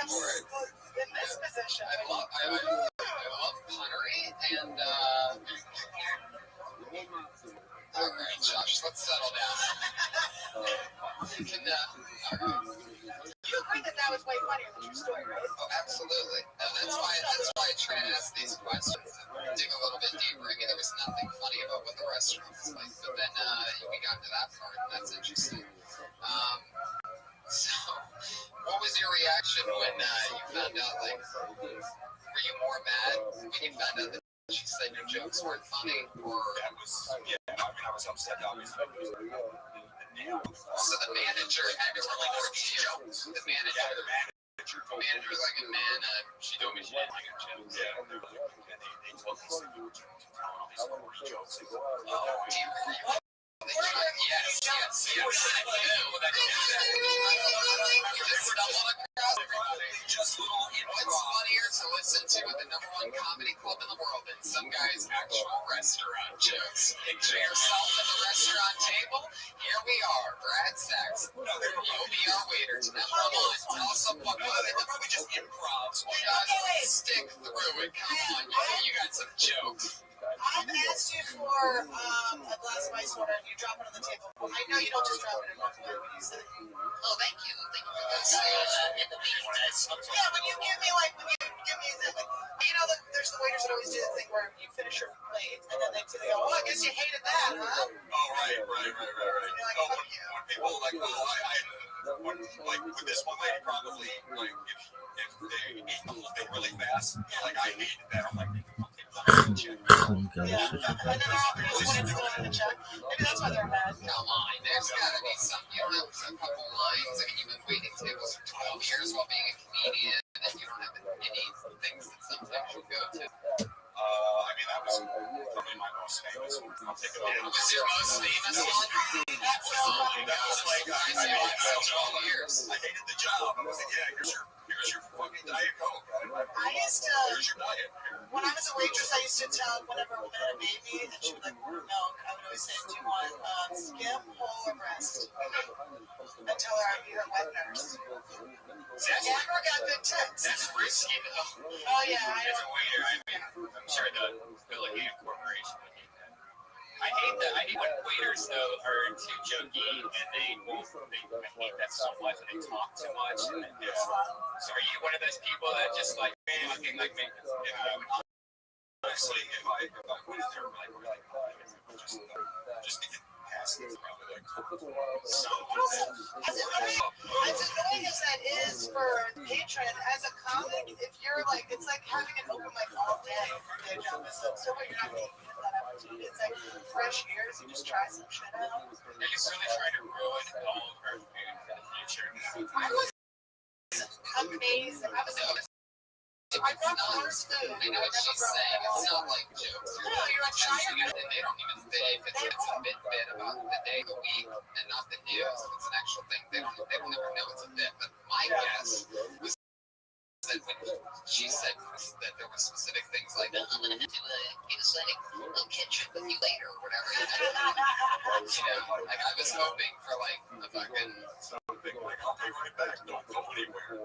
for it. In this position. I love punnery and all right, Josh, let's settle down. You can You agree that was way funnier than your story, right? Oh, absolutely. And that's why I try to ask these questions and dig a little bit deeper. I mean, there was nothing funny about what the restaurant was like, but then we got to that part, and that's interesting. So, what was your reaction when you found out, like, were you more mad when you found out that she said your jokes weren't funny, or... I was upset, obviously. So the manager had to relate to these jokes. The manager was like, man, she told me she didn't like her jokes. Yeah. And they told us that you were telling all these horrible jokes. Yes. You were saying that What's funnier to listen to at the #1 comedy club in the world than some guy's actual restaurant jokes? Picture yourself at the restaurant table. Here we are, Brad Sachs. You'll be our waiter tonight. Come on, tell us what we just improv. Stick through it. Come on, you got some jokes. I've asked you for a glass of ice water and you drop it on the table. I know you don't just drop it in one way when you say it. Oh, thank you for this. Yeah, when you give me there's the waiters that always do the thing where you finish your plate and then they go, oh, I guess you hated that, huh? Oh, right. You're like, fuck you. When people with this one lady probably, like, if they ate the whole thing really fast, like, I hated that. I'm like, Yeah. And then they're all wanting to go in the check. Maybe that's why they're mad. Come on, there's gotta be some, you don't have a couple lines. I mean, you've been waiting tables for 12 years while being a comedian, and you don't have any things that sometimes you go to. That was probably my most famous one. I'll take it all. What was your most famous one? That was like, I hated years. I hated the job. I was like, yeah, here's your fucking Diet Coke. Here's your diet. When I was a waitress, I used to tell whenever a woman had a baby and she would like want milk, I would always say, do you want skim, whole, or breast? And tell her I'd be her wet nurse. Amber got good tips. That's risky, though. Oh, yeah, I As a waiter, I'm sure the Billy Gates Corporation would hate that. I hate when waiters, though, are too jokey, and I hate that so much, and they talk too much. So are you one of those people that just like, man, I think like me? Honestly, if I went in there, just to get past it, probably like as annoying as that is for a patron, as a comic, if you're like, it's like having an open mic all day for day job. So what you're not making that opportunity. It's like fresh ears, you just try some shit out. Are you really trying to ruin all of her food for the future? I was amazing. I brought the worst food. I know what she's saying. It's not like jokes. No, you're a child. They don't even say if it's a bit about the day, the week, and not the news. If it's an actual thing, they don't ever know it's a bit. But my guess was that when she said that there were specific things like, I'm going to have to get a second, I'll catch up with you later, or whatever. Like I was hoping for like a fucking something like, I'll pay right back, don't go anywhere.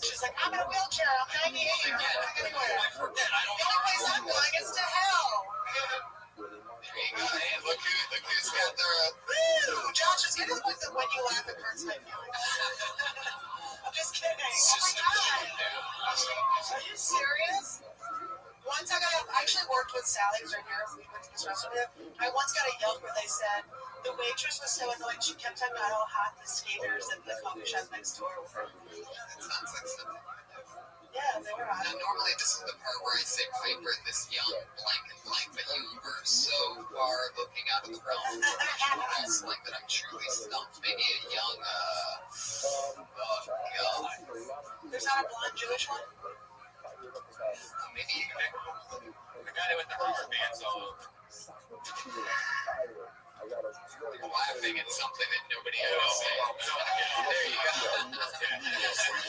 She's like, I'm in a wheelchair, I'm 98, I'm not going anywhere. The only place I'm going is to hell. There you go. Hey, look who's got their woo! Josh is getting with the when you laugh it hurts my feelings. I'm just kidding. Oh my god. Are you serious? Once I actually worked with Sally, who's right here, we went to this restaurant. I once got a Yelp where they said the waitress was so annoyed she kept talking about how hot the skaters at the coffee shop next door were. That sounds like something. Yeah, they were hot. Now, normally this is the part where I say Piper, this young blank and blank, but you were so far looking out of the realm of wrestling that I'm truly stumped. Maybe a young, oh god. There's not a blonde Jewish one? Maybe the guy with the rubber bands all over. Laughing at something that nobody else said. There you go.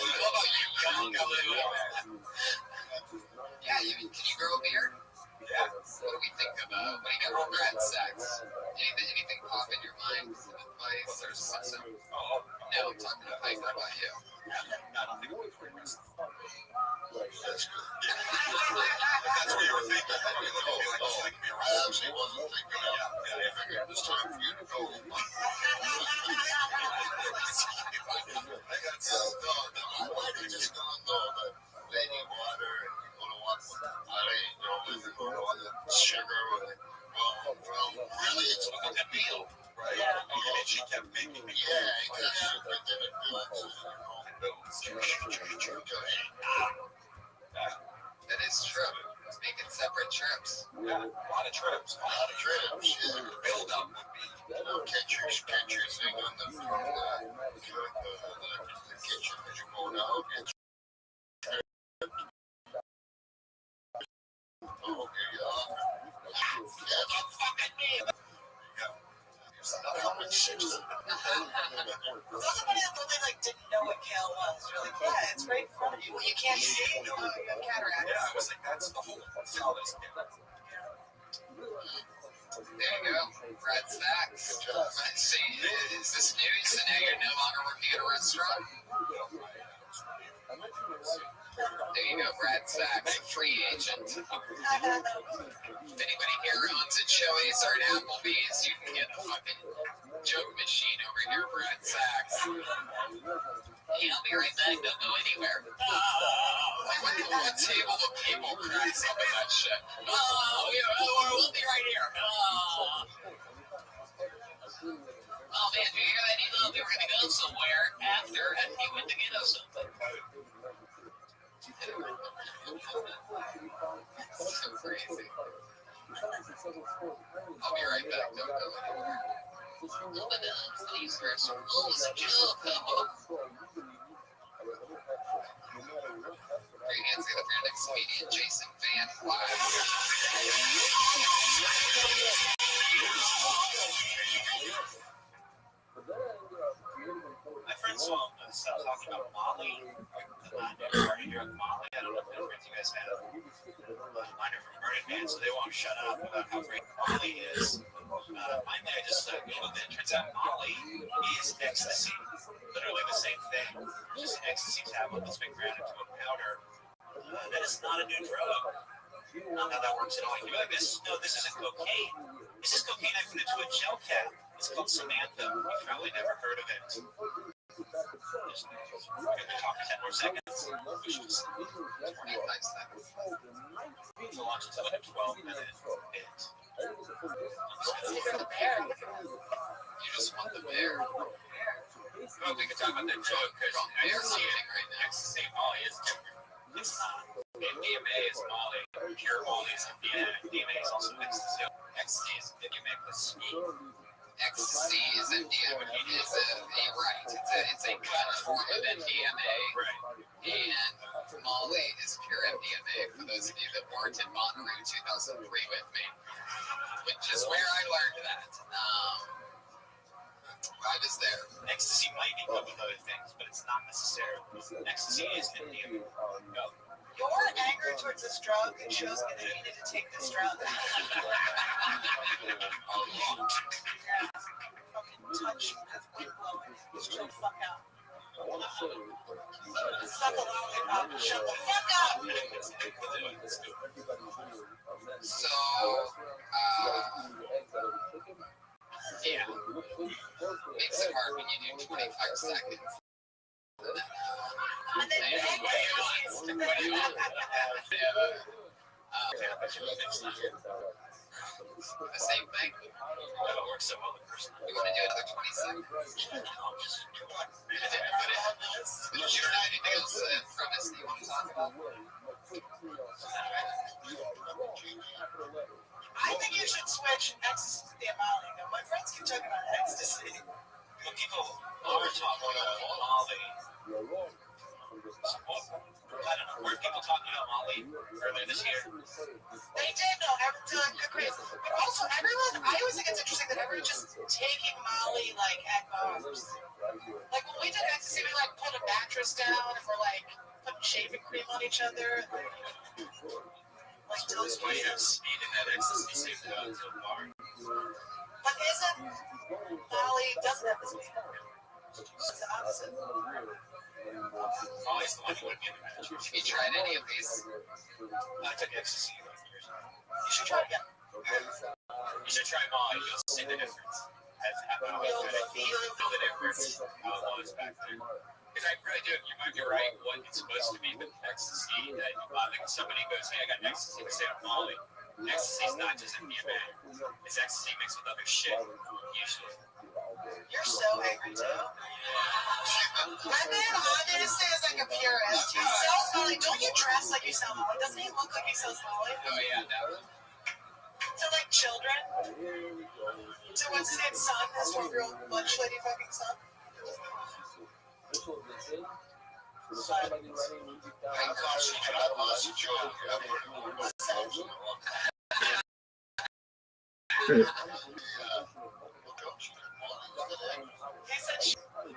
What about you, young? Yeah, can you grow a beard? Yeah. What do we think of, what do you got for Brad Sachs? Anything pop in your mind? Some advice or something? No, I'm talking to Piper about you. Not on the That's good. That's what you were thinking. I actually wasn't thinking of that. I figured it was time for you to go. I got some my wife had just gone though, the lady water, and you go to walk with the honey, with the sugar, really, it's like a meal, right? Yeah. And she kept making me. Yeah, because she did it That is true. Making separate trips. Yeah, a lot of trips. Yeah. Build up would be, catch your thing on the kitchen as you're going out. Oh, okay, yeah, don't fucking me. Yeah. Somebody that really didn't know what kale was. You're like, yeah, it's right in front of you. Well, you can't see it. You have cataracts. Yeah, I was like, that's the whole salad. There you go. Red Sacks. Let's see. Is this news? So now you're no longer working at a restaurant? There you go, Brad Sachs, free agent. If anybody here owns a Chili's or an Applebee's, you can get a fucking joke machine over here, Brad Sachs. Hey, I'll be right back, don't go anywhere. What table of people cracks up at that shit? We'll be right here. Oh man, do you hear that? They were gonna go somewhere after, and he went to get us something. So crazy. I'll be right back. Don't go anywhere. These first rules of joke. Great hands together for your next comedian, Jason Van Wise. My friend saw us talking about Molly. I never started hearing Molly. I don't know if any friends you guys have. Mine are from Burning Man, so they won't shut up about how great Molly is. Mine there just Googled it. Turns out Molly is ecstasy. Literally the same thing. Just an ecstasy tablet that's been ground into a powder. That is not a new drug. I don't know how that works at all. You're like, this isn't cocaine. This is cocaine I put into a gel cap. It's called Samantha. You've probably never heard of it. We're going to talk 10 more seconds. Which is 25 seconds. So launch until like a 12-minute bit. You just want the bear. Well, we can talk about that drug because ecstasy Molly is different. It's not. MDMA is Molly. Pure Molly is MDMA. MDMA is also ecstasy. Ecstasy is MDMA plus speed. Ecstasy is MDMA. It's a cut form of MDMA. Right. And Molly is pure MDMA, for those of you that weren't in Monterey 2003 with me, which is where I learned that. I was there. Ecstasy might be good with other things, but it's not necessarily. Ecstasy is MDMA. No. Your anger towards this drug shows me that you need to take this drug. Fucking touch as wind blowing. Chill the fuck out. Suck a lollipop and shut the fuck up. So, yeah. Makes it hard when you do 25 seconds. And then you take what you want. The same thing. That works so well in person. You want to do another 20 seconds? Did you have anything else from us that you want to talk about? I think you should switch ecstasy to the Molly. Now, my friends keep talking about ecstasy. When people are talking about Molly, I don't know, were people talking about Molly earlier this year? They did know everyone good grades. But also everyone, I always think it's interesting that everyone's just taking Molly at bombs. Like when we did ecstasy, we pulled a mattress down and we're putting shaving cream on each other. That's why you have speed in that ecstasy safe down so far. But isn't Molly doesn't have the speed? It's the opposite. Molly's the one who would be in the match. Have you tried any of these? I took ecstasy like years ago. You should try it again. You should try Molly. You'll see the difference. You'll feel The difference. How it was back then. Because I really do. You might be right. What it's supposed to be with ecstasy that like somebody goes, "Hey, I got ecstasy." They say, "Molly." Ecstasy's not just MDMA. It's ecstasy mixed with other shit. Usually. You're so angry too. My man honestly is like a purist. He sells Molly. Don't you dress like you sell Molly? Doesn't he look like he sells Molly? Oh yeah, no. To like children. To what's his name? Son, his 12-year-old lunch lady fucking son. But I lost a job. he said she. No,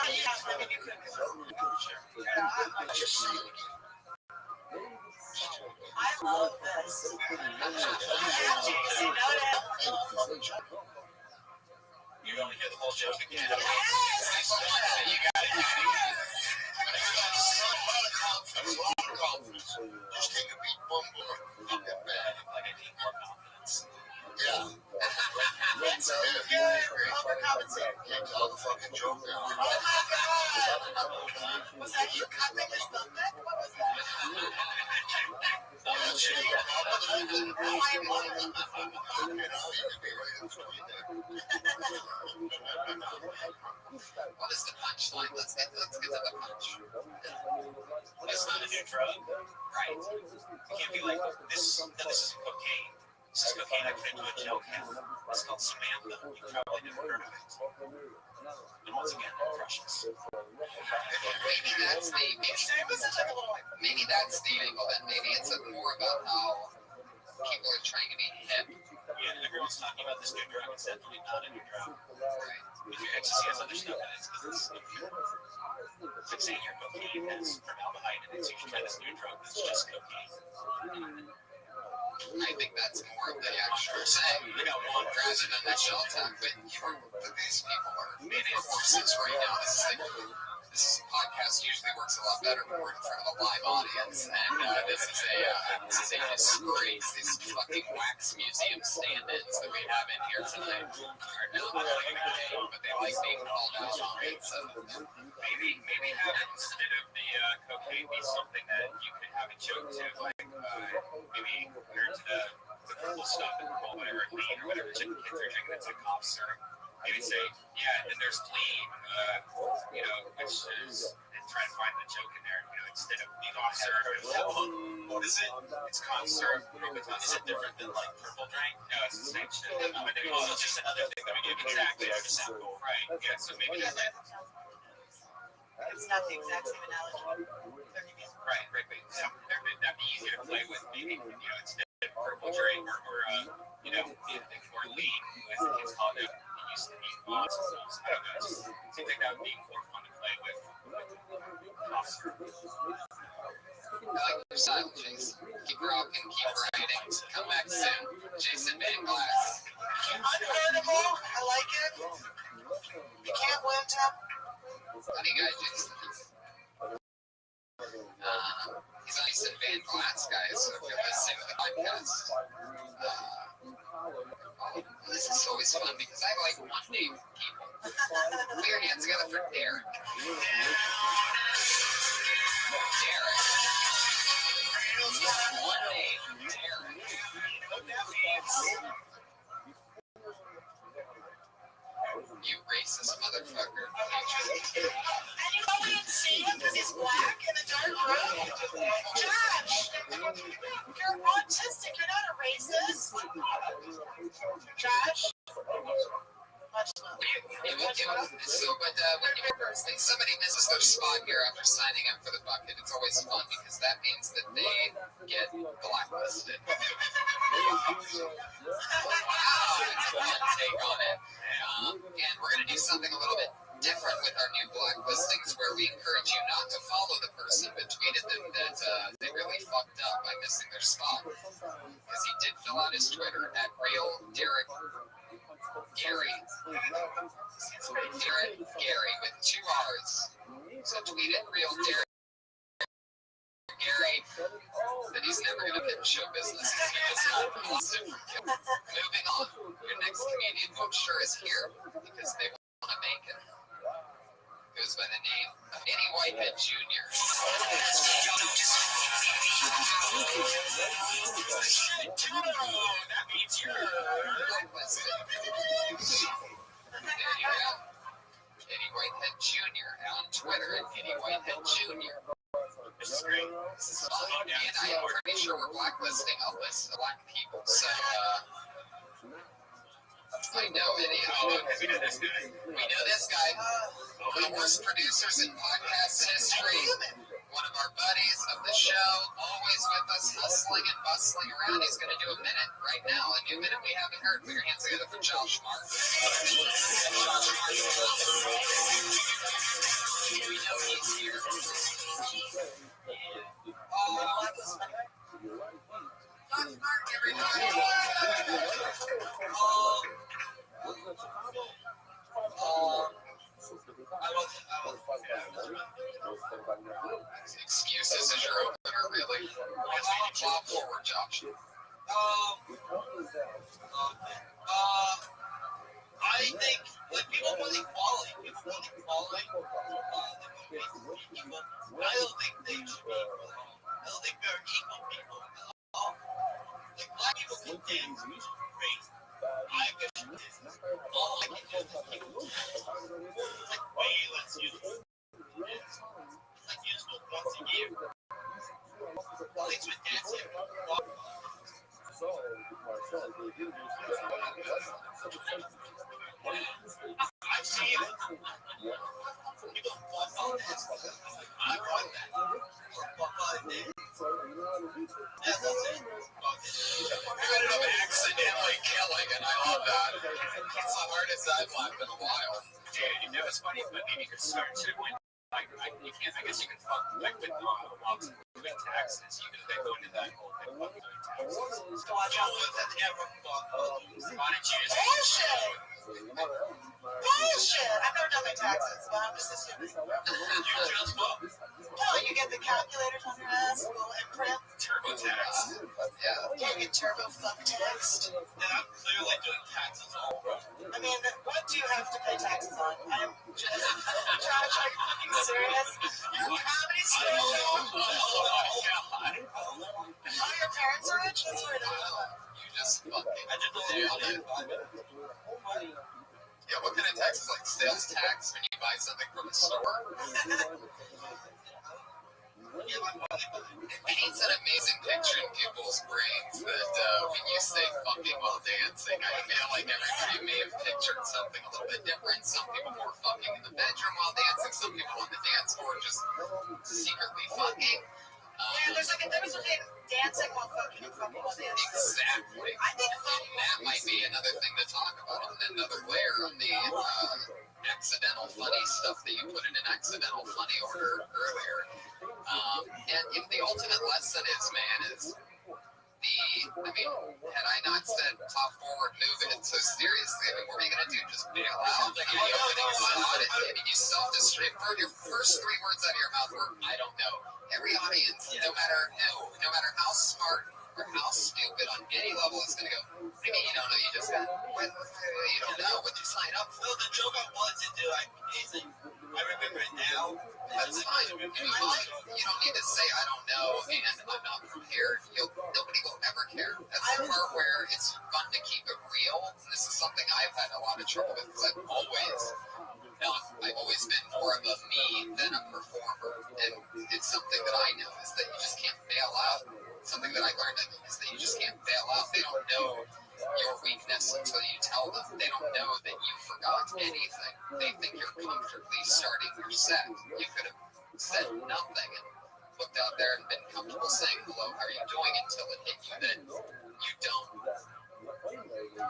you have. I mean, you couldn't. I love this. Say no to him. You only hear the whole joke again. Yes! You got it. Just take a beat, bumble. Like I need more confidence. Yeah. That's so good. Overcompensating. Can't tell the fucking joke now. Oh my god! Was that you cupping his stomach? What was that? What is the punchline? Let's get to the punch. It's not a new drug. Right. You can't be like, this is cocaine. This is cocaine I put into a gel cap. It's called Samantha. You probably never heard of it. And once again, it crushes. Maybe that's the maybe that's the angle. Then maybe it's more about how people are trying to be hip. Yeah, everyone's talking about this new drug. It's definitely not a new drug. Right. If your ecstasy has other stuff in it, it's because it's like saying your cocaine has formaldehyde in it, so you should try this new drug that's just cocaine. I think that's more of the actual saying. We got one rather than the shell talk, but these people are media forces right now. This podcast usually works a lot better when we're in front of a live audience, and this is a disgrace. These fucking wax museum stand-ins that we have in here tonight are not playing the game, but they like being called out on it. So maybe have instead of the cocaine be something that you could have a joke to, like maybe compared to the purple stuff and whatever lean or whatever kids are drinking that's like cough syrup. Maybe say, yeah, and then there's lean, which is, and try to find the joke in there, instead of cough syrup. What is it? It's cough syrup. Is it different than like purple drink? No, it's the same shit. It's just another thing that we give exactly the same goal, right? Yeah, so maybe that's it. It's not the exact same analogy. Right. So that'd be easier to play with, maybe, instead of purple drink or lean, it's called it. Used to be lots of those. I don't know. It seems like that would be more fun to play with. I like your style, Jason. Keep rocking, keep writing. Come back soon. Jason Van Glass. Unhurtable. I like it. You can't win, Tom. Funny guy, Jason. He's a Jason Van Glass guy, so if you're listening to the podcast, this is always fun because I like one-name people. Put your hands together for Derek. One name, Derek. You know what that means? You racist motherfucker. And you know we didn't see him because he's black in a dark room? Josh! You're autistic. You're not a racist. Josh? Much love. When somebody misses their spot here after signing up for the bucket, it's always fun because that means that they get blacklisted. Take on it. And we're going to do something a little bit different with our new blacklistings where we encourage you not to follow the person but tweeted them that they really fucked up by missing their spot. Because he did fill out his Twitter at Real Derek Gary. Derek Gary with 2 R's. So tweeted Real Derek Gary that he's never going to pitch show business. He's going to just moving on. Your next comedian, I'm sure, is here because they want to make it. Goes by the name of Eddie Whitehead Jr. That means you're blacklisted. Eddie Whitehead Jr. on Twitter at Eddie Whitehead Jr. This is great. This is fun. And I'm pretty sure we're blacklisting a list of black people. So, I know Eddie. We know this guy. We know this guy. One of the worst producers in podcast history. One of our buddies of the show. Always with us, hustling and bustling around. He's going to do a minute right now. A new minute we haven't heard. Put your hands together for Josh Mark. We know he's here. Josh Mark, everybody. Excuses as your opener, really. Plow forward, Josh. I think when people really quality, I don't think they should be equal. I don't think they're equal people at all. Like black people can dance, which is great. I can dance. All I can do is keep it. It's like way less useful. It's like useful once a year. At least with dancing. I've seen it. People walk on this. I want that. Walk on this. Yeah, that's it. You ended up accidentally killing, and I love that. It's the hardest I've laughed in a while. Dude, you know it's funny, but maybe you could start to when you can't. I guess you can fuck like with doing taxes. You know they go into that whole thing about doing taxes. Watch out with that ever fuck. Why don't you just Bullshit! Bullshit! I've never done my taxes, but I'm just assuming. You just fuck. No, you get the calculators on your ass, little imprint. TurboTax? Yeah. You get turbo fuck text. And I'm clearly doing taxes all wrong. I mean, what do you have to pay taxes on? I'm just Josh, are you fucking serious? Your comedy school? Oh my god. Oh, your parents are rich? That's weird. You just fucking I did the nailed it. Yeah, what kind of tax is like sales tax when you buy something from a store? It paints an amazing picture in people's brains that when you say fucking while dancing, I feel like everybody may have pictured something a little bit different. Some people more fucking in the bedroom while dancing, some people on the dance floor just secretly fucking. Yeah, there's like a difference between dancing while fucking and fucking while dancing. Exactly. I think That might be another thing to talk about, and another layer on the accidental funny stuff that you put in an accidental funny order earlier. And if the ultimate lesson is, man, is had I not said top forward move it so seriously, what are you going to do? Just bail out? Like, you self-destruct for your first 3 words out of your mouth were, I don't know. Every audience, no matter how smart or how stupid on any level is going to go, what do you mean you don't know? You just got, you don't know what you sign up for. Well, the joke I wanted to do, I remember it now. That's fine. You don't need to say I don't know and I'm not prepared. Nobody will ever care. That's the part where it's fun to keep it real. This is something I've had a lot of trouble with because I've always been more of a me than a performer. And it's something that I know is that you just can't bail out. Something that I learned is that you just can't bail out. They don't know your weakness until you tell them. They don't know that you forgot anything. They think you're comfortably starting your set. You could have said nothing and looked out there and been comfortable saying hello, how are you doing, until it hit you that you don't.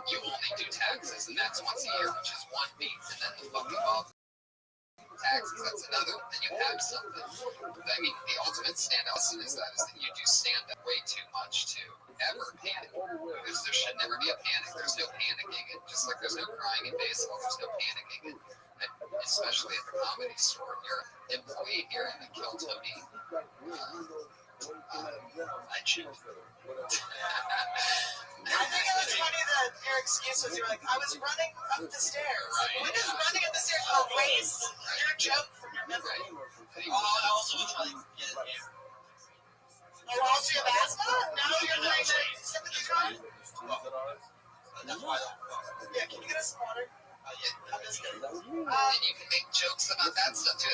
You only do taxes, and that's once a year, which is 1 beat, and then the fucking bags, because that's another. Then you have something. I mean, the ultimate standout lesson is that you do stand up way too much to ever panic. Because there should never be a panic. There's no panicking. And just like there's no crying in baseball, there's no panicking. And especially at the comedy store. You're an employee here in the Kill Tony. I think it was funny that your excuse was you were like, I was running up the stairs. Right. When is running up the stairs a race? You're a joke from your memory. I also was trying to get it here. Oh, also you have asthma? Now you're doing the sympathy card? That's why I don't. Yeah, can you get us some water? Yeah. I'm just kidding. And you can make jokes about that stuff too.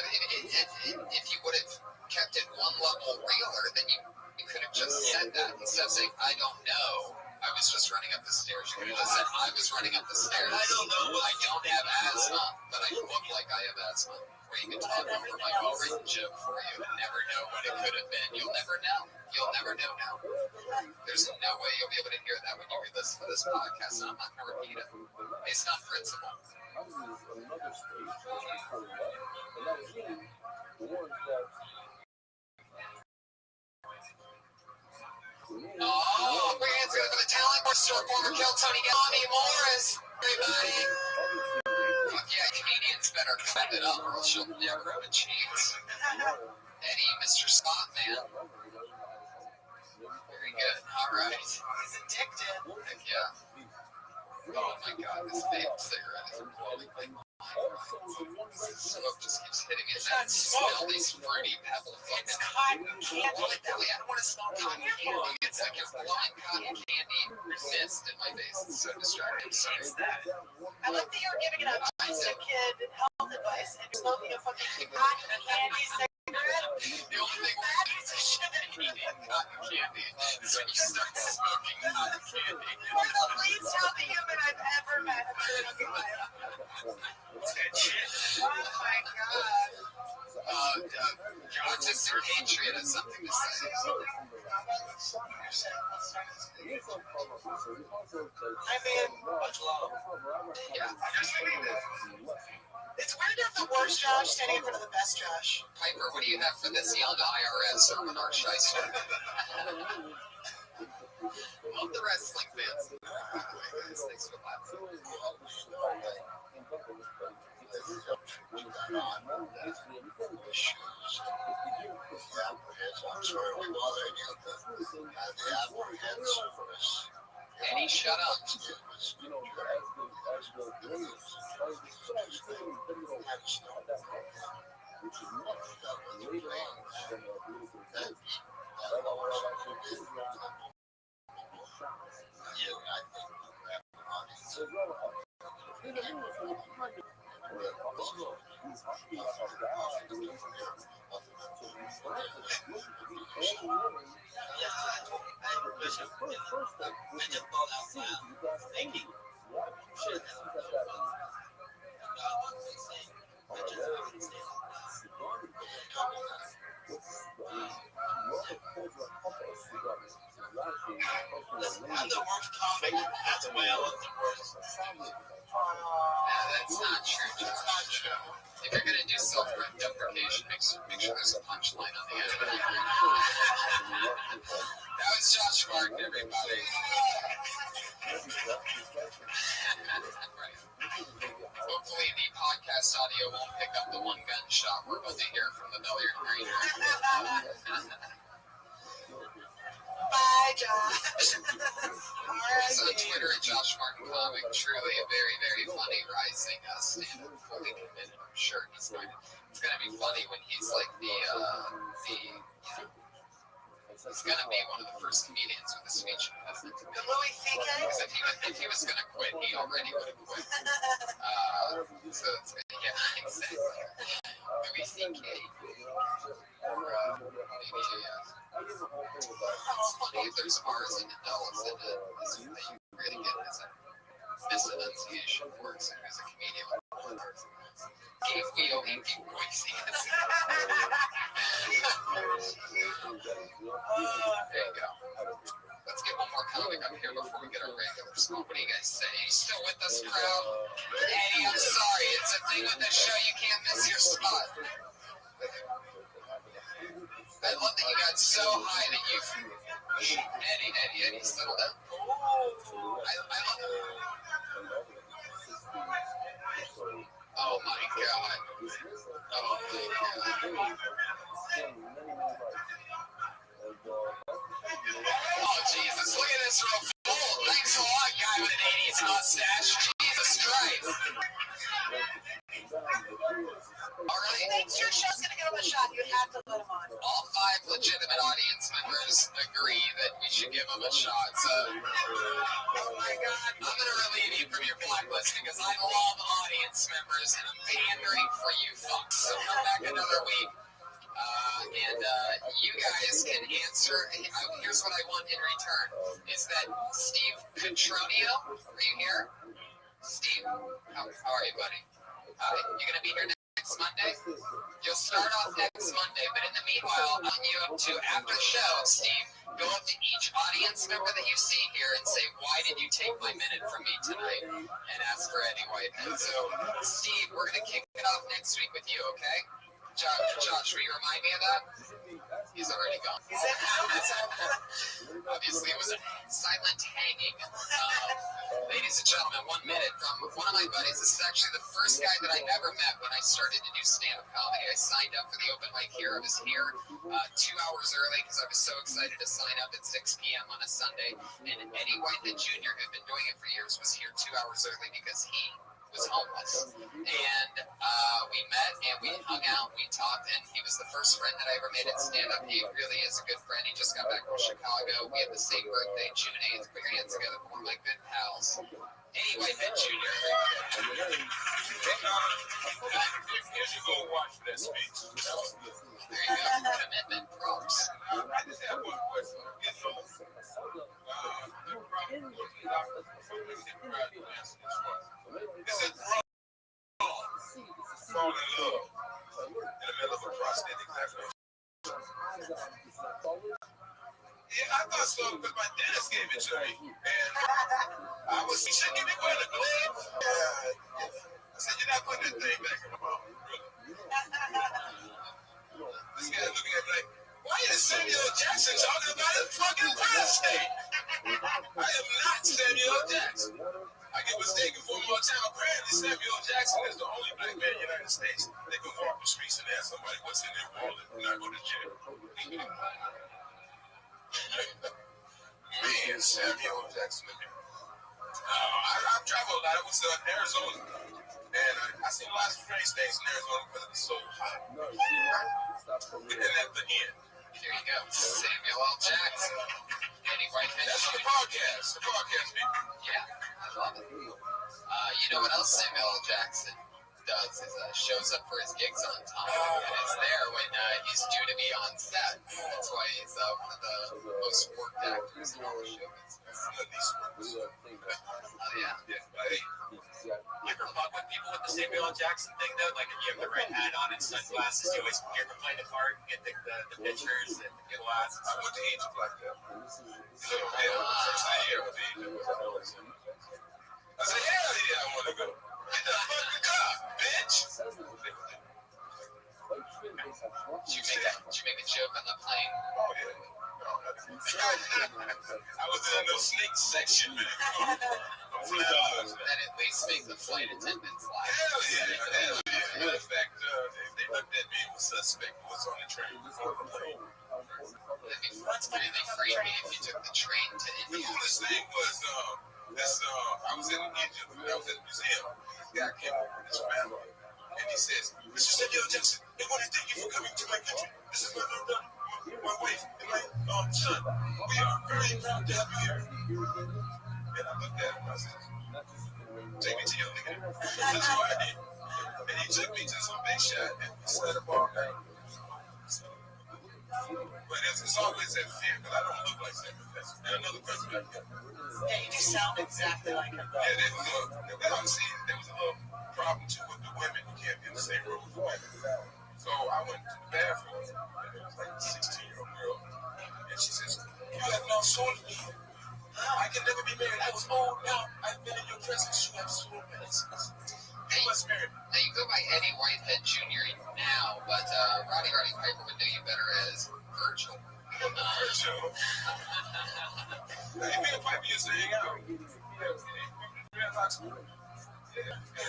If you would have kept it one level realer, then you could have just said that instead of saying, I don't know. I was just running up the stairs. You could have just said, I was running up the stairs. I don't know. I don't have asthma, but I look like I have asthma. Or you can talk over my already joke for you and never know what it could have been. You'll never know. You'll never know now. There's no way you'll be able to hear that when you listen to this podcast, and I'm not going to repeat it. Based on principle. Oh, bring hands together for the talent store, former Kill Tony Tommy Morris, everybody. Fuck yeah, comedians better cut it up or else you'll never have a chance. Eddie, Mr. Spot, man. Very good. All right. He's addicted. Heck yeah. Oh my god, this vape cigarette is blowing my mind. Smoke just keeps hitting me. I smell these fruity pebble It's fucking. cotton candy. Well, I don't want to smell cotton candy. It's like you're blowing cotton candy mist in my face. It's so distracting. Sorry. I like that you were giving it up to a kid health advice and you're smoking a fucking cotton candy cigarette. The only thing bad piece of shit that eating cotton candy is when you start smoking cotton candy. You're the least healthy human I've ever met in my fucking life. Oh my god. Autistic Patriot has something to say. I mean, Much love. Yeah. it's weird to have the worst Josh standing in front of the best Josh. Piper, what do you have for this young IRS or Menard Shyster? Love the wrestling fans. Thanks for laughing. And he shut up. I'm the worst comic. That's why I love the worst. That's not true. That's not true. If you're gonna do self-deprecation, make sure there's a punchline on the end. That was Josh Martin, everybody. Right. Hopefully the podcast audio won't pick up the one gunshot we're about to hear from the Billiard Green. Bye, Josh. So Twitter at Josh Martin Comic, truly a very, very funny rising stand-up, fully committed. I'm sure it's going to be funny when he's like he's going to be one of the first comedians with a speech impediment. The Louis C.K.? Because if he was going to quit, he already would have quit. So it's, yeah, exactly. Louis C.K. Or maybe it's funny if there's R's and L's in it. Is that you really get is that misenunciation works and who's a comedian with one R's and L's. Keep wheeling, keep voicing. There you go. Let's get one more comic up here before we get our regular What do you guys say? You still with us, crowd? Eddie, I'm sorry. It's a thing with the show. You can't miss your spot. I love that you got so high that you... Eddie, settle down. I love it. Oh, my God. Oh, Jesus. Look at this real fool. Thanks a lot, guy with an 80s mustache. Jesus Christ. All right. Thanks, your show's gonna give him a shot. You have to let him on. All 5 legitimate audience members agree that we should give him a shot. So, Oh my God. I'm going to relieve you from your blacklist because I love audience members and I'm pandering for you fucks. So come back another week. And you guys can answer. Here's what I want in return: is that Steve Petronio? Are you here? Steve, how are you, buddy? You gonna be here next Monday? You'll start off next Monday, but in the meanwhile, I want you up to after the show, Steve. Go up to each audience member that you see here and say, "Why did you take my minute from me tonight?" And ask for Eddie Whitehead. So, Steve, we're gonna kick it off next week with you, okay? Josh, will you remind me of that? He's already gone. Obviously, it was a silent hanging. Ladies and gentlemen, 1 minute from one of my buddies. This is actually the first guy that I ever met when I started to do stand-up comedy. I signed up for the open mic here. I was here 2 hours early because I was so excited to sign up at 6 p.m. on a Sunday. And Eddie Whitehead Jr., who'd been doing it for years, was here 2 hours early because he was homeless. And we met and we hung out, we talked, and he was the first friend that I ever made at stand-up. He really is a good friend. He just got back from Chicago. We had the same birthday, June 8th. Put your hands together for one of my good pals. Eddie Whitehead Jr. You should go watch that speech. There you go. Commitment props. I just have one question. Is it wrong to fall in love in the middle of a prosthetic examination? Yeah, I thought so because my dentist gave it to me. And I was, shouldn't you be wearing a glove? I said, you're not putting that thing back in my mouth. Really? This guy looking at me like, why is Samuel L. Jackson talking about his fucking prostate? I am not Samuel L. Jackson. I get mistaken for Montana. Apparently, Samuel L. Jackson is the only black man in the United States that can walk the streets and ask somebody what's in their wallet and not go to jail. Me and Samuel L. Jackson. I've traveled a lot. I was in Arizona, and I seen lots of strange things in Arizona because it's so hot. And at the end. Here you go. Samuel L. Jackson. Eddie Whitehead. That's the podcast. The podcast, people. Yeah, I love it. You know what else Samuel L. Jackson does is shows up for his gigs on time and is there when he's due to be on set. That's why he's one of the most worked actors in all the show business. Oh, yeah. You ever fuck with people with the Samuel L. Jackson thing though? Like if you have the right hat on and sunglasses, you always ever play the part, get the pictures and the glasses. I went to Egypt like that. So, first year with Egypt. I said, hell yeah, I want to go. Get the fucking car, bitch. Did you make a joke on the plane? Oh, yeah. I was in the snake section, man. That at least make the flight attendants laugh. Hell yeah. Matter of fact, they looked at me and was suspect who was on the train. That's funny. They freed me if you took the train to The India. coolest thing was, I was in Egypt, I was at the museum. This guy came over with his family, and he says, Mr. Samuel Jackson, they want to thank you for coming to my country. This is my wife and my son. We are very proud to have you here. And I looked at him and I said, take me to your nigga. That's what I did. And he took me to some big shot and we set up all night. But it's always that fear because I don't look like Samuel Jackson. And another person like that. Yeah, you do sound exactly like him. Yeah, there was a little problem too with the women. You can't be in the same room with the women. So I went to the bathroom, and it was like a 16-year-old girl, and she says, "You have no soul in me." I I can never be married. I was old now. I've been in your presence. You have so many sins. You must marry. Now you go by Eddie Whitehead Jr. now, but Roddy Piper would know you better as Virgil. Virgil. Hey, me and Piper used to hang out. Yeah,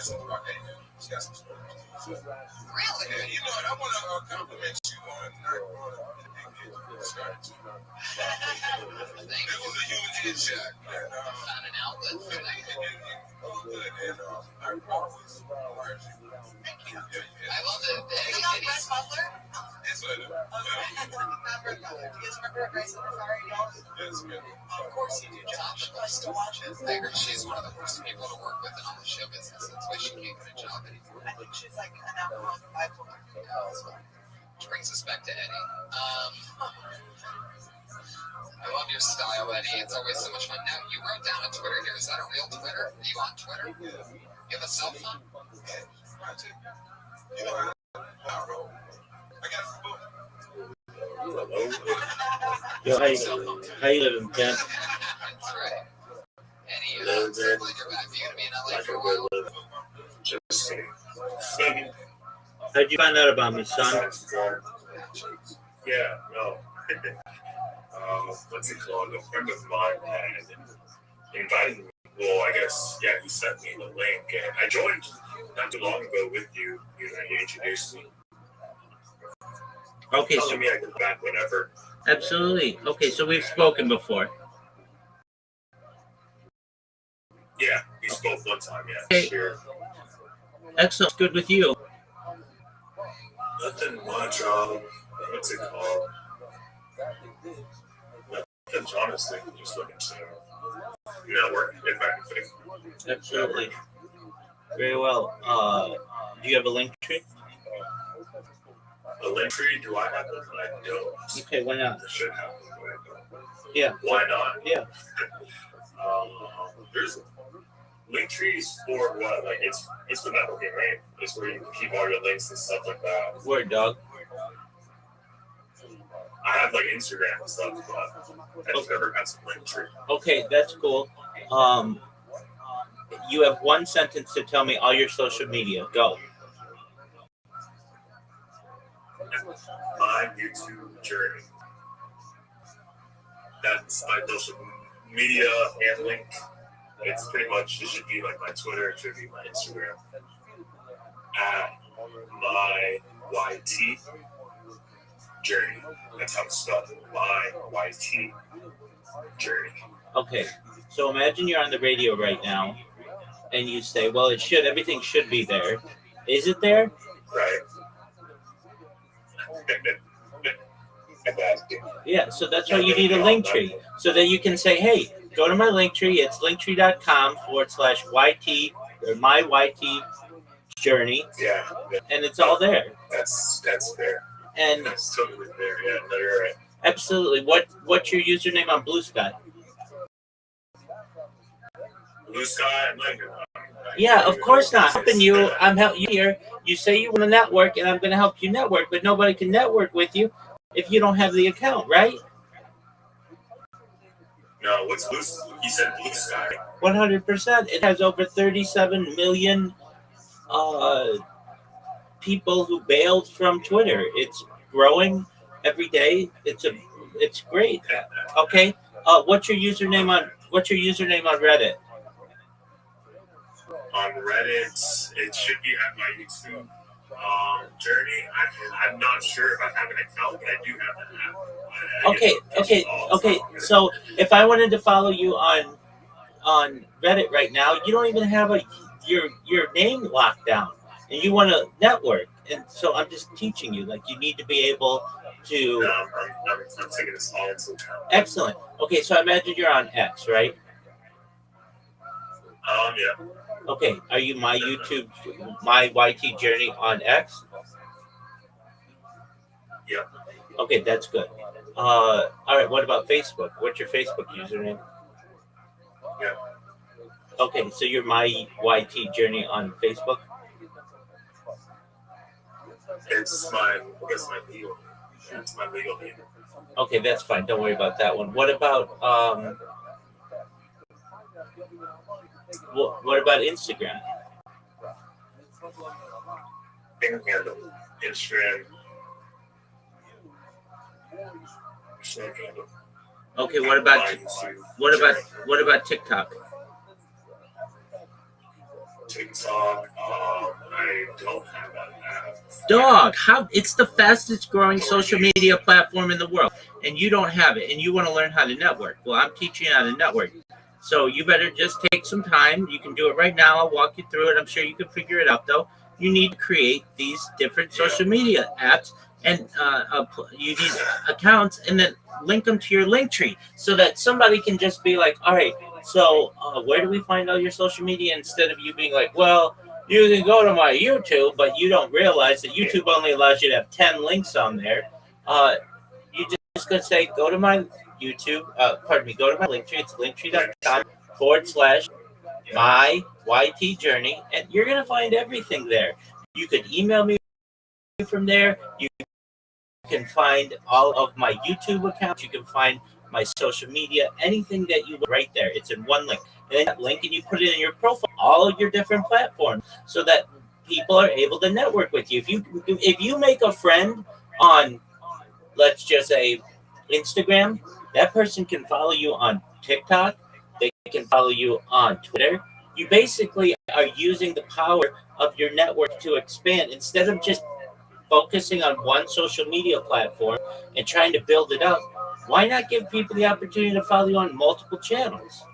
some rock. Hey, she got some stories. Really? Yeah, you know what? I want to compliment you on not going to the big deal you started to. It was a human headshot. Found an outlet for that. Oh, good. And I always admired you. Thank you. I love it. You got Brett Butler? It's what it is. Not Brett Butler. Do you guys remember Grace of the Fire Y'all? Yes, man. Of course you do, Josh. I still watch it. I heard she's one of the worst people to work with in all the show business. That's why she can't get a job anymore. I think she's like an alcoholic bipolar as well. Which brings us back to Eddie. I love your style, Eddie. It's always so much fun. Now, you wrote down a Twitter here. Is that a real Twitter? Are you on Twitter? You have a cell phone? You know, I wrote. I got a book. Yo, how you living, Ken? That's right. Eddie, I'm so glad you're back. You're going to be in LA for a while. Just how'd you find out about me, son? Yeah, no. What's it called? A friend of mine had invited me. Well, I guess, yeah, he sent me the link, and I joined not too long ago with you. You introduced me. Okay, so Telling me I can back whenever. absolutely. Okay, so we've spoken before. Yeah, we spoke one time, yeah, Okay. sure. Excellent. Good with you. Nothing much, what's it called? Nothing, honestly, just looking to network, if I can think. Absolutely. Very well. Do you have a link tree? A link tree, do I have it? I don't. Okay, why not? I should have it, but I don't. Yeah. Why not? Yeah. There's link trees for what? Like it's for networking, right? It's where you can keep all your links and stuff like that. Word, dog. I have like Instagram and stuff, but I just never got some link tree. Okay, that's cool. You have one sentence to tell me all your social media. Go. My YouTube journey. That's my social media and link. It's pretty much, it should be like my Twitter, it should be my Instagram. At my YT journey. That's how it's spelled. My YT journey. Okay, so imagine you're on the radio right now, and you say, "Well, everything should be there." Is it there? Right. Yeah. So that's why you need a link tree, so that you can say, "Hey, go to my link tree. It's linktree.com/YT or my YT journey." Yeah. And it's all there. That's fair. And That's totally fair. Yeah, no, you're right. absolutely. What's your username on Blue Sky? Blue Sky, I'm like, Yeah, of course not. I'm helping you. I'm helping you here. You say you want to network, and I'm going to help you network, but nobody can network with you if you don't have the account, right? No, what's Blue? He said Blue Sky. 100%. It has over 37 million people who bailed from Twitter. It's growing every day. It's great. Okay. What's your username on Reddit? On Reddit, it should be at my YouTube journey. I'm not sure if I have an account, but I do have an app. Okay. So if I wanted to follow you on Reddit right now, you don't even have your name locked down, and you want to network. And so I'm just teaching you, like, you need to be able to. No, I'm taking this all into account. Excellent. Okay, so I imagine you're on X, right? Yeah. Okay, are you my YT journey on X? Yeah. Okay, that's good. All right, what about Facebook? What's your Facebook username? Yeah. Okay, so you're my YT journey on Facebook? It's my legal. It's my legal name. Okay, that's fine. Don't worry about that one. What about What about Instagram? Same handle. Instagram. Same handle. Okay, what about TikTok? TikTok? I don't have that app. Dog, how it's the fastest growing social media platform in the world, and you don't have it, and you want to learn how to network. Well, I'm teaching you how to network. So you better just take some time. You can do it right now. I'll walk you through it. I'm sure you can figure it out, though. You need to create these different social media apps, and you need accounts, and then link them to your link tree so that somebody can just be like, all right, so where do we find all your social media? Instead of you being like, well, you can go to my YouTube, but you don't realize that YouTube only allows you to have 10 links on there. You just going to say, go to my YouTube, go to my link tree. It's linktree.com/my YT journey, and you're going to find everything there. You could email me from there. You can find all of my YouTube accounts. You can find my social media, anything that you want right there. It's in one link. And then that link, and you put it in your profile, all of your different platforms, so that people are able to network with you. If you make a friend on, let's just say, Instagram, that person can follow you on TikTok. They can follow you on Twitter. You basically are using the power of your network to expand instead of just focusing on one social media platform and trying to build it up. Why not give people the opportunity to follow you on multiple channels?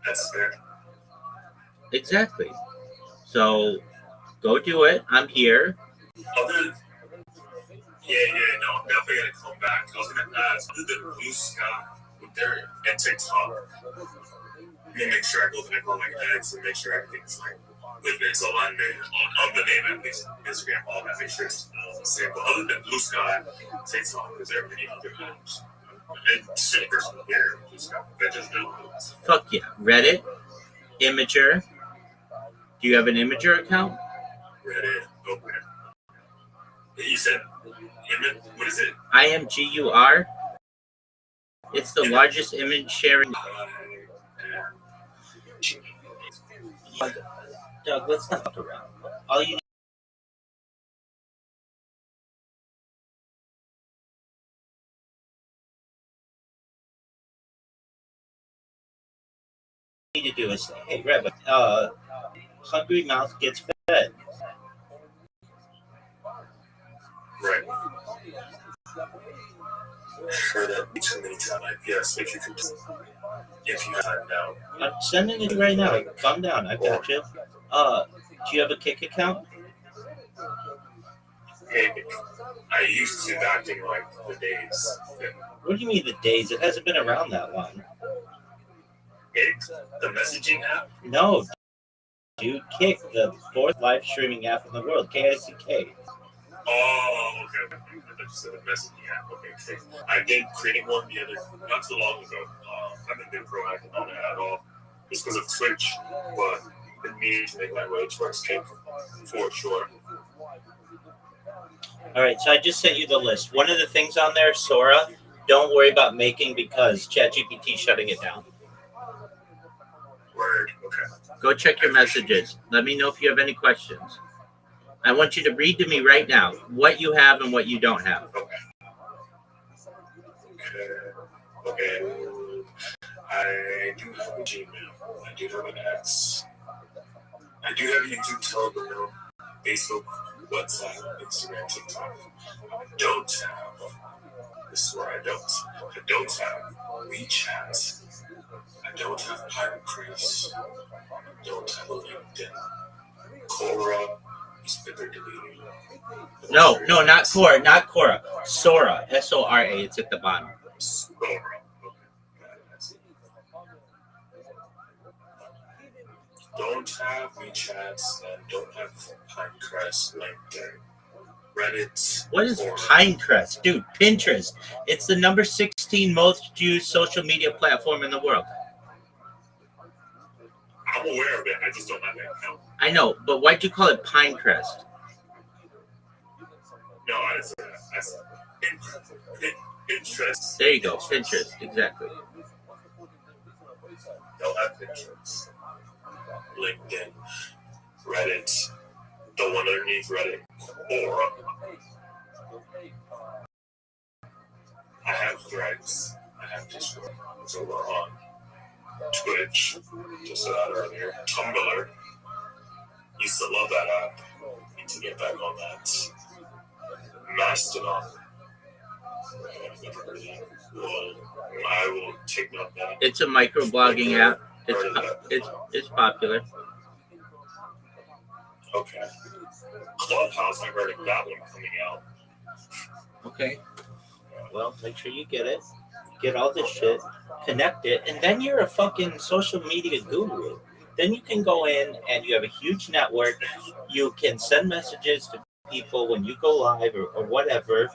That's fair. Exactly. So go do it. I'm here. No, I'm definitely gonna come back. I was gonna ask, other than Blue Sky, with their and TikTok, make sure I go through all my ads and make sure everything's like within its alignment on the name, at least Instagram, all that, make sure it's the same. But other than Blue Sky, TikTok, is there any other apps? And same person here, Blue Sky, that just know. Fuck yeah. Reddit, Imager. Do you have an Imager account? Reddit, okay. You said, what is it? IMGUR. It's the largest image sharing. Doug, let's not fuck around. All you need to do is say, hey, Rabbi, hungry mouth gets fed. Right. Heard that too many times. Yes, if you have time now. I'm sending it right now. Calm down. I got you. Do you have a Kick account? Hey, I used to back in like the days. What do you mean the days? It hasn't been around that long. The messaging app? No, dude. Kick, the fourth live streaming app in the world. KICK. Oh, okay. I just said a messaging app. Okay. I did create one not too long ago. I haven't been proactive on it at all. Just because of Twitch, but it needs to make my way towards Kick for sure. All right, so I just sent you the list. One of the things on there, Sora, don't worry about making because ChatGPT is shutting it down. Word. Okay. Go check your messages. Let me know if you have any questions. I want you to read to me right now what you have and what you don't have. Okay. I do have a Gmail. I do have an X. I do have YouTube, Telegram, Facebook, WhatsApp, Instagram, TikTok. I don't have. This is where I don't. I don't have WeChat. I don't have Pinecrest. I don't have a LinkedIn. Quora. No, not Quora. Not Quora. Sora. Sora. It's at the bottom. Sora. Don't have WeChats and don't have Pinecrest, LinkedIn, Reddit. What is Pinecrest? Dude, Pinterest. It's the number 16 most used social media platform in the world. I'm aware of it. I just don't have an account. I know, but why'd you call it Pinecrest? No, I said Pinterest. There you go, Pinterest, exactly. They'll have pictures. LinkedIn, Reddit, the one underneath Reddit, Quora. I have Threads. I have Discord. It's over on Twitch. Just said that earlier. Tumblr. Used to love that app. Need to get back on that. Mastodon. Well, I will take note of that. It's a microblogging app. It's popular. Okay. Clubhouse, I heard of that one coming out. Okay. Well, make sure you get it. Get all this shit, connect it, and then you're a fucking social media guru. Then you can go in and you have a huge network. You can send messages to people when you go live or whatever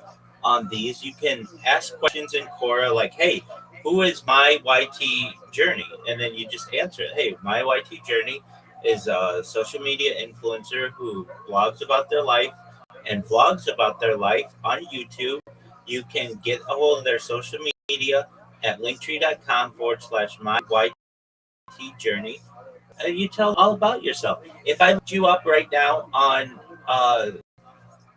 on these. You can ask questions in Quora like, hey, who is my YT journey? And then you just answer it. Hey, my YT journey is a social media influencer who blogs about their life and vlogs about their life on YouTube. You can get a hold of their social media at linktree.com/my YT journey. And you tell all about yourself. If I looked you up right now on,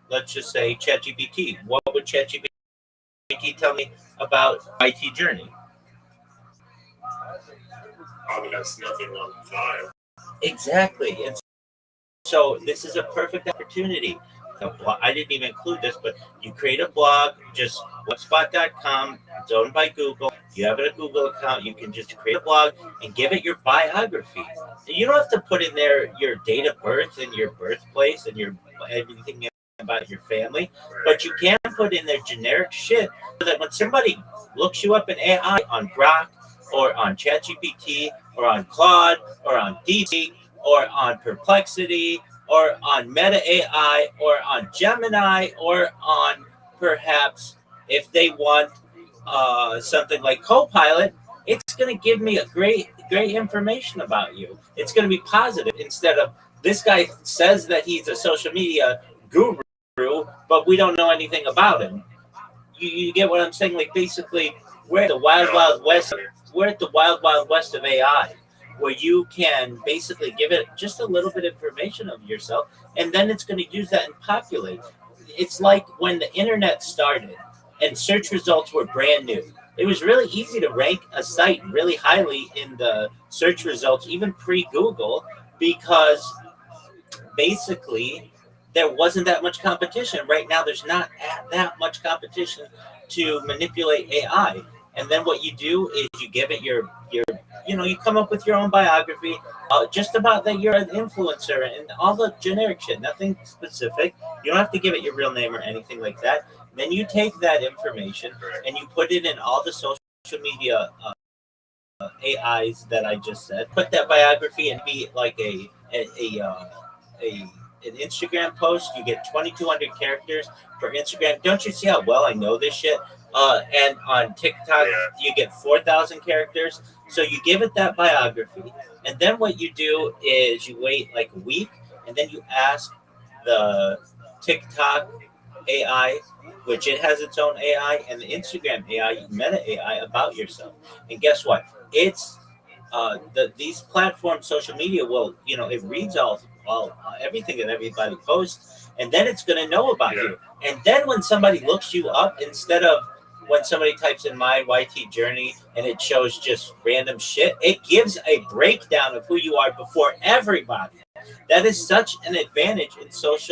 let's just say ChatGPT, what would ChatGPT tell me about YT journey? Probably has nothing on file. Exactly. And so this is a perfect opportunity. I didn't even include this, but you create a blog, just blogspot.com. It's owned by Google. If you have a Google account, you can just create a blog and give it your biography. You don't have to put in there your date of birth and your birthplace and your everything about your family, but you can put in their generic shit so that when somebody looks you up in AI on Grok or on ChatGPT or on Claude or on DeepSeek or on Perplexity or on Meta AI or on Gemini or on perhaps if they want something like Copilot, it's going to give me a great information about you. It's going to be positive instead of this guy says that he's a social media guru, but we don't know anything about him. You get what I'm saying? Like basically, we're at the wild west. We're at the wild west of AI, where you can basically give it just a little bit of information of yourself, and then it's going to use that and populate. It's like when the internet started and search results were brand new. It was really easy to rank a site really highly in the search results, even pre-Google, because basically there wasn't that much competition. Right now, there's not that much competition to manipulate AI. And then what you do is you give it your you come up with your own biography, just about that you're an influencer and all the generic shit, nothing specific. You don't have to give it your real name or anything like that. Then you take that information and you put it in all the social media AIs that I just said. Put that biography and be like an Instagram post. You get 2,200 characters for Instagram. Don't you see how well I know this shit? And on TikTok, you get 4,000 characters. So you give it that biography. And then what you do is you wait like a week, and then you ask the TikTok AI, which it has its own AI, and the Instagram AI, Meta AI, about yourself. And guess what? It's these platforms, social media will, it reads all everything that everybody posts, and then it's going to know about you. And then when somebody looks you up, instead of when somebody types in my YT journey and it shows just random shit, it gives a breakdown of who you are before everybody. That is such an advantage in search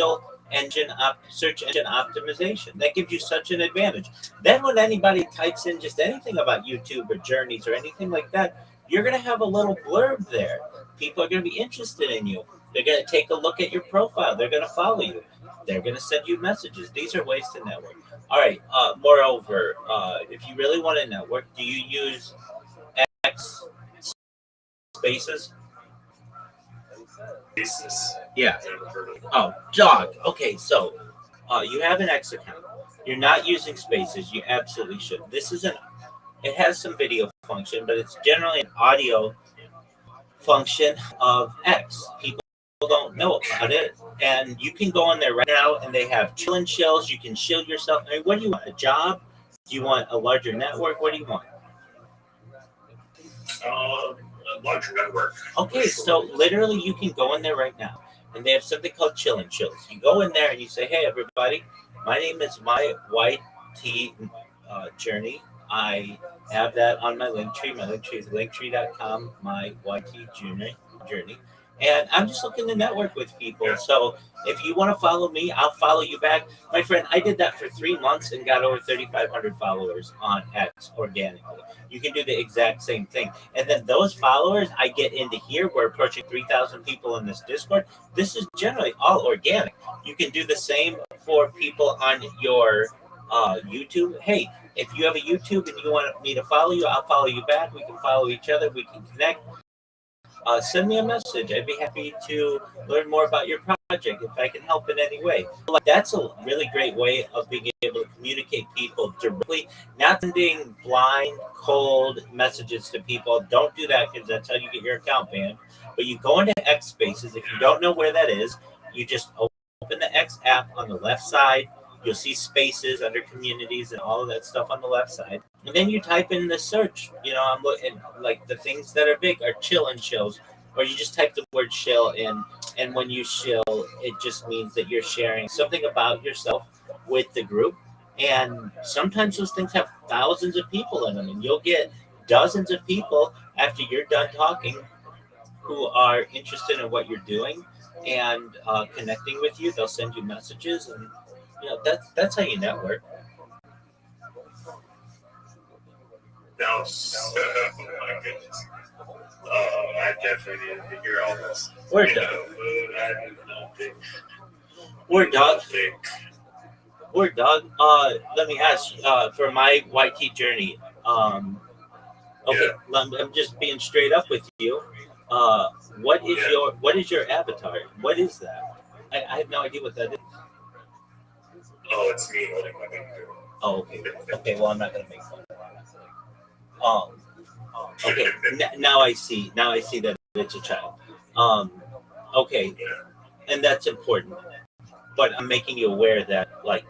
engine optimization. That gives you such an advantage. Then when anybody types in just anything about YouTube or journeys or anything like that, you're going to have a little blurb there. People are going to be interested in you. They're going to take a look at your profile. They're going to follow you. They're going to send you messages. These are ways to network. All right. Moreover, if you really want to network, do you use X Spaces? Yeah. Oh, dog. Okay, so you have an X account. You're not using Spaces. You absolutely should. It has some video function, but it's generally an audio function of X. People don't know about it, and you can go on there right now, and they have chill and chills. You can chill yourself. I mean, what do you want? A job? Do you want a larger network? What do you want? larger network. Okay, so literally you can go in there right now, and they have something called Chill and Chills. You go in there and you say, "Hey, everybody, my name is my YT Journey. I have that on my link tree. My link tree is linktree.com, my YT Journey. And I'm just looking to network with people. So if you want to follow me, I'll follow you back. My friend, I did that for 3 months and got over 3,500 followers on X organically. You can do the exact same thing. And then those followers I get into here. We're approaching 3,000 people in this Discord. This is generally all organic. You can do the same for people on your YouTube. Hey, if you have a YouTube and you want me to follow you, I'll follow you back. We can follow each other. We can connect. Send me a message. I'd be happy to learn more about your project if I can help in any way. Like, that's a really great way of being able to communicate people directly, not sending blind, cold messages to people. Don't do that because that's how you get your account banned. But you go into X Spaces. If you don't know where that is, you just open the X app on the left side. You'll see spaces under communities and all of that stuff on the left side. And then you type in the search. I'm looking like the things that are big are chill and chills, or you just type the word chill in. And when you chill, it just means that you're sharing something about yourself with the group. And sometimes those things have thousands of people in them, and you'll get dozens of people after you're done talking who are interested in what you're doing and connecting with you. They'll send you messages, and that's how you network. No, oh my goodness. I definitely need to hear all this. Word dog. I do not think. Word dog. Think. Word dog. Let me ask. For my YT journey. Okay. I'm just being straight up with you. What is your avatar? What is that? I have no idea what that is. Oh, it's me holding my finger. Oh, okay. Okay. Well, I'm not gonna make fun of that. Okay. Now I see. Now I see that it's a child. Okay. And that's important. But I'm making you aware that, like,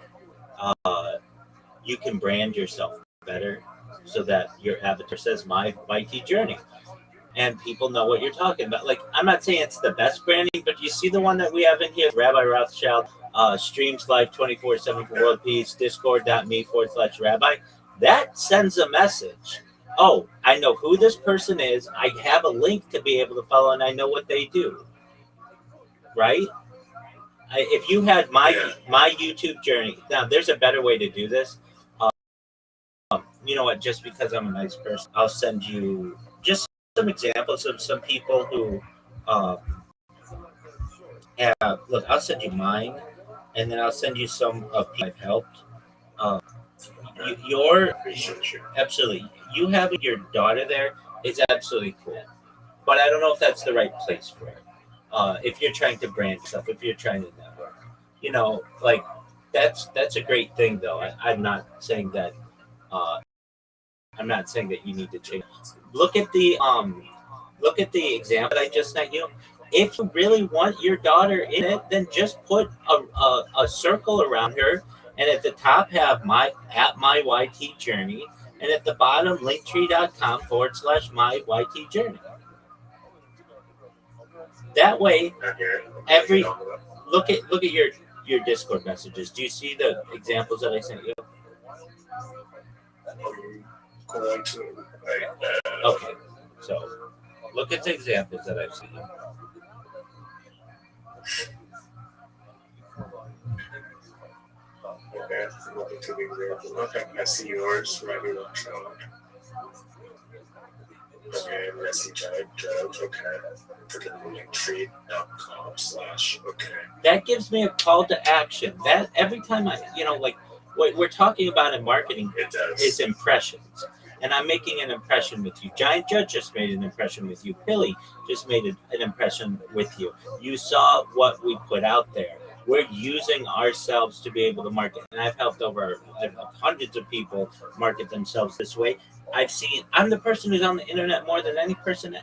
you can brand yourself better so that your avatar says my YT journey, and people know what you're talking about. Like, I'm not saying it's the best branding, but you see the one that we have in here, Rabbi Rothschild, streams live 24/7 for world peace, discord.me/Rabbi. That sends a message. Oh, I know who this person is. I have a link to be able to follow, and I know what they do. Right? If you had my YouTube journey, now there's a better way to do this. You know what? Just because I'm a nice person, I'll send you just some examples of some people who look. I'll send you mine, and then I'll send you some of people I've helped. Your absolutely. You having your daughter there is absolutely cool, but I don't know if that's the right place for it. If you're trying to brand stuff, if you're trying to network, like that's a great thing though. I'm not saying that. I'm not saying that you need to change. Look at the example that I just sent you. If you really want your daughter in it, then just put a circle around her, and at the top have my YT journey, and at the bottom linktree.com/my YT journey. That way, look at your Discord messages. Do you see the examples that I sent you? Going to Okay, so look at the examples that I've seen. Okay, looking to the example. Okay, I see yours. Rabbi Rothschild. Okay, I see Judge. Okay, for the linktree.com/ okay. That gives me a call to action. That every time like what we're talking about in marketing is impressions. And I'm making an impression with you. Giant Judge just made an impression with you. Billy just made an impression with you. You saw what we put out there. We're using ourselves to be able to market. And I've helped hundreds of people market themselves this way. I'm the person who's on the internet more than any person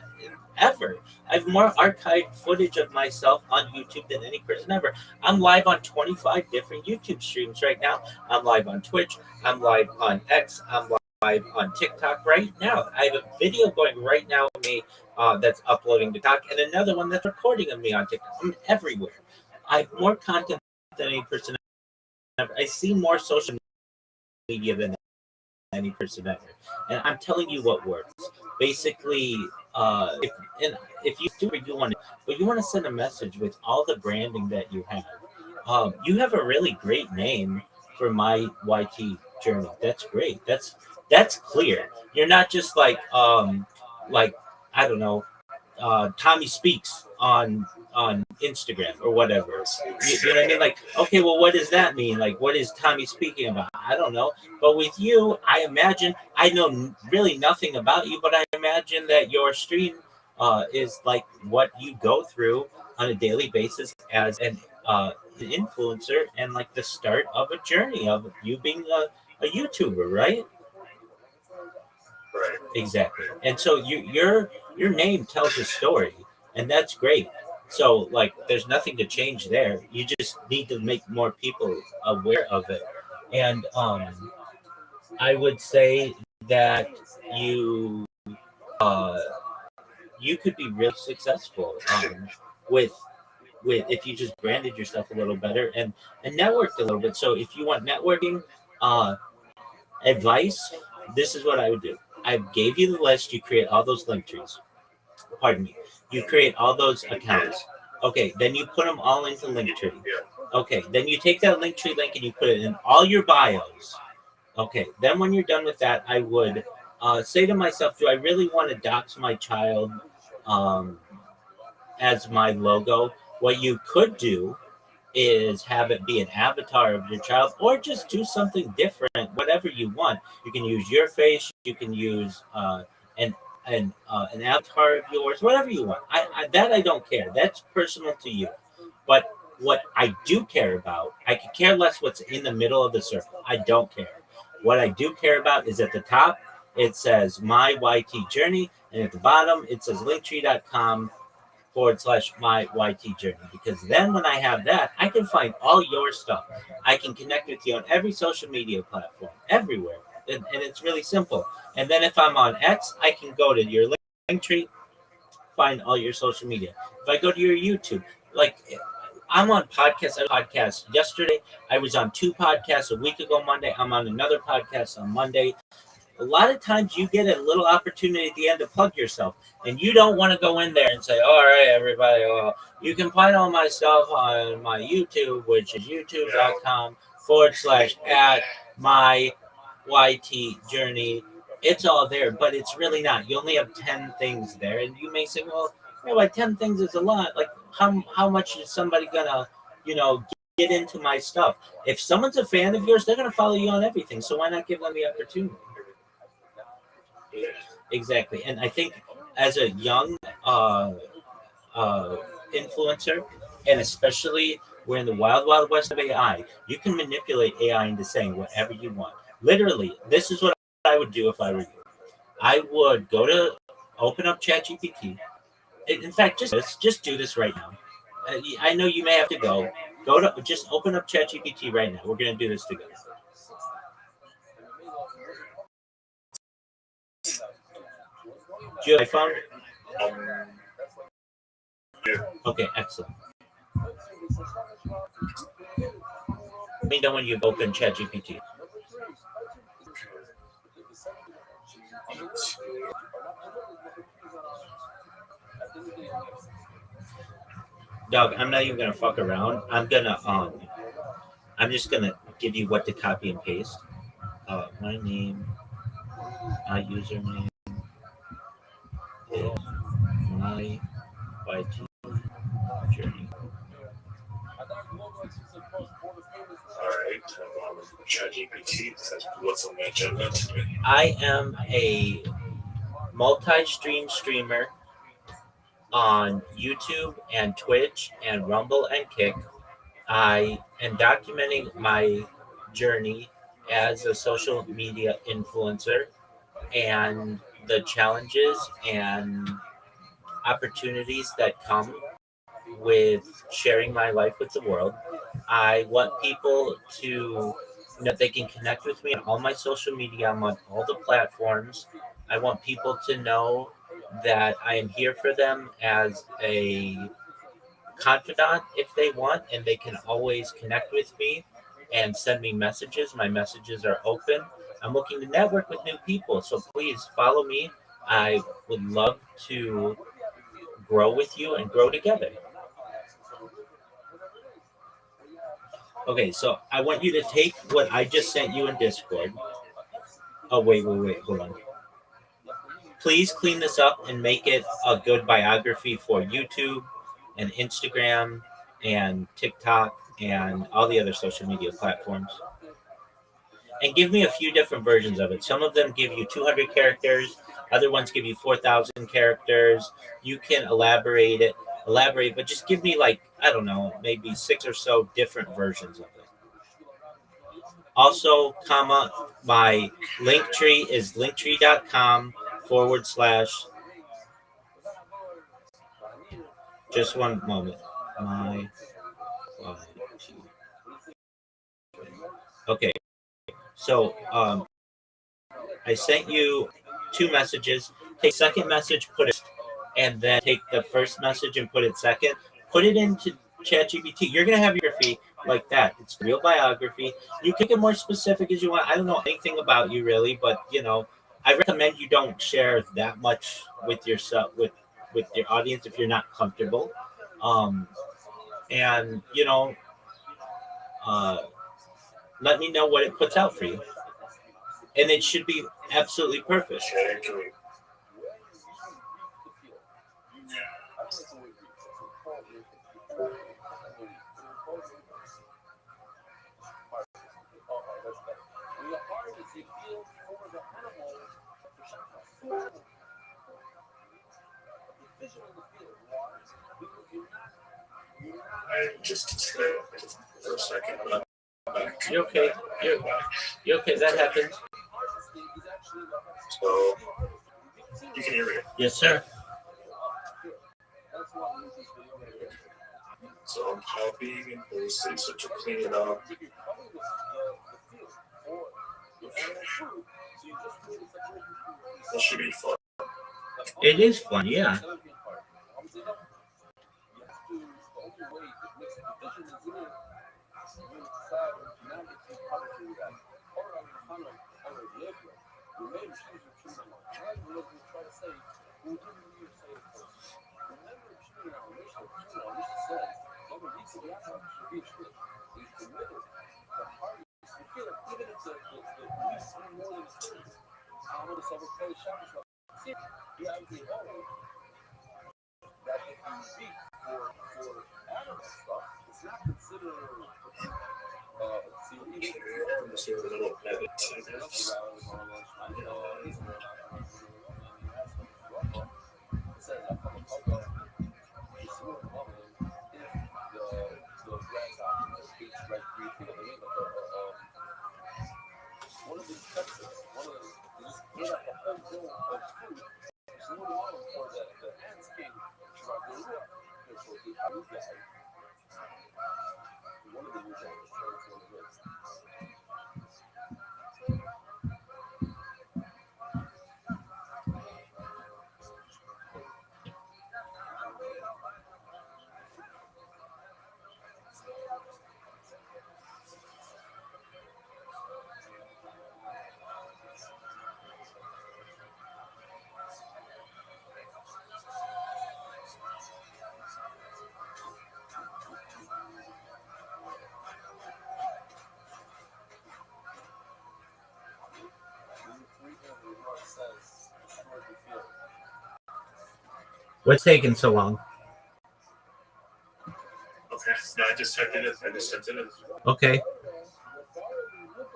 ever. I have more archived footage of myself on YouTube than any person ever. I'm live on 25 different YouTube streams right now. I'm live on Twitch. I'm live on X. I'm live live on TikTok right now. I have a video going right now of me that's uploading to TikTok, and another one that's recording of me on TikTok. I'm everywhere. I have more content than any person ever. I see more social media than any person ever. And I'm telling you what works. Basically, if you do what you want to, but you want to send a message with all the branding that you have a really great name for my YT journey. That's great. That's clear. You're not just like I don't know, Tommy Speaks on Instagram or whatever. You know what I mean? Like, okay, well, what does that mean? Like, what is Tommy speaking about? I don't know. But with you, I imagine I know really nothing about you, but I imagine that your stream is like what you go through on a daily basis as an influencer and like the start of a journey of you being a YouTuber, right? Right. Exactly. And so your name tells a story, and that's great. So like there's nothing to change there. You just need to make more people aware of it. And I would say that you uh you could be really successful with if you just branded yourself a little better and networked a little bit. So if you want networking uh advice, this is what I would do. I gave you the list. You create all those link trees. Pardon me. You create all those accounts. Okay, then you put them all into Linktree. Okay, then you take that Linktree link and you put it in all your bios. Okay, then when you're done with that, I would say to myself, do I really want to dox my child um, as my logo? What you could do is have it be an avatar of your child or just do something different, whatever you want. You can use your face, you can use an an avatar of yours, whatever you want. I don't care. That's personal to you. But what I do care about, I could care less what's in the middle of the circle. I don't care. What I do care about is at the top, it says my YT journey, and at the bottom, it says linktree.com/my YT journey. Because then when I have that, I can find all your stuff. I can connect with you on every social media platform, everywhere. And it's really simple. And then if I'm on X, I can go to your link tree, find all your social media. If I go to your YouTube, like I'm on podcasts. I podcast yesterday. I was on 2 podcasts a week ago Monday. I'm on another podcast on Monday. A lot of times you get a little opportunity at the end to plug yourself, and you don't want to go in there and say, all right, everybody, well, you can find all my stuff on my YouTube, which is youtube.com/at my YT journey. It's all there, but it's really not. You only have 10 things there, and you may say, well, like 10 things is a lot. Like, how much is somebody gonna, get into my stuff? If someone's a fan of yours, they're gonna follow you on everything. So why not give them the opportunity? Exactly. And I think as a young influencer, and especially we're in the wild, wild west of AI, you can manipulate AI into saying whatever you want. Literally, this is what I would do if I were you. I would open up ChatGPT. In fact, just do this right now. I know you may have to go. Just open up ChatGPT right now. We're going to do this together. Do you have iPhone? Yeah. Okay, excellent. Let me know when you've opened ChatGPT. Dog, I'm not even gonna fuck around. I'm just gonna give you what to copy and paste. My name, my username is my YT journey. Alright, ChatGPT says what's on my agenda today. I am a multi-stream streamer on YouTube and Twitch and Rumble and Kick. I am documenting my journey as a social media influencer and the challenges and opportunities that come with sharing my life with the world. I want people to they can connect with me on all my social media. I'm on all the platforms. I want people to know that I am here for them as a confidant if they want, and they can always connect with me and send me messages. My messages are open. I'm looking to network with new people, so please follow me. I would love to grow with you and grow together. Okay, so I want you to take what I just sent you in Discord. Oh, wait, hold on. Please clean this up and make it a good biography for YouTube and Instagram and TikTok and all the other social media platforms. And give me a few different versions of it. Some of them give you 200 characters, other ones give you 4,000 characters. You can elaborate, but just give me, like, I don't know, maybe 6 or so different versions of it. Also, my link tree is linktree.com/. Just one moment. Okay. So I sent you 2 messages. Take second message, put it, and then take the first message and put it second. Put it into ChatGPT. You're gonna have your biography like that. It's real biography. You can get more specific as you want. I don't know anything about you really, but I recommend you don't share that much with yourself with your audience if you're not comfortable. And uh, let me know what it puts out for you, and it should be absolutely perfect. I just for a second. You're okay. You're okay. That happens. So you can hear me. Yes, sir. So I'm copying and pasting, so to clean it up. That should be fun. It is fun, yeah. Almost a little edit, I guess. What's taking so long? Okay, no, I just typed it in. Okay.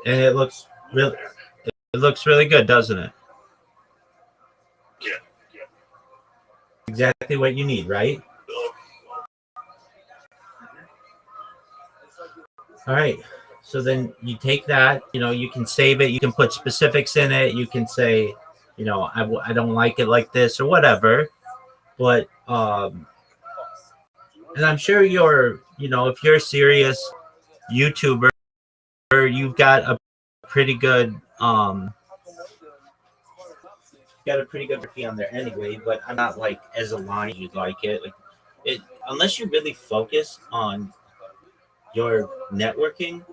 And it looks really good, doesn't it? Yeah. Exactly what you need, right? All right. So then you take that, you can save it. You can put specifics in it. You can say, I don't like it like this or whatever. But, and I'm sure if you're a serious YouTuber, you've got a pretty good got a pretty good fee on there anyway, but I'm not like as aligned as you'd like it. Like it unless you really focus on your networking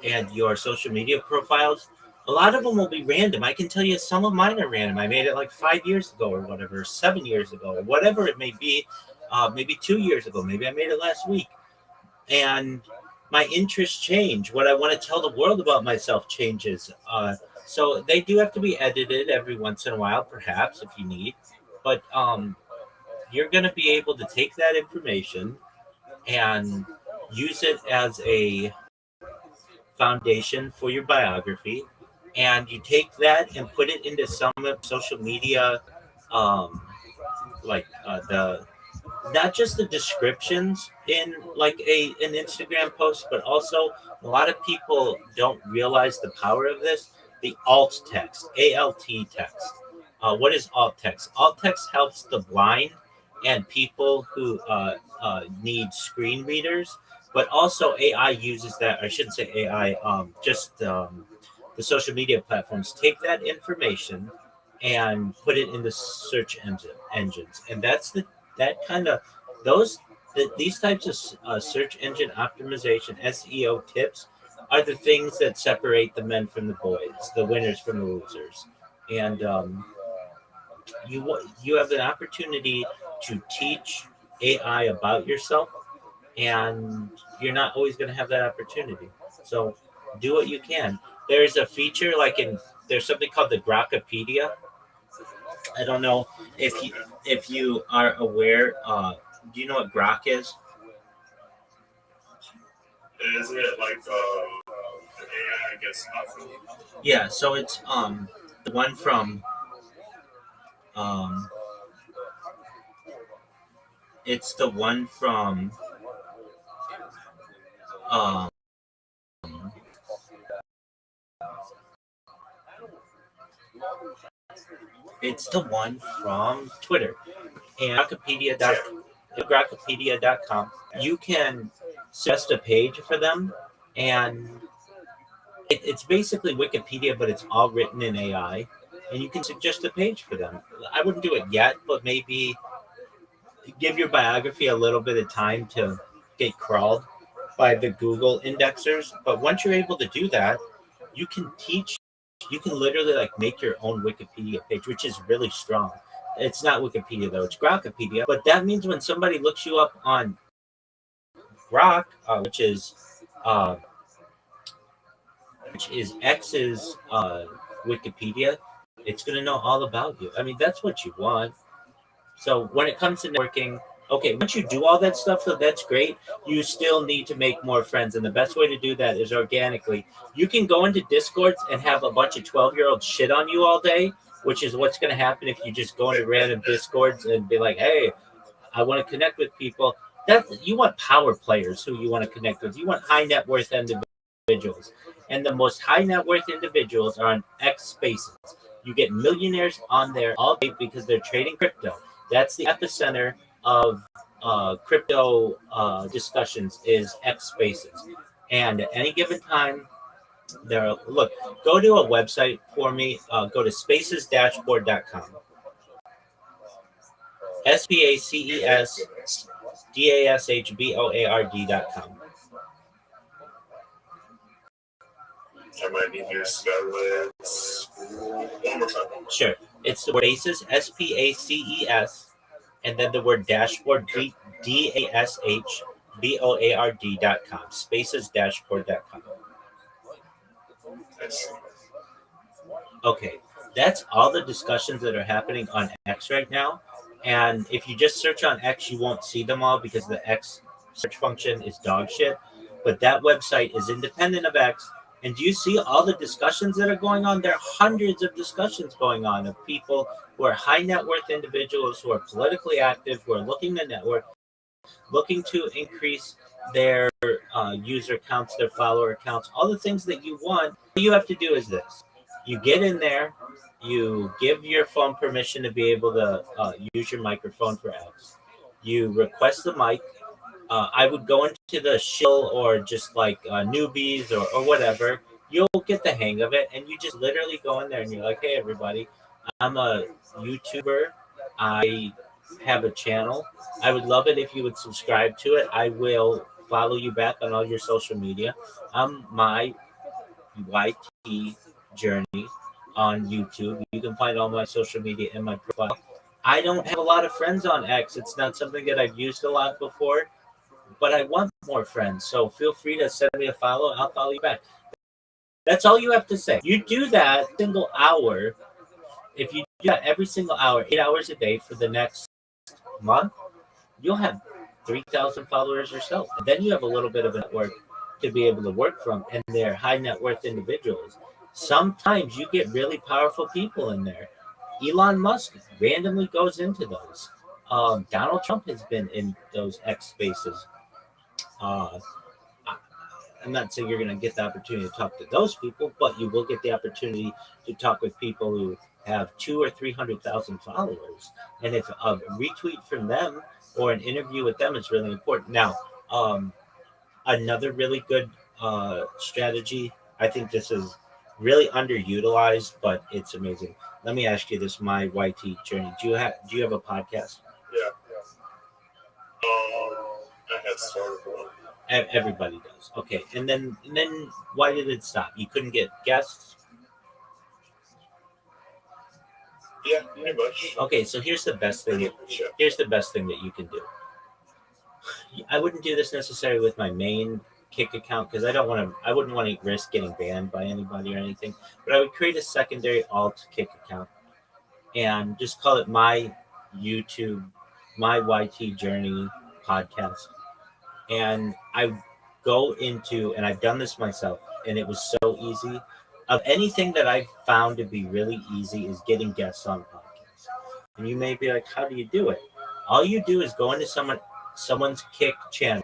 and your social media profiles, a lot of them will be random. I can tell you some of mine are random. I made it like 5 years ago or whatever, 7 years ago, or whatever it may be. Maybe 2 years ago. Maybe I made it last week. And my interests change. What I want to tell the world about myself changes. So they do have to be edited every once in a while, perhaps, if you need. But you're going to be able to take that information and use it as a foundation for your biography. And you take that and put it into some social media, um, like the not just the descriptions in like an Instagram post, but also a lot of people don't realize the power of this. The alt text, ALT text. What is alt text? Alt text helps the blind and people who need screen readers, but also AI uses that. I shouldn't say AI. The social media platforms take that information and put it into search engines, and that's that kind of those these types of search engine optimization SEO tips are the things that separate the men from the boys, the winners from the losers, and you have an opportunity to teach AI about yourself, and you're not always going to have that opportunity. So do what you can. There's a feature there's something called the Grokpedia. I don't know if you are aware. Do you know what Grok is? Isn't it like an AI, I guess, platform? Yeah, so it's the one from it's the one from um it's the one from Twitter and Grokpedia.com. You can suggest a page for them, and it's basically Wikipedia, but it's all written in AI. And you can suggest a page for them. I wouldn't do it yet, but maybe give your biography a little bit of time to get crawled by the Google indexers. But once you're able to do that, you can teach. You can literally like make your own Wikipedia page, which is really strong. It's not Wikipedia though; it's Grokpedia. But that means when somebody looks you up on Grok, which is X's Wikipedia, it's going to know all about you. I mean, that's what you want. So when it comes to networking, okay, once you do all that stuff, so that's great. You still need to make more friends, and the best way to do that is organically. You can go into Discords and have a bunch of 12-year-olds shit on you all day, which is what's going to happen if you just go into random Discords and be like, hey, I want to connect with people. You want power players who you want to connect with. You want high net worth individuals. And the most high net worth individuals are on X Spaces. You get millionaires on there all day because they're trading crypto. That's the epicenter of crypto discussions is X Spaces. And at any given time, go to a website for me. Go to spacesdashboard.com. SPACESDASHBOARD.com. I might need you to spell it one more time. Sure. It's the word Spaces, SPACES, and then the word dashboard, DASHBOARD.com. Spacesdashboard.com. Okay. That's all the discussions that are happening on X right now. And if you just search on X, you won't see them all because the X search function is dog shit. But that website is independent of X. And do you see all the discussions that are going on? There are hundreds of discussions going on of people who are high net worth individuals who are politically active, who are looking to network, looking to increase their user counts, their follower counts, all the things that you want. All you have to do is this. You get in there, you give your phone permission to be able to use your microphone for X. You request the mic. I would go into the shill or just like newbies or whatever. You'll get the hang of it, and you just literally go in there and you're like, "Hey, everybody, I'm a YouTuber. I have a channel. I would love it if you would subscribe to it. I will follow you back on all your social media. My YT journey on YouTube. You can find all my social media in my profile. I don't have a lot of friends on X. It's not something that I've used a lot before, but I want more friends. So feel free to send me a follow. I'll follow you back. That's all you have to say. You do that single hour. If you do that every single hour, 8 hours a day for the next month, you'll have 3,000 followers yourself. And then you have a little bit of a network to be able to work from, and they're high net worth individuals. Sometimes you get really powerful people in there. Elon Musk randomly goes into those. Donald Trump has been in those X spaces. Uh, I'm not saying you're going to get the opportunity to talk to those people, but you will get the opportunity to talk with people who have 200,000 or 300,000 followers. And if a retweet from them or an interview with them is really important. Now, another really good strategy. I think this is really underutilized, but it's amazing. Let me ask you this: my YT journey. Do you have a podcast? Yeah. I had started one. Everybody does. Okay, and then why did it stop? You couldn't get guests. Yeah, pretty much. Okay, so here's the best thing. Sure. Here's the best thing that you can do. I wouldn't do this necessarily with my main Kick account because I wouldn't want to risk getting banned by anybody or anything. But I would create a secondary alt Kick account and just call it my YouTube, my YT Journey podcast. And I go into, and I've done this myself, and it was so easy. Of anything that I've found to be really easy is getting guests on podcasts. And you may be like, how do you do it? All you do is go into someone's Kick channel.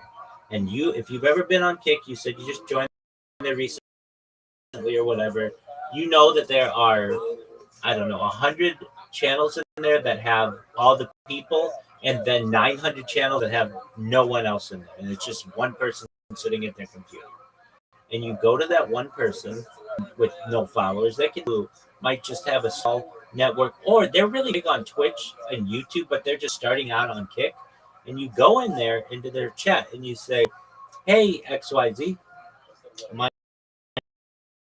And if you've ever been on Kick, you said you just joined there recently or whatever, you know that there are, I don't know, 100 channels in there that have all the people, and then 900 channels that have no one else in there. And it's just one person sitting at their computer. And you go to that one person with no followers. Might just have a small network, or they're really big on Twitch and YouTube, but they're just starting out on Kick. And you go in there into their chat and you say, hey, XYZ, my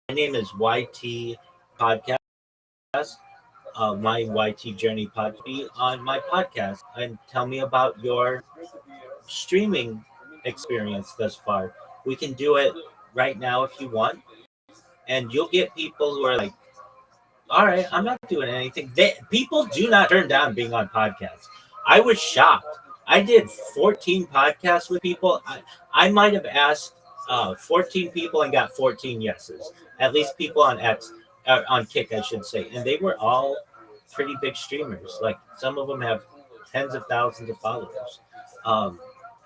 name is YT Podcast. My YT Journey podcast on my podcast, and tell me about your streaming experience thus far. We can do it right now if you want. And you'll get people who are like, all right, I'm not doing anything. People do not turn down being on podcasts. I was shocked. I did 14 podcasts with people. I might have asked 14 people and got 14 yeses. At least people on X, on Kick, I should say. And they were all pretty big streamers. Like some of them have tens of thousands of followers.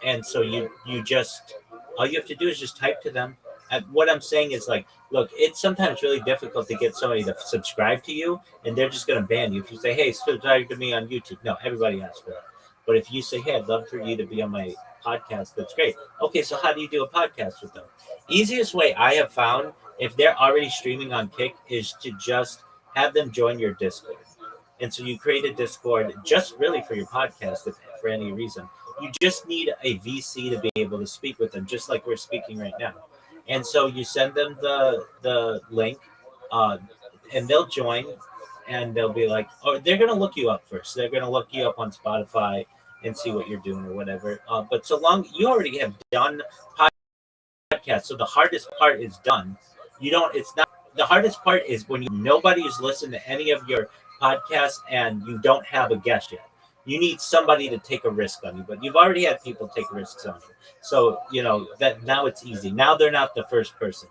And so you just, all you have to do is just type to them. And what I'm saying is like, look, it's sometimes really difficult to get somebody to subscribe to you, and they're just going to ban you. If you say, hey, subscribe to me on YouTube. No, everybody asks for that. But if you say, hey, I'd love for you to be on my podcast, that's great. Okay, so how do you do a podcast with them? Easiest way I have found, if they're already streaming on Kick, is to just have them join your Discord. And so you create a Discord just really for your podcast, if for any reason. You just need a VC to be able to speak with them, just like we're speaking right now. And so you send them the link, and they'll join, and they'll be like, oh, they're going to look you up first. They're going to look you up on Spotify and see what you're doing or whatever. But so long, you already have done podcasts, so the hardest part is done. The hardest part is when nobody has listened to any of your podcasts and you don't have a guest yet. You need somebody to take a risk on you, but you've already had people take risks on you. So, that now it's easy. Now they're not the first person.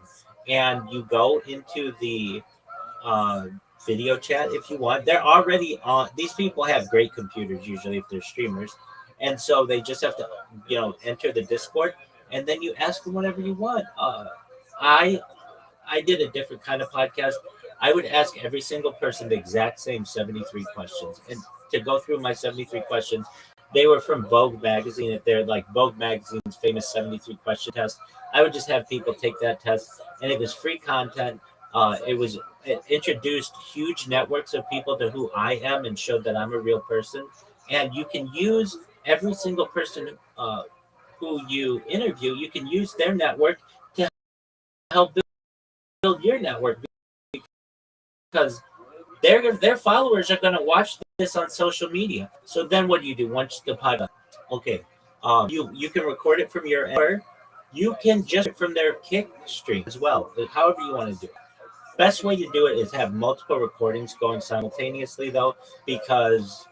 And you go into the video chat if you want. They're already on. These people have great computers usually if they're streamers. And so they just have to, enter the Discord, and then you ask them whatever you want. I did a different kind of podcast. I would ask every single person the exact same 73 questions. And to go through my 73 questions, they were from Vogue magazine. If they're like Vogue magazine's famous 73 question test, I would just have people take that test, and it was free content. It introduced huge networks of people to who I am and showed that I'm a real person. And you can use every single person who you interview. You can use their network to help build your network because their followers are going to watch this on social media. So then what do you do once the podcast? Okay, you can record it from your end, or you can just from their kick stream as well. However you want to do it. Best way to do it is have multiple recordings going simultaneously, though, because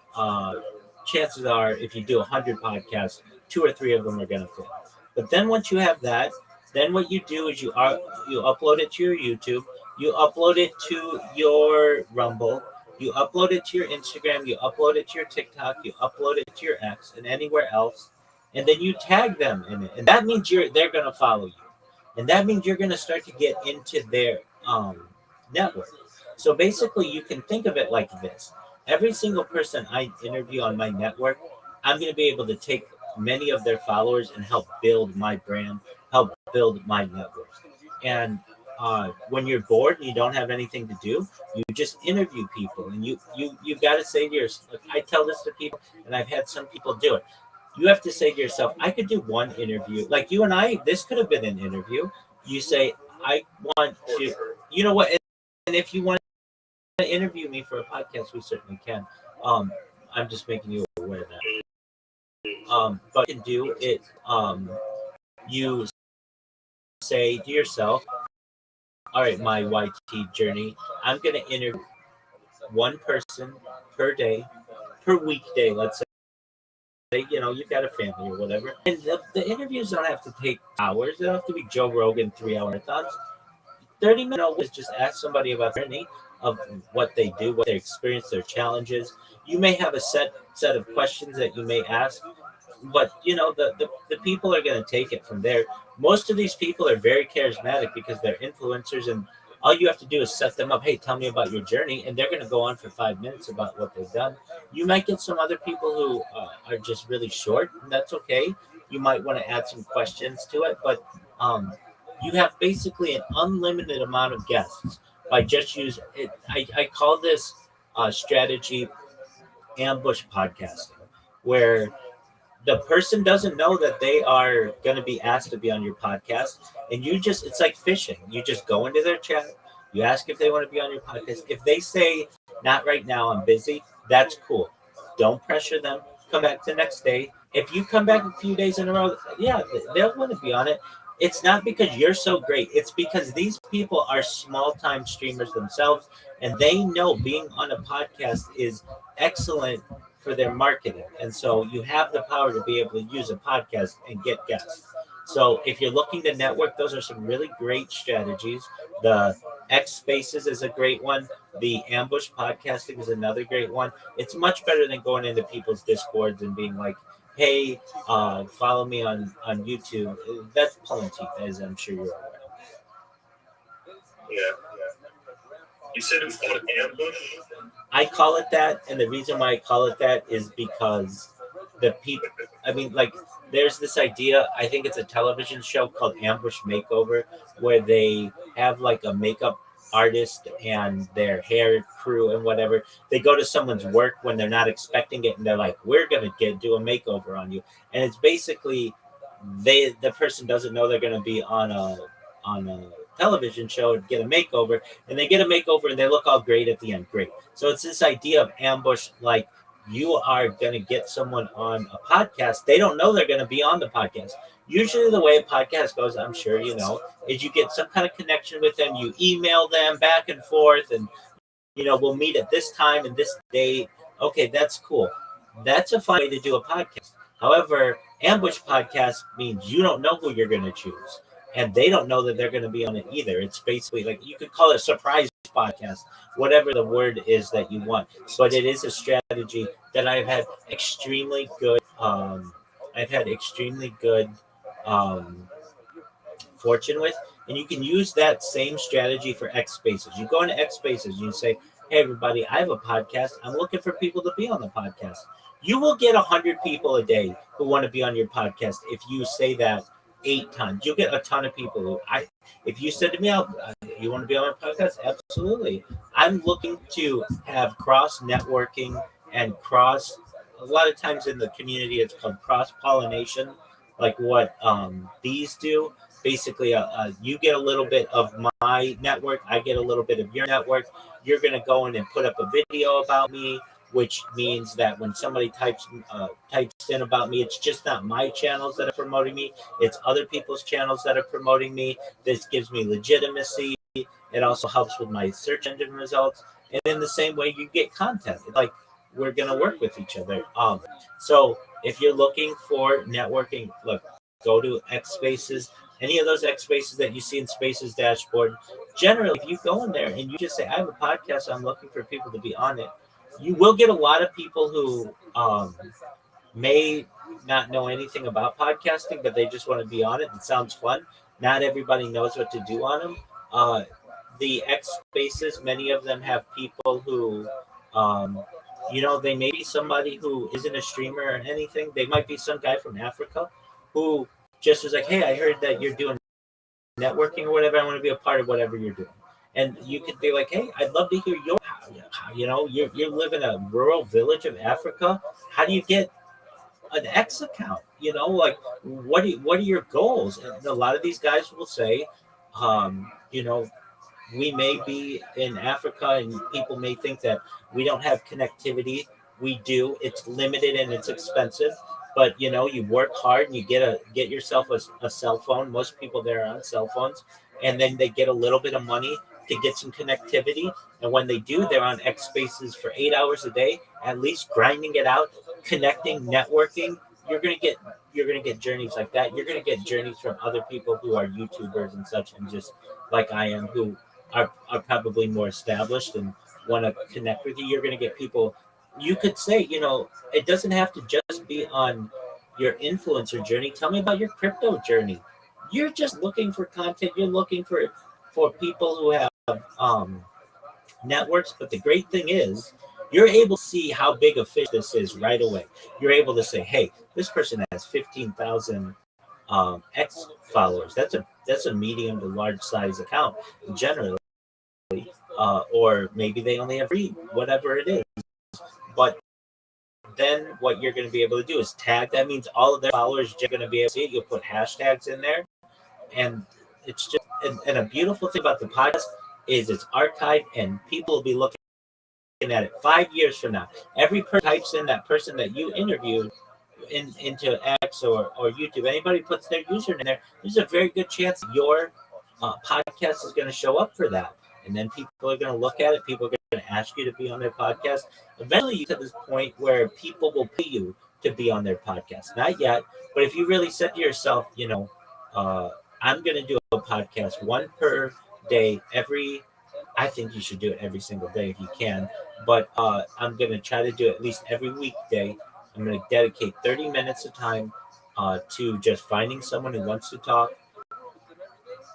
chances are, if you do 100 podcasts, 2 or 3 of them are going to fit. But then once you have that, then what you do is you upload it to your YouTube, you upload it to your Rumble, you upload it to your Instagram, you upload it to your TikTok, you upload it to your X, and anywhere else, and then you tag them in it, and that means they're going to follow you, and that means you're going to start to get into their network. So basically, you can think of it like this: every single person I interview on my network, I'm going to be able to take many of their followers and help build my brand, help build my network. And when you're bored and you don't have anything to do, you just interview people, and you've got to say to yourself. Like, I tell this to people, and I've had some people do it. You have to say to yourself, I could do one interview. Like you and I, this could have been an interview. You say, I want to, you know what? And if you want to interview me for a podcast, we certainly can. I'm just making you aware of that. But you can do it. You say to yourself, all right, my YT journey, I'm going to interview one person per day, per weekday, let's say. You've got a family or whatever. And the interviews don't have to take hours. They don't have to be Joe Rogan 3-hour marathons. 30 minutes is just ask somebody about their journey of what they do, what they experience, their challenges. You may have a set of questions that you may ask, but the people are going to take it from there. Most of these people are very charismatic because they're influencers, and all you have to do is set them up. Hey, tell me about your journey, and they're going to go on for 5 minutes about what they've done. You might get some other people who are just really short, and that's okay. You might want to add some questions to it, but you have basically an unlimited amount of guests by just use it. I call this strategy ambush podcasting, where the person doesn't know that they are going to be asked to be on your podcast, and it's like fishing. You just go into their chat, you ask if they want to be on your podcast. If they say not right now, I'm busy, that's cool. Don't pressure them. Come back the next day. If you come back a few days in a row, yeah, they'll want to be on it. It's not because you're so great, it's because these people are small time streamers themselves, and they know being on a podcast is excellent for their marketing. And so you have the power to be able to use a podcast and get guests. So if you're looking to network, those are some really great strategies. The X Spaces is a great one. The ambush podcasting is another great one. It's much better than going into people's discords and being like, hey, follow me on YouTube. That's pulling teeth, as I'm sure you're aware. Yeah. You said it was called ambush? I call it that, and the reason why I call it that is because the people, there's this idea, I think it's a television show called Ambush Makeover, where they have like a makeup artist and their hair crew and whatever. They go to someone's work when they're not expecting it, and they're like, we're going to do a makeover on you. And it's basically, the person doesn't know they're going to be on a television show and get a makeover, and they get a makeover and they look all great at the end. Great. So it's this idea of ambush, like you are going to get someone on a podcast. They don't know they're going to be on the podcast. Usually the way a podcast goes, I'm sure you know, is you get some kind of connection with them. You email them back and forth, and we'll meet at this time and this date. Okay, that's cool. That's a fun way to do a podcast. However, ambush podcast means you don't know who you're going to choose, and they don't know that they're going to be on it either. It's basically like, you could call it a surprise podcast, whatever the word is that you want. But it is a strategy that I've had extremely good. Fortune with, and you can use that same strategy for X Spaces. You go into X Spaces, you say, hey, everybody, I have a podcast. I'm looking for people to be on the podcast. You will get 100 people a day who want to be on your podcast if you say that 8 times. You'll get a ton of people who if you said to me, you want to be on my podcast? Absolutely. I'm looking to have cross networking and a lot of times in the community, it's called cross pollination, like what bees do. Basically, you get a little bit of my network, I get a little bit of your network. You're going to go in and put up a video about me, which means that when somebody types in about me, it's just not my channels that are promoting me, it's other people's channels that are promoting me. This gives me legitimacy. It also helps with my search engine results. And in the same way, you get content. It's like we're going to work with each other. So if you're looking for networking, look, go to X Spaces. Any of those X Spaces that you see in Spaces dashboard, generally, if you go in there and you just say, I have a podcast, I'm looking for people to be on it, you will get a lot of people who may not know anything about podcasting, but they just want to be on it. It sounds fun. Not everybody knows what to do on them. The X Spaces, many of them have people who, they may be somebody who isn't a streamer or anything. They might be some guy from Africa who just was like, hey, I heard that you're doing networking or whatever. I want to be a part of whatever you're doing. And you could be like, hey, I'd love to hear you live in a rural village of Africa. How do you get an X account? Like what are your goals? And a lot of these guys will say, um, you know, we may be in Africa and people may think that we don't have connectivity. We do. It's limited and it's expensive. But you work hard and you get yourself a cell phone. Most people there are on cell phones, and then they get a little bit of money to get some connectivity. And when they do, they're on X Spaces for 8 hours a day, at least grinding it out, connecting, networking. You're gonna get journeys like that. You're gonna get journeys from other people who are YouTubers and such, and just like I am, who are probably more established and want to connect with you. You're going to get people. You could say, it doesn't have to just be on your influencer journey. Tell me about your crypto journey. You're just looking for content. You're looking for people who have networks. But the great thing is, you're able to see how big a fish this is right away. You're able to say, hey, this person has 15,000 X followers. That's a medium to large size account generally. Or maybe they only have 3, whatever it is. But then what you're going to be able to do is tag. That means all of their followers are going to be able to see it. You'll put hashtags in there. And it's just, and a beautiful thing about the podcast is it's archived and people will be looking at it 5 years from now. Every person types in that person that you interviewed into X or YouTube. Anybody puts their username in there, there's a very good chance your podcast is going to show up for that. And then people are going to look at it. People are going to ask you to be on their podcast. Eventually, you get to this point where people will pay you to be on their podcast. Not yet, but if you really said to yourself, I'm going to do a podcast, one per day I think you should do it every single day if you can. But I'm going to try to do it at least every weekday. I'm going to dedicate 30 minutes of time to just finding someone who wants to talk.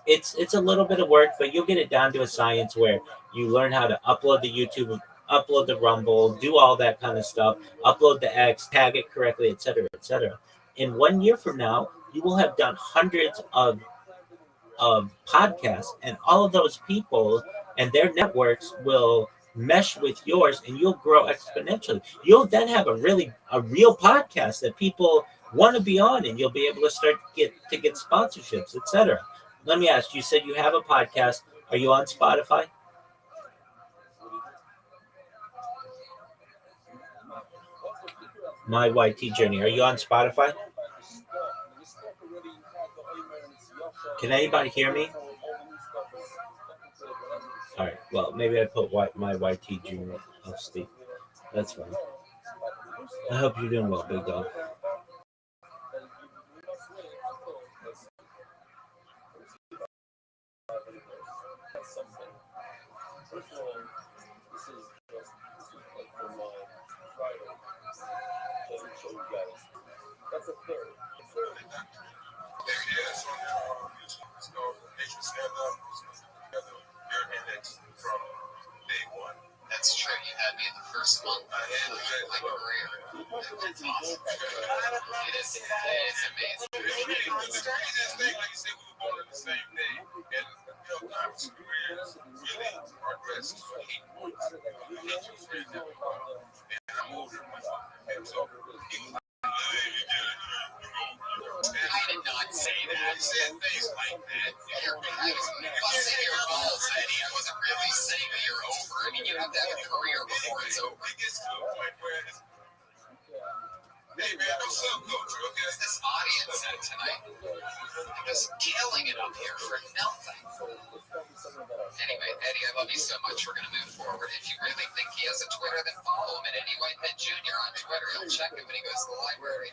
It's a little bit of work, but you'll get it down to a science where you learn how to upload the YouTube, upload the Rumble, do all that kind of stuff, upload the X, tag it correctly, etc., etc. In 1 year from now, you will have done hundreds of podcasts, and all of those people and their networks will mesh with yours, and you'll grow exponentially. You'll then have a real podcast that people want to be on, and you'll be able to start to get sponsorships, etc. Let me ask you, said you have a podcast. Are you on Spotify? My YT Journey. Are you on Spotify? Can anybody hear me? All right. Well, maybe I put my YT Journey. I'll sleep. That's fine. I hope you're doing well, big dog. Stand up, your index from day one. That's I was busting your balls, Eddie. I wasn't really saying that you're over. I mean, you have to have a career before it's over. It gets to a point where it's, hey man, what's up, Coach? Okay. This audience set tonight, I'm just killing it up here for nothing. Anyway, Eddie, I love you so much. We're going to move forward. If you really think he has a Twitter, then follow him at Eddie Whitehead Jr. on Twitter. He'll check it when he goes to the library.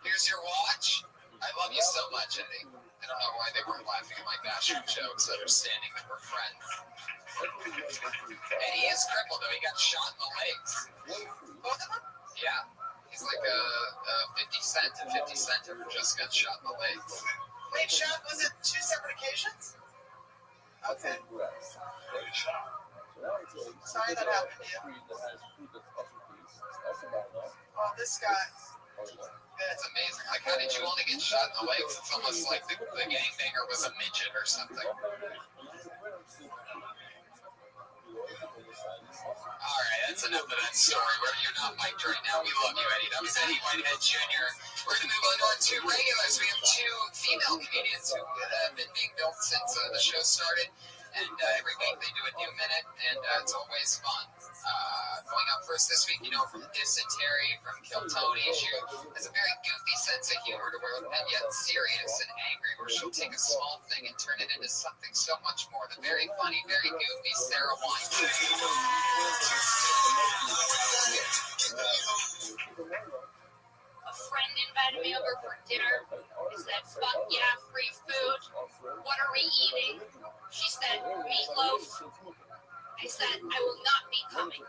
Here's your watch. I love you so much, Eddie. I don't know why they weren't laughing at my bashing jokes, understanding that we're friends. Eddie is crippled, though. He got shot in the legs. Both of them? Yeah. He's like a 50 Cent, and 50 Cent just got shot in the legs. Wait, shot, was it 2 separate occasions? Okay. Sorry that happened to you. Oh, this guy. It's amazing. Like, how did you only get shot in the legs? It's almost like the gangbanger was a midget or something. All right, that's enough of that story. You're not mic'd right now. We love you, Eddie. That was Eddie Whitehead Jr. We're going to move on to our 2 regulars. We have 2 female comedians who have been being built since the show started. And every week they do a new minute, and it's always fun. Going up first this week, you know, from Dysentery, from Kill Tony. She has a very goofy sense of humor to where, and yet serious and angry, where she'll take a small thing and turn it into something so much more. The very funny, very goofy Sarah Weinstein. A friend invited me over for dinner. I said, fuck yeah, free food. What are we eating? She said, meatloaf. I said, I will not be coming.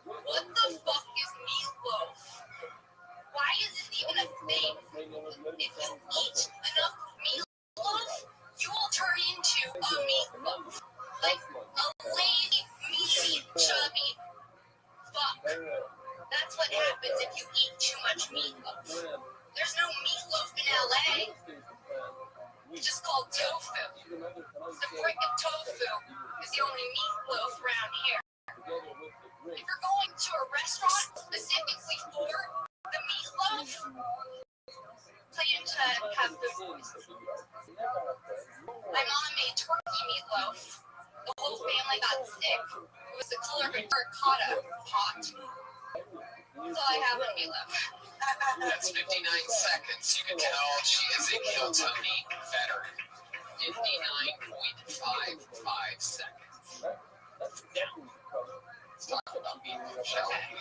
What the fuck is meatloaf? Why is it even a thing? If you eat enough meatloaf, you will turn into a meatloaf. Like a lazy, meaty, chubby fuck. That's what happens if you eat too much meatloaf. There's no meatloaf in LA. It's just called tofu. The brick of tofu is the only meatloaf around here. If you're going to a restaurant specifically for the meatloaf, plan to have good voice. My mom made turkey meatloaf. The whole family got sick. It was the color of a terracotta pot. That's all I have on meatloaf. That's 59 seconds. You can tell she is a Kill Tony veteran. 59.55 seconds. Let's talk about meatloaf, shall we?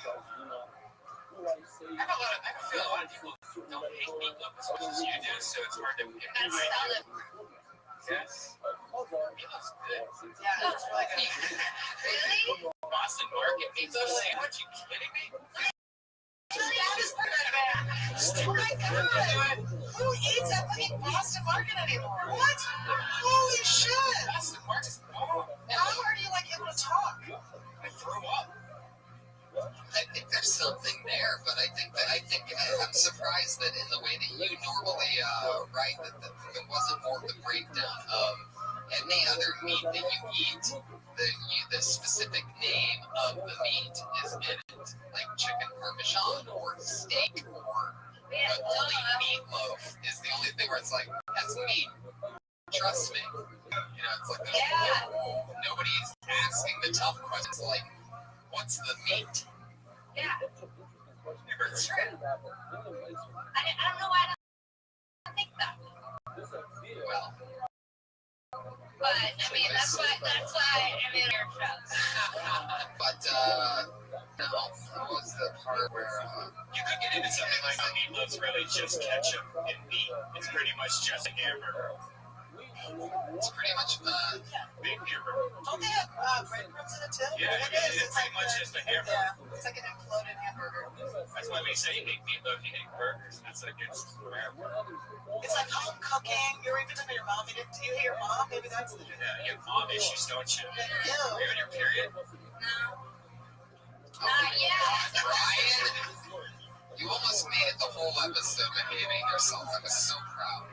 I feel a lot of people don't hate meatloaf as much as you do, so it's hard to get Gotta sell it. Yes. Meatloaf's good. Yeah, it's really good. Really? Boston Market meatloaf sandwich? You kidding me? Oh my god! Who eats at fucking Boston Market anymore? What? Holy shit! Boston Market's bomb. How are you like able to talk? I threw up. I think there's something there, but I think I'm surprised that in the way that you normally write that there wasn't more of the breakdown of any other meat that you eat. The specific name of the meat is in it, like chicken parmesan or steak or only meatloaf is the only thing where it's like that's meat. Trust me. You know, it's like nobody's asking the tough questions like, what's the meat? Yeah. Never It's true. I don't know why I don't think that. Well, But I mean, that's why I'm in your shows. but no, that was the part where You could get into something like how meatloaf's really just ketchup and meat. It's pretty much just a hamburger. it's pretty much Big hamburger. Don't they have breadcrumbs in it too? Yeah, It is. it's pretty much just a hamburger. Yeah, it's like an imploded hamburger. That's why we say you make meatloaf, you make burgers. That's like it's rare. It's like home cooking. You're even to your mom. Do you hear your mom? Maybe that's the Yeah, you have mom issues, don't you? Ew. Are you on your period? Ryan, you almost made it the whole episode behaving yourself. I was so proud.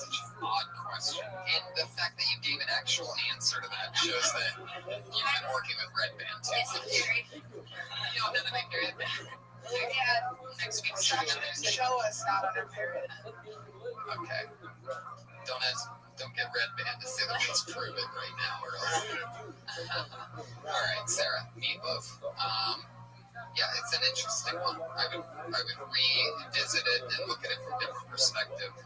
Such an odd question. And the fact that you gave an actual answer to that shows that you've been working with Red Band too. Dysentery. You know, none of my period. Yeah. Next week's Show us not on her period. Okay. Don't get Red Band to say that let's prove it right now or else. All right, Sarah, meatloaf. Yeah, it's an interesting one. I would revisit it and look at it from different perspectives.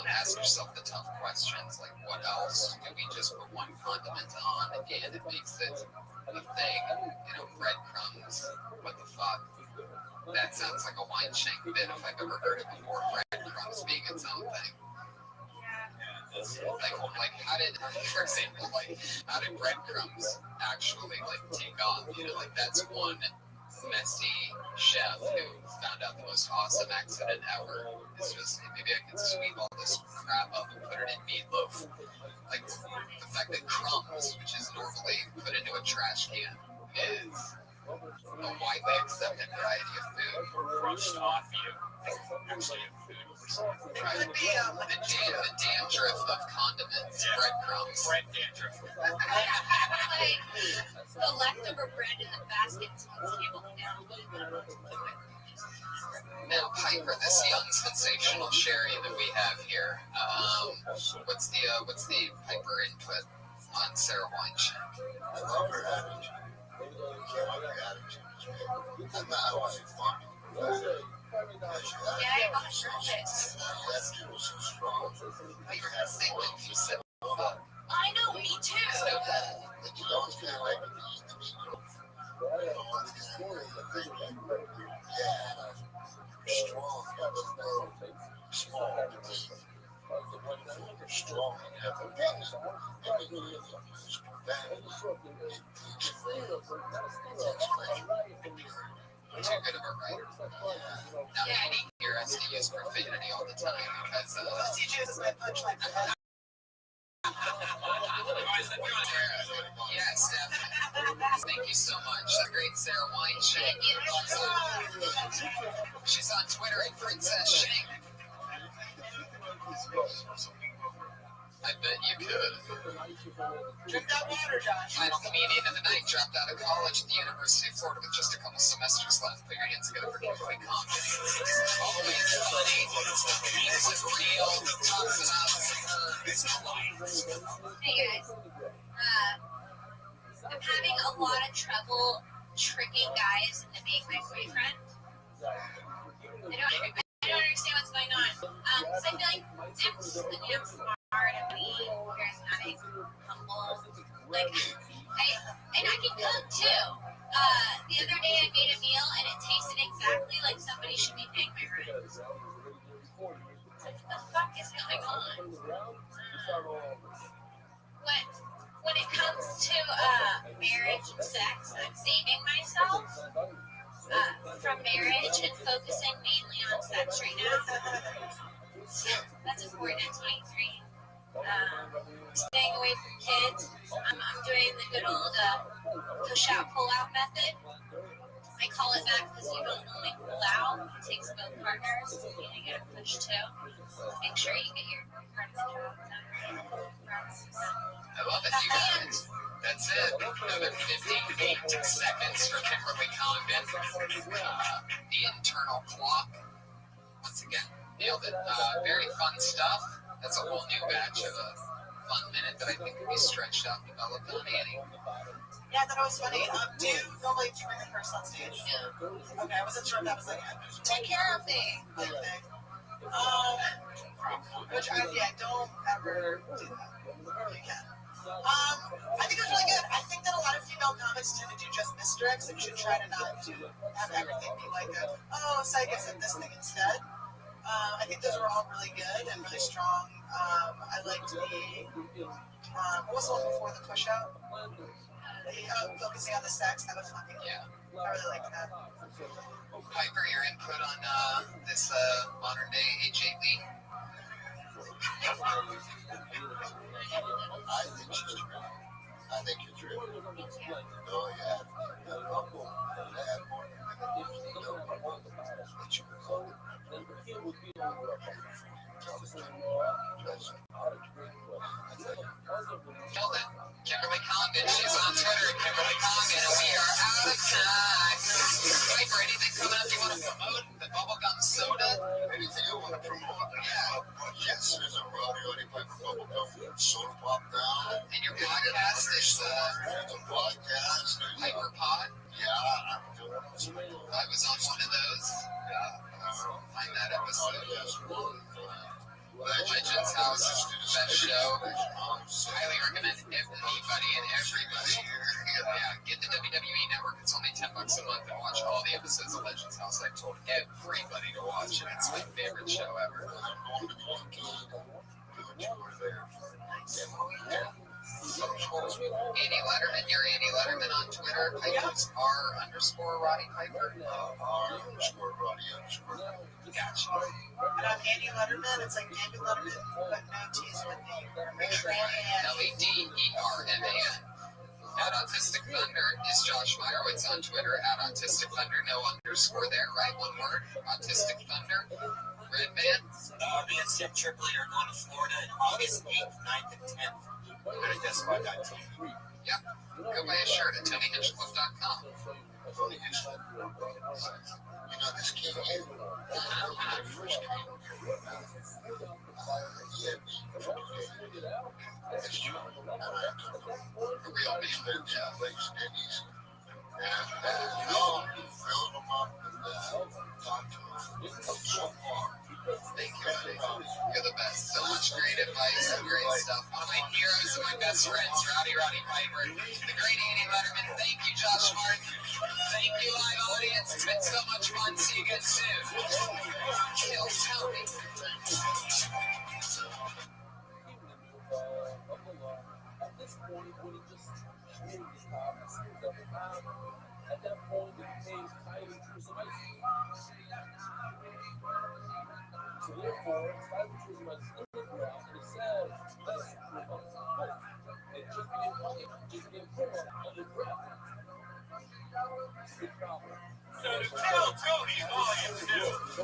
Ask yourself the tough questions like, what else? Do we just put one condiment on and it makes it a thing? Breadcrumbs. What the fuck? That sounds like a wine shank bit if I've ever heard it before. Breadcrumbs being its own thing. Like how did, for example, how did breadcrumbs actually take off? That's one messy chef who found out the most awesome accident ever. It's just maybe I can sweep all this crap up and put it in meatloaf. Like the fact that crumbs, which is normally put into a trash can, is a widely accepted variety of food. Crushed off you. Actually, food. Right. The dandruff of condiments, breadcrumbs. Bread dandruff. The leftover bread in the basket is on the table now. Now, Piper, this young sensational Sherry that we have here, what's the Piper input on Sarah Weincheck? I love her attitude. I wasn't funny. Yeah, I'm sure this. That was so strong. You're gonna say what you said. I know, me too. It's kind of like strong, small, strong, Too good of a writer. Now, Annie here has to use profanity all the time because He chooses my punchline. Yes, thank you so much. The great Sarah Weincheck. She's on Twitter at Princess Shank. I bet you could. Drink that water, Josh. Final comedian of the night, dropped out of college at the University of Florida with just a couple semesters left. Put your hands together for Kimberly Compton. Always funny. He's real. Talks about Hey guys, I'm having a lot of trouble tricking guys into being my boyfriend. I don't understand what's going on. Because I feel like I'm smart, I'm neat, charismatic, humble. And I can cook too. The other day I made a meal and it tasted exactly like somebody should be paying my rent. What the fuck is going on? When it comes to marriage and sex, I'm saving myself from marriage and focusing mainly on sex right now. So that's important at 23. Staying away from kids. I'm doing the good old push-out, pull-out method. I call it that because you don't only pull out, it takes both partners. You get a push too. Make sure you get your friends I love it, you guys. That's it. Another 58 seconds for Kimberly Condon. The internal clock. Once again, nailed it. Very fun stuff. That's a whole new batch of a fun minute that I think could be stretched out and developed on Annie. Yeah, I thought it was funny. Do you normally bring a person on stage? Yeah. Okay, I wasn't sure if that was like, take care of me, kind of thing. Which I don't ever do that. You can. I think it was really good. I think that a lot of female comics tend to do just misdirects and should try to not to have everything be like psych said this thing instead. I think those were all really good and really strong. I liked the what was the one before the push out? Focusing on the sex. That was funny. Yeah. I really liked that. Piper, your input on this modern day AJ Lee? I think she's true. I think you're true. Oh, yeah. Kimberly Condon, she's on Twitter. Kimberly Condon, we are out of time. Piper, anything coming up you want to promote? The bubblegum soda? Anything I want House is the best show. Highly recommend anybody and everybody. Yeah, get the WWE Network. It's only $10 a month and watch all the episodes of Legends House. I've told everybody to watch it. It's my favorite show ever. Andy Letterman, you're Andy Letterman on Twitter. Piper's R_Roddy Piper. R_Roddy_. Gotcha. And on Andy Letterman, it's like Andy Letterman, but no T's with the LEDERMAN. At Autistic Thunder is Josh Meyerowitz on Twitter. At Autistic Thunder, no underscore there, right? One word. Autistic Thunder. Red Band. Me and Tim Tripoli are going to Florida in August 8th, 9th, and 10th. At a Death Squad TV. Yep. Go buy a shirt at TonyHinchcliffe.com. You know this kid here? When I first came here, he had me for that's true. And I took him A real to man. spend some place in Denny's. And filled him up and talked to him so far. Thank you, buddy. You're the best. So much great advice and great stuff. One of my heroes and my best friends, Roddy Piper, the great Andy Letterman. Thank you, Josh Martin. Thank you, live audience. It's been so much fun. See you again soon. Kill Tony. At that point, it became kind of intrusive. So therefore, it's kind of intrusive as and it says less it just began playing, just began pulling under breath. Big problem. So to Kill Tony Volume 2,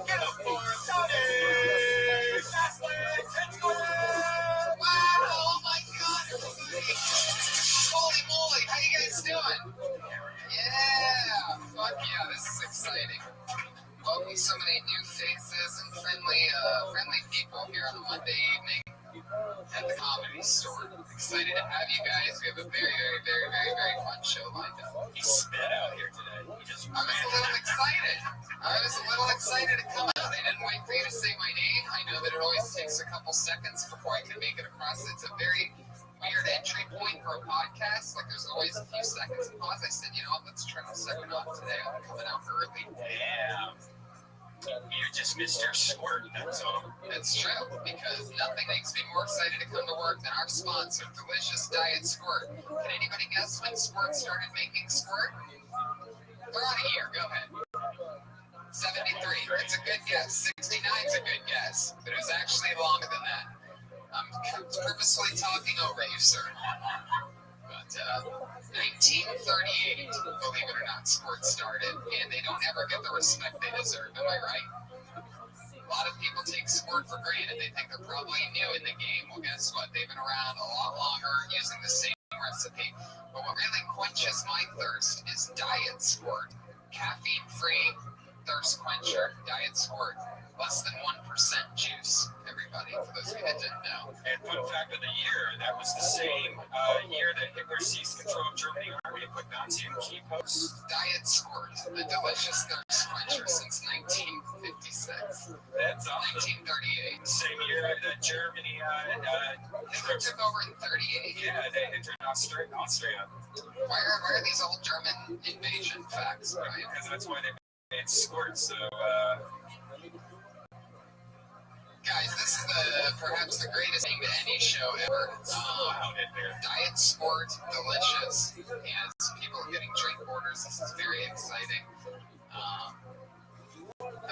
get up for Tony! Fast legs, let's go! Wow, oh my God. Holy moly, how you guys doing? Yeah, fuck yeah, this is exciting. Welcome so many new faces and friendly people here on a Monday evening at the Comedy Store. Excited to have you guys. We have a very fun show lined up. He spit out here today. He just I was a little excited to come out. I didn't wait for you to say my name. I know that it always takes a couple seconds before I can make it across. It's a very weird entry point for a podcast. Like there's always a few seconds of pause. I said, you know what, let's turn the second off today. I'm coming out early. damn. You just missed your squirt, that's all. It's true, because nothing makes me more excited to come to work than our sponsor, Delicious Diet Squirt. Can anybody guess when Squirt started making Squirt? Throw out a year, go ahead. 73, it's a good guess. 69 is a good guess, but it was actually longer than that. I'm purposely talking over you, sir. But 1938, believe it or not, Squirt started, and they don't ever get the respect they deserve, am I right? A lot of people take Squirt for granted. They think they're probably new in the game. Well, guess what? They've been around a lot longer using the same recipe. But what really quenches my thirst is Diet Squirt. Caffeine-free thirst quencher. Diet Squirt. Less than 1% juice, everybody, for those of you that didn't know. And fun fact of the year, that was the same year that Hitler seized control of Germany, Army put Nazi in key posts. Diet Squirt, the delicious thirst quencher since 1956. That's awesome. 1938. The same year that Germany, Hitler took over in 38. yeah, they entered Austria. Why are these old German invasion facts, Brian? Because that's why they made Squirt, so, Guys, this is perhaps the greatest thing to any show ever. loud in there. Diet Sport, delicious. And people are getting drink orders. This is very exciting. I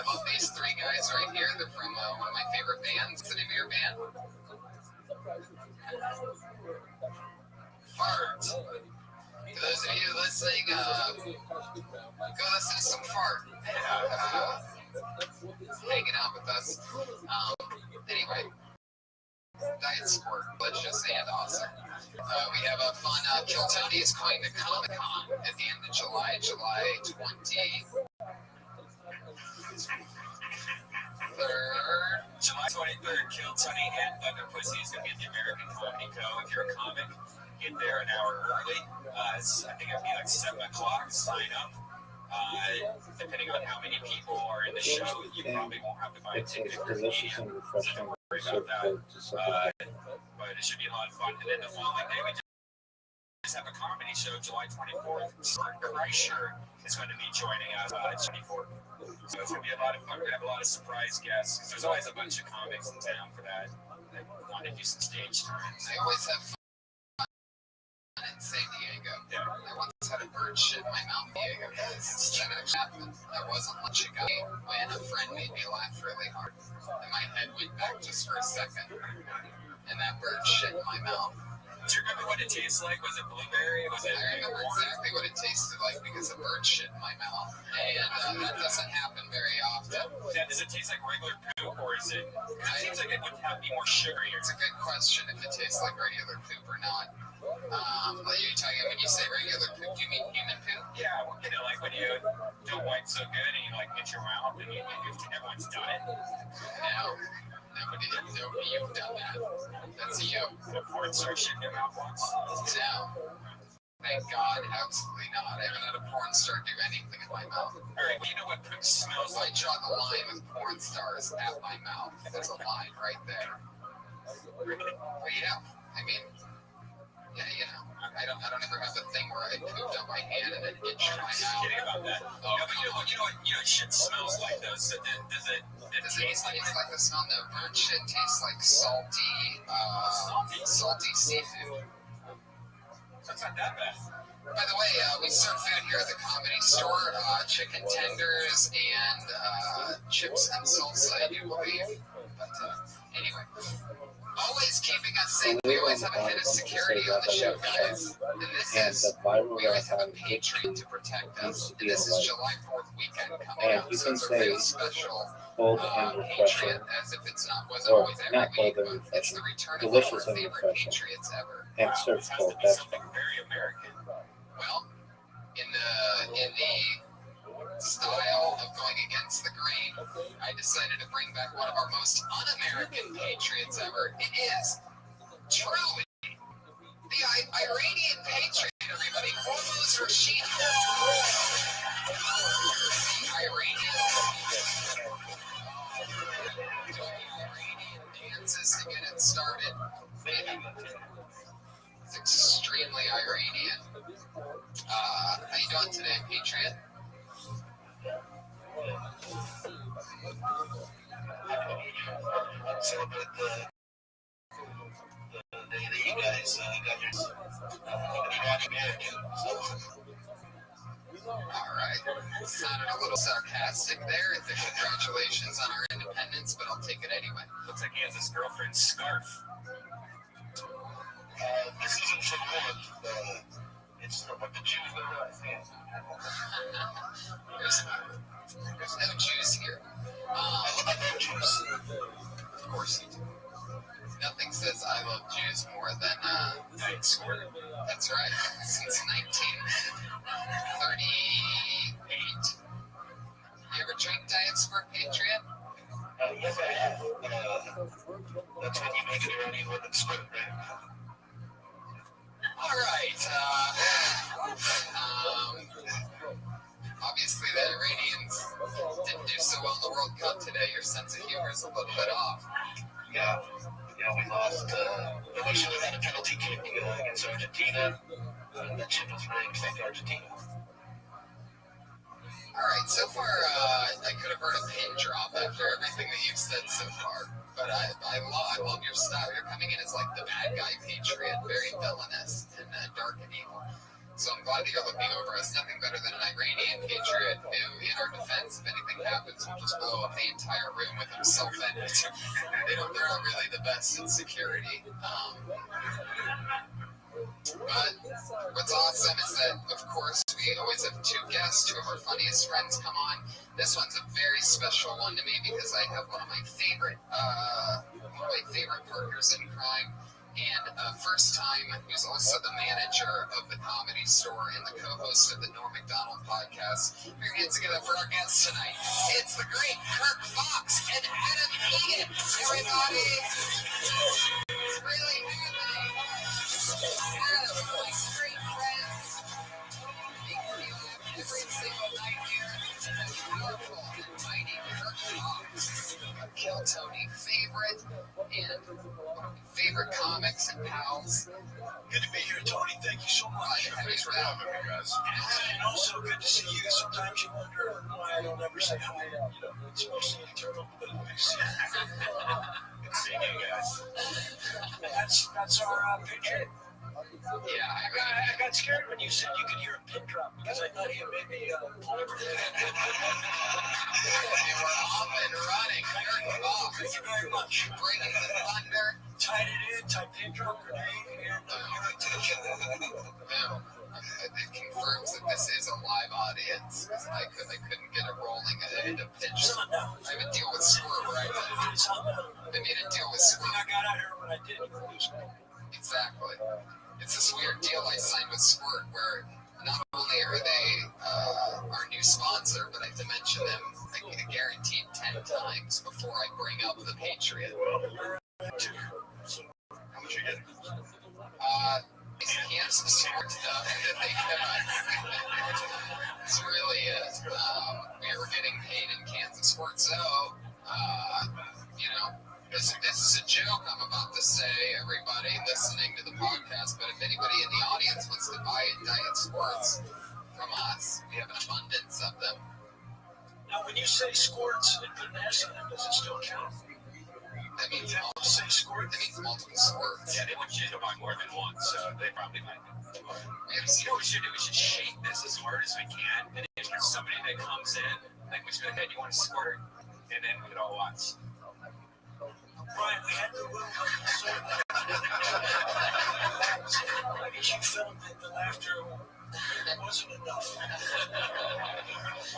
love these three guys right here. They're from one of my favorite bands. What's the name of your band? Fart. For those of you listening, go listen to some Fart. Hanging out with us. Anyway, Diet Squirt, delicious and awesome. We have a fun Kill Tony is going to Comic-Con at the end of July 23rd. July 23rd, Kill Tony and Thunder Pussy is going to be at the American Comedy Co. If you're a comic, get there an hour early. I think it'll be like 7 o'clock. Sign up. Depending on how many people are in the show, you probably won't have to buy a ticket. Delicious and refreshing. about that. But it should be a lot of fun. And then the following day, we just have a comedy show, July 24th. Kreischer is going to be joining us at 24th. So it's going to be a lot of fun. We're going to have a lot of surprise guests because there's always a bunch of comics in town for that. They want to do some stage time. I always have fun in San Diego. Yeah. I once had a bird shit in my mouth in Diego, guys. That actually happened. I wasn't much ago when a friend made me laugh really hard. And my head went back just for a second. And that bird shit in my mouth. Do you remember what it tastes like? Was it blueberry? Was it? I remember exactly what it tasted like because a bird shit in my mouth. And that doesn't happen very often. Yeah, does it taste like regular poop or is it? It seems like it would be more sugary. It's a good question if it tastes like regular poop or not. Like you're talking when you say regular poop, do you mean human poop? Yeah, you know, like when you don't wipe so good and you like hit your mouth and everyone's done it. No. Nobody you've done that. That's you. The porn star shit in your mouth once. No. Thank God, absolutely not. I haven't had a porn star do anything in my mouth. Alright, well, you know what poop smells I like? draw the line with porn stars at my mouth. There's a line right there. Well, yeah. I mean, yeah, you know. I don't ever have a thing where I pooped on my hand and then itched my Just mouth. kidding about that. No, but you know what shit smells like though. So does it taste like It's like the smell. No, bird shit tastes like salty seafood. So it's not that bad. By the way, we serve food here at the Comedy Store. Chicken tenders and chips and salsa, I do believe. But anyway, always keeping us safe. We always have a head of security on the show, guys. And this is, we always have a patron to protect us. And this is July 4th weekend coming up. So it's a real special Patriot, as if it's wasn't always every week, but it's the return of one of our favorite Patriots ever. And serve It has cold. to be That's something very American. Well, in the style of going against the grain, I decided to bring back one of our most un-American patriots ever. It is truly the Iranian patriot, everybody. Hormuz Rashid. The Iranian dances to get it started. It's extremely Iranian. How you doing today, Patriot? Celebrate the day that you guys got your American. All right. Sounded a little sarcastic there. Congratulations on our independence, but I'll take it anyway. Looks like he has his girlfriend's scarf. This isn't for the woman. It's for what the Jews are doing. There's no Jews here. I love Jews. Of course you do. Nothing says I love Jews more than Night Squirt. that's right. Since 1938. You ever drink Diet Squirt, Patriot? Yes, I have. That's when you make it Iranian with the squid, right? All right. Obviously, the Iranians didn't do so well in the World Cup today. Your sense of humor is a little bit off. Yeah, we lost. We should have had a penalty kick against Argentina. That shit was rigged. Thank Argentina. All right. So far, I could have heard a pin drop after everything that you've said so far. But I love your style. You're coming in as like the bad guy patriot, very villainous and dark and evil. So I'm glad that you're looking over us. Nothing better than an Iranian patriot who, in our defense, if anything happens, will just blow up the entire room with himself in it. They're not really the best in security. But what's awesome is that, of course, we always have two guests. Two of our funniest friends come on. This one's a very special one to me because I have one of my favorite partners in crime. And first time, who's also the manager of the Comedy Store and the co-host of the Norm Macdonald podcast. Put your hands together for our guests tonight. It's the great Kirk Fox and Adam Egan. Everybody, it's really happening. Adam, my great friends, make me laugh every single night here. powerful and mighty Kirk Fox, a Kill Tony favorite and one of my favorite comics and pals. Good to be here, Tony. Thank you so much. Thanks for having me, guys. And also good to see you. Sometimes you wonder why I don't ever say hi. Especially in turn up a little bit. Good seeing you guys. That's our picture. Yeah, I got scared when you said you could hear a pin drop because I thought you made me pull over. They were off and running. Kirk Fox. Thank you very much. Bringing the thunder. Tied it in, tied pin drop grenade, and It confirms that this is a live audience. I couldn't get it rolling. I had to pitch. it's on now. I have a deal with Squirt, right? It's on now. I made a deal with I Squirt. got out here when I did. Exactly. It's this weird deal I signed with Squirt where not only are they our new sponsor, but I have to mention them guaranteed 10 times before I bring up the Patriot. How much you getting? These cans of Squirt stuff that they give us. It's really it. We were getting paid in cans of Squirt, so this is a joke I'm about to say, everybody listening to the podcast, but if anybody in the audience wants to buy Diet Squirts from us, we have an abundance of them. Now, when you say squirts and put an S on them, does it still count? That means You have to say squirt. That means multiple squirts. Yeah, they want you to buy more than one, so they probably might. We have You know what we should do? We should shake this as hard as we can, and if there's somebody that comes in, like we should go ahead, you want to squirt, and then we could all watch. Brian, we had the room so I guess you felt that the laughter wasn't enough.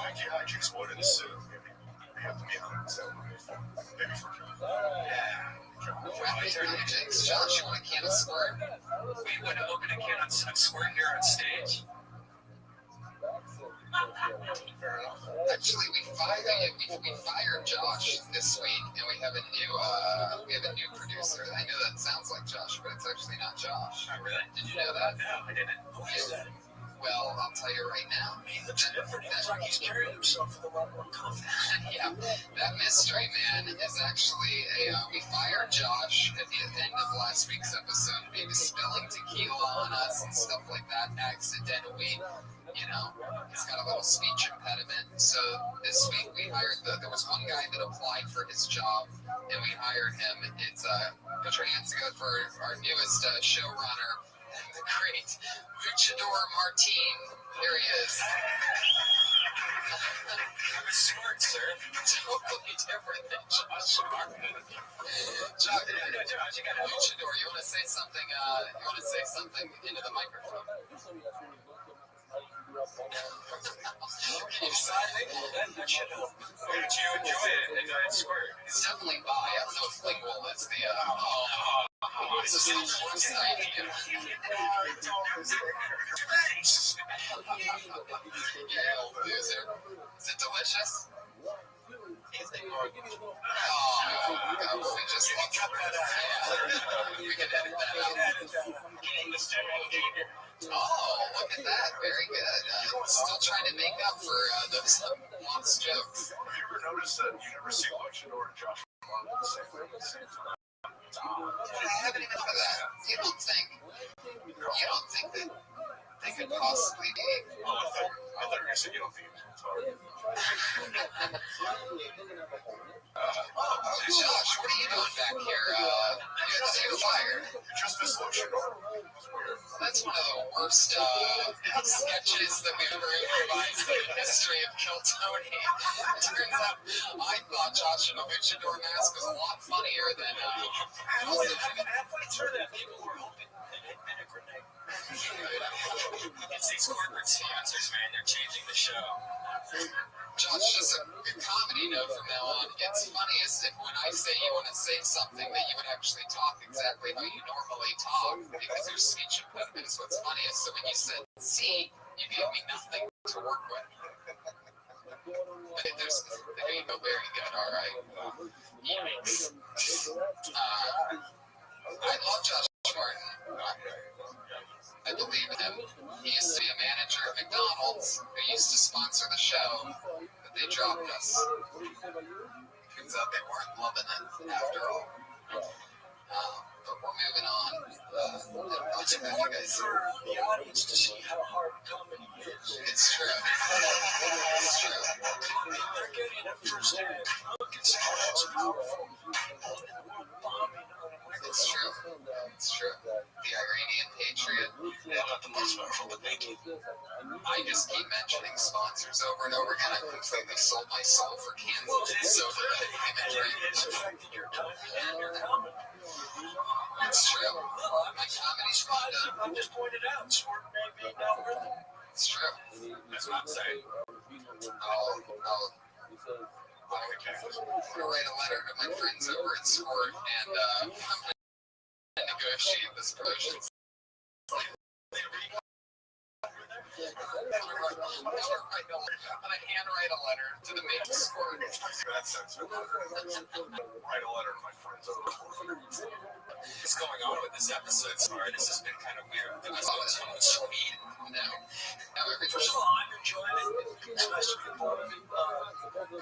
I just wanted to sue. We have to be on it, so maybe for Josh, you want a can of Squirt? We would open a can of squirt here on stage. fair enough. Actually, we fired Josh this week, and we have a new producer. I know that sounds like Josh, but it's actually not Josh. Oh, really? Did you know that? No, I didn't. Who is that? Well, I'll tell you right now. He looks different. He looks like he's carrying himself with a lot more confidence. Yeah, that mystery man is actually we fired Josh at the end of last week's episode. He was spilling tequila on us and stuff like that accidentally. He's got a little speech impediment. So this week we hired there was one guy that applied for his job, and we hired him. It's put your hands together for our newest showrunner, the great Luchador Martin. There he is. I'm smart, sir. Totally different than Josh Martin. Josh, you got a Luchador. You want to say something? You want to say something into the microphone? Did you enjoy it in Diet Squirt? It's definitely bi. I don't know if lingual is the it's a self-worst idea. Yeah, old loser. Is it delicious? We just love that. We can edit that out. Oh, look at that. Very good. Still trying to make up for those lost jokes. Have you ever noticed that you never see Luchador and Josh Martin the same time? I haven't even thought of that. You don't think that they could possibly be? Oh, I thought you were going to say you don't think it's Josh, what are you doing back here? You're fired. You just missed Luchador. That's one of the worst sketches that we've ever improvised in the history of Kill Tony. It turns out I thought Josh in a Luchador mask was a lot funnier than Halfway through that, people were hoping that it had been a grenade. It's these corporate sponsors, man. They're changing the show. Josh, just a comedy note from now on. It's funniest if when I say you want to say something that you would actually talk exactly how you normally talk because your speech impediment is what's funniest. So when you said C, you gave me nothing to work with. There you go. Very good. All right. Yikes. I love Josh Martin. I believe in him. He used to be a manager at McDonald's who used to sponsor the show. They dropped us. Turns out they weren't loving it after all. But we're moving on. Watching that, you guys. For the audience to see how hard comedy is. It's true. It's true. They're getting a first-hand look at someone else powerful. People in the world bombing on a It's true. It's true. The Iranian Patriot. They're not the most powerful, but they do. I just keep mentioning sponsors over and over again. I completely sold my soul for Kansas. So It's affected your timing and your comedy. it's true. My comedy's fun. I'm just pointing out, sport may be not worth it. It's true. That's what I'm saying. I'll write a letter to my friends over at Sport, and I'm going to negotiate this promotion. I'm going to handwrite a letter to the main Sport. That sense of write a letter to my friends over there. What's going on with this episode? Sorry, this has been kind of weird. It was always so much speed. Now everything. First of all, I'm enjoying it. Especially the part of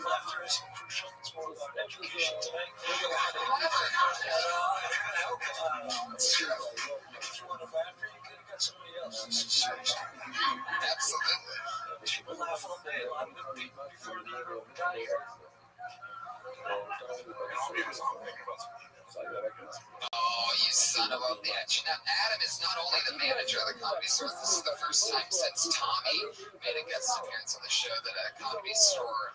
laughter is crucial. It's more about education tonight. It's true. If you want a laughter, you could have got somebody else. This is serious. Absolutely. People laugh all day. A lot of good people before they even got here. Oh, you son of a bitch. Now, Adam is not only the manager of the Comedy Store, this is the first time since Tommy made a guest appearance on the show that a Comedy Store,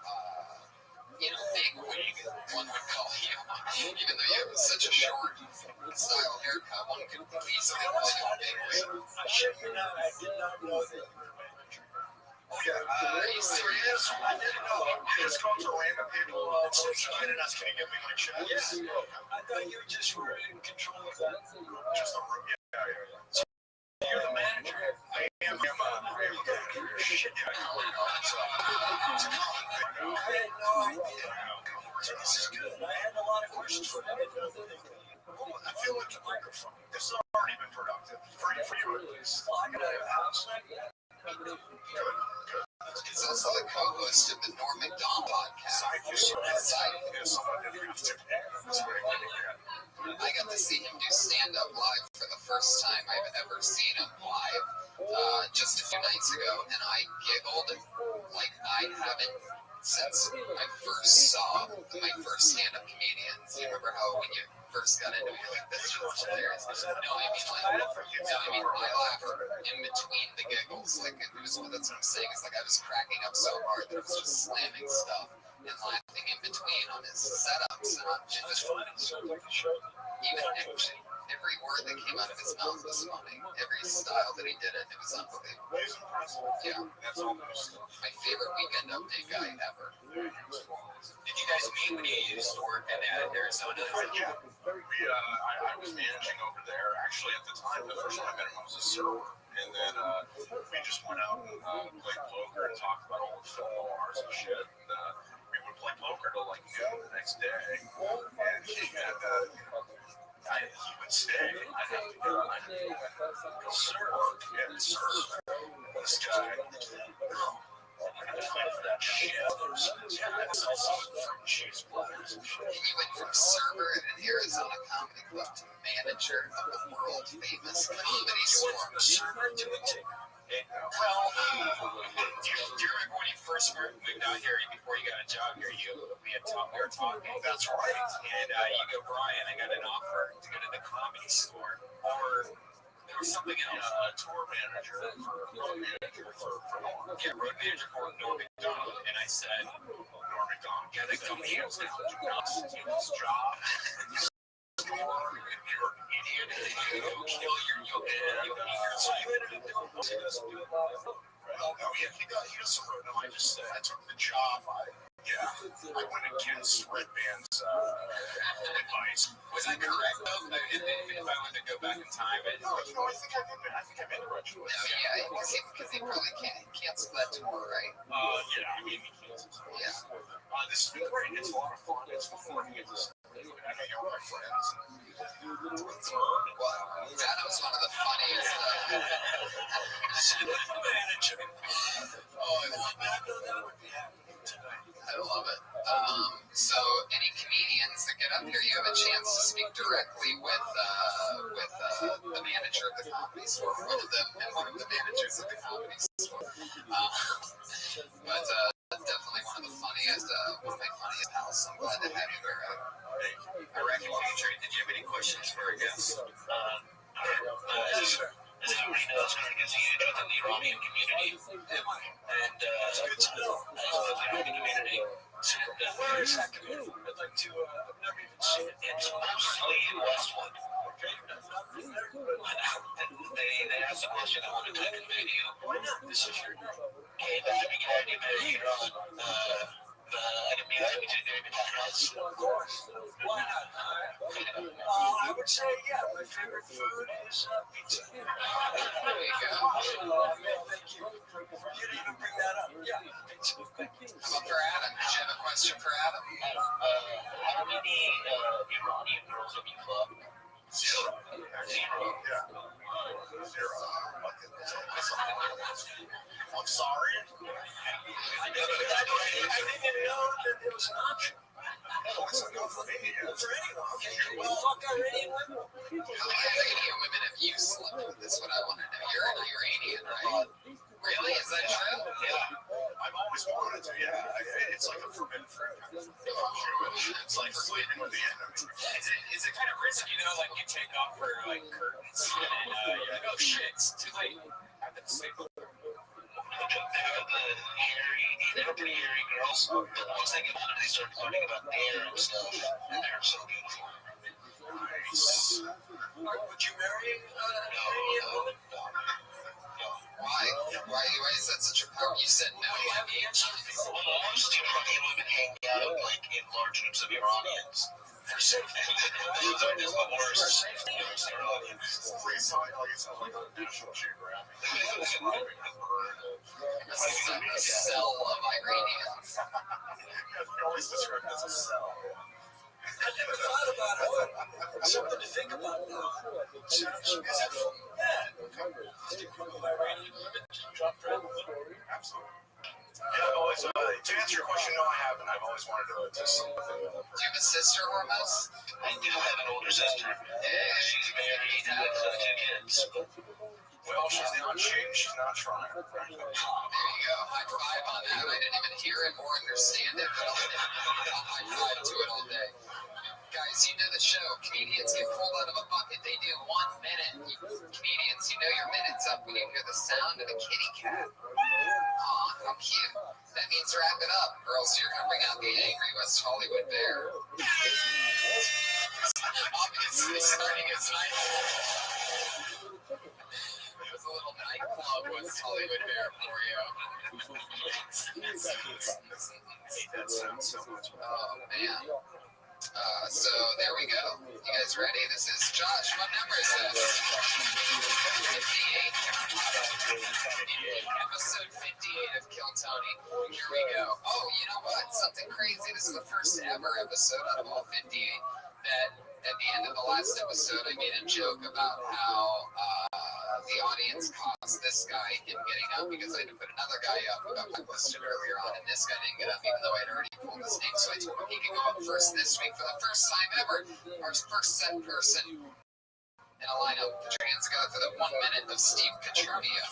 big wig, one would call you. Even though you have such a short style haircut, one could easily call you a big wig. I shit you not, I did not know that you were a manager. Oh yeah, Are you serious? I didn't know. You just call to random people. It's Can you give me my check? Yeah. I thought you just were in control of that. Just a room. Yeah. You're the manager. I am. Shit, Yeah. I had no idea. So this is good. I had a lot of questions for you. I feel like the microphone. This has already been productive. For you at least. Well, I got a house like that. He's also the co-host of the Norm Macdonald podcast. I got to see him do stand-up live for the first time I've ever seen him live just a few nights ago, and I giggled like I haven't since I first saw my first stand-up comedians. You remember how when you first got into it, you're like, this was hilarious. No, I laughed in between the giggles. Like, that's what I'm saying. It's like I was cracking up so hard that I was just slamming stuff and laughing in between on his setups. And just even every word that came out of his mouth was funny. Every style that he did it was unbelievable. Yeah. My favorite Weekend Update guy ever. Did you guys meet when you used to work in Arizona? Yeah. I was managing over there. Actually, at the time, the first time I met him, I was a server. And then we just went out and played poker and talked about old film noirs and shit. And we would play poker till like noon the next day. And he had, he would stay. I'd have to go serve. Yeah, serve. This guy. I had to fight for that shit. Yeah, that's also from cheese platters and shit. He went from server at an Arizona comedy club to manager of the world famous comedy store. Server to a ticker. Well, do you remember when you first moved out here, before you got a job here, we were talking. That's right. And you go, Brian, I got an offer to go to the Comedy Store. Or there was something else. Tour manager road manager for Norm. Yeah, road manager for Norm Macdonald. And I said, Norm Macdonald. yeah, they come here. It's not his job. You're an idiot. You'll kill your So you ended up doing this. Oh, yeah, he does some road. No, I took the job. I went against Red Band's advice. Was that correct, though? If I wanted to go back in time, I think I've been original. Yeah, because he probably canceled that tour, right? Yeah, I mean, Yeah. this has been great. It's a lot of fun. It's before he gets I hang out with my friends. Well, that was one of the funniest. Manager. Oh, if I'm back on that would be happening tonight. So any comedians that get up here, you have a chance to speak directly with the manager of the comedy store, one of the managers of the comedy store. But definitely one of my funniest pals. So I'm glad to have you here. I reckon, Adrian, did you have any questions for our guests? As everybody knows, Greg is huge within the Iranian community. And it's good to know. I love the Iranian community. Where is that community? I'd like to, I've never even seen it. It's mostly in Westwood. They asked the question I wanted to convey to you. Why not? This is your night. Okay, that's a big idea, man. You're on. I didn't mean to do it. Of course. Why not? I would say, yeah, my favorite food is pizza. There you go. Thank you. For you to even bring that up. Yeah, pizza. Thank you. How about for Adam? Did you have a question for Adam? How many Iranian girls have you fucked? Zero. Yeah. Zero. I'm sorry. I didn't know that there was an option. Oh, it's a no for me. For anyone. Okay, well, fuck Iranian women. How many Iranian women have you slept with? That's what I want to know. You're an Iranian, right? Really? Is that true? Yeah. I've always wanted to, yeah. It's like a forbidden fruit. It's like sleeping with the enemy. Is it kind of risky, like you take off for like curtains and then you're like, oh shit, it's too late. I have to sleep with They're pretty hairy girls. Once they get older, they start learning about hair and stuff. And they're so beautiful. Nice. Would you marry an Iranian woman? No. Why is that such a power? You said no. I mean, well, most Iranian women hang out like in large groups of Iranians. For safety. Those are just the worst. For safety. Please, it's not like a National Geographic. A cell of Iranians. You always describe it as a cell. I never thought about it. Something to think about now. Is it fun? Yeah. Stick with Iranian women, drop friends. Absolutely. Yeah, I've always, to answer your question, no, I haven't. I've always wanted to sleep with Do you have a sister, Hormuz? I do have an older sister. She's married with 2 kids. Well, she's not trying. There you go. High five on that. I didn't even hear it or understand it, but I'll high five to it all day. Guys, you know the show. Comedians get pulled out of a bucket. They do 1 minute. Comedians, you know your minute's up when you hear the sound of a kitty cat. Aw, how cute. That means wrap it up, or else you're going to bring out the angry West Hollywood bear. Obviously starting his night. It was a little nightclub West Hollywood bear for you. That sounds so much better. Oh, man. So there we go. You guys ready? This is Josh. What number is this? 58. Episode 58 of Kill Tony. Here we go. Oh, you know what? Something crazy. This is the first ever episode out of all 58 that at the end of the last episode I made a joke about how the audience caused this guy him getting up because I had to put another guy up who got listed earlier on, and this guy didn't get up even though I'd already pulled his name. So I told him he could go up first this week for the first time ever. Our first set person in a lineup to trans together for the 1 minute of Steve Catrunia.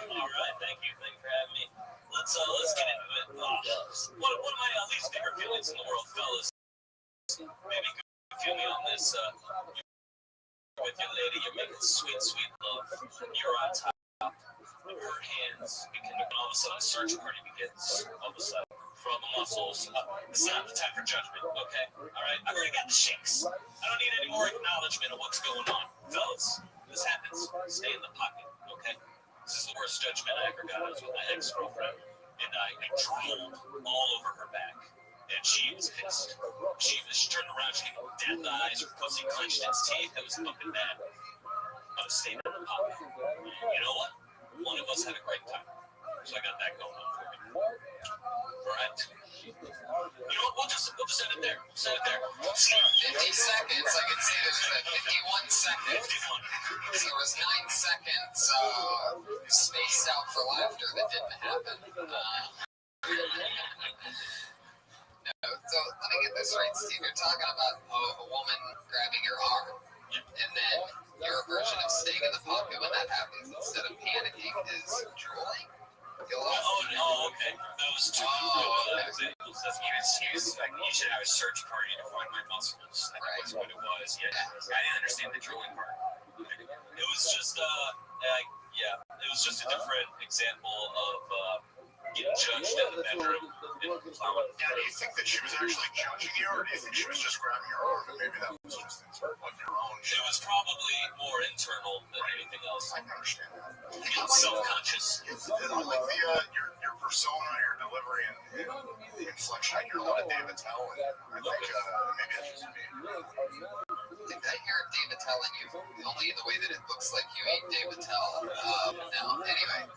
All right, thank you for having me. Let's get into it. One of my least favorite feelings in the world, fellas. Maybe you can feel me on this. You're with your lady, you're making sweet love. You're on top of her hands, and all of a sudden a search party begins. All of a sudden, for all the muscles. It's not the time for judgment, okay? All right, I already got the shakes. I don't need any more acknowledgement of what's going on. Fellas, this happens. Stay in the pocket, okay? This is the worst judgment I ever got. I was with my ex-girlfriend, and I drooled all over her back. And she was pissed. She turned around, she had death eyes, her pussy clenched its teeth. It was fucking bad. But I stayed in the pocket. You know what? One of us had a great time. So I got that going on for me. Alright? You know what? We'll just end it there. We'll send it there. 50 seconds. I can see there's a 51 seconds. 51. So there was 9 seconds spaced out for laughter that didn't happen. No, so let me get this right, Steve. You're talking about a woman grabbing your arm, and then your version of staying in the pocket when that happens instead of panicking is drooling. Oh, okay. Those two examples. He was like, you should have a search party to find my muscles. I think that's what it was. Yeah, I didn't understand the drooling part. It was just it was just a different example of getting judged in the bedroom. Now, do you think that she was actually judging you, or do you think she was just grabbing your arm, and maybe that was just like your own? It was probably more internal than anything else. I can understand that. Self-conscious. I like your persona, your delivery, and the inflection. I hear a lot of David Tell, and I think maybe that's just me. I think I hear David telling you only in the way that it looks like you ate David Tell. No, anyway.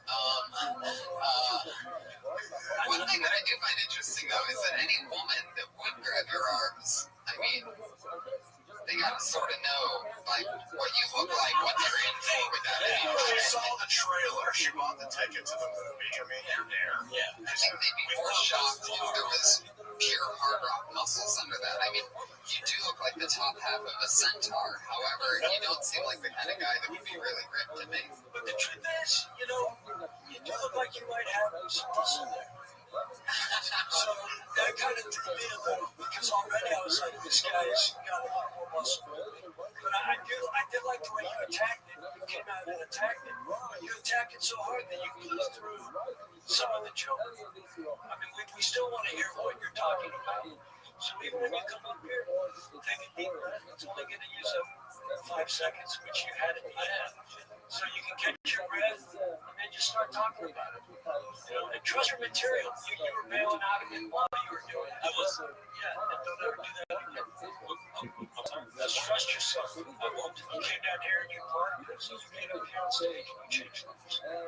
One thing that I do find interesting, though, is that any woman that would grab your arms, I mean, they gotta sort of know, like, what you look like, what they're in for with that. She saw the trailer. She bought the ticket to the movie. I mean, you're there. Yeah. I think they'd be more shocked if there was pure hard rock muscles under that. I mean, you do look like the top half of a centaur. However, you don't seem like the kind of guy that would be really ripped to me. But the truth is, you do look like you might have some muscle there. So that kind of threw me a little, because already I was like, this guy's got a lot more muscle. But I did like the way you attacked it. You came out and attacked it. You attacked it so hard that you blew through some of the joke. I mean, we still want to hear what you're talking about. So even when you come up here, take a deep breath. It's only going to use up 5 seconds, which you had at the end. So you can catch your breath and then just start talking about it. And trust your material. You were bailing out of it while you were doing it. I was, and don't ever do that again. Just trust yourself. I won't. You came down here and you parked, so you came up here on stage and you changed things. Now,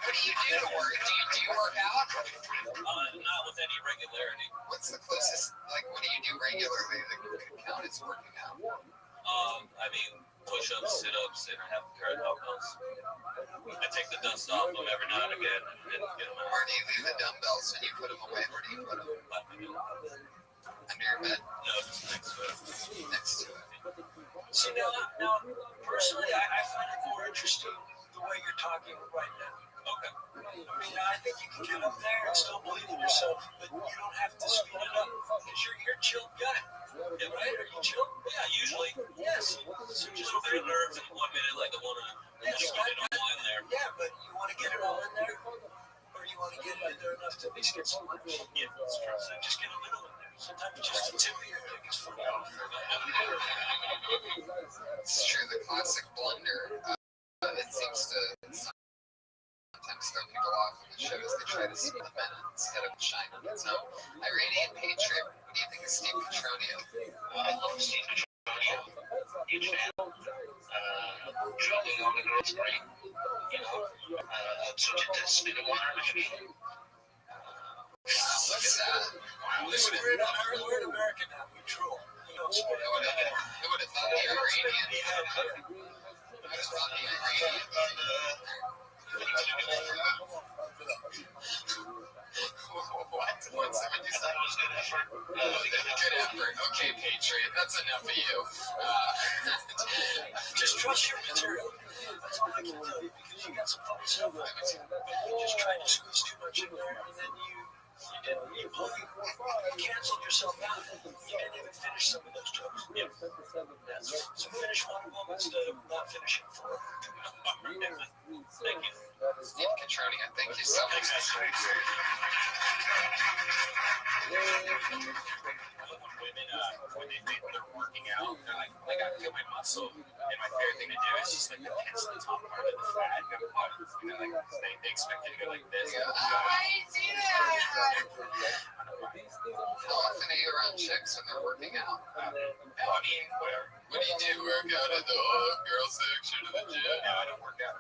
what do you do to work? Do you work out? Not with any regularity. What's the closest, like, what do you do regularly that could count as working out? I mean, push-ups, sit-ups, and I have a pair of dumbbells. I take the dust off them every now and again and get them out. Where do you leave the dumbbells when you put them away? Where do you put them? Under your bed? No, just next to it. Next to it. See, now, personally, I find it more interesting the way you're talking right now. Okay. I mean, I think you can get up there and still believe in yourself, but you don't have to speed it up because you're a chill guy. Yeah, right? Are you chill? Yeah, usually. Yes. So just a little nerves in 1 minute, like I want to just get it all in there. Yeah, but you want to get it all in there, or you want to get it in there enough to at least get some lunch? Yeah, that's true. So just get a little in there. Sometimes just the tip of your dick is full out. It's true, the classic blunder. It seems to sometimes throw people off in the shows. They try to supplement it instead of shine on its own. Iranian Patriot, what do you think of Steve Petronio? I love Steve Petronio. Huge fan. Traveling on the North Spring. Such a spin of water, maybe. What's that? Listen, we're in America now. We troll. We don't spit. I would have thought the Iranian. I would have thought the Iranian. What? 177? Good effort. Okay, Patriot, that's enough of you. Just trust your material. That's all I can tell you, because you got some funny stuff. But you just tried to squeeze too much in there, and then you canceled yourself out. You didn't even finish some of those jokes. Yeah. So finish one of them instead of not finishing four. Thank you. Steve Petronio, thank you so much. When they're working out, they're like, I gotta feel my muscle. And my favorite thing to do is just like the pinch the top part of the fat. Like, they expect you to go like this. I see that. How often are you around chicks when they're working out? I mean, whatever. What do you do? Work out at the girls section of the gym? No, I don't work out.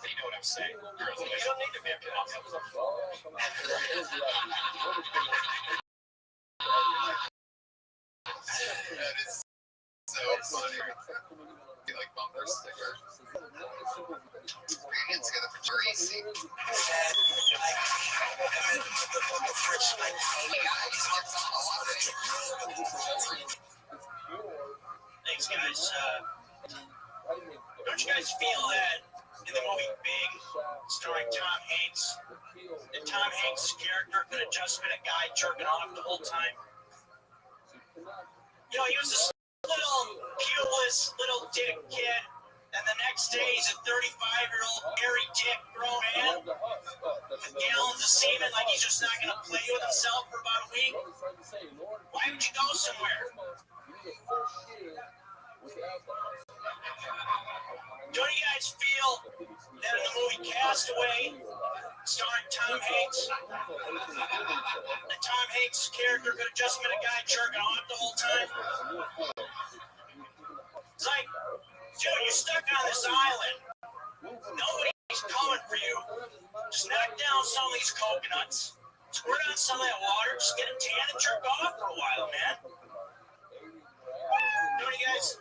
You know what I'm saying? Girls, you don't need to be a That is so funny. You like bumper sticker. Put your hands together for Tracy. Hey guys, what's on the line? Thanks, guys. Don't you guys feel that in the movie Big, starring Tom Hanks, that Tom Hanks' character could have just been a guy jerking off the whole time? You know, he was this little cubeless little dick kid, and the next day he's a 35-year-old hairy dick grown man with gallons of semen, like he's just not going to play with himself for about a week. Why would you go somewhere? Don't you guys feel that in the movie Castaway, starring Tom Hanks, that Tom Hanks' character could have just been a guy jerking off the whole time? It's like, dude, you're stuck on this island. Nobody's coming for you. Just knock down some of these coconuts, squirt on some of that water, just get a tan and jerk off for a while, man. Don't you guys?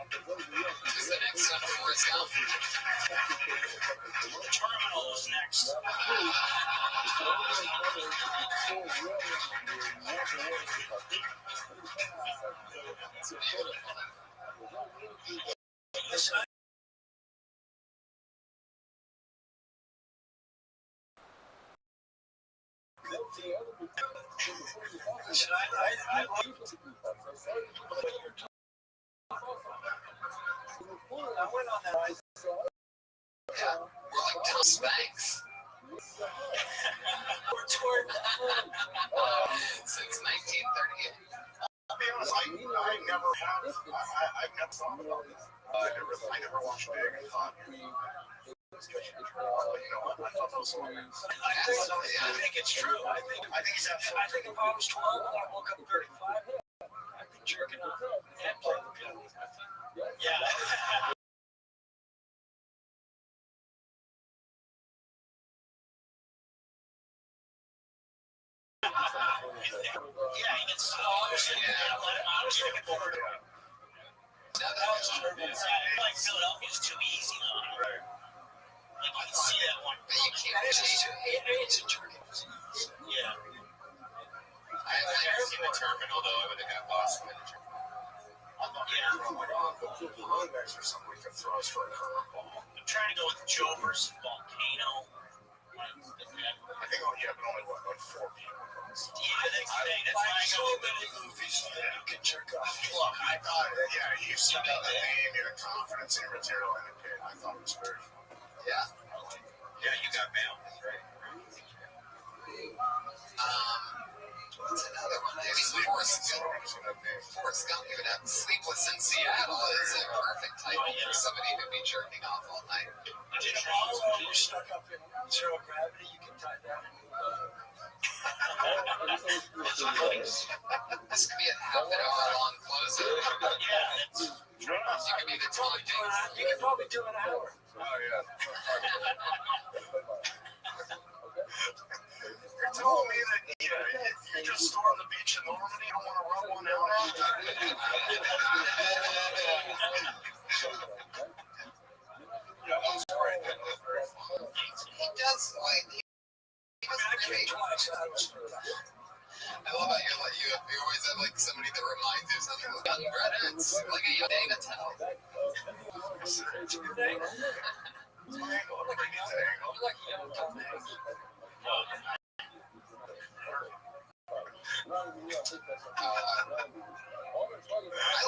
Who's the next son of Forrest Gump? The terminal is next. Listen, I went on that. Yeah, we're like Tom Spanks. We're toured Since 1938. I'll be honest, I've never thought about this. I never watched Big and thought, you know, I thought that was hilarious. I think it's true. I think he's absolutely. I think if I was 12 and I woke up 35, I'd be jerking off and playing the piano. Yeah. Yeah, he gets slow. I was looking forward to it. Like Philadelphia's too easy on him. Right. Like you can see that one. But you can't It's a jerking. Yeah. I haven't seen the terminal though. I would have got lost in it. I thought they were going on the Olympics or something we could throw us for a curveball. I'm trying to go with Joe versus Volcano. I think, but only like 4 people. Yeah, that's why I so go many movies that you can jerk off. Look, I thought, you said that the name, you had confidence in your material, and I thought it was very fun. Yeah. Yeah, you got mail. Right. What's another one? I mean, Forrest Gump, even have Sleepless in Seattle is a perfect title for somebody to be jerking off all night. Did you know when you're stuck up in zero gravity, you can tie that? This could be a half an hour long closer. Yeah, that's. You could be the taunting. You could probably do an hour. Oh, yeah. You're telling me that you're just storming the beach in Normandy, you don't want to rub one out after? Yeah, that was great. That was very fun. He does like. I love how you always have like somebody that reminds you of something. Young Reddits, like a young Dana tell. It's a good angle. It's my angle. Everybody needs an angle. Like a young Tom Hanks. I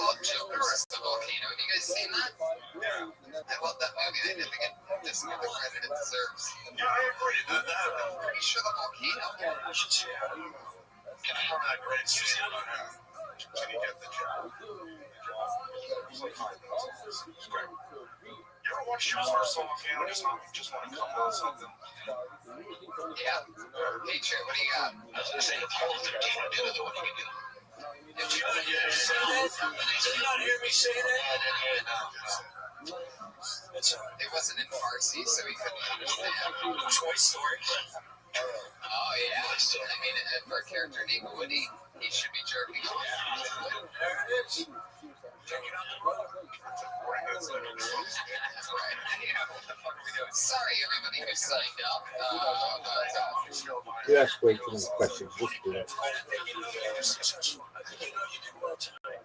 love Joe versus the Volcano. Have you guys seen that? I love that movie. They didn't get this the credit it deserves. Yeah, I agree. I'm pretty sure the Volcano. I should say, I don't know. Can I remember that great scene? Can you get the job? It's great. You ever watch shows where someone just want to come on something? Yeah. Hey, Chair, what do you got? I was going to say, the whole 13 did it, what do you do? Did you not hear me say that? It wasn't in Farsi, so he couldn't understand. Toy Story. Oh, yeah. I mean, for a character named Woody, he should be jerking off. There it is. Taking on the road. Right. Yeah, what the fuck are we doing? Sorry, everybody who signed up. You ask way too many questions. Just do it. You know you're successful. You know you did well tonight.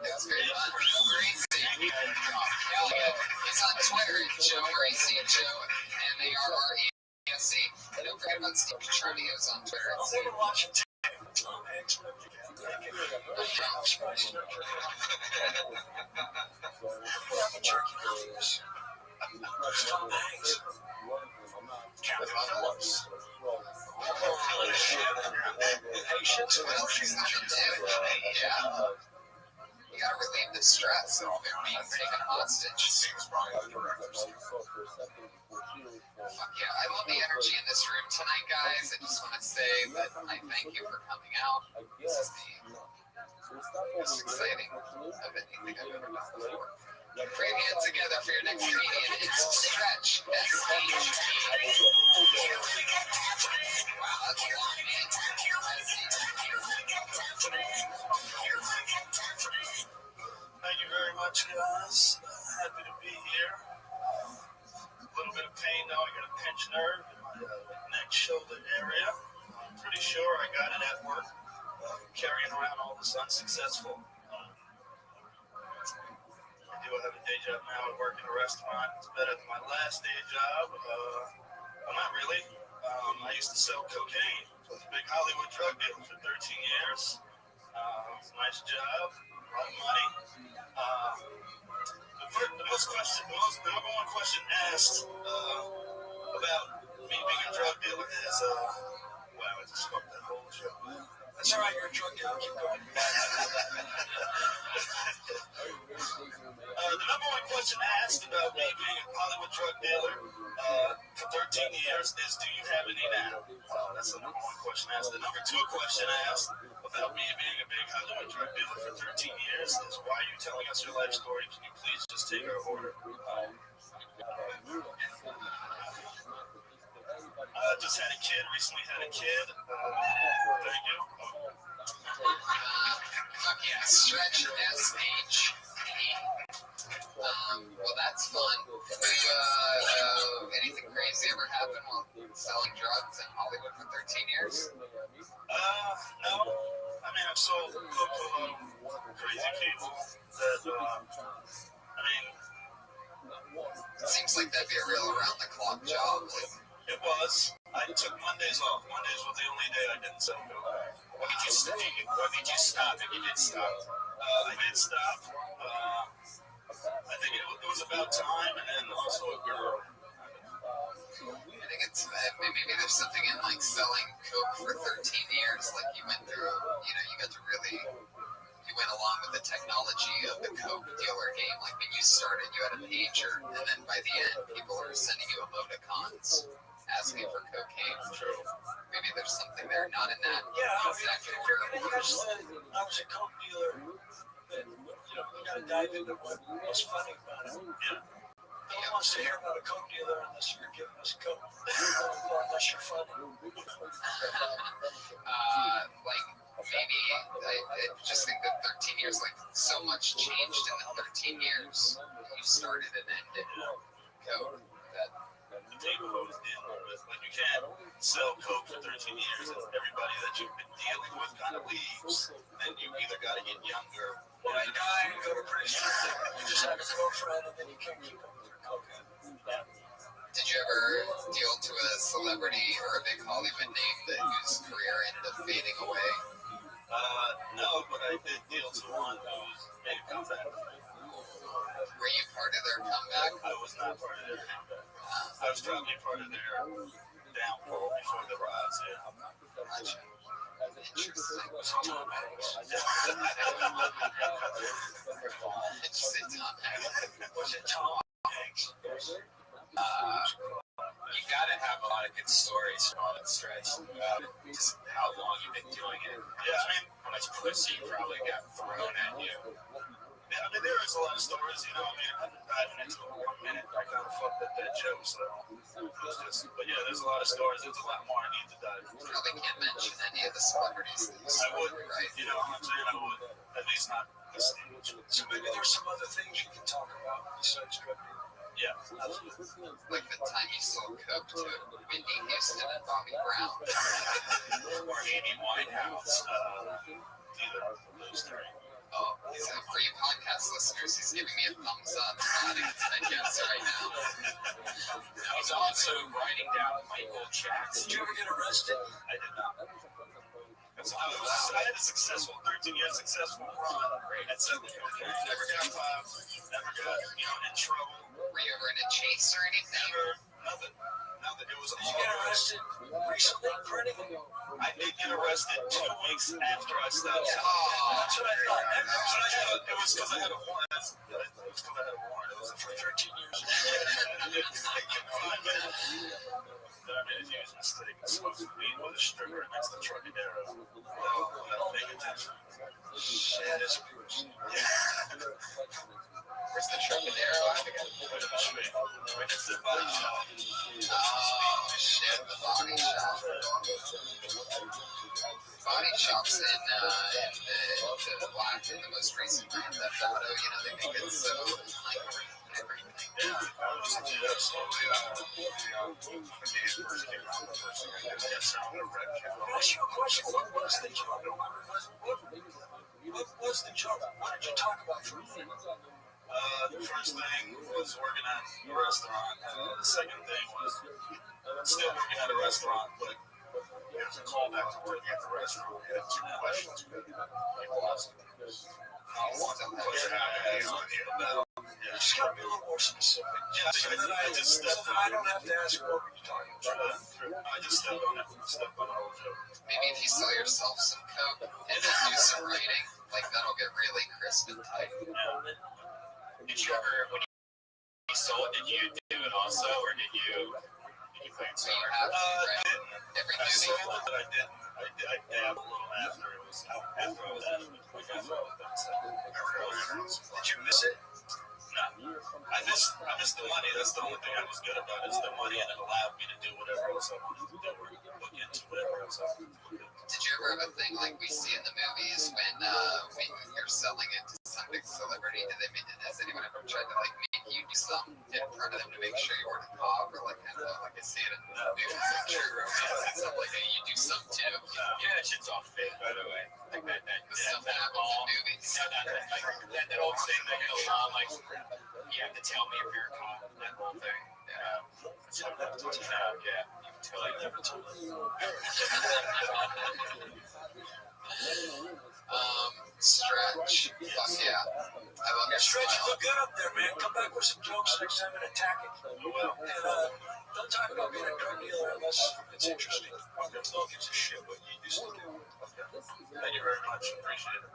That's very fun. Joe Gracie. Hell yeah. He's on Twitter, Joe Gracie, Joe, M-A-R-R-E-S-C. And don't forget about Steve Petronio's on Twitter. I've been watching Tom Hanks. Jerky burgers. Tom Hanks. Captain Phillips. Holy shit. Patience. What else is there to do? Yeah. You gotta relieve the stress of being taken hostage. Fuck yeah. I love the energy in this room tonight, guys. I just want to say that I thank you for coming out. This is the most exciting of anything I've ever done before. Put your hands together for your next comedian. It's Stretch. S-H-E. Wow, that's a long name. Thank you very much, guys. Happy to be here. A little bit of pain now. I got a pinched nerve in my neck shoulder area. I'm pretty sure I got it at work. Carrying around all this unsuccessful. I do have a day job now. I work in a restaurant. It's better than my last day job. Well, not really. I used to sell cocaine. I was a big Hollywood drug dealer for 13 years. It's a nice job, a lot of money. The number one question asked about me being a drug dealer is, wow, I just fucked that whole show. That's all right, you're a drug dealer. Keep going. The number one question asked about me being a Hollywood drug dealer for 13 years is, do you have any now? That's the number one question asked. The number two question asked about me being a big Hollywood drug dealer for 13 years is, why are you telling us your life story? Can you please just take our order? Just had a kid, recently had a kid. Thank you. Fuck yeah, Stretch S-H. Well, that's fun. Anything crazy ever happen while selling drugs in Hollywood for 13 years? No. I mean, I've sold coke to a lot of crazy people that, it seems like that'd be a real around-the-clock job. It was. I took Mondays off. Mondays was the only day I didn't sell coke. What did you stop if you did stop? I did stop. I think it was about time, and then also a girl. I think it's maybe there's something in like selling coke for 13 years. Like you went through, you got to really. You went along with the technology of the coke dealer game. Like when you started, you had a pager, and then by the end, people were sending you emoticons asking for cocaine. True. Maybe there's something there, not in that. Yeah, exact if you're going to use I was a coke dealer, then, you got to dive into what was funny about it. Yeah. No one wants to hear about a coke dealer unless you're giving us coke. Unless you're funny. Maybe I just think that 13 years, like so much changed in the 13 years you started and ended coke that the neighborhood is dealing with. Like you can't sell coke for 13 years if everybody that you've been dealing with kind of leaves. Then you either got to get younger or you die and go to prison. You just have a girlfriend and then you can't keep up with your coke. Did you ever deal to a celebrity or a big Hollywood name whose career ended up fading away? No, but I did deal to one who's made a comeback. Were you part of their comeback? I was not part of their comeback. I was probably part of their downfall before the rise. Yeah. Gotcha. Interesting. Was it Tom Hanks? Did you say Tom Hanks? Was it Tom Hanks? You gotta have a lot of good stories from all that stress. Just how long you've been doing it. Yeah, How much pussy probably got thrown at you. Yeah, I mean, there is a lot of stories, you know. I mean, I'm diving into it 1 minute. I kind of fucked up that joke, so it's just. But yeah, there's a lot of stories. There's a lot more I need to dive into. You probably can't mention any of the celebrities that you I would, right? you know what I'm saying? I would. At least not this stage. So maybe there's some other things you can talk about besides drug dealing. Yeah, absolutely. Like the time you sold coke to Whitney Houston and Bobby Brown. Or Amy Winehouse. Either of those three. Oh, so for you podcast listeners, he's giving me a thumbs up, nodding his head yes right now. He's also writing down Michael Jackson. Did you ever get arrested? I did not. I had a successful 13-year successful run. At 7 years. Never got popped. Never got, in trouble. Were you ever in a chase or anything? Never. Nothing. It was. Did you get arrested recently for anything? I did get arrested 2 weeks after I stopped. That's what I thought. It was because I had a warrant. It was for 13 years. They couldn't find me. Then I made a huge mistake. I smoked weed with a stripper next to Trocadero. Without paying attention. Shit is Where's the Trocadero? I think it's the body shop. Oh, shit, the body shop. Body shops in the black in the most recent Grand Theft Auto, they make it so like everything. Yeah, I was into that slowly. When these first came out, the first thing I did was get some red cap. I'll ask you a question. What was the job? What was the job? What did you talk about for me? The first thing was working at a restaurant. The second thing was still working at a restaurant, but you have to call back to work at the restaurant. You have 2 questions. People ask me. You just got to be a little more specific. Yeah, I just I don't have to ask what were you talking about. I just don't have to step on all of it. Maybe if you sell yourself some coke and then do some writing, like that'll get really crisp and tight. Yeah. Did you ever, when you sold, did you do it also, or did you play it? So you have to, right? Every I movie. sold it, but I didn't. I dabbed a little after it was after I was out of it. Like I felt that stuff. Did you miss it? No. I missed the money. That's the only thing I was good about is the money, and it allowed me to do whatever else I wanted to do or look into whatever else I wanted to do. Did you ever have a thing like we see in the movies when you're selling it to some big celebrity? Has anyone ever tried to like make you do something in front of them to make sure you weren't involved, or like kind of like I see it in the movies, like true romance and stuff like that? You do something too. Yeah, that shit's all fake, by the way. Like that Stuff that happens in movies. That old thing that goes on, like you have to tell me if you're a cop. That whole thing. Yeah. Until I never told you. Stretch. Fuck yeah. I love your Stretch, smile. you look good up there, man. Come back with some jokes next time and attack it. And don't talk about being a drug dealer unless it's interesting. No one gives a shit what you used to do. Thank you very much. Appreciate it.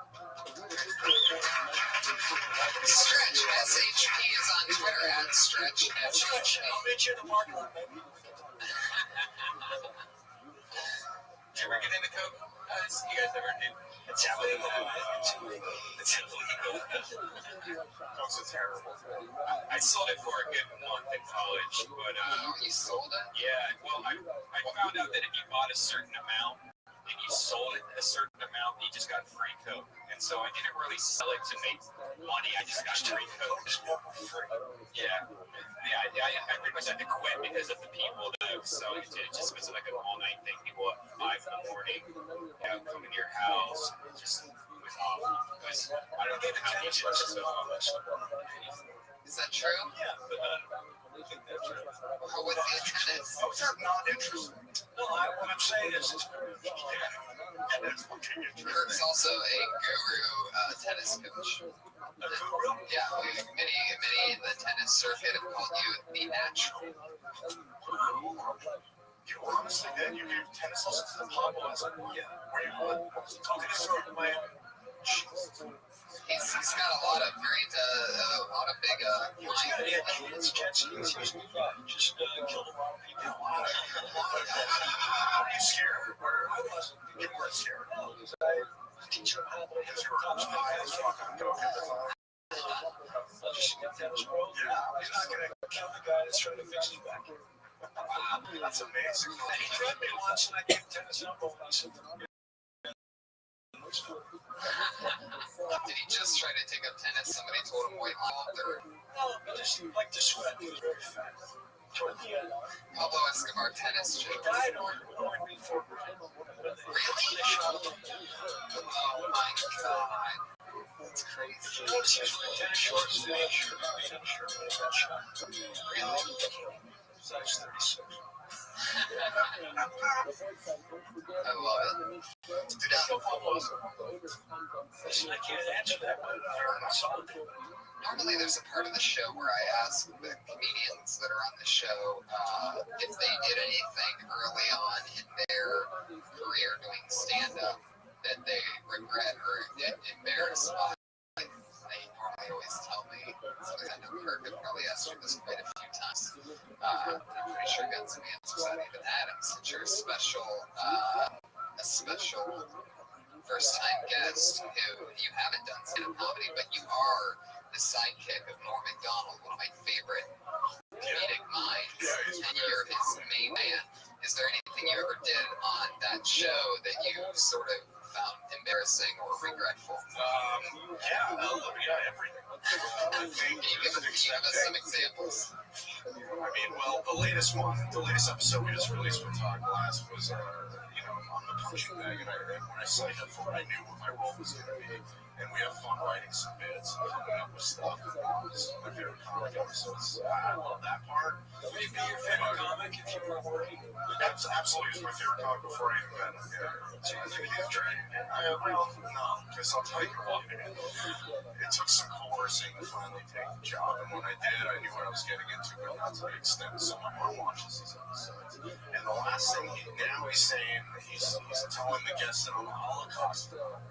Stretch SHP is on Twitter at Stretch SHP. I'll meet you in the parking lot, baby. Did you ever get into coke? You guys ever did? It's illegal. It's illegal. Coke's terrible. I sold it for a good month in college, but You sold it? yeah. Well, I found out that if you bought a certain amount and you sold it a certain amount, you just got free coke. And so I didn't really sell it to make money. I just got free coke. Yeah. I pretty much had to quit because of the people that I was selling to. It just was like an all-night thing. People at 5 in the morning, come into your house. It just was awful. Because I don't know how much it's so much. Is that true? Yeah, but I think that's true. How was the attendance? Oh, it's not non-interest. No, what I'm saying is it's very interesting. And that's what you're interested Kurt's also a guru tennis coach. A guru? Yeah, many in the tennis circuit have called you the natural. You honestly did? You gave tennis lessons to the pub? I was like, yeah. Where you going? Talking to sort of Miami. He's got a lot of big. What's the idea? It's just killed a lot of people. Are you scared? I wasn't. You weren't scared. No, because I teach them how to hit your Just get tennis pro. Yeah, he's not gonna kill the guy that's trying to fix his back. That's amazing. And he tried me once, and I gave tennis elbow, and I said, Did he just try to take up tennis? Somebody told him weight loss, or no, he just liked to sweat. He was very fat. Toward the end, Pablo Escobar tennis he joke? died on me for Really? they shot him. Oh my god. That's crazy. He noticed he was wearing tennis shorts and a shirt. Tennis shirt when he got shot. Really? Size 36. I love it. Did you know Pablo Escobar? Listen, I can't answer that, but I saw it. Normally, there's a part of the show where I ask the comedians that are on the show if they did anything early on in their career doing stand-up that they regret or get embarrassed by. They normally always tell me. So I know Kirk have probably asked you this quite a few times. I'm pretty sure I got some answers out of even Adam, since you're a special first-time guest who you haven't done stand-up comedy, but you are the sidekick of Norm Macdonald, one of my favorite comedic minds, and you're his main man. Is there anything you ever did on that show that you sort of found embarrassing or regretful? Everything. Can you give us some examples? I mean, well, the latest episode we just released with Todd Glass was, on the punching bag, and when I signed up for it, I knew what my role was going to be. And we have fun writing some bits, coming up with stuff. It's my favorite comic episodes. I love that part. Would it be your favorite comic if you were working? Absolutely, it's my favorite comic before I even met him. Yeah. So I think he's trying. No, because I'll tell you what, it took some coercing to finally take the job. And when I did, I knew what I was getting into, but not to the extent. So my mom watches these episodes. And the last thing he's saying, he's telling the guests that I'm a Holocaust survivor.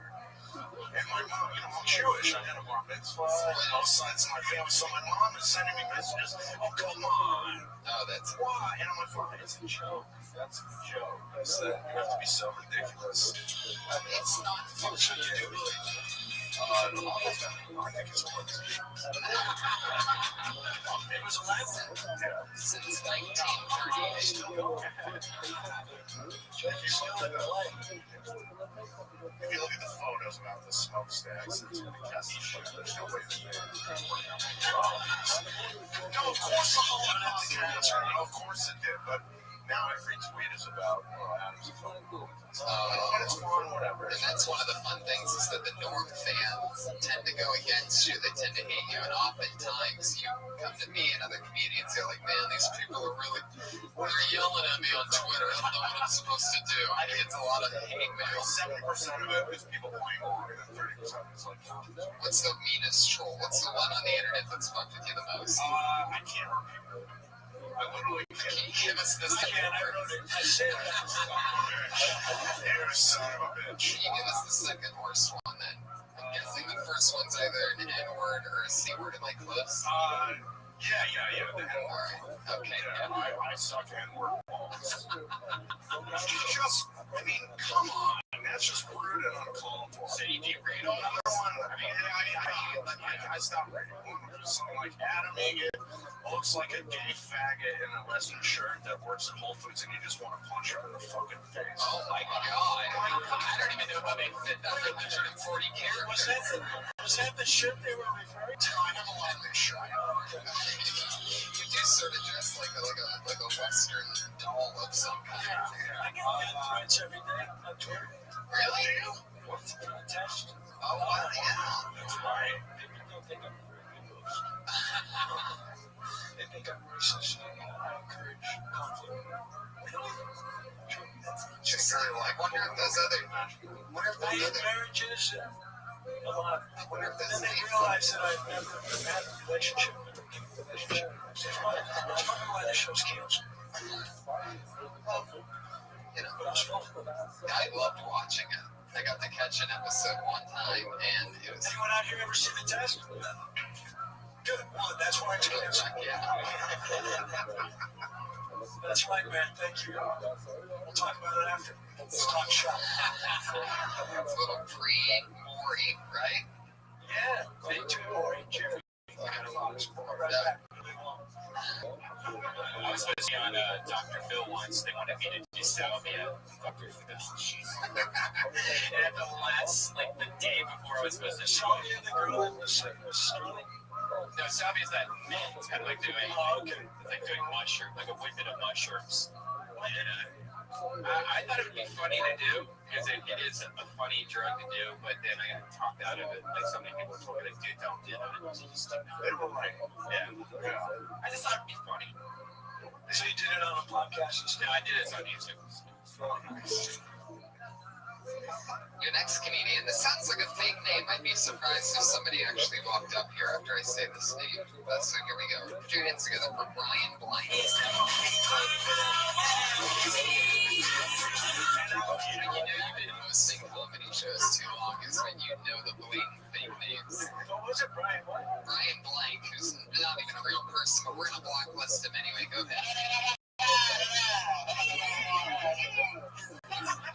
And my mom, I'm Jewish. I had a bar mitzvah on both sides of my family. So my mom is sending me messages. Oh, come on. Oh, that's Why? And I'm like, well, it's a joke. That's a joke. It's that you have to be so ridiculous. it's not Function you do believe. I think it's more than It was 11. since 1938. If you look at the photos about the smokestacks, it's going to cast shit. There's no way that they're working on the problems. No, of course the Holocaust did. Of course it did, but now every tweet is about Adam's phone. And it's fun, whatever. And that's one of the fun things is that the Norm fans tend to go against you. They tend to hate you. And oftentimes you come to me and other comedians, they're like, man, these people are they're yelling at me on Twitter. I don't know what I'm supposed to do. I think it's a lot of hate mail. 70% of it is people playing along, and then 30% is like, What's the meanest troll? What's the one on the internet that's fucked with you the most? I can't remember. I literally can't. Can you give us this? I wrote it. I said it. You're a son of a bitch. Can you give us the second worst one then? I'm guessing the first one's either an N-word or a C-word. Am I close? Yeah. The N-word. Alright, okay. Yeah, I suck N-word balls. I mean, come on. That's just rude and uncalled for. So you degrade Another one, I stopped reading. Something like Adam Egan looks like a gay faggot in a Western shirt that works at Whole Foods, and you just want to punch her in the fucking face. Oh my god. I don't even know how they fit that 140 characters. Was that the shirt they were referring to? I have a lot of this shirt. You do sort of dress like a Western doll of some kind. I get threads every day on Twitter. Really? What's attached? Oh, wow, yeah. That's right. People don't think I'm very good moves. They think I'm racist. I encourage conflict. Just I wonder if those other I hate marriages and a lot. I wonder if Then those they realize that I've never had a relationship. It's funny why the show's canceled. But I was fun. I loved watching it. I got to catch an episode one time, and it was Anyone out here ever see the test? Good. Well, that's why it's canceled. yeah. That's right, man. Thank you. We'll talk about it after. Let's talk shop. It's a little pre-Maury, right? Yeah. Thank you, Maury. Jerry. I was supposed to be on Dr. Phil once. They wanted me to do salvia. Dr. Phil. And at the last, like the day before I was supposed to show up, the girl in the sickness. No, salvia is that mint. It's kind of like doing, it's like doing mushroom, like a whippet of mushrooms. And I thought it would be funny to do because it is a funny drug to do, but then I got talked out of it. Like so many people told me, like, dude, don't do that. Yeah. I just thought it'd be funny. So you did it on a podcast? No, I did it on YouTube. Your next comedian. This sounds like a fake name. I'd be surprised if somebody actually walked up here after I say this name. So here we go. Put your hands together for Brian Blank. You know you've been hosting comedy shows too long is when you know the blatant fake names. What was it, Brian? What? Brian Blank, who's not even a real person, but we're gonna blacklist him anyway. Go ahead.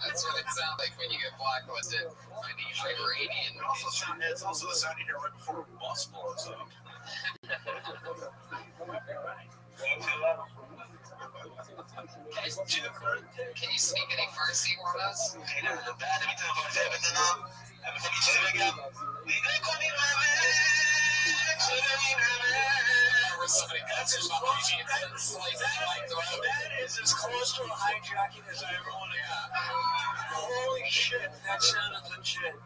That's what it sounds like when you get blacklisted by the Iranian. It's also the sound you hear right before a bus blows up. Can you speak any Farsi for us? Somebody answers my question and slices my throat. That is as close to a hijacking as I ever want to get. Holy shit, that sounded legit.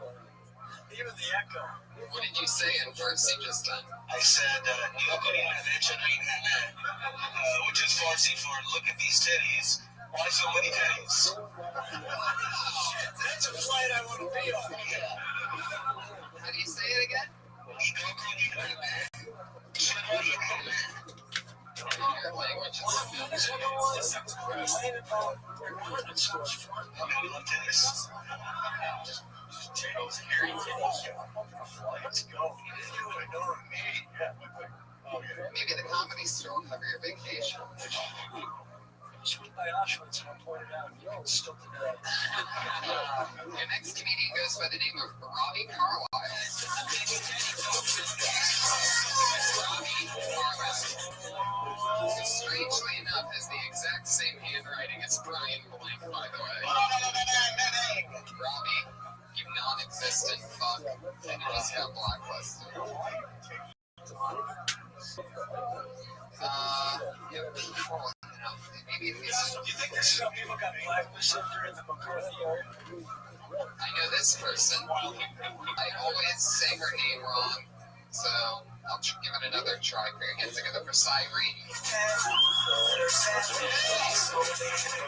Even the echo. What did you say in Farsi just then? I said, which is Farsi for look at these titties. Why so many titties? Shit, that's a flight I want to be on. How do you say it again? Your language is Let's go. maybe the comedy store will cover your vacation. Sweet by Auschwitz, and I pointed out, you can still do that. Your next comedian goes by the name of Robbie Carlisle. Robbie Carlisle, who strangely enough has the exact same handwriting as Brian Blank, by the way. Robbie, you non-existent fuck, and you just got blacklisted. Maybe Do you think this is how people got blacklisted during the McCarthy era? I know this person. I always say her name wrong, so I'll give it another try. Put your hands together for Cyrene.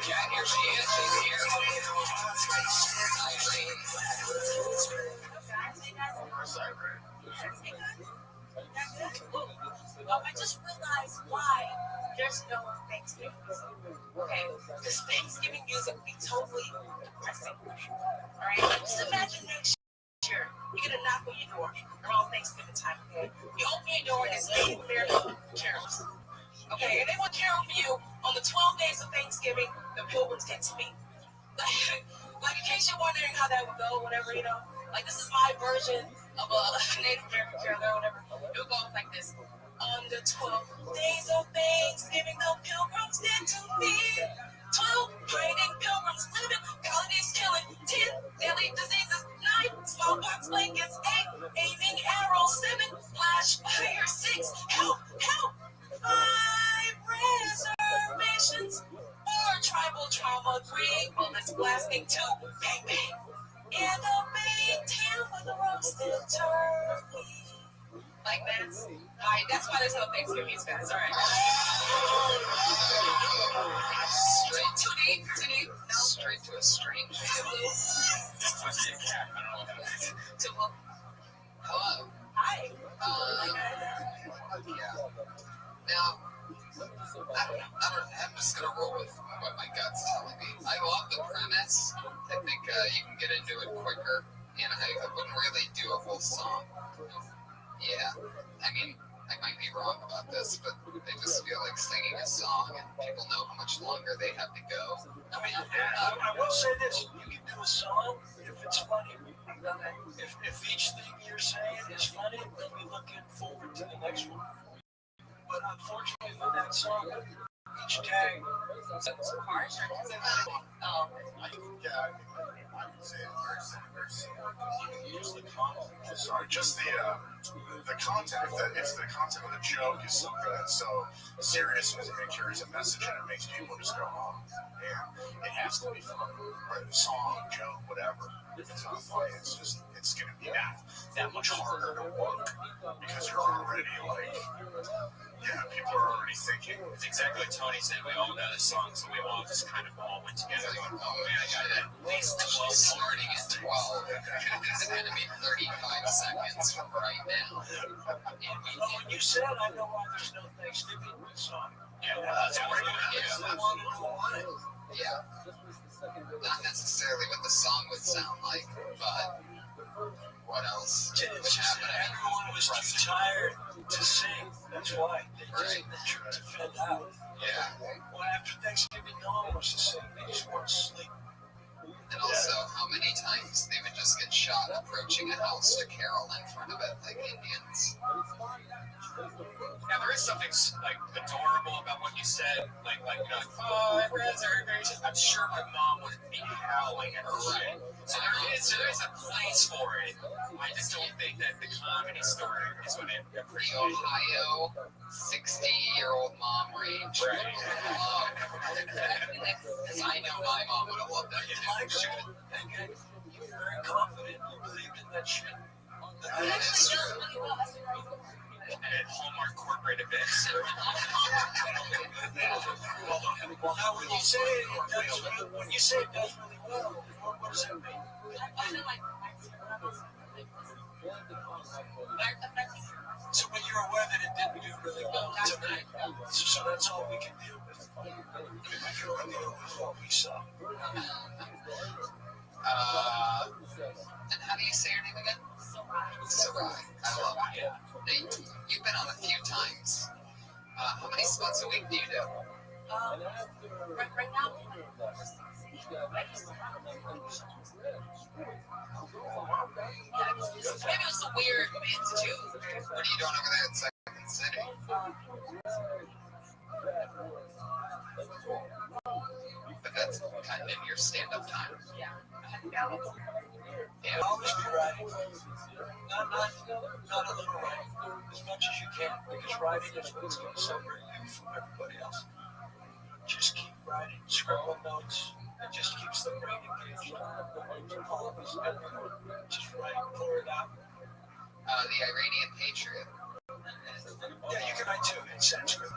Yeah, here she is. She's here. Cyrene. I just realized why there's no Thanksgiving music. Okay, because Thanksgiving music would be totally depressing. Alright? Just imagine next year, you're gonna knock on your door around Thanksgiving time, okay? You open your door and it's Native American carols. Okay, and they will carol for you on the 12 days of Thanksgiving, the pilgrims get to meet. Like, in case you're wondering how that would go, whatever, you know, like, this is my version of a Native American carol or whatever. It would go like this. On the 12 days of Thanksgiving, the pilgrims get to meet. 12 praying pilgrims living, colonies killing, 10 deadly diseases, 9 smallpox blankets, 8 aiming arrows, 7 flash fire, 6 help, 5 reservations, 4 tribal trauma, 3 bullets blasting, 2 bang bang, and a big 10 with a roasted turkey. Like that's alright, that's why there's no Thanksgiving music, guys. Alright. Straight too deep. No. Straight to a strange. Hello. Hi. Yeah. Now, I'm just gonna roll with what my gut's telling me. I love the premise. I think you can get into it quicker, and I wouldn't really do a whole song. Yeah, I mean, I might be wrong about this, but I just feel like singing a song and people know how much longer they have to go. I mean, I will say this: you can do a song if it's funny. If each thing you're saying is funny, then we looking forward to the next one. use the content. Sorry, just the content. If the content of the joke is something that's so serious and it carries a message and it makes people just go, oh, man, it has to be fun. Or the song, joke, whatever. If it's not funny, it's going to be that much harder to work because you're already like, people are already thinking. It's exactly what Tony said. We all got a song, so we all just kind of all went together. Like, oh man, I got at least 12 starting at 12. It's going to be 35 seconds from right now. When you said, I know why there's no Thanksgiving song. Yeah, that's right. Yeah. Not necessarily what the song would sound like, but what else would happen? Everyone was too tired to sing. That's why. They just filled out. Yeah. Well, after Thanksgiving, no one wants to sing. They just want to sleep. And also, how many times they would just get shot approaching a house to carol in front of it like Indians. Yeah, there is something like adorable about what you said. Like oh, I'm sure my mom would be howling at her. Right. So there is a place for it. I just don't think that the comedy store is what it. The Ohio 60-year-old mom range. Right. Because I know my mom would have loved that too. Again, you're very confident. You believed in that shit. That is true. And Hallmark corporate events. Well, how would you say it does when you say it does really well? What does that mean? So when you're aware that it didn't do really well tonight, so that's all we can deal with. I can only deal with what we saw. And how do you say your name again? Sarai. I love it. Nate, you've been on a few times. How many spots a week do you do? Right now, maybe it was a weird mix too. What are you doing over there at Second City? But that's kind of your stand-up time. Yeah. Yeah. Always be writing. Not a little writing. As much as you can, because writing is what's going to separate you from everybody else. Just keep writing, scribble notes, it just keeps the brain engaged. Always, everywhere. Just write, pour it out. The Iranian Patriot. Yeah, you can write too in Sanskrit.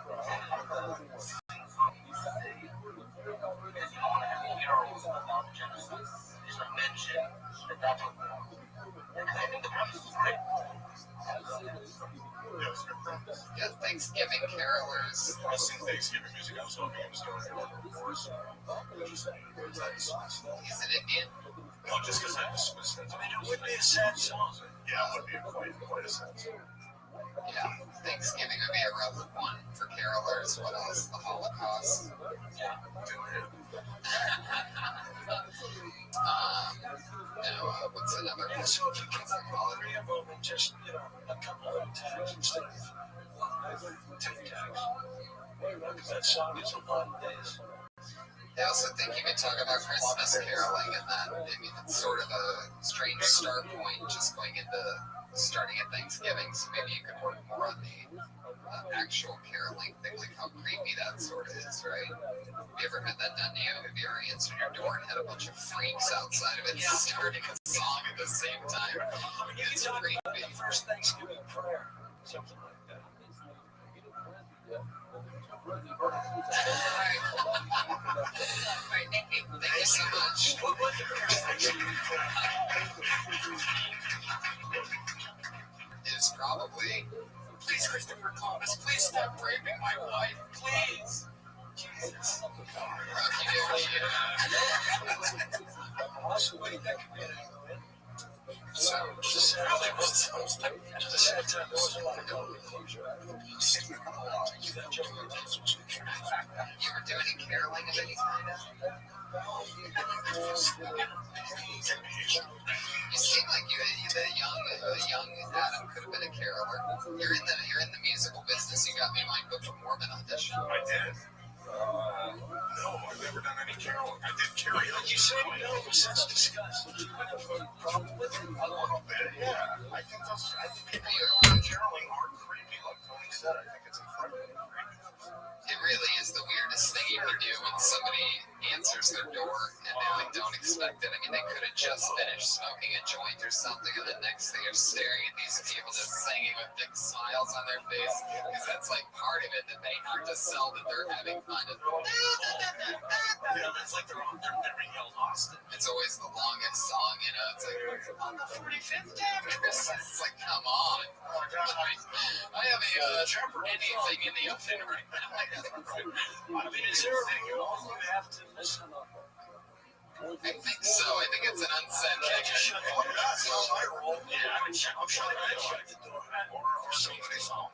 Yeah, Thanksgiving carolers. I sing Thanksgiving music. I was hoping it was going to Is it Indian? No, just because I was I mean, it would be a sad song. Yeah, it would be quite a sense. Yeah, Thanksgiving would be a rough one for carolers. What else? The Holocaust. What's another? Yeah, so if you keep all three of them and just, a couple of tags instead of 10 tags. Because that song is a lot of days. I also think you could talk about Christmas caroling and that. I mean, it's sort of a strange start point just going into starting at Thanksgiving, so maybe you could work more on the actual caroling thing, like how creepy that sort of is, right? Have you ever had that done to you? Have you ever answered your door and had a bunch of freaks outside of it starting a song at the same time? It's creepy. The first Thanksgiving prayer, something like that. Alright, thank you so much. What was the first Thanksgiving prayer? It's probably, Please, Christopher Columbus, please stop raping my wife, please. Jesus. Also, wait, that could be an angle. So, Just a sad time. There was a lot of COVID closure. you were doing any caroling of any kind? You seem like the young Adam could have been a caroler. You're in the musical business. You got me my Book of Mormon audition. I did. No, I've never done any caroling. I did karaoke. You said no, since discussed. Do you have a problem with it? A little bit. they could have just finished smoking a joint or something, and the next thing you're staring at these people just singing with big smiles on their face, because that's like part of it that they have to sell that they're having fun. Yeah, it's like they're ringing Austin. It's always the longest song, you know. It's like on the 45th day of Christmas. It's like, come on. I have a anything in the oven right now. I mean, is there a thing you also have to listen? I think so. I think it's an unsaid thing. That's how I roll. Yeah, I'm shutting the door for somebody's home.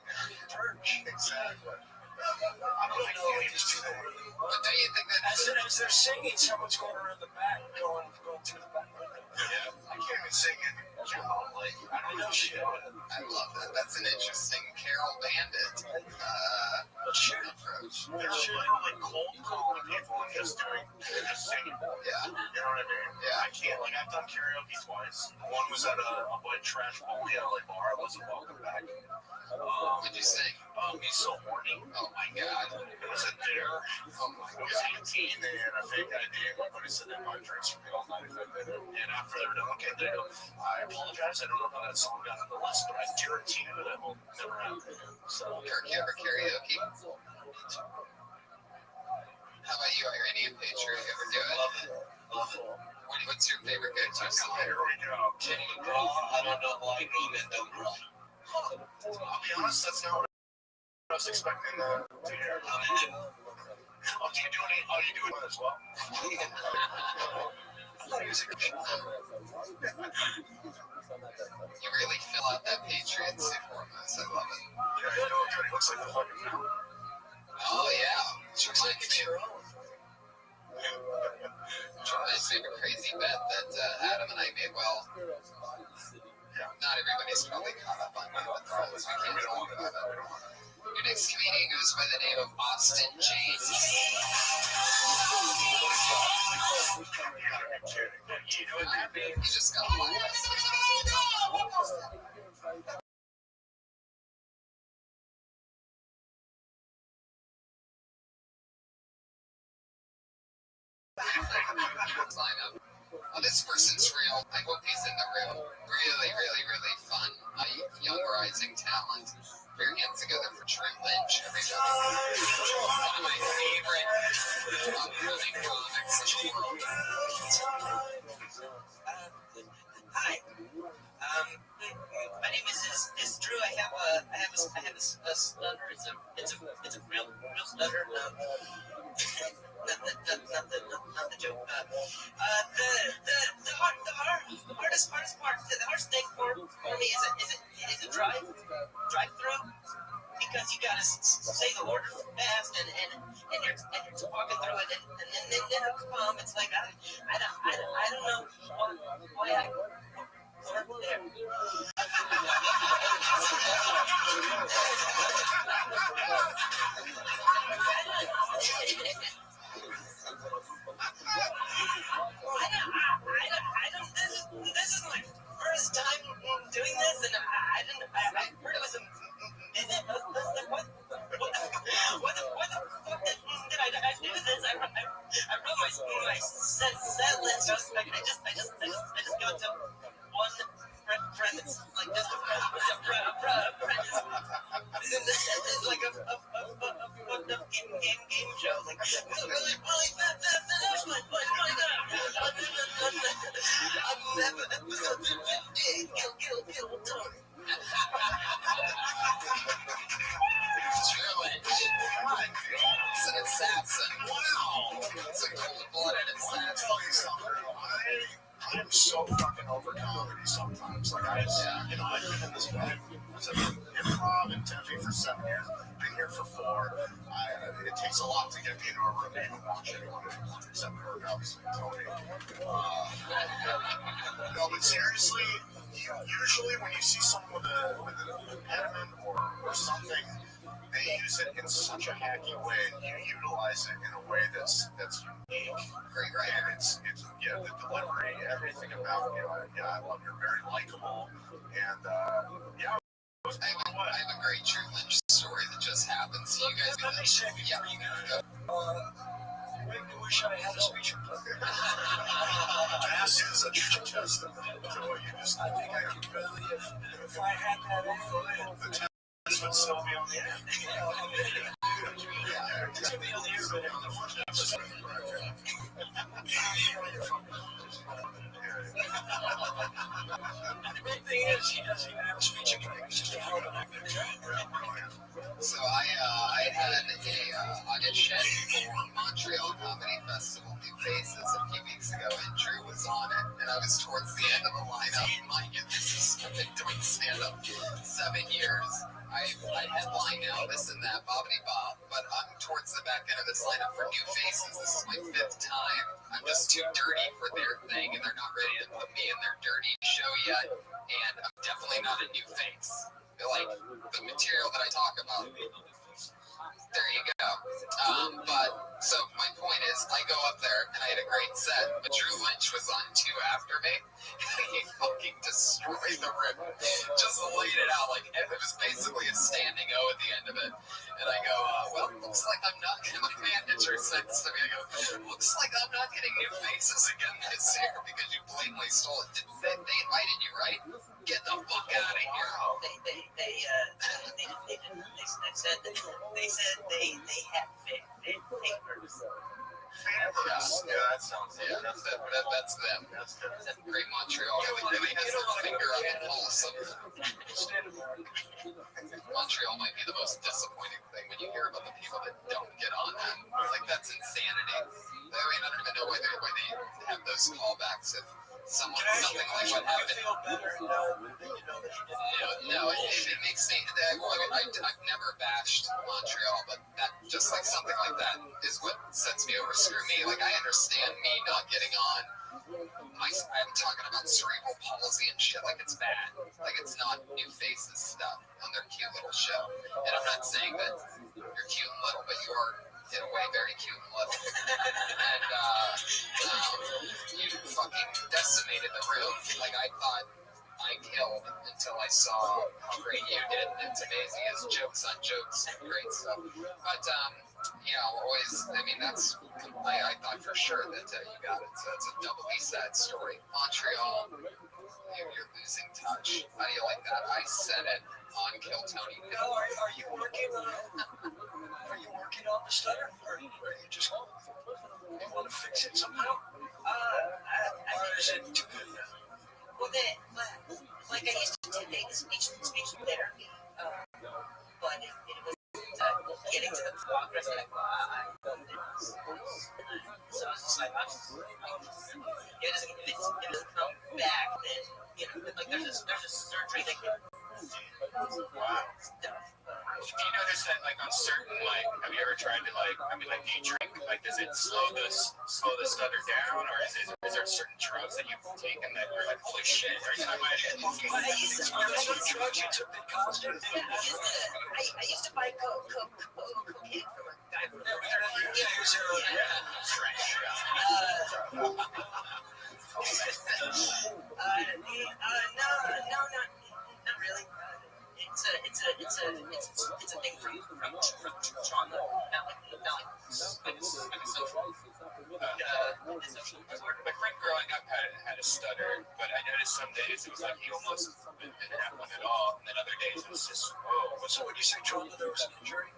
Exactly. I don't think any of these people really. But do you think that as they're singing, someone's going around the back, going through the back window. Yeah, I can't even sing it. Like, I don't know shit. I love that. That's an interesting Carol Bandit approach. They're literally cold calling people and just singing. Yeah. You know what I mean? Yeah. I can't, like, I've done karaoke twice. One was at a white trash bowling alley bar. It wasn't welcome back. What'd you sing? He's so horny. Oh my god. It was a dinner. Oh my I was god. 18 and a fake ID. Everybody said they might drinks for me all night if I did it. And after they were done, okay, they go, I apologize. I don't know how that song got on the list, but I guarantee you that will never happen again. So, Kirk, you ever karaoke? How about you? Are you any Patriot? You ever do it? Love it. What's your favorite go-to song? here we go. Tim McGraw, I don't know why I mean that, bro. I'll be honest, that's not what I was expecting to hear. Oh, do you do any? Oh, you do it as well? Music. You really fill out that Patriot suit for us. I love it. Yeah, you know what kind of looks like a fucking mountain. Oh, yeah. It reminds me of a crazy bet that Adam and I made. Well, not everybody's probably caught up on Game of Thrones. We can't talk about that. Your next comedian goes by the name of Austin James. You know what that means? He just got last. Lineup. This person's real. I hope he's in the room. Really, really, really fun. Young rising talent. Put your hands together for Drew Lynch, everybody. One of my favorite upcoming comics in the world. Hi. My name is Drew. I have a stutter. It's a real stutter. Not the joke. The hardest part, the hardest thing for me is a drive-through, because you gotta say the order fast and you're walking through it and then it'll come. It's like I don't know why I. This is my first time doing this, and I heard it was a visit. What the fuck did I do this? I wrote my set list. I just give it to one friend. It's like just a friend. It's like a fucked up game show. Like really fast. Episode 50. Kill. He's an assassin. Wow. It's a cold-blooded assassin. I'm so fucking over comedy sometimes. Like, I've been in this band. I've been improv and Tempe for 7 years. Been here for 4. It takes a lot to get me into a room to even watch anyone anymore, except for obviously Tony. No, but seriously, usually when you see someone with an impediment or something, they use it in such a hacky way, and you utilize it in a way that's unique. Great, right? And it's the delivery, everything about you. I love you're very likable, and I have a great Drew Lynch story that just happened. So you guys can you can go. Make me wish I had a speech impediment. Bass is a true testament to what you just I think I could really, if I had that info, the test would still be on the air. it's gonna be on the air, but on the first episode. And the big thing is, he doesn't even have a speech impediment. He's just a hell of an actor. So I had a audition for Montreal Comedy Festival New Faces a few weeks ago, and Drew was on it, and I was towards the end of the lineup. My goodness, I've been doing stand-up 7 years. I headline now, this and that, bobbity bob, but I'm towards the back end of this lineup for New Faces. This is my 5th time. I'm just too dirty for their thing, and they're not ready to put me in their dirty show yet, and I'm definitely not a new face. Like, the material that I talk about, there you go. But, so my point is, I go up there, and I had a great set, but Drew Lynch was on 2 after me. He fucking destroyed the room. Just laid it out, like, it was basically a standing O at the end of it. And I go, well, looks like I'm not getting, my manager said to me, I go, looks like I'm not getting New Faces again this year because you blatantly stole it. They invited you, right? Get the fuck out of here. They said they had papers. Yeah, that sounds, that's them. That's great Montreal. Really has their finger on the pulse of Montreal might be the most disappointing thing when you hear about the people that don't get on that. Like, that's insanity. I mean, I don't even know why they have those callbacks if something like what happened. Feel better now that you know that you did it. No, it makes me. I've never bashed Montreal, but that just like something like that is what sets me over. Screw me. Like, I understand me not getting on. I'm talking about cerebral palsy and shit. Like, it's bad. Like, it's not New Faces stuff on their cute little show. And I'm not saying that you're cute and little, but you are in a way very cute and little. And you fucking decimated the room. Like, I thought I killed until I saw how great you did. It's amazing. It's jokes on jokes, great stuff. But yeah, always. I mean, that's. I thought for sure that you got it. So that's a doubly sad story. Montreal, you're losing touch. How do you like that? I said it on Kill Tony. Now, are you working on the stutter, or are you just want to fix it somehow? Or is it too good now? Well, like I used to take speech therapy, but it was getting to the progress that I so I was just like, it doesn't come back, then, you know, like there's a surgery that can stuff. Do you notice that, like, on certain, like, have you ever tried to, like, I mean, like, do you drink? Like, does it slow the stutter down, or is there certain drugs that you've taken that you're like, holy shit, every time I hit I used to drugs you took that caused it. I used to buy cocaine from a guy from not really. It's a thing from trauma, not like my friend growing up had a stutter, but I noticed some days it was like he almost didn't have one at all, and then other days it was just, whoa. So when you say trauma, there was an injury?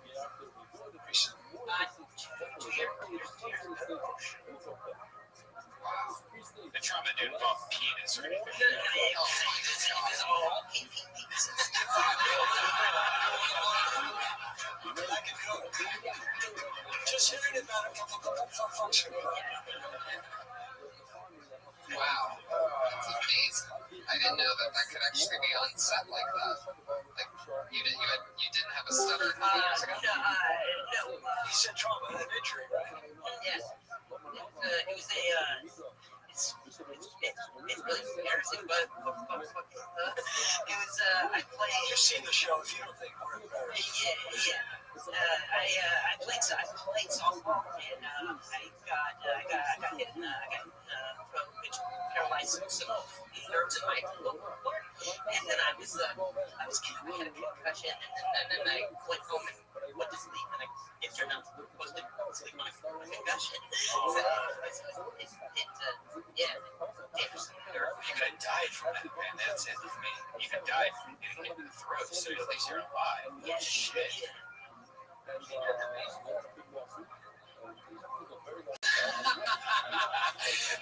Recent? 2 years ago. Wow. The trauma didn't involve penis or anything. It was all penis. I can feel it. Just hearing about it function. Wow, that's amazing. I didn't know that could actually be on set like that. Like, you didn't have a stutter a few years ago? No. He said trauma, an injury, right? Yes. It was it's really embarrassing, but it was, I played. You've seen the show if you don't think we're embarrassed. Yeah. I played softball, and I got hit in the throat, which paralyzed some nerves in my lower part. And then I had a concussion, and then I went home and went to sleep, and it turned out supposed to It's like my confession. Yeah. Interesting. You could die from that, man. That's it for me. You could die from getting hit in the throat, so at least you're alive. Yeah. Shit.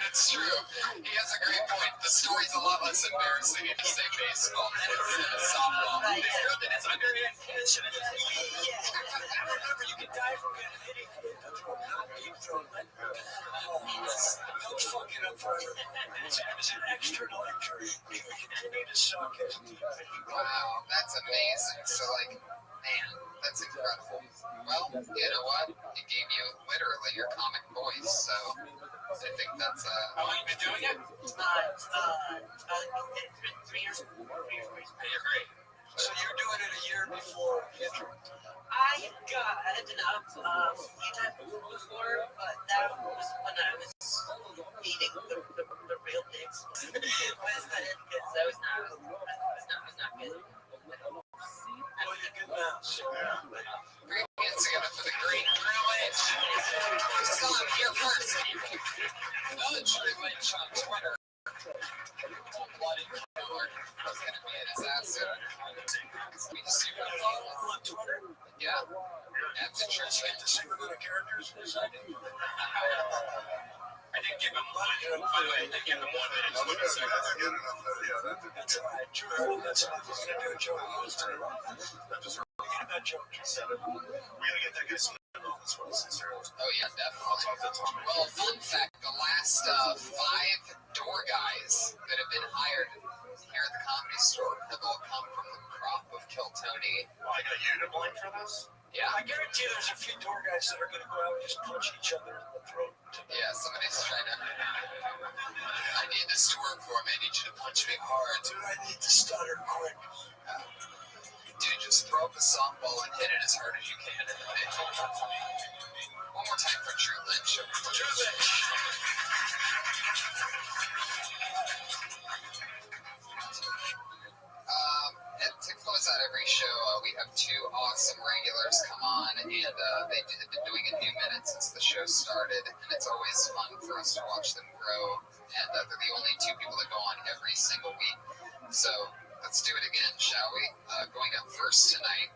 It's true. He has a great point. The story's a lot less embarrassing if you say baseball than softball. Right. It's good that it's underhand pitch. And it's, Remember, you can die from hitting a throw, not deep throw. Don't fuck it up further. It's an external injury. You can continue to suck as deep as you go. Wow, that's amazing. So, like, man, that's incredible. Well, you know what? It gave you literally your comic voice, so I think that's how long you been doing it? It's been 3 years. 3 years. You're great. So you're doing it a year before injury? I got enough feedback before, but that was when I was eating the real pigs. Because I was not good. Well, you're good now. So, Great hands together for the great Drew Lynch. First on here first. Drew Lynch on Twitter. Blooded killer. I was going to be a disaster. We just see what on Twitter. Yeah. At the church. Like the same amount of characters as I did. I didn't give him one. By the way, I didn't give him 1 minute. That's good enough. That's all right. True. That's what I was going to do. A joke. Forget about jokes. We gotta get that guy some that's what it's sincerely. Oh, yeah, definitely. Well, fun fact, the last 5 door guys that have been hired here at the Comedy Store have all come from the crop of Kill Tony. Oh, I got you to blame for this? Yeah. I guarantee there's a few door guys that are going to go out and just punch each other in the throat. Yeah, somebody's trying to. I need this to work for me. I need you to punch me hard. Dude, I need to stutter quick. Dude, just throw up a softball and hit it as hard as you can. One more time for Drew Lynch. Drew Lynch. And to close out every show, we have 2 awesome regulars come on, and they've been doing a new minute since the show started, and it's always fun for us to watch them grow. And they're the only 2 people that go on every single week. So let's do it again, shall we? Going up first tonight,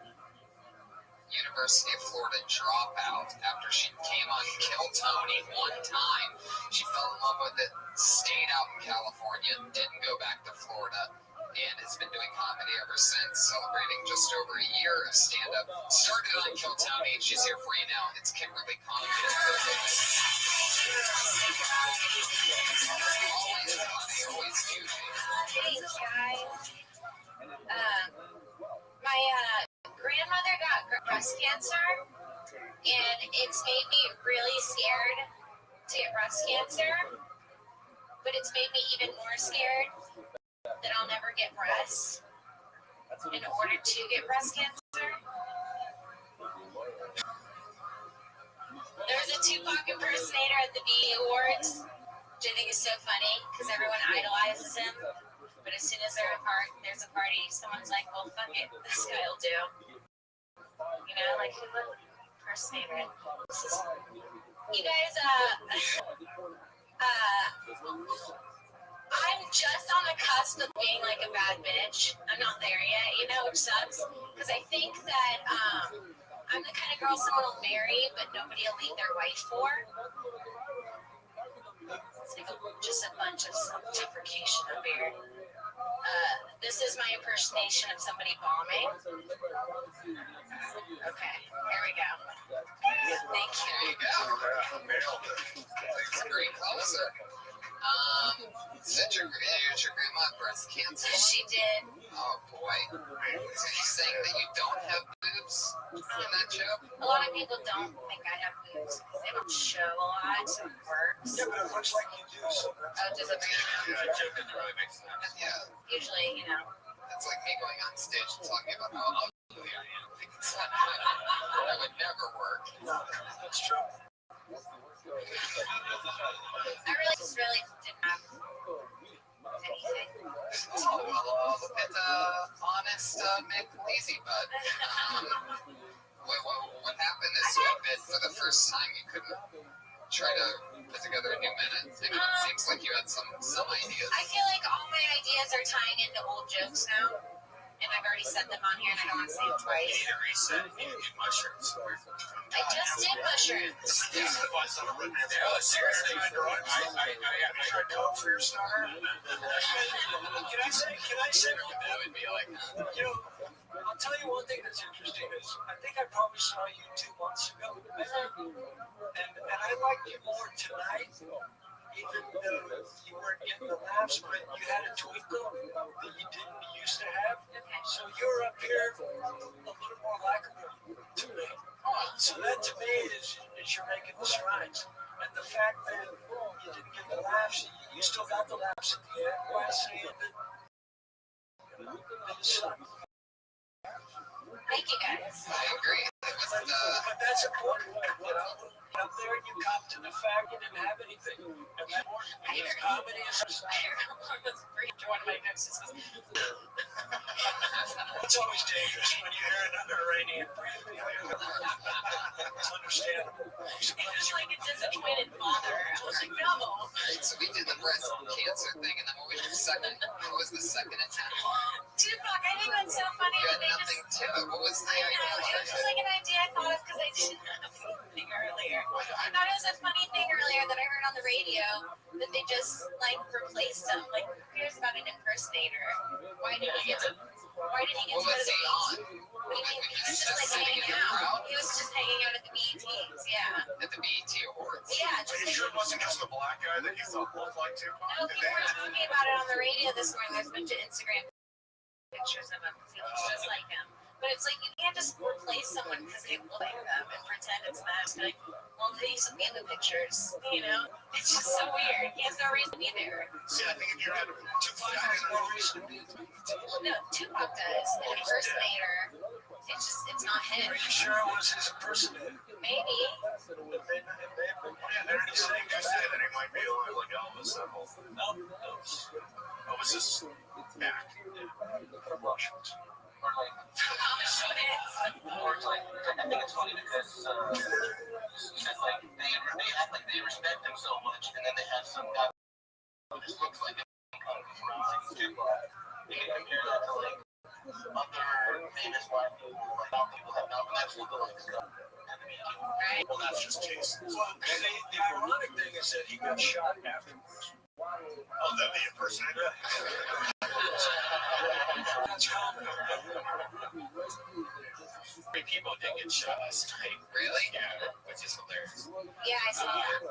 University of Florida dropout after she came on Kill Tony one time. She fell in love with it, stayed out in California, didn't go back to Florida, and has been doing comedy ever since, celebrating just over a year of stand-up. Started on Kill Tony, and she's here for you now. It's Kimberly Conlon. Always funny, always cute. Hey guys. My grandmother got breast cancer, and it's made me really scared to get breast cancer, but it's made me even more scared that I'll never get breasts in order to get breast cancer. There was a Tupac impersonator at the BET Awards, which I think is so funny because everyone idolizes him. But as soon as there's a party, someone's like, well, fuck it, this guy will do. You know, like, who would impersonate him? You guys, I'm just on the cusp of being like a bad bitch. I'm not there yet, you know, which sucks. Because I think that I'm the kind of girl someone will marry, but nobody will leave their wife for. It's like just a bunch of self-deprecation up here. This is my impersonation of somebody bombing. Okay, here we go. Thank you. There you go. That's a great closer. Said your grandma had breast cancer? She did. Oh boy. So you're saying that you don't have boobs in that joke? A lot of people don't think I have boobs because they don't show a lot, so it works. Yeah, but it looks like you do. So Oh, does it? Yeah, joke doesn't really make sense. Yeah. Usually, you know. It's like me going on stage and talking about how ugly I am. That would never work. no, that's true. I really didn't have anything. Oh, well, a bit honest, Mick Lazy Bud. What happened this week that for the first time you couldn't try to put together a new minute? I mean, it seems like you had some ideas. I feel like all my ideas are tying into old jokes now, and I've already said them on here, and I don't want to say them twice. You need a reset. You need to do mushrooms. I just did mushrooms. Yeah, seriously. I tried coke for your star. Can I say? That would be like, You know, I'll tell you one thing that's interesting is I think I probably saw you 2 months ago, and I liked you more tonight, even though you weren't getting the laughs, but you had a twinkle that you didn't used to have. So you're up here a little more likable to me. So that to me is you're making the strides. And the fact that you didn't get the laughs, you still got the laughs at the end by saying that it's Thank you, guys. I agree. But that's important. You know, up there you come to the fact you didn't have anything. And that comedy is One of my notes is it's always dangerous when you hear another Iranian breathe behind you. It's understandable. it's like a disappointed father. I was like, no. So we did the breast cancer thing, and then what was the second attempt? Tupac, I think that's so funny You that had they nothing just. to it. What was the I know, it was just like an idea I thought of because I didn't have anything earlier. I thought it was a funny thing earlier that I heard on the radio that they just like replaced him. Like, who cares about an impersonator? Why did he get to What go to was the he on? What do you mean? He was just like hanging out. He was just hanging out at the BETs, yeah. At the BET Awards. Yeah, Are just you sure it wasn't just the black guy that you thought looked like Tupac? no, people were talking about it on the radio this morning. There's a bunch of Instagram pictures of him because he looks just like him. But it's like you can't just replace someone because they look like them and pretend it's them. It's like, well, they used to be in the pictures, you know? It's just so weird. He has no reason to be there. See, I think if you're Tupac has no reason to be at the BET. Well, no, Tupac does. An impersonator. It's not him. Are you sure it was his impersonator? Maybe. Yeah, they're just saying that he might be like Elvis. That whole thing. Elvis is back from Russians. I think it's funny because it's like they act like they respect him so much, and then they have some guy who just looks like him coming from like Tupac. They can compare that to like other famous white people, like how people have not actually the like stuff. Right. Well, that's just Jason. Well, the ironic thing is that he got shot afterwards. Oh, that the impersonator? That's common. Three people did get shot last night. Really? Yeah, which is hilarious. Yeah, I saw that.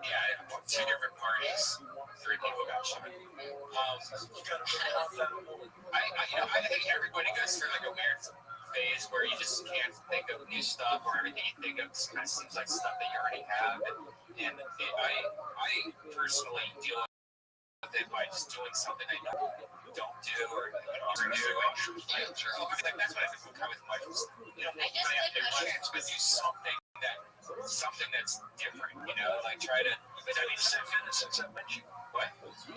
Yeah, 2 different parties. 3 people got shot. I think everybody goes through like a weird phase where you just can't think of new stuff, or everything you think of kind of seems like stuff that you already have. And I personally deal with it by just doing something I don't do or never do. Yeah, sure. I think that's what I think will come with mushrooms. You know, I just like mushrooms. but do something that's different. You know, like try to. But I mean, 7 minutes since I met you. What? You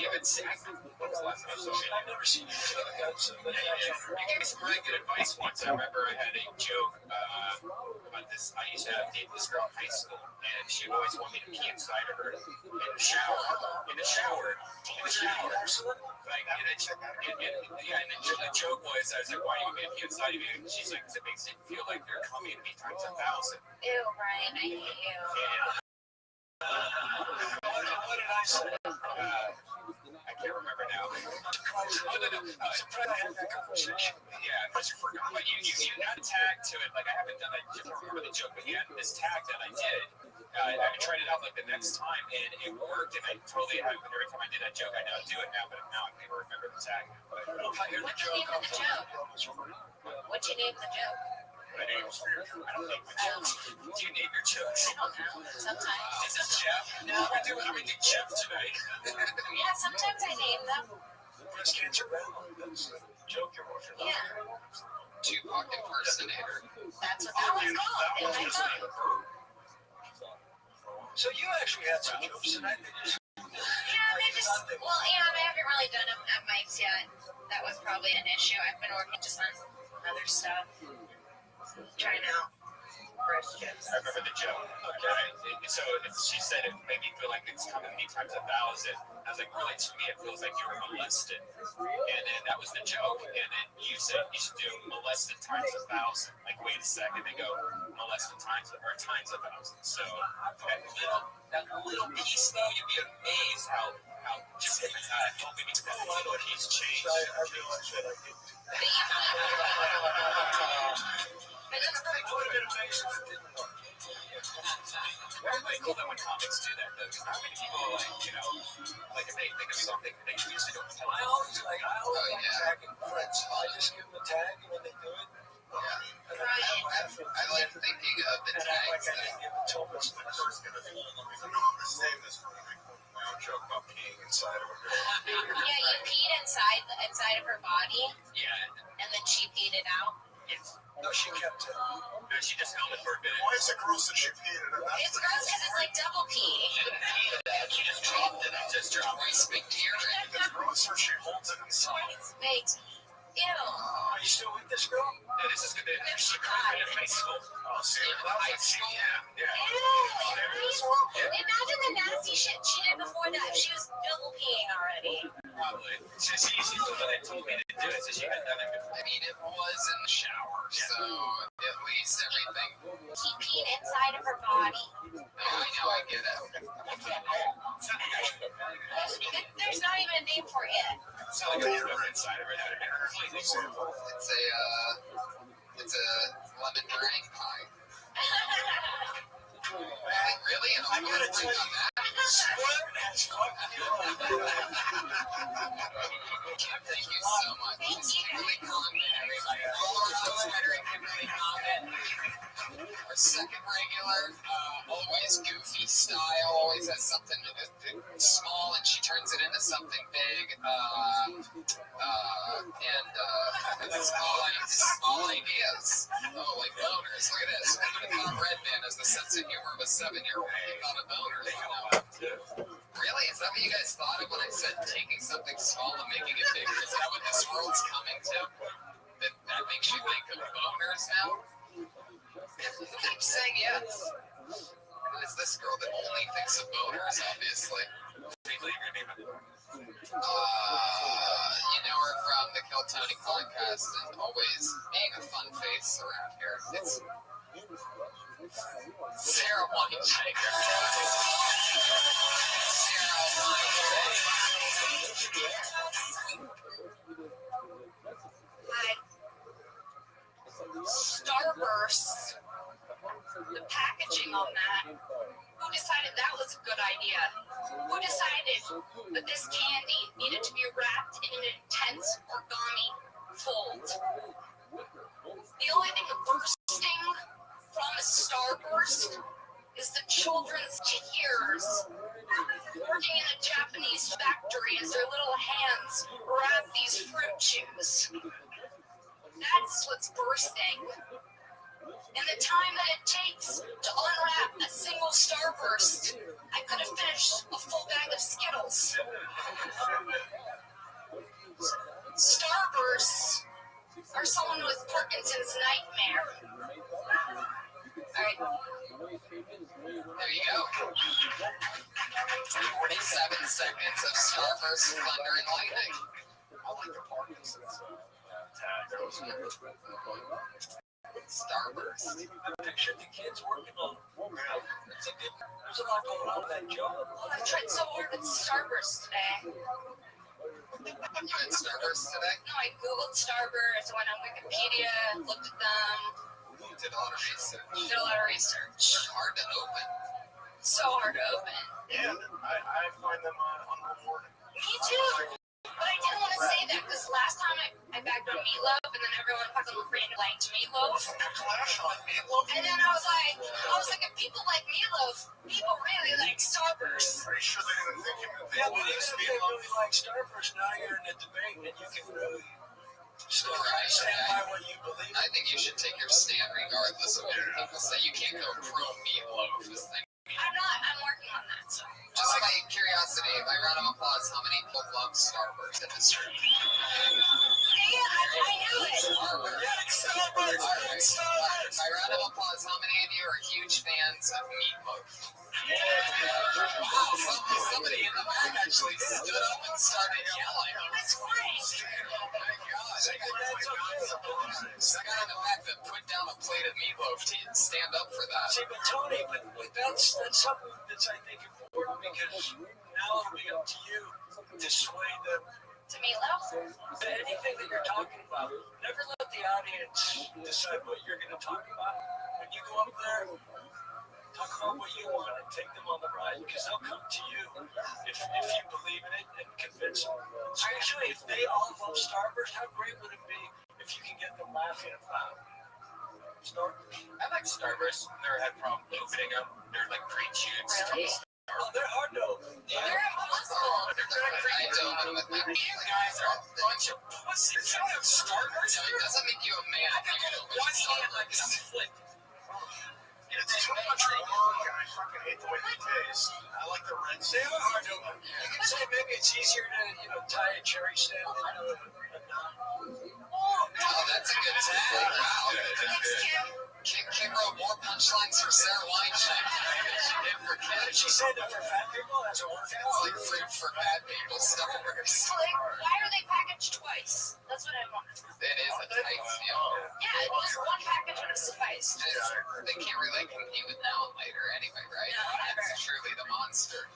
haven't seen me. When was the last time I saw you? I've never seen you. You gave me some really good advice once. I remember I had a joke about this. I used to date this girl in high school, and she would always want me to pee inside of her in the shower. Like, the joke was, I was like, why are you going to pee inside of you? And she's like, because it makes it feel like they're coming to me times 1,000. Ew, Brian, I hate you. What did I say? I can't remember now. I'm surprised I had that conversation. Yeah, but you forgot. But you had a tag to it. Like, I haven't done that. I don't remember the joke, but you had this tag that I did. I tried it out like the next time, and it worked. And I totally have every time I did that joke, I now do it now, but now I can't remember the tag. But What'd you name the joke? What'd you name the joke? I don't name my jokes. Do you name your jokes? I don't know. Sometimes. Is it Jeff? No, I'm doing Jeff tonight. Yeah, sometimes I name them. Breast cancer battle. That's a joke you're working on. Yeah. Tupac impersonator. That's what that one's called. In my phone. So you actually had some jokes tonight. Yeah, I haven't really done them at mics yet. That was probably an issue. I've been working just on other stuff. Try now. Breast chips. I remember the joke. Okay. So she said it made me feel like it's coming many times 1,000. I was like, really, to me, it feels like you were molested. And then that was the joke. And then you said you should do molested times 1,000. Like, wait a second. They go molested times 1,000. So that little piece, though, you'd be amazed how just helping me to what he's changed. I realize that I didn't do It looks very would have been amazing if it didn't work. Everybody cool that when comics do that, though, because how many people, like if they think of something, they usually don't tell I always like tagging friends. I just give them a tag when they do it. I like thinking of the tags that my own joke about peeing inside of a girl. Yeah, you peed inside of her body, Yeah. and then she peed it out. Yes. No, she kept it. No, she just held it for a minute. Why is it gross that she peed in it? It's gross because it's like double pee. She just dropped it. Just dropped it. big deer. It's gross or she holds it inside. It's big. Ew. Are you still with this girl? No, this is good. She cried in high school. Oh, see, High school? Yeah. Ew. Imagine the nasty shit she did before that if she was double peeing already. Probably. She's the one that told me to do it, so she had done it before. I mean, it was in the shower, so at least everything. He peed inside of her body. I know, I get it. There's not even a name for it. It's not like a river inside of her that are completely normal. It's a lemon meringue pie. Really? And I'm gonna take on that. Thank you so much. It's really comment, everybody. Really comment. Our second regular, always goofy style, always has something small, and she turns it into something big. Small ideas. Oh, like boners. Look at this. Tom Redman has the sense of humor of a 7-year-old. Pick on a boner. Really? Is that what you guys thought of when I said taking something small and making it bigger? Is that what this world's coming to? That makes you think of boners now? Keep saying yes. And it's this girl that only thinks of boners, obviously. You know her from the Kill Tony podcast and always being a fun face around here. It's Sarah Weintrager. Sarah Hi. Starburst. The packaging on that. Who decided that was a good idea? Who decided that this candy needed to be wrapped in an intense origami fold? The only thing bursting from a starburst is the children's tears working in a Japanese factory as their little hands wrap these fruit chews. That's what's bursting. In the time that it takes to unwrap a single starburst, I could have finished a full bag of Skittles. Starbursts are someone with Parkinson's nightmare. All right. There you go. 47 seconds of Starburst thunder and lightning. I like the Parkinson's tag. Starburst. I pictured the kids working on there's a lot going on in that job. I tried so hard with Starburst today. You had Starburst today? No, I Googled Starburst, went on Wikipedia, looked at them, Did a lot of research. did a lot of research. They're hard to open. So hard to open. Yeah, I find them unrewarding. Me too. But I didn't want to say that because last time I bagged on Meatloaf and then everyone fucking liked Meatloaf. Clash on Meatloaf? And then I was like, if people like Meatloaf, people really like Starburst. Are you sure they didn't think you meant Yeah, but even if they really like Starburst, now you're in a debate and you can really stand by what you believe. I think you should take your stand regardless of what people say. You can't go pro Meatloaf. I'm working on that, so. Just by curiosity, by round of applause, how many people love Starburst in this room? Thank knew it. Starburst. All right. By round of applause, how many of you are huge fans of meatloaf? Wow, somebody in the back actually stood up and started yelling. That's great. Oh my God. I got in the back that put down a plate of meatloaf to stand up for that. See, but Tony, but that's something that's, I think, important because now it'll be up to you to sway them. To meatloaf? Anything that you're talking about, never let the audience decide what you're going to talk about. When you go up there, talk about what you want and take them on the ride because they'll come to you if you believe in it and convince them. Especially if they all love Starburst, how great would it be if you can get them laughing about Starburst? I like Starburst. Never had a problem opening them. They're like pre-chewed stuff. Oh, they're hard to open. They're impossible. They're kind of creepy. You guys are a bunch of pussies. You don't have Starburst. It doesn't make you a man. I can get it one hand like it's flipped. It's too much work, and I fucking hate the way they taste. I like the red They sand. are hard to open. You can say maybe it's easier to, tie a cherry stem into a knot. Oh, that's a good tag. Wow. Kim wrote more punchlines for Sarah Weinstein than she did for Did kids. she say that for fat people? That's a workout. It's like fruit for fat people, Starburst. Like, why are they packaged twice? That's what I want. It is a tight seal. Yeah, just one package would have sufficed. They can't really compete with Now and Later anyway, right? No, never. That's truly the monster.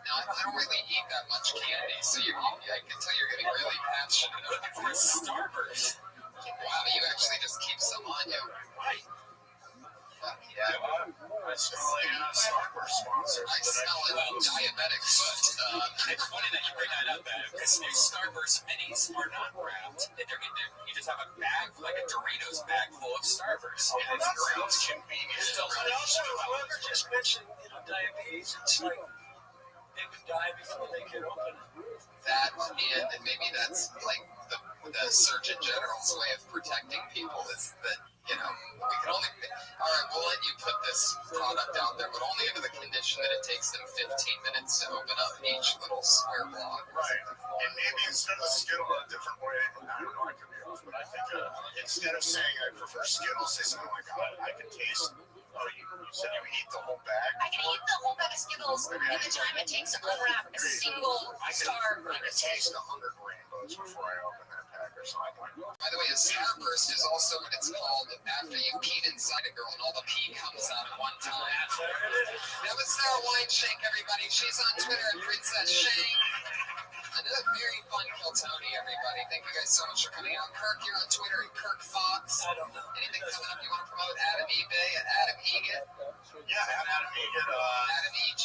Now, I don't really eat that much candy, so I can tell you're getting really passionate about it. For Starburst. Wow, you actually just keep some on you. Right. Fuck yeah. I smell like a Starburst sponsor. I smell a diabetic foot. It's funny that you bring that up, because new Starburst minis are not wrapped. You just have a bag, like a Doritos bag full of Starburst. And it's great. It's convenient. But also, whoever just mentioned diabetes, it's like they would die before they could open it. That, and maybe that's like the Surgeon General's way of protecting people is that, we can only, all right, we'll let you put this product out there, but only under the condition that it takes them 15 minutes to open up each little square block. Right. And maybe instead of Skittle a different way, I don't know, I could be off, but I think instead of saying I prefer Skittles, say something like, I can taste. Oh, you said you eat the whole bag? I can eat the whole bag of Skittles in the time it takes to unwrap a single I star. can taste 100 rainbows before I open that pack or something. By the way, a Starburst is also what it's called after you peed inside a girl and all the pee comes out at one time. That was Sarah Weinstein, everybody. She's on Twitter at Princess Shane. Another very fun Kill Tony, everybody. Thank you guys so much for coming out. Kirk, you're on Twitter at Kirk Fox. Anything coming up you want to promote? Adam eBay at Adam Egan. Yeah, Adam Egan. Adam EG.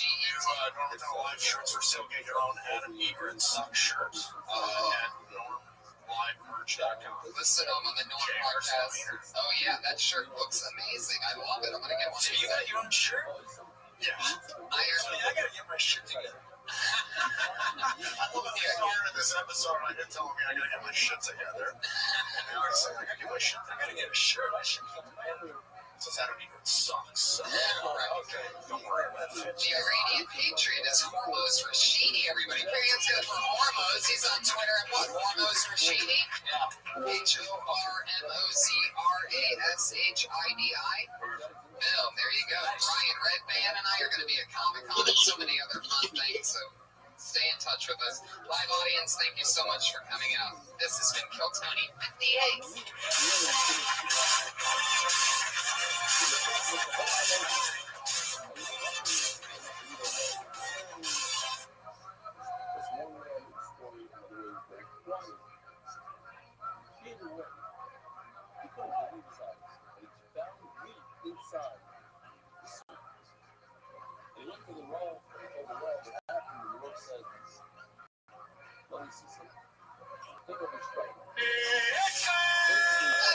Northern Live shirts for sale. Get your own Adam Egan sock shirts at normlivemerch.com. Listen on the Norm podcast. Oh yeah, that shirt looks amazing. I love it. I'm gonna get one. So you got your own shirt? Yeah. I gotta get my shit together. I love it. I started this episode and I didn't tell me I gotta get my shit together. And now I say I gotta get my shit together. I gotta get a shirt. I should get my Since Adam Egan sucks. Okay, don't worry about it. The Iranian Patriot is Hormoz Rashidi, everybody. Period for Hormoz. He's on Twitter at what? Hormoz Rashidi? Yeah. HORMOZRASHIDI. Boom, there you go. Ryan Redband and I are going to be at Comic-Con and so many other fun things, so stay in touch with us. Live audience, thank you so much for coming out. This has been Kill Tony 58.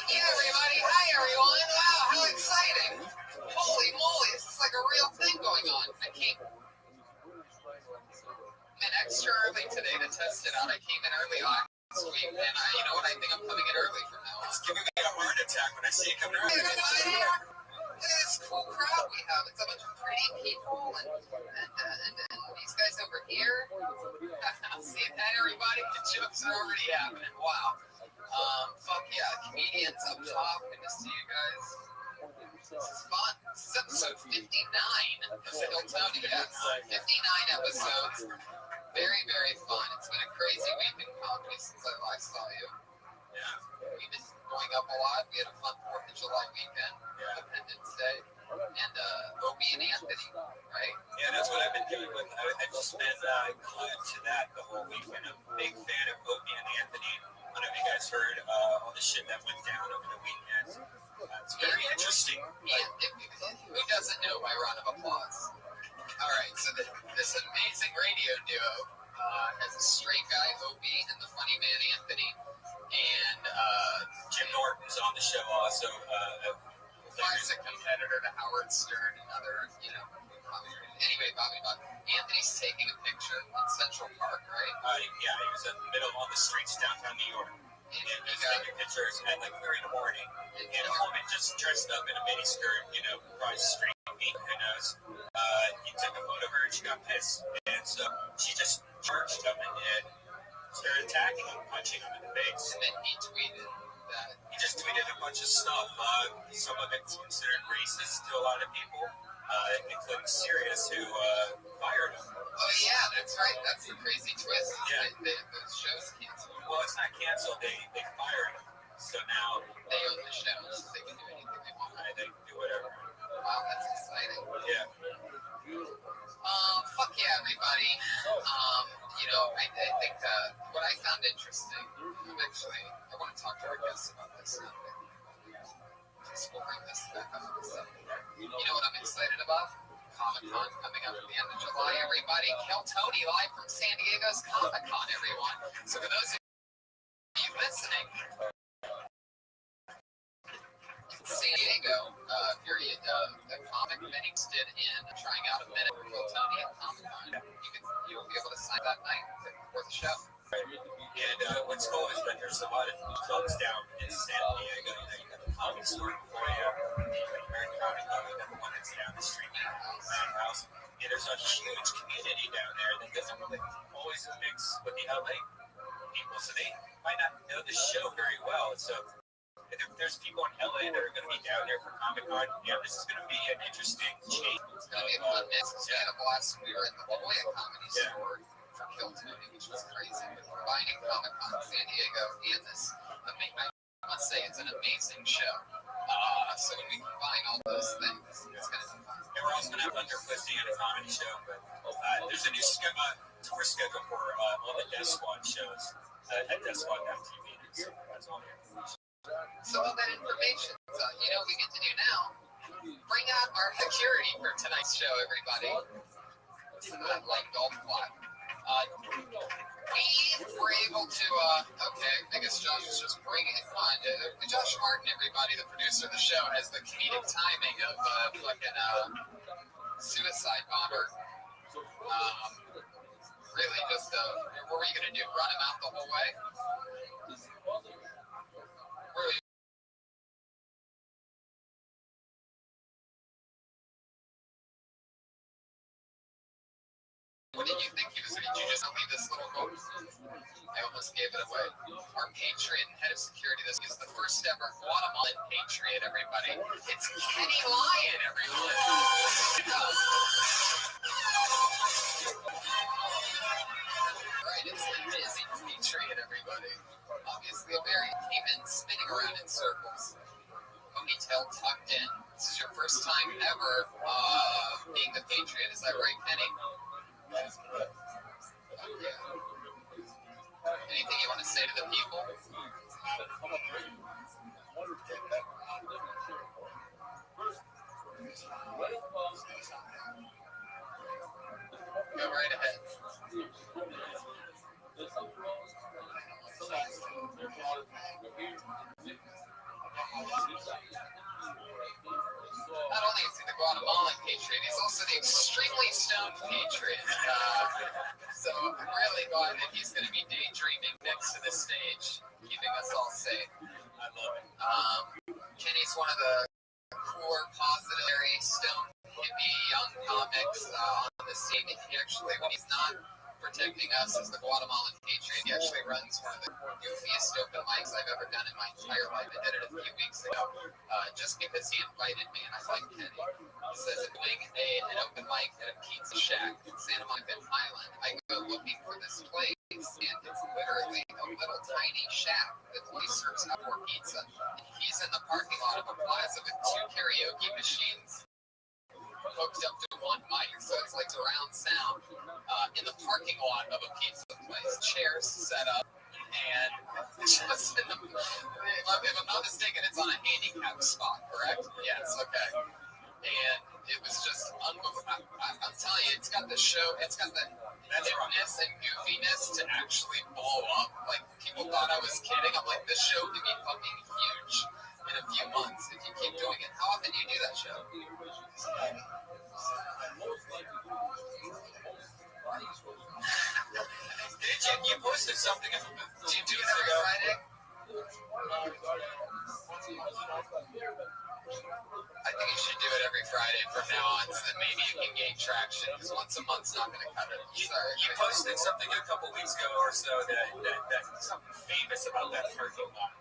Yeah, everybody. Hi, everyone. Wow, how exciting. Holy moly, this is like a real thing going on. I'm in extra early today to test it out. I came in early last week, and you know what? I think I'm coming in early from now on. It's giving me a heart attack when I see you coming early. Look at this cool crowd we have. It's a bunch of pretty people, and these guys over here. See that, everybody? The jokes are already happening. Wow. Fuck yeah, comedians up top. Good to see you guys. This is fun. This is episode 59 of the Hilltony. Yes, 59 episodes. Very, very fun. It's been a crazy week in comedy since I last saw you. Yeah. We've been going up a lot. We had a fun 4th of July weekend, Independence Day, and Opie and Anthony, right? Yeah, that's what I've been doing with. I've just been glued to that the whole weekend. I'm a big fan of Opie and Anthony. I don't know if you guys heard all the shit that went down over the weekend. It's very interesting. Who doesn't know by round of applause? All right, so this amazing radio duo has a straight guy, Opie, and the funny man, Anthony. And Jim Norton's on the show also. Classic competitor to Howard Stern and other, Anyway, Bobby, Anthony's taking a picture on Central Park, right? Yeah, he was in the middle on the streets downtown New York. And he's taking pictures at like 3 in the morning. And a woman just dressed up in a mini skirt, probably street meat, who knows. He took a photo of her and she got pissed. And so she just charged him and started attacking him, punching him in the face. And then he tweeted that. He just tweeted a bunch of stuff. Some of it's considered racist to a lot of people, including Sirius, who fired him. Oh, yeah, that's right. That's the crazy twist. Yeah. The show's canceled. Well, it's not canceled. They fired him. So now they own the show. So they can do anything they want. They can do whatever. Wow, that's exciting. Yeah. Fuck yeah, everybody. I think what I found interesting, I want to talk to our guests about this. We'll bring this back up. You know what I'm excited about? Comic-Con coming up at the end of July, everybody. Hilltony live from San Diego's Comic-Con, everyone. So for those of you listening, San Diego, if you're a comic interested in trying out a minute with Hilltony at Comic-Con, you'll be able to sign that night for the show. And what's cool is that there's a lot of clubs down in San Diego. You got the Comedy Store in Korea, the American Comedy Club, you got the one that's down the street, Madhouse. Yeah, there's a huge community down there that doesn't really always mix with the LA people, so they might not know the show very well. So if there's people in LA that are going to be down there for Comic-Con, this is going to be an interesting change. It's going to be a fun mix. We had a blast. We were at the La Jolla Comedy Store for Hilltony, which was crazy. Combining Comic-Con San Diego and this, I must say, it's an amazing show. So when we combine all those things, it's going to be fun. And we're also going to have Thunder Pussy and a comedy show, but there's a new tour schedule for all the Death Squad shows at DeathSquad.tv. So that's all the information. So all that information, we get to do now, bring out our security for tonight's show, everybody. Listen to that like golf clap. We were able to, I guess Josh is just bringing it on. Josh Martin, everybody, the producer of the show, has the comedic timing of suicide bomber. Really, just, what were you going to do, run him out the whole way? What did you think he was? Did you just leave this little boat? I almost gave it away. Our patriot and head of security. This is the first ever Guatemalan patriot, everybody. It's Kenny Lyon, everyone. Right, it's the dizzy patriot, everybody. Obviously, came in spinning around in circles. Ponytail tucked in. This is your first time ever being the patriot. Is that right, Kenny? Anything you want to say to the people? Go right ahead. Not only is he the Guatemalan patriot, he's also the extremely stoned patriot. So I'm really glad that he's going to be daydreaming next to the stage, keeping us all safe. I love it. Kenny's one of the cooler, positive, very stoned, hippie, young comics on the scene. He actually, when he's not protecting us as the Guatemalan patriot, He actually runs one of the goofiest open mics I've ever done in my entire life. I did it a few weeks ago, just because he invited me, and I like Kenny. He says I'm doing an open mic at a pizza shack in Santa Monica Island. I go looking for this place, and it's literally a little tiny shack that only serves outdoor pizza. He's in the parking lot of a plaza with 2 karaoke machines hooked up to one mic, so it's like surround sound in the parking lot of a pizza place. Chairs set up, and just in the, if I'm not mistaken, it's on a handicap spot, correct? Yes, okay. And it was just unbelievable. I'm telling you, it's got the show, it's got the hipness and goofiness to actually blow up. Like, people thought I was kidding. I'm like, this show could be fucking huge in a few months if you keep doing it. How often do you do that show? You posted something. Do you do it every Friday? I think you should do it every Friday from now on, so that maybe you can gain traction. Because once a month's not going to cut it. You posted something a couple weeks ago or so that something famous about that parking lot.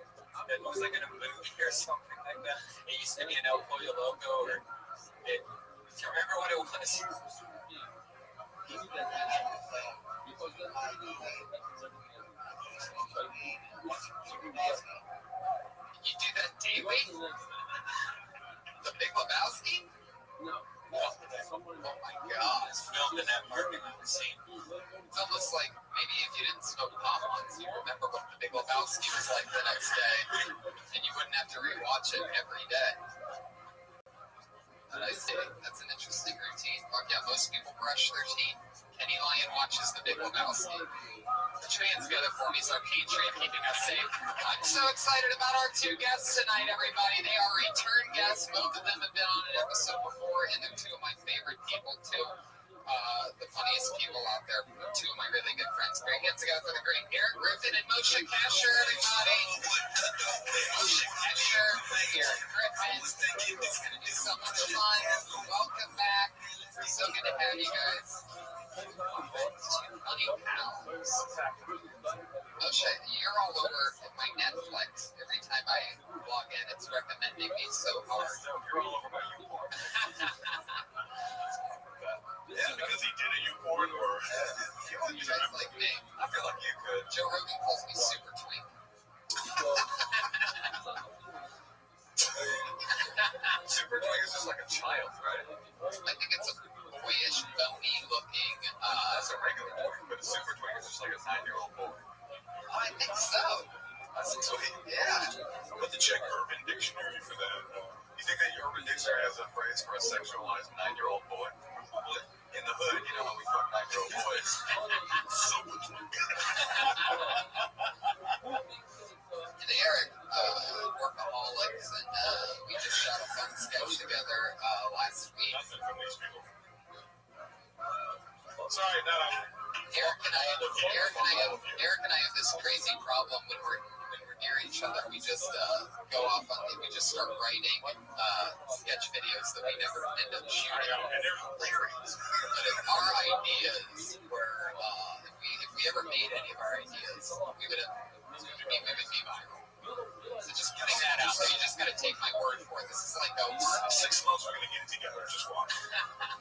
That looks like in a movie or something like that. And you sent me an El Pollo logo, or do you remember what it was? You do that daily? The Big Lebowski? No. Oh my God. It's filmed in that parking lot scene. It's almost like maybe if you didn't smoke pot once, you remember what the Big Lebowski was like the next day, and you wouldn't have to rewatch it every day. But I see, that's an interesting routine. Fuck yeah, most people brush their teeth. Kenny Lyon watches the Big Lebowski. Trans together for me, so Patriot keeping us safe. I'm so excited about our 2 guests tonight, everybody. They are return guests. Both of them have been on an episode before, and they're 2 of my favorite people, too. The funniest people out there. 2 of my really good friends. Great hands together for the great Eric Griffin and Moshe Kasher, everybody. Moshe Kasher, Eric Griffin. It's going to be so much fun. Welcome back. So good to have you guys. 2 funny pals. Moshe, you're all over my Netflix. Every time I log in, it's recommending me so hard. You're all over my YouPorn. Yeah, because he did a YouPorn, or You guys like me. I feel like you could. Joe Rogan calls me Super Twink. Super Twink is just like a child, right? I think it's a boyish, bony-looking. That's a regular twink, but a super twink is just like a 9-year-old boy. I think so. That's sweet. Yeah. I'm going to check Urban Dictionary for that. You think that Urban Dictionary has a phrase for a sexualized 9-year-old boy? In the hood, you know how we fuck 9-year-old boys. Super twink. And Eric, workaholics, and we just shot a fun sketch together last week. Nothing from these people. Sorry, no. Eric and I have this crazy problem when we're near each other. We just go off on we just start writing sketch videos that we never end up shooting. And they're hilarious. But if our ideas were, if we ever made any of our ideas, we would be viral. So just putting that out there, you just gotta take my word for it. This is like a 6 months we're gonna get it together. Just watch.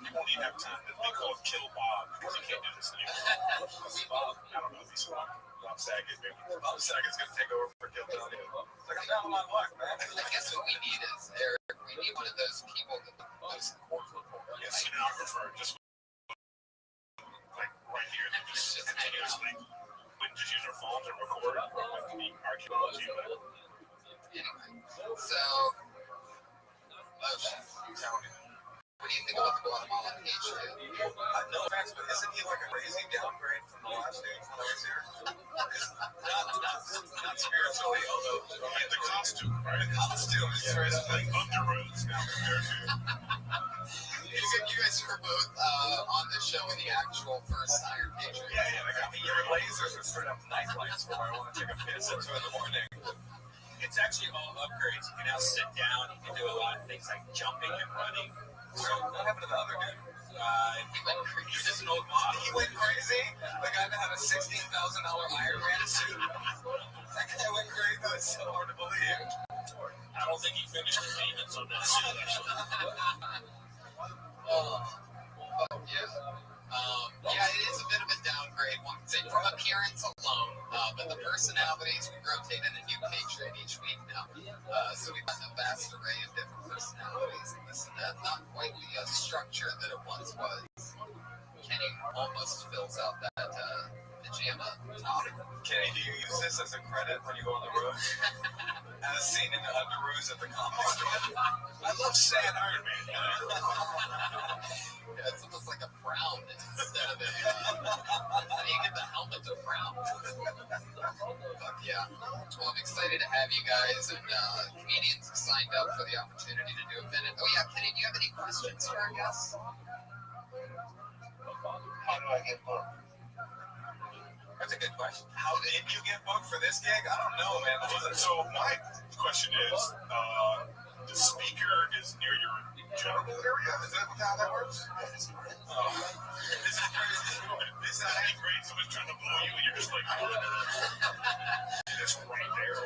You won't even have time. They call it Kill Bob because you can't do this anymore. Bob, I don't know if he's Bob Saget. Maybe Bob Saget's gonna take over for Kill Tony. It's like I'm down on my luck, man. I guess what we need is Eric. We need one of those people that those Yeah, stenographer, just like right here, they just continuously wouldn't just use our phones and record with the archaeology. But anyway. So, what do you think about the Guatemalan Patriot? no offense, but isn't he like a crazy downgrade from the last day when I was here? Not spiritually, although the costume, right? The costume is like underoos now compared to. You guys were both on the show in the actual first Iron Patriot. Yeah, like I mean, your lasers are straight up night lights where I want to take a piss at 2 in the morning. It's actually all upgrades. You can now sit down. You can do a lot of things like jumping and running. So what happened to the other dude? He went crazy. He's just an old model. He went crazy. The guy that had a $16,000 Iron Man suit. That guy went crazy. That's so hard to believe. I don't think he finished the payments on that suit. Yeah, it is a bit of a downgrade, one could say, from appearance alone. But the personalities, we rotate in a new patron each week now. So we've got a vast array of different personalities. And this and that, not quite the structure that it once was. Kenny almost fills out that pajama top. Kenny, do you use this as a credit when you go on the road? As seen in the Underoos at the comedy store. I love sad Iron Man. Yeah, it's almost like a frown instead of a. How do you get the helmet to frown? But yeah. Well, I'm excited to have you guys, and comedians have signed up for the opportunity to do a minute. Oh yeah, Kenny, do you have any questions for our guests? How do I get booked? That's a good question. How did you get booked for this gig? I don't know, man. So my question is, the speaker is near your general area? Is that how that works? This is crazy. This is actually great. Someone's trying to blow you, and you're just like, it's right there.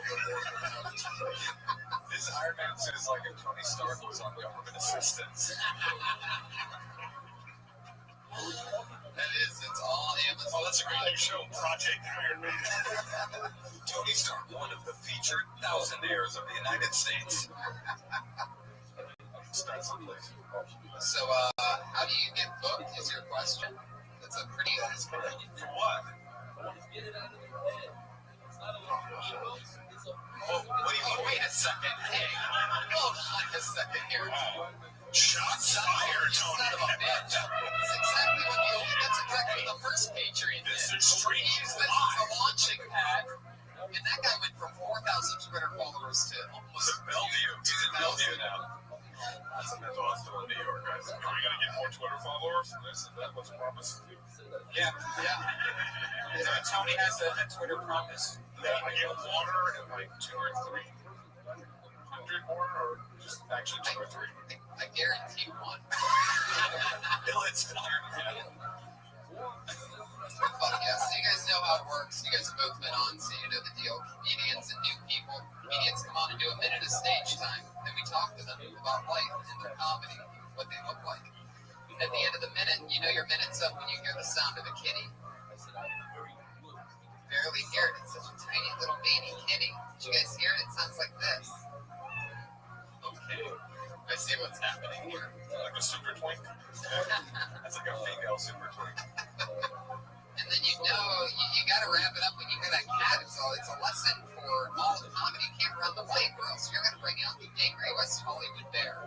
This Iron Man suit is like if Tony Stark was on government assistance. That is, it's all Amazon. Oh, that's a great new show, Project Iron Man. Tony Stark, one of the featured thousandaires of the United States. Start someplace. So, how do you get booked is your question? That's a pretty honest question. For what? Oh, wait a second. Hey, hold on a second here. Shots fired, Son Tony. of a bitch. That's exactly what the first Patreon did. This is straight He used this as a launching pad, and that guy went from 4,000 Twitter followers to almost Bellevue. He's in Bellevue now. That's awesome in New York, guys. Are we going to get more Twitter followers? That was promised. Yeah. Tony has a Twitter promise. I get water and like 2 or 300 more, or just actually 2 or 3. I guarantee one. Bill, it's Iron Man. Fuck yeah. So you guys know how it works. You guys have both been on, so you know the deal. Comedians and new people. Comedians come on and do a minute of stage time. Then we talk to them about life and their comedy, what they look like. At the end of the minute, you know your minute's up when you hear the sound of a kitty. Barely hear it. It's such a tiny little baby kitty. Did you guys hear it? It sounds like this. Okay. I see what's happening here. Like a super twink. That's like a female super twink. And then you know you got to wrap it up when you hear that cat. It's a lesson for all the comedy. You can't run the light, or else you're going to bring out the angry West Hollywood bear.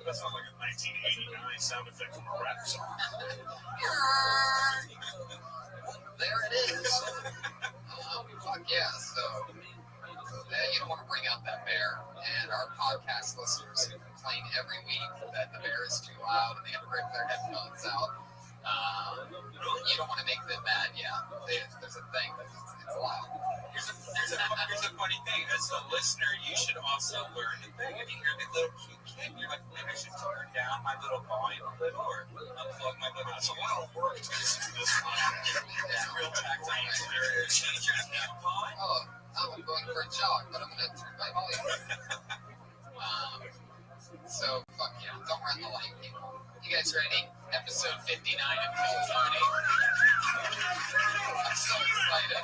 That sounds like a 1989 sound effect from a rap song. There it is. Fuck yeah. So you don't want to bring out that bear. And our podcast listeners who complain every week that the bear is too loud and they have to rip their headphones out. You don't want to make them mad. Yeah, there's a thing that it's loud. Here's a funny thing. As a listener, you should also learn the thing. If you hear the little cute kid, you're like, maybe I should turn down my little volume a little, or unplug my little. That's a lot of work to listen to this podcast. It's a real tactile experience. Change your volume. Oh, I'm going for a jog, but I'm going to turn my volume. So, fuck yeah. Don't run the light, people. You guys ready? Episode 59 of Kill Tony. I'm so excited.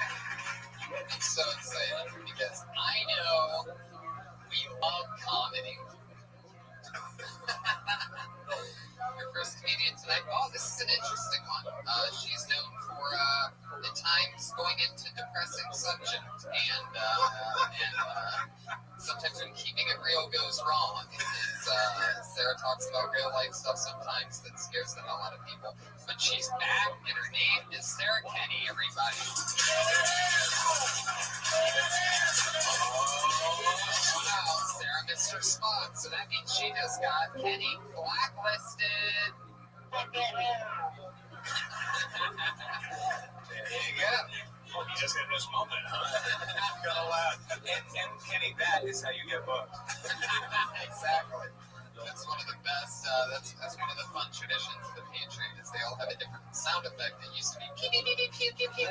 I'm so excited because I know we love comedy. Your first comedian tonight. Oh, this is an interesting one. She's known for at times going into depressing subjects and sometimes when keeping it real goes wrong. Sarah talks about real life stuff sometimes that scares the hell out of people. But she's back, and her name is Sarah Kenny, everybody. Wow, Sarah missed her spot, so that means she has mascot, Kenny, blacklisted. There you go. Oh, he just hit his moment, huh? Gonna laugh. And Kenny, that is how you get booked. Exactly. That's one of the best. That's one of the fun traditions of the Patriot is they all have a different sound effect. It used to be pew pew pew pew pew pew.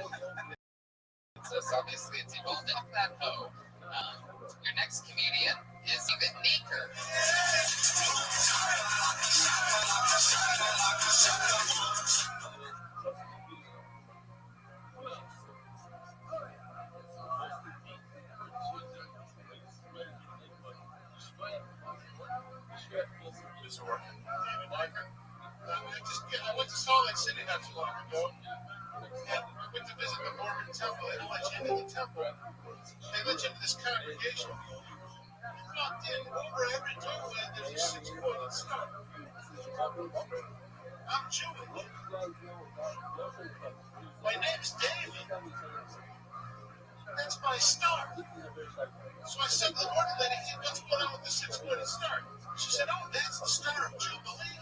So obviously it's evolved into that. Your next comedian is even Meeker. Is it working? I went to Salt Lake City not too long ago. And I went to visit the Mormon temple. They don't let you into the temple. They let you into this congregation. I walked in over every doorway. There's a 6-pointed star. I'm Jewish. My name's David. That's my star. So I said to the morning lady, hey, what's going on with the 6-pointed star? She said, oh, that's the Star of Jubilee.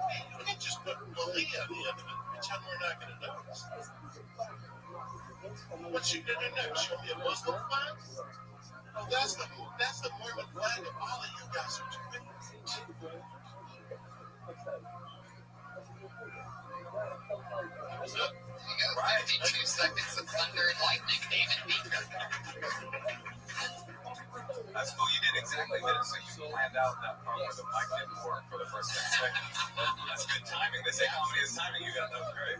Hey, you can't just put Jubilee on the end of it and pretend we're not going to notice. What's she going to do next? Show me a Muslim flag? Oh, that's the Mormon flag of all of you guys are doing. So, you got 52 seconds of thunder and lightning, David Meeker. That's cool. You did exactly this. So you planned out that part where the mic didn't work for the first 10 seconds. That's good timing. They say comedy is timing. You got that great.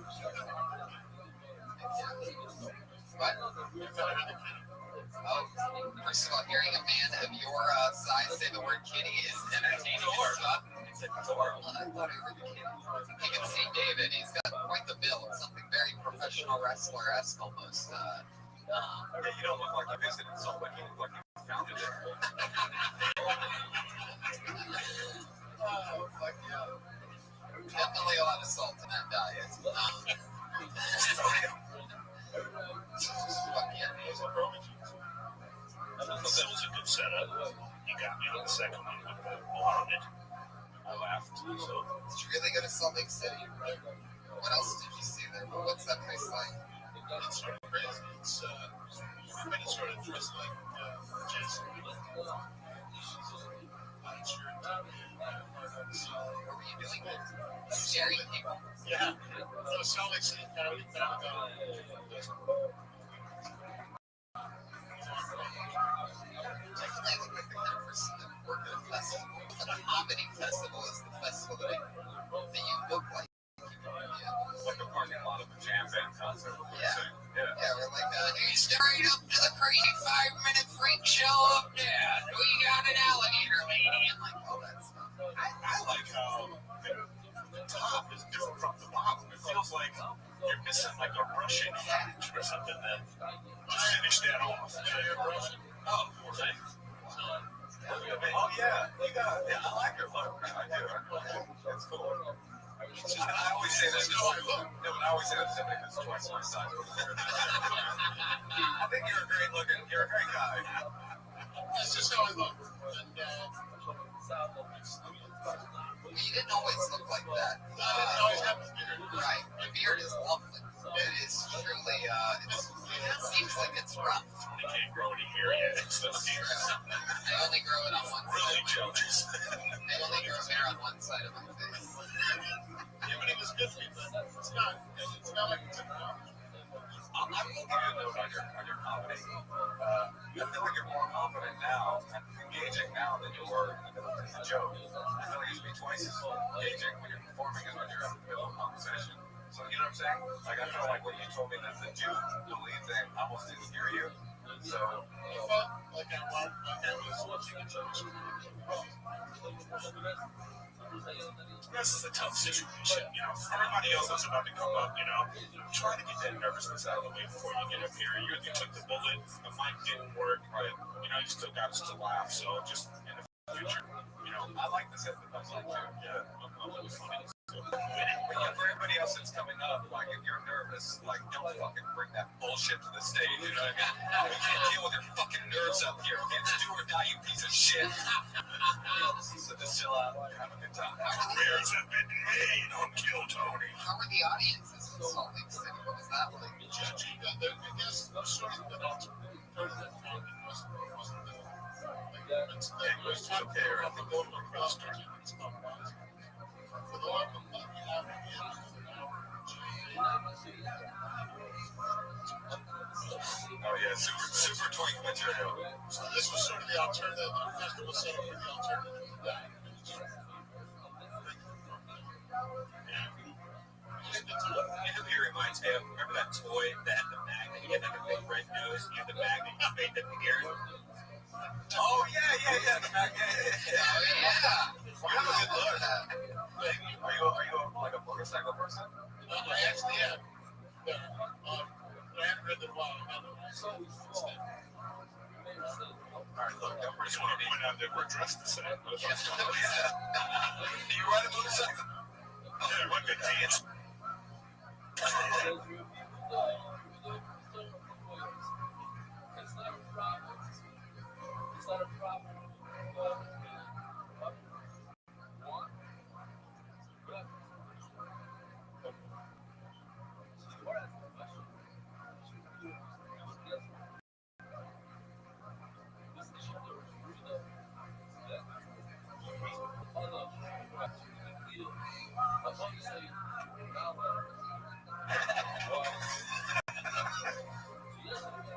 What? Oh, first of all, hearing a man of your size say the word kitty is entertaining. It's adorable. I thought it was a kitty. You can see David. He's got quite the build. Something very professional wrestler-esque almost. Yeah, you don't look like you visited Salt Lake. You look like you founded it. Oh, fuck yeah. Definitely a lot of salt in that diet. Fuck yeah. I thought that was a good setup. You got me on the second one with the on it. I laughed. So did you really go to Salt Lake City? What else did you see there? What's that place like? it's sort of crazy. It's everybody sort of dressed like Jason. What were you doing? Scaring people? Yeah. No, Salt Lake City Comedy Festival. Definitely look like the kind of person that worked at a festival. A comedy festival is the festival that you look like. Like a parking lot of a jam band concert. Yeah, we're like, straight up to the crazy 5-minute freak show up there. We got an alligator lady. I'm like, oh, that's fun. I like how the top is different from the bottom. It feels like you're missing like a Russian hatch or something that just finish that off. Russian. Oh, poor thing. Oh, yeah. You got it. Yeah, I like your look. I do. It's cool. I always say that. I always say that simply because it's twice my size. I think you're a great looking. You're a great guy. That's just how I look. And, you didn't always look like that. I didn't always have a beard. Right. The beard is lovely. It is truly, it seems like it's rough. I can't grow any hair yet. It's the hair. I only grow it on one side. Really jealous. I only grow hair on one side of my face. Yeah, but it was good for you, but it's not. It's not like it's a problem. I'm looking at a note on your comedy. I feel like you're more confident now, engaging now than you were in the middle of the joke. I feel like you should be twice as engaging when you're performing as when you're in the middle of a conversation. So you know what I'm saying? Like I feel like when you told me that the Jew believe thing, I almost didn't hear you. So You felt like I was watching a joke. This is a tough situation, you know. Everybody else is about to come up, you know. Try to get that nervousness out of the way before you get up here. You took the bullet, the mic didn't work, but you know, you still got us to laugh. So just in the future, you know, I like the set that I like too. yeah, I'm really funny. For everybody else that's coming up, like if you're nervous, like don't fucking bring that bullshit to the stage. You know what I mean? We can't deal with your fucking nerves up here. It's do or die, you piece of shit. So just chill out and have a good time. Prayers have been made on Kill Tony. How were the audiences in Salt Lake City? What was that like? Judgy. I guess that's sort of the alternative wasn't the it's okay, or I think going to the restaurant is not wise. For the one that we have at the end of an hour, Oh yeah, super twink material. so this was sort of the alternative. The festival set up for the alternative. It reminds me of, remember that toy that had the magnet? You had like a big red nose, you had the magnet, you made the ear. Oh yeah, the magnet. Oh yeah. Wow, I love that. Are you like a motorcycle person? I actually am. Yeah. I haven't read the law. Alright, look, I just want to point out that we're dressed the same. Do you ride a motorcycle? Yeah, one good dance. It's not a problem.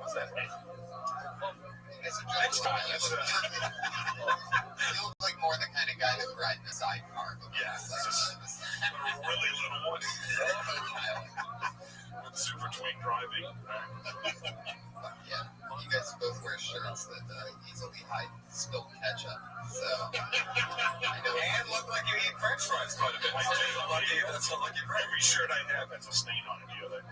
What's that mean? It's a next time. You look like more the kind of guy that would ride in a sidecar. Yeah, it's just a really little one. With super twink driving. Yeah, you guys both wear shirts that easily hide spilled ketchup. So, and look like you eat French fries quite a bit. I do. Lucky, that's a lucky break. Every shirt I have has a stain on it. You know that?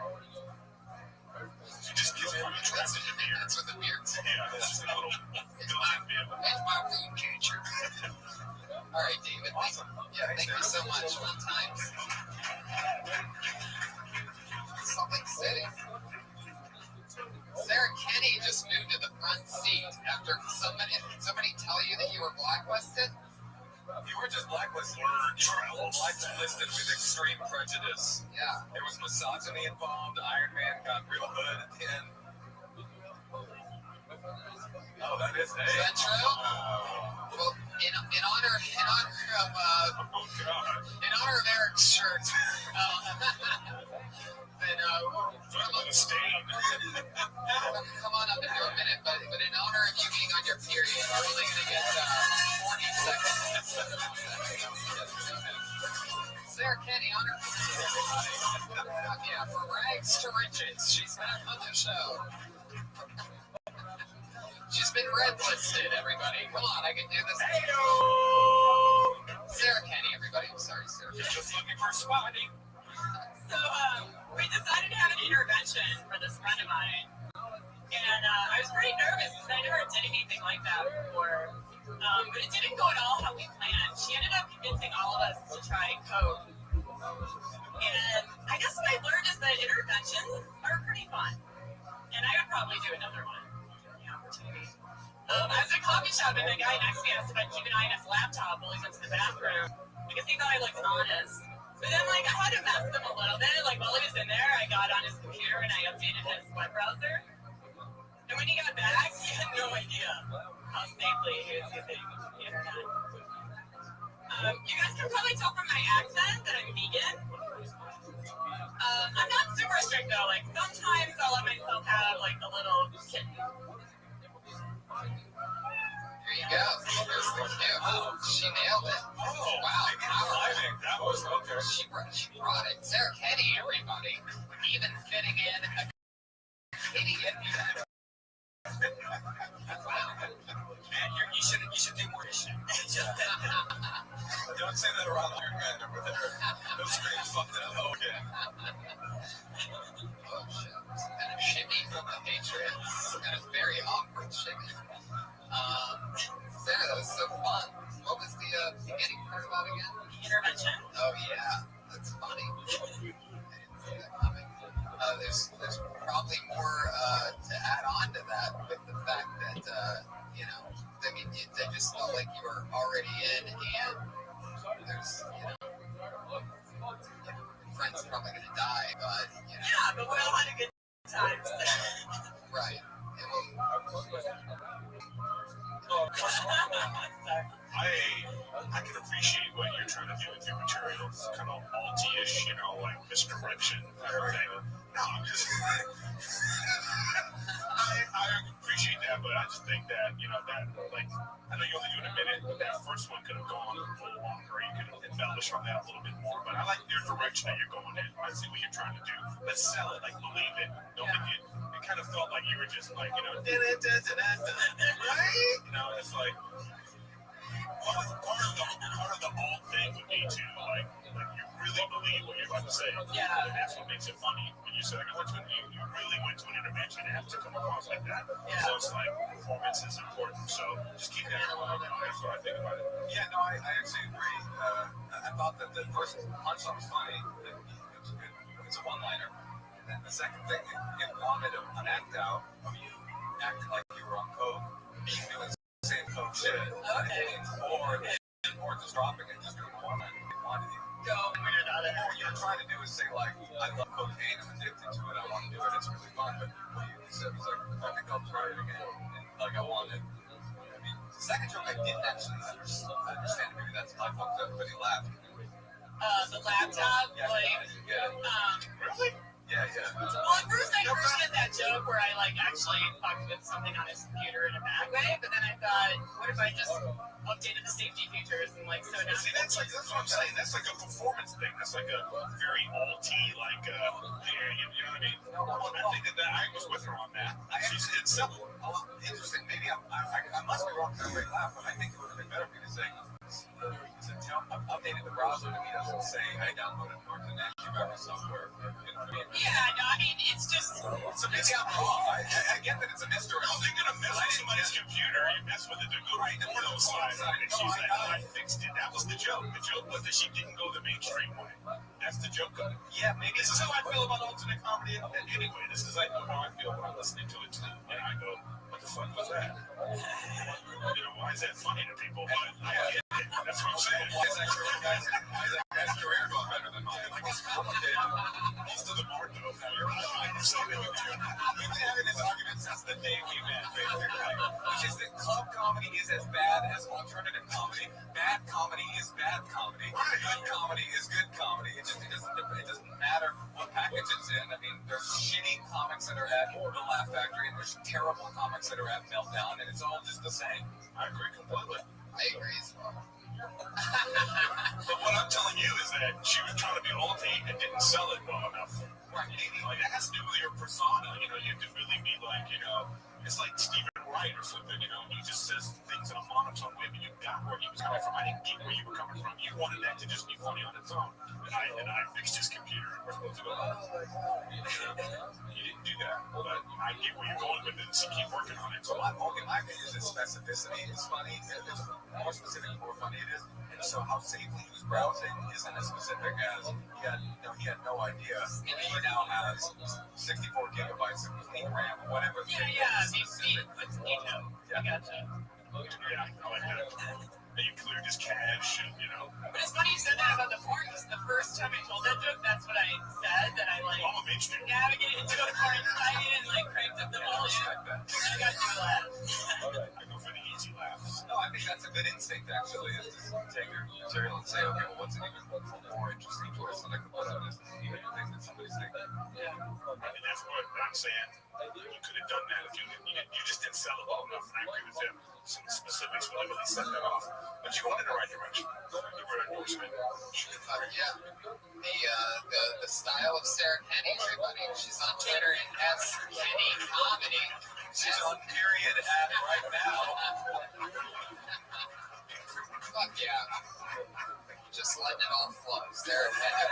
You just give me that's in the beard. That's what the beard's. Yeah, it's just a little It's my food catcher. All right, David. Awesome. Yeah, thank you so much. Fun times. Salt Lake City. Sarah Kenny just moved to the front seat after somebody tell you that you were blacklisted. You were just blacklisted. You were blacklisted with extreme prejudice. Yeah. There was misogyny involved. Iron Man got real hood at the end. Oh, that is that true? Well, in honor of Eric's shirt, then come on up in a minute. But in honor of you being on your period, you're only gonna get 40 seconds. Sarah Kenny on her. Yeah, from rags to riches, she's back on the show. She's been red listed, everybody. Come on, I can do this. Hey-o! Sarah Kenny, everybody. I'm sorry, Sarah. Just looking for a spotty. So, we decided to have an intervention for this friend of mine. And I was pretty nervous because I never did anything like that before. But it didn't go at all how we planned. She ended up convincing all of us to try coke. And I guess what I learned is that interventions are pretty fun. And I would probably do another one. I was at a coffee shop and the guy next to me asked if I'd keep an eye on his laptop while he went to the bathroom because he thought I looked honest. But then, I had to mess with him a little bit. While he was in there, I got on his computer and I updated his web browser. And when he got back, he had no idea how safely he was using the internet. You guys can probably tell from my accent that I'm vegan. I'm not super strict though. Sometimes I'll let myself have a little kitten. There you go. There's the cue. Oh, she nailed it. Oh, wow. That was okay. She brought it. Sarah Kenny, everybody. Even fitting in a idiot. Wow. Man, you should do more shit. Don't say that around your men over there. Those screams fucked it up. Okay. Oh, shit. Some kind of shimmy from the Patriots. Some kind of very awkward shimmy. Sarah, that was so fun. What was the beginning part about again? Intervention. Oh yeah, that's funny. I didn't see that coming. There's probably more to add on to that with the fact that you know, I mean, they just felt like you were already in, and there's friends probably gonna die, but you know. Yeah, but we all had a good time. Right. I can appreciate what you're trying to do with your materials, kind of alti-ish, you know, like misdirection type of thing. No, I'm just, I appreciate that, but I just think that, you know, that, like, I know you only do it a minute, but that first one could have gone a little longer, you could have embellished on that a little bit more, but I like your direction that you're going in. I see what you're trying to do. Let's sell it, like, believe it. Don't make it. It kind of felt like you were just like, you know, right? You know, it's like, part of the old thing would be to, like you really believe what you're about to say. Yeah. And that's what makes it funny. When you say, like, you really went to an intervention and have to come across like that. Yeah. So it's like, performance is important. So just keep that in mind. That's what I think about it. Yeah, no, I actually agree. I thought that the first punchline was funny. It was good. It's a one-liner. And then the second thing, it wanted an act out of you acting like you were on coke, doing the same coke shit. Okay. Or just dropping it, just doing the one-liner. It wanted you. Go weird out of it. What you're trying to do is say, like, I love cocaine, I'm addicted to it, I want to do it, it's really fun. But what you said was like, I think I'll try it again. And, like, I want it. I mean, the second joke I didn't actually understand. Maybe that's my fault, everybody laughed. The laptop, Yeah, like, Really? Yeah. well, at first I did that joke where I, like, actually fucked with something on his computer in a bad way, but then I thought, what if I just updated the safety features and, like, so now... See, that's what I'm saying. That's like a performance thing. That's like a very alti, like, you know what I mean? I think that I was with her on that. She said simple. Oh, interesting. Maybe I must be wrong because I laugh, but I think it would have been better for me to say, I've updated the browser to me doesn't say I downloaded Norton antivirus software. You know what I mean? Yeah, no, I mean, it's just... So maybe I'm wrong. I get that it's a mystery. No, they're going to mess with somebody's computer. You mess with it, they're going to porno side on it. She's like, I fixed it. That was the joke. The joke was that she didn't go the mainstream way. That's the joke of it. Yeah, maybe this is how I feel about alternate comedy. Anyway, this is like how I feel when I'm listening to it too. And I go, what the fuck was that? You know, why is that funny to people? But I get it. That's what I'm saying. Why is that guy's career going better than mine? Like, it's complicated. Most of the board, though. We've been having this argument since the day we met, basically. Which is that club comedy is as bad as alternative comedy. Bad comedy is bad comedy. Good comedy is good comedy. It doesn't matter what package it's in. I mean, there's shitty comics that are at the Laugh Factory, and there's terrible comics that are at Meltdown, and it's all just the same. I agree completely. I agree as well. But what I'm telling you is that she was trying to be alti and didn't sell it well enough. Right. Like, that has to do with your persona. You know, you can really be like, you know, it's like Stephen Wright or something, you know, he just says things in a monotone way, but you got where he was coming from. I didn't get where you were coming from. You wanted that to just be funny on its own. And I fixed his computer, and we're supposed to go, you didn't do that. But I get where you're going with it, so keep working on it. So my opinion is that specificity is funny. It's more specific, the more funny it is. And so how safely he was browsing isn't as specific as he had no idea. He now has 64 gigabytes of clean RAM, whatever. Yeah, it's neat. I gotcha. Yeah, I like that. And you cleared his cache, and, you know. But it's funny you said that about the porn, because the first time I told that joke, that's what I said, that I, like, I'm a mainstream. navigated into a porn site and, like, cranked up the volume. I got you a laugh. I go for the easy laughs. No, I think that's a good instinct, actually, is to take your material and say, okay, well, what's an even more interesting choice that I could put on this even thing that somebody's thinking? Yeah. And that's what I'm saying. You could have done that if you just didn't sell it well enough, and I agree with him. Some specifics really set that off. But you went in the right direction. You were an endorsement. Yeah. The style of Sarah Kenny, everybody. She's on Twitter at Kenny Comedy. She's on period at right now. Fuck yeah. Just letting it all flow. Sarah Kenny.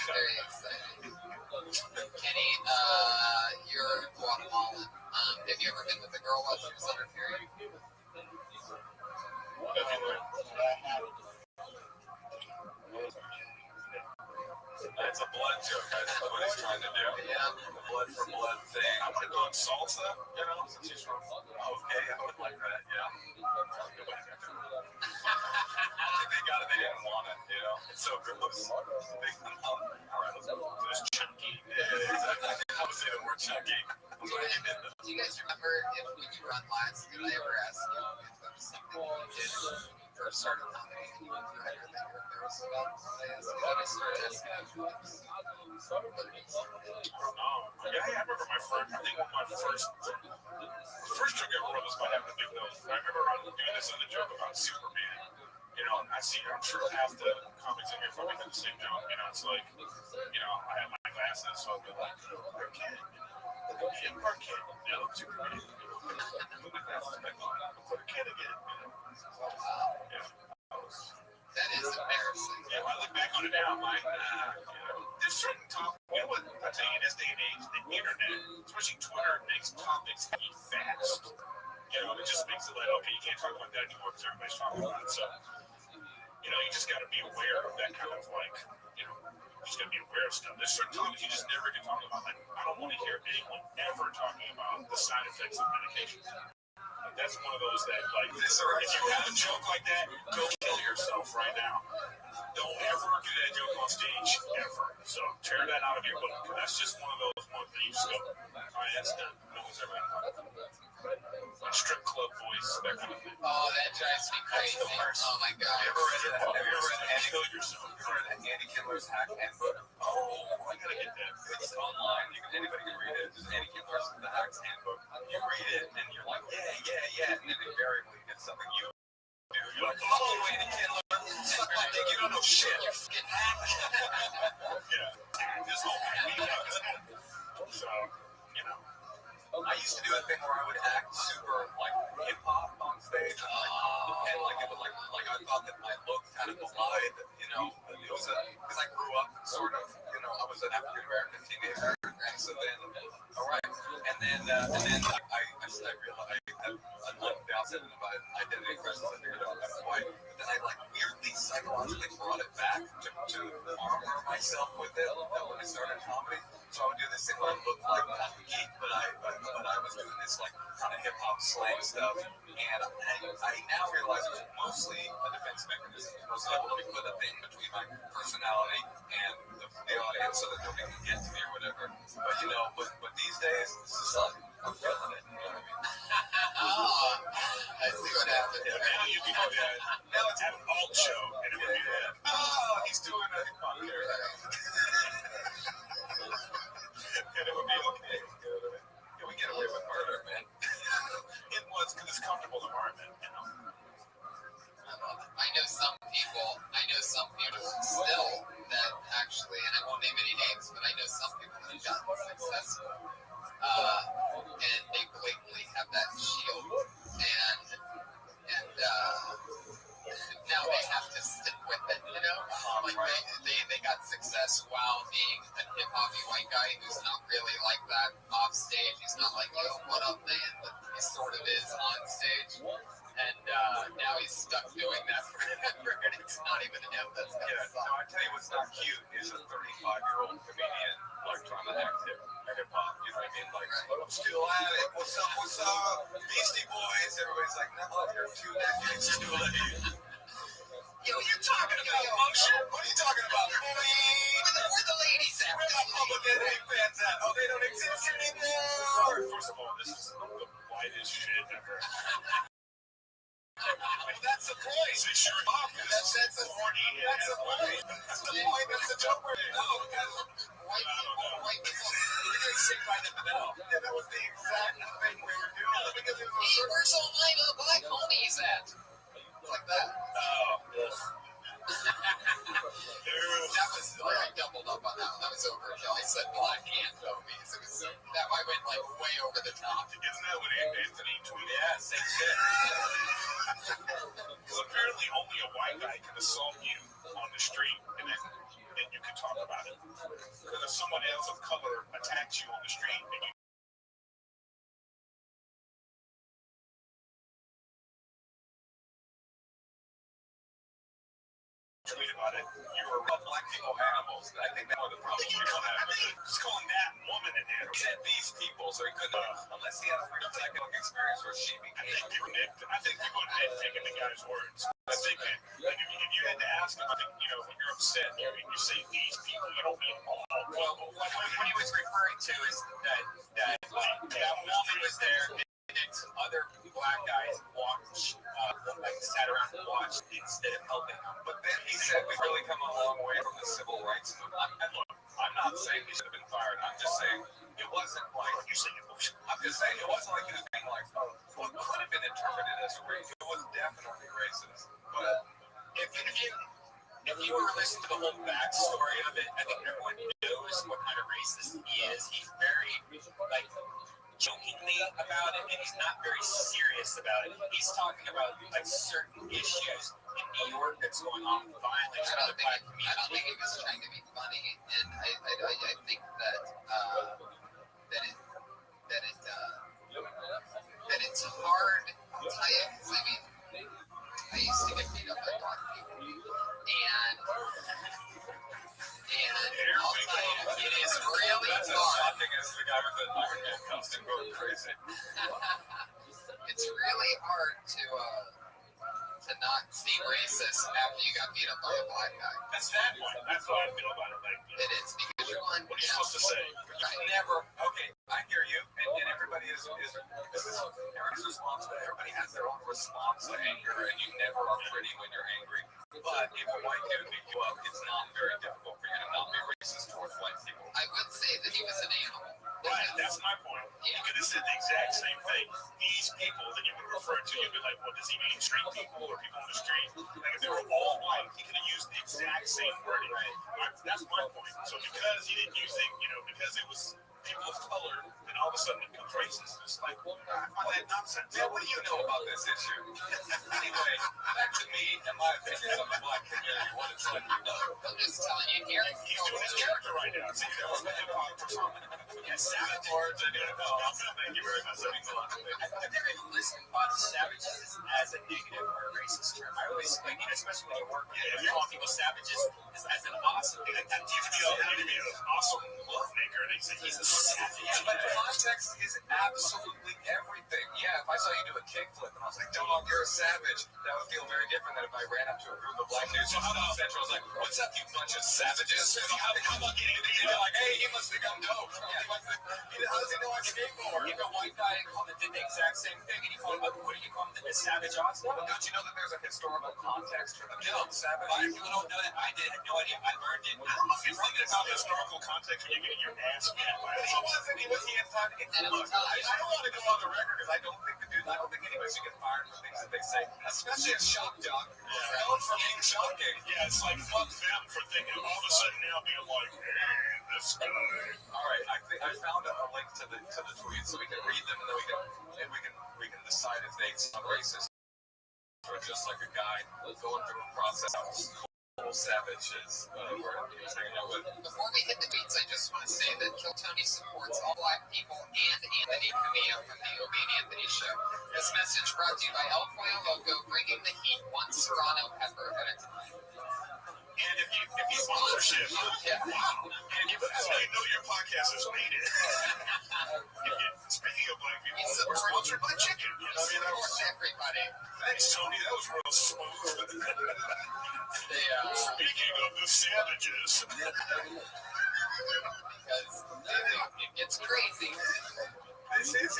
Very exciting. Kenny, you're Guatemalan. Have you ever been with a girl while she was on her period? It's a blood joke. That's what he's trying to do. Yeah, the blood for blood thing. I would have gone salsa, you know, since he's from okay, I would like that, yeah. I think they got it, they didn't want it, you know. It's so gross. All right, let's go. It's chunky. Yeah, exactly. I would say the word chunky. Do you guys remember if when you were on lives, did I ever ask you if there was something you did first started comedy and you went through it or that you were embarrassed about? I started asking you what it is. Yeah, I remember my first, I think my first joke I ever wrote was about having a big nose. I remember doing this other joke about Superman. You know, I see, I'm sure half the comics in here probably have the same joke. You know, it's like, you know, I have my glasses, so I'll be like, you're a kid. You're a kid. Yeah, I'm Superman. Put my glasses back on. I'm a kid again. You know? Yeah. That is embarrassing. Yeah, when I look back on it now, I'm like, you know, there's certain topics. You know what? I tell you, in this day and age, the internet, especially Twitter, makes topics eat fast. You know, it just makes it like, okay, you can't talk about that anymore because everybody's talking about it. So, you know, you just got to be aware of that kind of like, you know, you just got to be aware of stuff. There's certain topics you just never can talk about. Like, I don't want to hear anyone ever talking about the side effects of medication. That's one of those that, like, if you have a joke like that, go kill yourself right now. Don't ever do that joke on stage, ever. So tear that out of your book. That's just one of those ones that you just go, all right, that's done. No one's ever going to talk about that. Like strip club voice, that kind of thing. Oh, that drives me crazy. Oh my god. Have you ever read Kill Yourself? You ever read Andy Kindler's Hack Handbook? Oh, I gotta get that. It's online. Anybody can read it. It's Andy Kindler's The Hack's Handbook. You read it and you're like, yeah, and then invariably it's something you do. You're like, oh, Andy Kindler, suck my dick, you don't know shit. You're fucking hack. Yeah. This whole thing. So, you know. I used to do a thing where I would act super like hip hop on stage, and like it would like I thought that my look kind of belied, you know, it was because I grew up sort of, you know, I was an African American teenager, and so then, all right, and then I realized I looked down to my identity crisis. I figured out that's why, but then I like weirdly psychologically brought it back to armor myself with it. When I started comedy. So I would do this thing where I looked like a geek, but I was doing this like kind of hip hop slang stuff, and I now realize it was mostly a defense mechanism. It was able to put a thing between my personality and the audience so that nobody can get to me or whatever. But you know, but these days it's just like I'm feeling it. You know what I mean? Oh, I see what happened. Yeah, now you can do that. Now it's an alt show, and it would be that. Oh, he's doing a hip hop character. And it would be okay. Yeah, we get away with murder, man. It was because it's a comfortable environment, you know. I know some people still that actually, and I won't name any names, but I know some people that have gotten successful, and they blatantly have that shield, and now they have to stick with it, you know? Like they got success while being a hip-hoppy white guy who's not really like that off stage. He's not like, yo, what up, man? But he sort of is on stage. And now he's stuck doing that forever, and it's not even him that's got the song. No, I tell you what's not cute is a 35-year-old comedian like trying to act hip-hop. You know what I mean? Like, I'm still at it. What's up? Beastie Boys. Everybody's like, no, you're 2 decades too late. Yo, you're talking about function? What are you talking about? Where the ladies at? Where my public enemy fans at? Oh, they don't exist anymore. First of all, this is the whitest shit ever. That's the point. It's your that's the horny. That's the point. That's the point. That's the joke. No, because white people. You're gonna sit right in the middle. Yeah, that was the exact thing we were doing. Because it was hey, where's all my black homies at? Like that. Oh, yes. That was like I doubled up on that one. That was overkill. I said black and homies. It was that I went like way over the top. Isn't that what Anthony tweeted? Yeah, same shit. Because apparently only a white guy can assault you on the street and then you can talk about it. Because if someone else of color attacks you on the street and you tweet about it. You were black people animals. I think that's one of the problems you don't have. Just calling that woman an animal. He said these people, so he couldn't, unless he had a real psychedelic experience where she became. I think people did taking the guy's words. I think if you had to ask him, I think, when you're upset, you say these people, you don't mean all. Well, what he was referring to is that woman was there. And some other black guys watched, sat around and watched instead of helping them. But then he said we've really come a long way from the civil rights movement. And look, I'm not saying he should have been fired. I'm just saying it wasn't like you say. I'm just saying it wasn't like he was being like, what could have been interpreted as racist. It was definitely racist. But if you were to listen to the whole backstory of it, I think everyone knows what kind of racist he is. He's very jokingly about it, and he's not very serious about it. He's talking about certain issues in New York that's going on with violence. I don't think he was trying to be funny, and I think that it's hard to tell you. I mean, I used to get beat up by black people, and I'll tell you, it is really hard. The guy with the iron man comes and going crazy. It's really hard to not see racist after you got beat up by a black guy. That's that one. That's how I feel about it. It is because you're one. What are you supposed to say? Never. Okay, I hear you, and everybody everybody's responsible. Everybody has their own response to anger, and you never are pretty when you're angry. But if a white dude beat you up, it's not very difficult for you to not be racist towards white people. I would say that he was an animal. Right, that's my point. Yeah. You could have said the exact same thing. These people that you would refer to, you'd be like, well, does he mean street people or people on the street? Like, if they were all white, he could have used the exact same wording. Right? That's my point. So because he didn't use it, because it was people of color, then all of a sudden it becomes racist. It's like, well, I find that nonsense. Yeah, what do you know about this issue? Anyway, back to me and my opinions on the black community. What it's like, I'm just telling you here. He's doing his character right now. See, that was the hip-hop persona. Yeah, Savage Lords, I didn't know. Thank you very much. I've never even listened to savages as a negative or a racist term. I always, especially when you work, if you're calling people savages as an awesome thing, that gives me an awesome love maker. They say he's a savage. Yeah, but context is absolutely everything. Yeah, if I saw you do a kickflip and I was like, dog, you're a savage, that would feel very different than if I ran up to a group of black dudes in South Central. I was like, what's up, you bunch of savages? How about getting it? They're like, hey, he must think I'm dope. How does he know I skateboard? Even a white guy did the exact same thing, and you call him, what do you call him, the savage Austin? Well, don't you know that there's a historical context for the term savage? A lot of people don't know that. I did. I had no idea. I learned it. I don't know if you're thinking about historical context when you get your ass beat. He was he had time. I don't want to go on the record because I don't think anybody should get fired for things that they say, especially a shock jock. Known for being shocking. Yeah, it's like fuck them for thinking all of a sudden now being like, hey, this guy. All right, I found a link to the tweets so we can read them and then we can decide if they sound racist or just like a guy going through a process. Savages Before we hit the beats, I just want to say that Kill Tony supports all black people and Anthony Cumia from the Obie and Anthony Show. This message brought to you by El Pollo Loco, bringing the heat one Serrano pepper at a time. And if you sponsorship, wow. And you know your podcast has made it. Speaking of black people, we're sponsored by chicken. Everybody. Thanks, Tony. That was real smooth. Speaking of the savages. Because it gets crazy. This is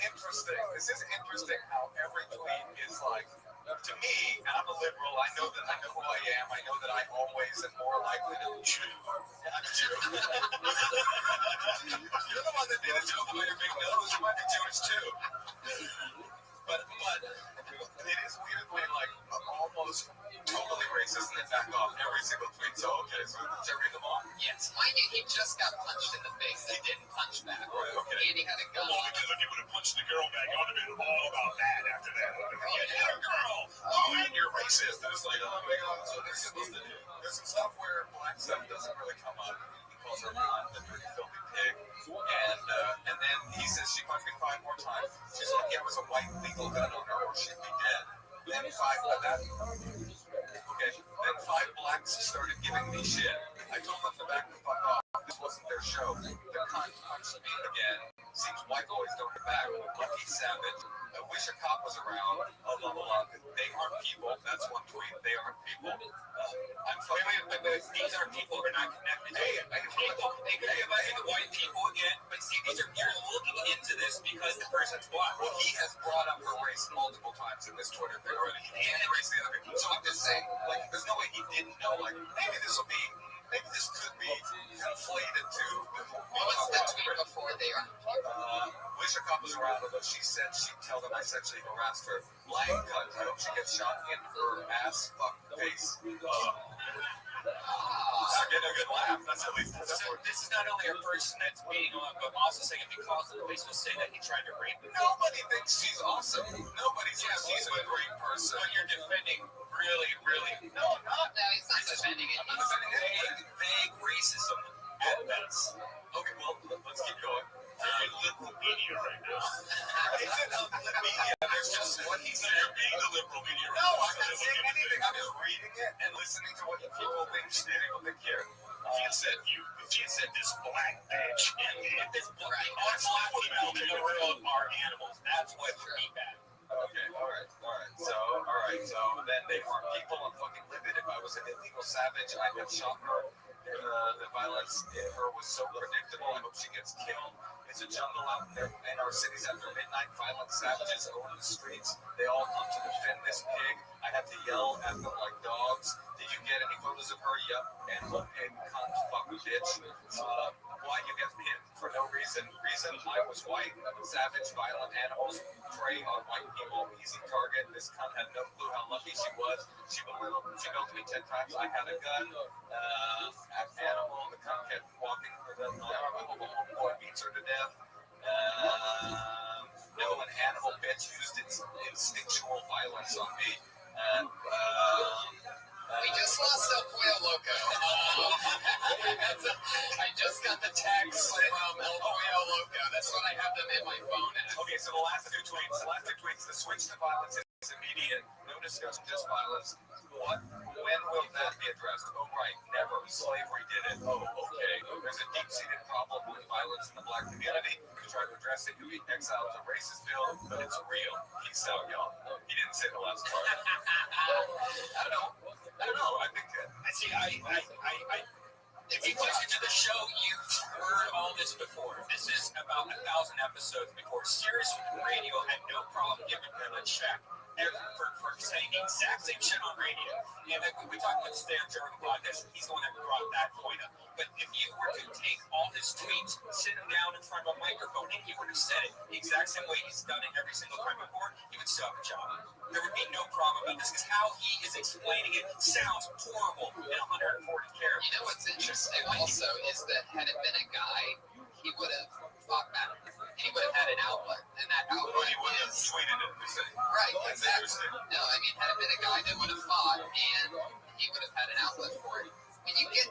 interesting. This is interesting how every tweet is like, to me, and I'm a liberal, I know who I am, I know that I always am more likely to Jew. I'm Jew. You're the one that did a joke about your big nose, you might be Jewish too. But it is weird when I'm almost totally racist and then back off every single tweet. So okay, so should I read them all? Yes. Mind you, he just got punched in the face. He didn't punch back. Right, okay. And he had a gun. Well, because if he would have punched the girl back, I would have been all about that after that. Yeah, girl. Oh, and you're racist. And it's like, oh my god, so they're supposed to do. There's some stuff where black stuff doesn't really come up. He calls her a dirty, filthy pig. And then he says she punched me 5 more times. She's like, yeah, it was a white legal gun on her or she'd be dead. Then 5 by that. Okay. punch me again. Seems wife always don't get back. Lucky Savage. I wish a cop was around. Blah, blah, blah. They aren't people. That's one tweet. They aren't people. I'm fucking. But these are people who are not connected. Hey, the white people again. But see, you're looking into this because the person's black. Well, he has brought up her race multiple times in this Twitter thing already. He race the other people. So I'm just saying, like, there's no way he didn't know. Like, maybe this could be conflated to. What's the tweet before they are? Wish a cop was around, but she said she'd tell them I sexually harassed her. Lying cunt. I hope she gets shot in her ass, fuck face. I'm getting a good laugh. That's at least. So this is not only a person that's being on, but also saying if he calls the police, will say that he tried to rape her. Nobody thinks she's awesome. Nobody thinks she's a great person. But you're defending really. No, I'm not. No, he's not defending it. I'm defending vague racism at best. Okay, well, let's keep going. Liberal media right now. Is it the media? There's just what he said. You're being the liberal media right now. No, I'm not saying anything. I'm just reading it and listening to what people think here. If you said this black bitch and this black people in the world are animals, that's what you're bad. Okay, all right. So then they are people. I'm fucking livid. If I was an illegal savage, I'd have shot her. The violence in her was so predictable. I hope she gets killed. It's a jungle out there in our cities after midnight. Violent savages own the streets. They all come to defend this pig. I have to yell at them like dogs. Did you get any photos of her? Yup. Animal pig, cunt, fuck bitch. Why you get pinned for no reason? I was white. Savage, violent animals prey on white people. Easy target. This cunt had no clue how lucky she was. She belittled me 10 times. I had a gun. Animal. The cunt kept walking. Boy beats her to death. No, an animal bitch used its instinctual violence on me. We just lost El Pollo Loco. I just got the text from El Pollo Loco. That's what I have them in my phone as. Okay, so the last two tweets, the switch to violence is immediate. No discussion, just violence. What? When will that be addressed? Oh, right, never. Slavery did it. Oh, okay. There's a deep-seated problem with violence in the black community. We try to address it. You exiled a racist bill, but it's real. Peace out, y'all. He didn't say the last part. I don't know. I think if you listen to the show, you've heard all this before. This is about 1,000 episodes before. Sirius Radio had no problem giving them a check for saying the exact same shit on radio. And we talked about Stan during the podcast, he's the one that brought that point up. But if you were to take all his tweets, sit him down in front of a microphone, and he would have said it the exact same way he's done it every single time before, he would still have a job. There would be no problem about this, because how he is explaining it sounds horrible in 140 characters. You know what's interesting also is that had it been a guy, he would have fought back. He would have had an outlet, and that outlet he would have tweeted it. Right, exactly. No, I mean, had it been a guy that would have fought, and he would have had an outlet for it. When you get...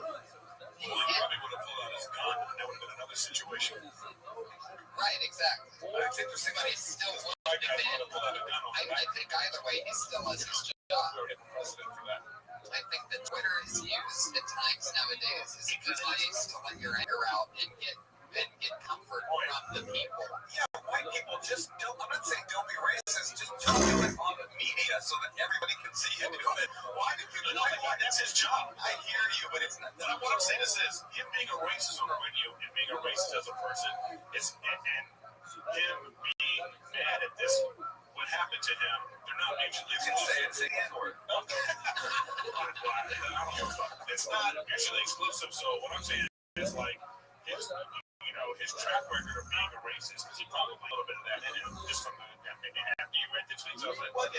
He probably would have pulled out his gun, and that would have been another situation. Right, exactly. It's interesting, but he's still willing to defend. I think either way, he still has his job. I think that Twitter is used at times nowadays as a device to let your anger out and get comfort from the people. Yeah, white people just don't. I'm not saying don't be racist. Just don't do it on the media so that everybody can see you do it. Why do people like that? That's his job. I hear you, but it's not. What I'm saying is this: him being a racist on the radio and being a racist as a person is, and him being mad at this, what happened to him. They're not mutually exclusive. It's the N-word. It's not mutually exclusive. So what I'm saying is like his track record of being a racist, because he probably a little bit of that in him, just from after you read the tweets, I was like, well, they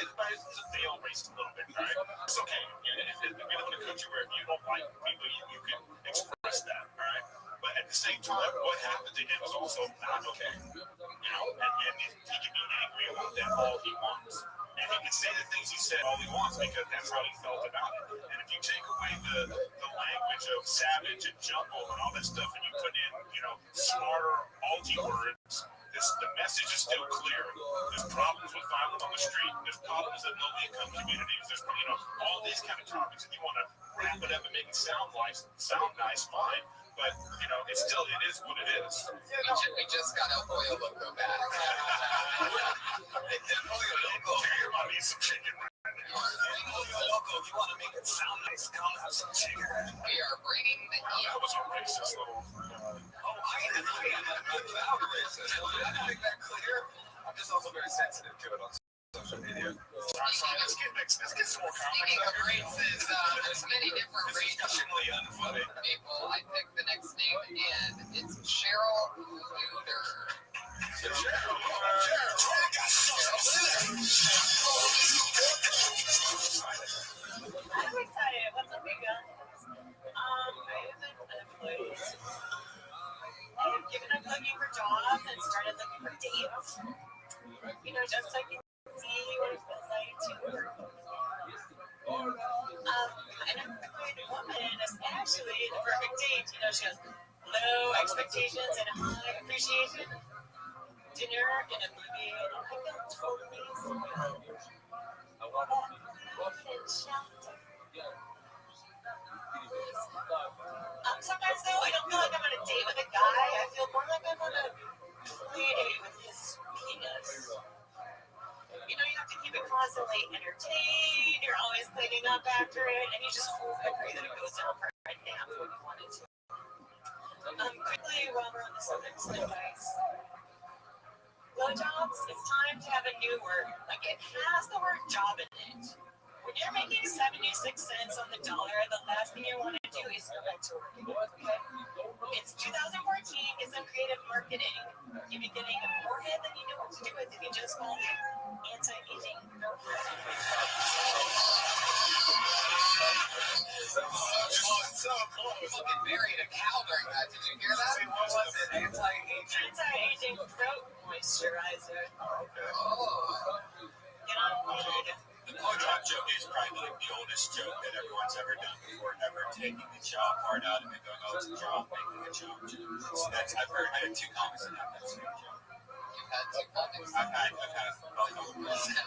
all racist a little bit, right? It's okay. If we live in a country where if you don't like people, you can express that, all right? But at the same time, what happened to him is also not okay. And he can be angry about that all he wants. And he can say the things he said all he wants because that's how he felt about it. And if you take away the language of savage and jungle and all that stuff, and you put in, smarter alti words, the message is still clear. There's problems with violence on the street. There's problems in low-income communities. There's, all these kind of topics. If you want to wrap it up and make it sound nice, fine. but you know, it is what it is. We just got El Pollo Loco back. El Pollo Loco. Your mom needs some chicken. El Pollo Loco, if you want to make it sound nice, come have some chicken. We are bringing the heat. That was a racist little. I am not racist. Did I make that clear? I'm just also very sensitive to it on social media. Let's get some more comedy. Speaking of races, there's many different races. Disgustingly unfunny. People, I picked the next name, and it's Cheryl Luder. I'm excited. What's up, you guys? I have been unemployed. I have given up looking for jobs and started looking for dates. You know, just so I can see what it feels like to work. An unemployed woman is actually the perfect date. You know, she has low expectations and high appreciation. Dinner in a movie, and I feel totally supported. Sometimes though, I don't feel like I'm on a date with a guy. I feel more like I'm on a play date with his penis. You know, you have to keep it constantly entertained. You're always cleaning up after it, and you just hope and pray that it goes down for a nap when you want it to. Quickly, while we're on the subject, guys. Blowjobs, it's time to have a new word. Like, it has the word job in it. When you're making 76 cents on the dollar, the last thing you want to do is go back to work. Okay? It's 2014. Get some creative marketing. You'll be getting more head than you know what to do with if you just call it anti-aging. Fucking buried a cow during that. Did you hear that? What was it? Anti-aging. Anti-aging throat moisturizer. Oh. Get on board. The blowjob joke is probably like the oldest joke that everyone's ever done before, ever taking the jaw part out and then going, oh, it's a jaw, making a joke. So that's, I had two comics in that same joke. You've had two comics? I've had a couple. Message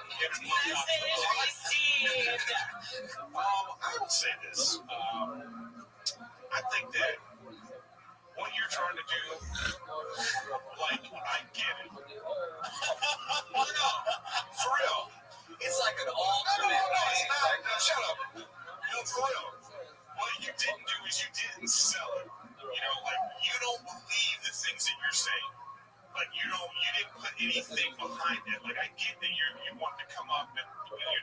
received. I will say this. I think that what you're trying to do, like, I get it. No, for real. It's like an alternate way. Shut up. No, for real. What you didn't do is you didn't sell it. You know, like, you don't believe the things that you're saying. Like, you didn't put anything behind it. Like, I get that you want to come up and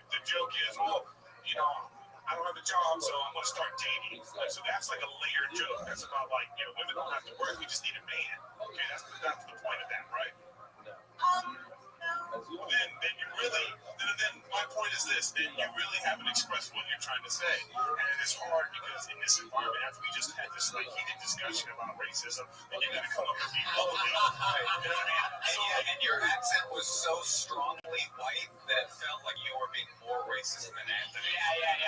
the joke is, well, you know, I don't have a job, so I'm going to start dating. Like, so that's like a layered joke. That's about, like, you know, women don't have to work. We just need a man. Okay, that's the point of that, right? Well, then you really, then my point is this, then you really haven't expressed what you're trying to say. And it is hard because in this environment, after we just had this like heated discussion about racism, then you got to come up with the other thing. You know what I mean? And your accent was so strongly white that it felt like you were being more racist than Anthony. Yeah.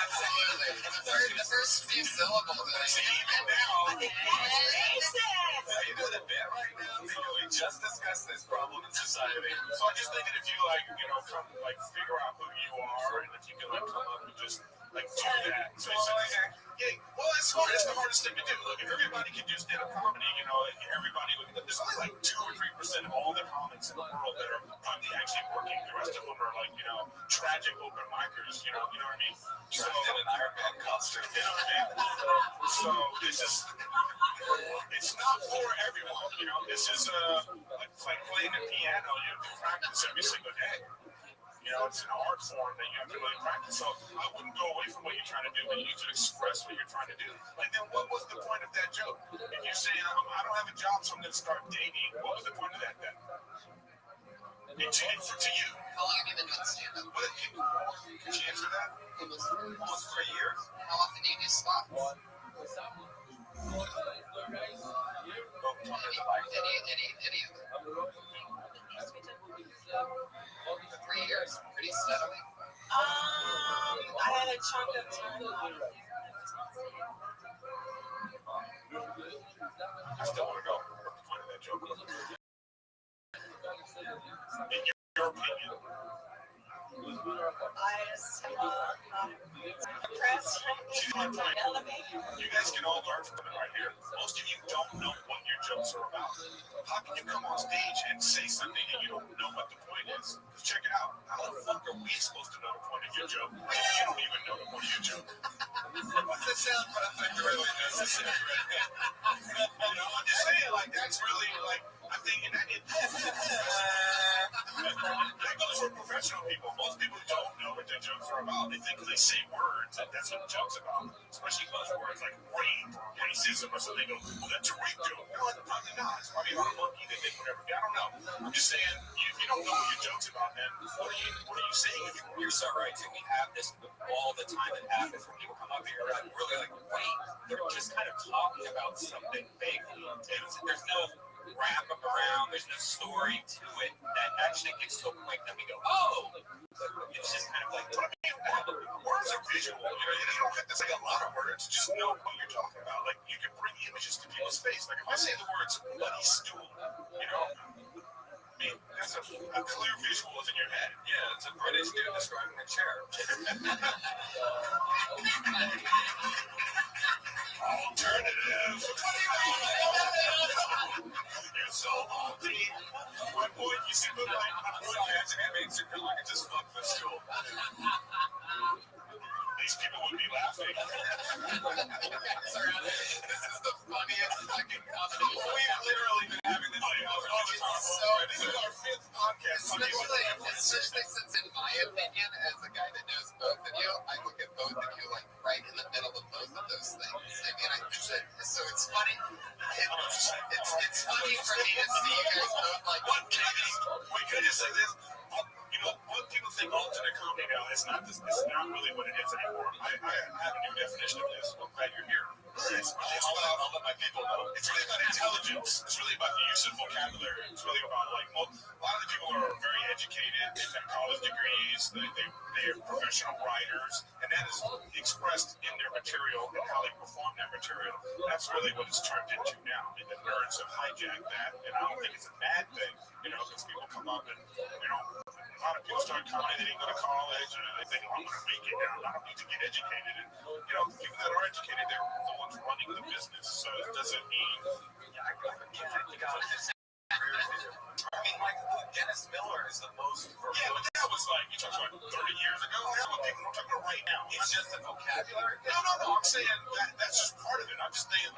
Absolutely. The first few syllables. Even now. Racist! You know the bit right now? We just discussed this problem in society. So I'm just thinking if you like, you know, come like figure out who you are and if you can like come up and just like do that. So well, it's hard. It's the hardest thing to do. Look, if everybody can do stand-up comedy, you know, everybody would. There's only like 2 or 3% of all the comics in the world that are probably actually working. The rest of them are like, you know, tragic open micers. You know what I mean? So in an Iron Man costume. You know what I mean? So this is. It's not for everyone. You know, this is like playing the piano. You have to practice every single day. You know, it's an art form that you have to really practice. So I wouldn't go away from what you're trying to do, but you need to express what you're trying to do. Like, then what was the point of that joke? If you say, I don't have a job, so I'm going to start dating, what was the point of that then? To you. How long have you been doing stand-up? Could you answer that? It was almost 3 years. How often do you do spots? Any of them. 3 years, pretty steadily. I had a chunk of time. I still want to go. What's the point of that joke? In your opinion. Press elevate. You guys can all learn from it right here. Most of you don't know what your jokes are about. How can you come on stage and say something and you don't know what the point is? Because check it out. How the fuck are we supposed to know the point of your joke? You don't even know the point of your joke. What's the sound effect really necessary? I'm just saying, like, that's really, like, I'm thinking that that goes for professional people. Most people don't know what their jokes are about. They think they say words, and that's what the joke's about. Especially buzzwords like rape or racism or something. They go, well, that's a rape joke. No, it's probably not. It's probably about a monkey that did whatever. I don't know. I'm just saying, you don't know what your joke's about, man. What are you saying? You're so right, too. We have this all the time that happens when people come up here. I'm really like, wait, they're just kind of talking about something vaguely. There's no wrap up around, there's no story to it that actually gets to a point that we go, oh, it's just kind of like, words are visual. You don't have to say a lot of words. Just know what you're talking about. Like, you can bring images to people's face. Like, if I say the words bloody stool, I mean, that's a clear visual is in your head. Yeah, it's a British dude describing a chair. Alternative. You're so salty. One point, you see the light. It makes it feel like it just fucked the stool. These people would be laughing. This is the funniest fucking comedy. We've literally been having this thing all the time. This is our fifth podcast. Especially since, in my opinion, as a guy that knows both of you, I look at both of you like right in the middle of both of those things. I mean, so it's funny. It's funny for me to see you guys both like. We could just say this. What people think alternate comedy now, it's not really what it is anymore. I have a new definition of this. I'm glad you're here. It's really I'll let my people know. It's really about intelligence. It's really about the use of vocabulary. It's really about, like, a lot of the people are very educated. They've got college degrees. They're professional writers. And that is expressed in their material and how they perform that material. That's really what it's turned into now. And the nerds have hijacked that. And I don't think it's a bad thing, because people come up and, a lot of people start comedy, they didn't go to college, and they think, I'm going to make it now. I don't need to get educated. And, people that are educated, they're the ones running the business. So it doesn't mean, I mean, like, Dennis Miller is the most. Yeah, but that was like, you talking about 30 years ago? How about people we're talking about right now? It's just the vocabulary. No. I'm saying that's just part of it. I'm just saying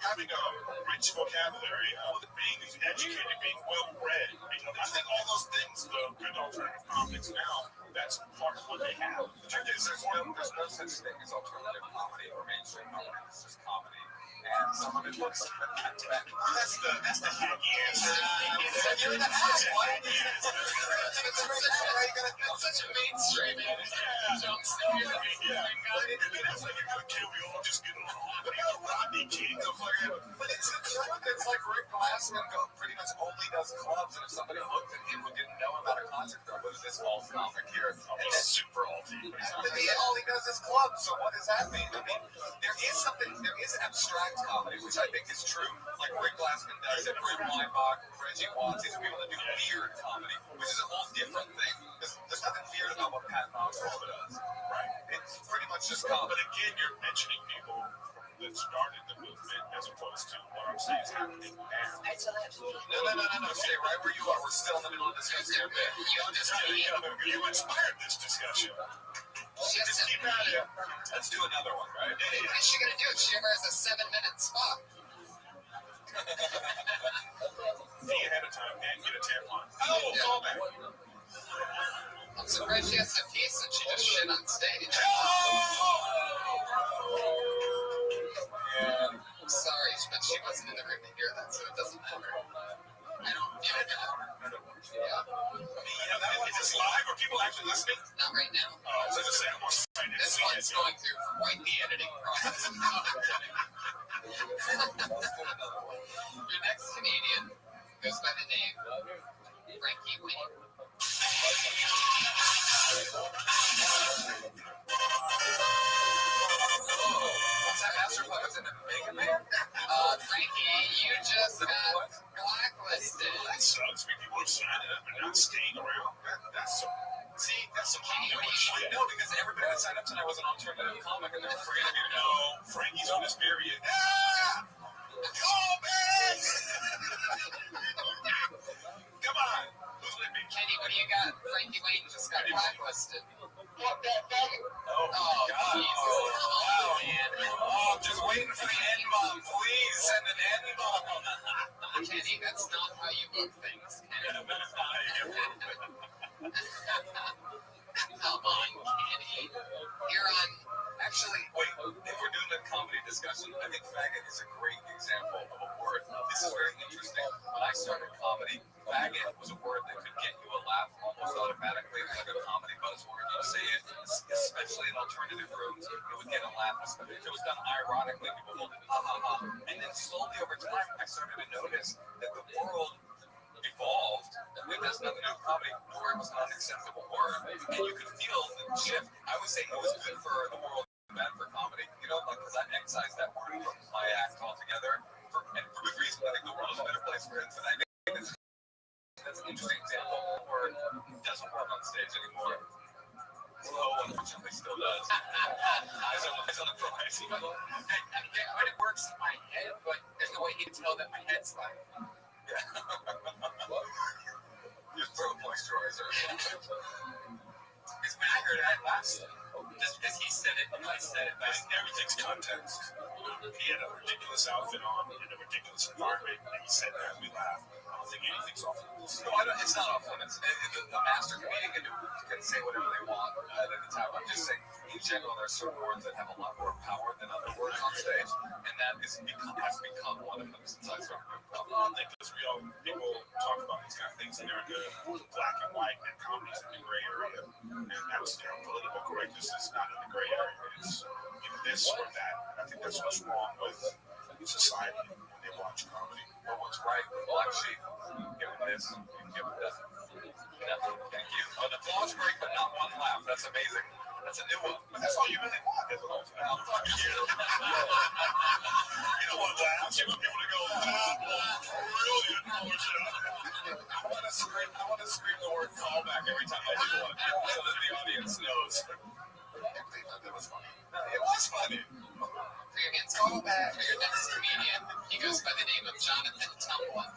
having a rich vocabulary, being educated, being well read. I think all those things, the good alternative comics now, that's part of what they have. There's no such thing as alternative comedy or mainstream comedy. It's just comedy. And some of it looks that's the hacky answer. That's such a mainstream jokes. That's like a kill me all just get along. Rodney King, but it's the truth. It's like Rick Glassman pretty much only does clubs, and if somebody looked at him who didn't know about a concert, what is this alt comic here? And he's super alty. All he does is clubs. So what does that mean? I mean, there is abstract comedy, which I think is true. Like Rick Glassman does it, Rick Weinbach, Reggie Watts, these people that do weird comedy, which is a whole different thing. There's nothing weird about what Pat Oswalt does, right? It's pretty much just comedy. But again, you're mentioning people that started the movement as opposed to what I'm saying is happening now. No. Stay right where you are. We're still in the middle of this discussion. You inspired this discussion. Just keep at it. Let's do another one, right? What is she gonna do? She ever has a 7-minute spot. Be ahead of time and get a tampon. Oh, call back. I'm surprised she has to pee since she just shit on stage. I'm sorry, but she wasn't in the room to hear that, so it doesn't matter. I don't give a damn. Yeah. Is this live? Are people actually listening? Not right now. Oh, so just say I'm on site. This one's going through quite the editing process. Your next comedian goes by the name Frankie Winnie. What's that master plug? Is it a Mega Man? Frankie, you just got blacklisted. That sucks. I mean, people are signing up and not staying around. That's some comedy shit. No, because everybody that signed up tonight was an alternative comic, and they're afraid of you. No, Frankie's on his period. Ah! Call back! Come on. Who's with me? Kenny, what do you got? Frankie Wayne just got blacklisted. Oh, God. Jesus. Oh, man. Oh, I'm just waiting for the N-bomb. Please send an N-bomb. Kenny, that's not how you book things. Kenny. Come on, Kenny. You're on. Actually, wait, if we're doing a comedy discussion, I think faggot is a great example of a word. This is very interesting. When I started comedy, faggot was a word that could get you a laugh almost automatically, like a comedy buzzword. You say it, especially in alternative rooms, you would get a laugh. If it was done ironically, people would ha ha ha. And then slowly over time, I started to notice that the world evolved. It has nothing to do with comedy. The word was an unacceptable word, and you could feel the shift. I would say it was good for the world, bad for comedy. You know, because I excised that word from my act altogether, and for good reason. I think the world is a better place for it. And I think that's an interesting example of a word that doesn't work on stage anymore. Slow, unfortunately, still does. It's on the prize. It works in my head, but there's no way you can tell that my head's like. Your throat moisturizer. Because when I heard it, I laughed. Just because he said it, and I said it. Everything's context. He had a ridiculous outfit on in a ridiculous environment, and he said that, we laughed. I don't think anything's off limits. No, it's not off limits. The master comedian can say whatever they want at any time. I'm just saying, in general, there are certain words that have a lot more power than other words on stage, and that has become one of them since I started. I think because people talk about these kind of things, and they're in the black and white, and comedy's in the gray area. And that's, political correctness is not in the gray area. It's either this or that. And I think that's what's wrong with society when they watch comedy. Or what's right, black sheep. Give it this, give it that. Thank you. An applause break, but not one laugh. That's amazing. That's a new one. But that's all you really want. Is fuck you. You don't want laughs. You want people to go, brilliant. I want to scream the word callback every time I do one, so that the audience knows. That was funny. It was funny. For your next callback, for your next comedian, he goes by the name of Jonathan Tumblin.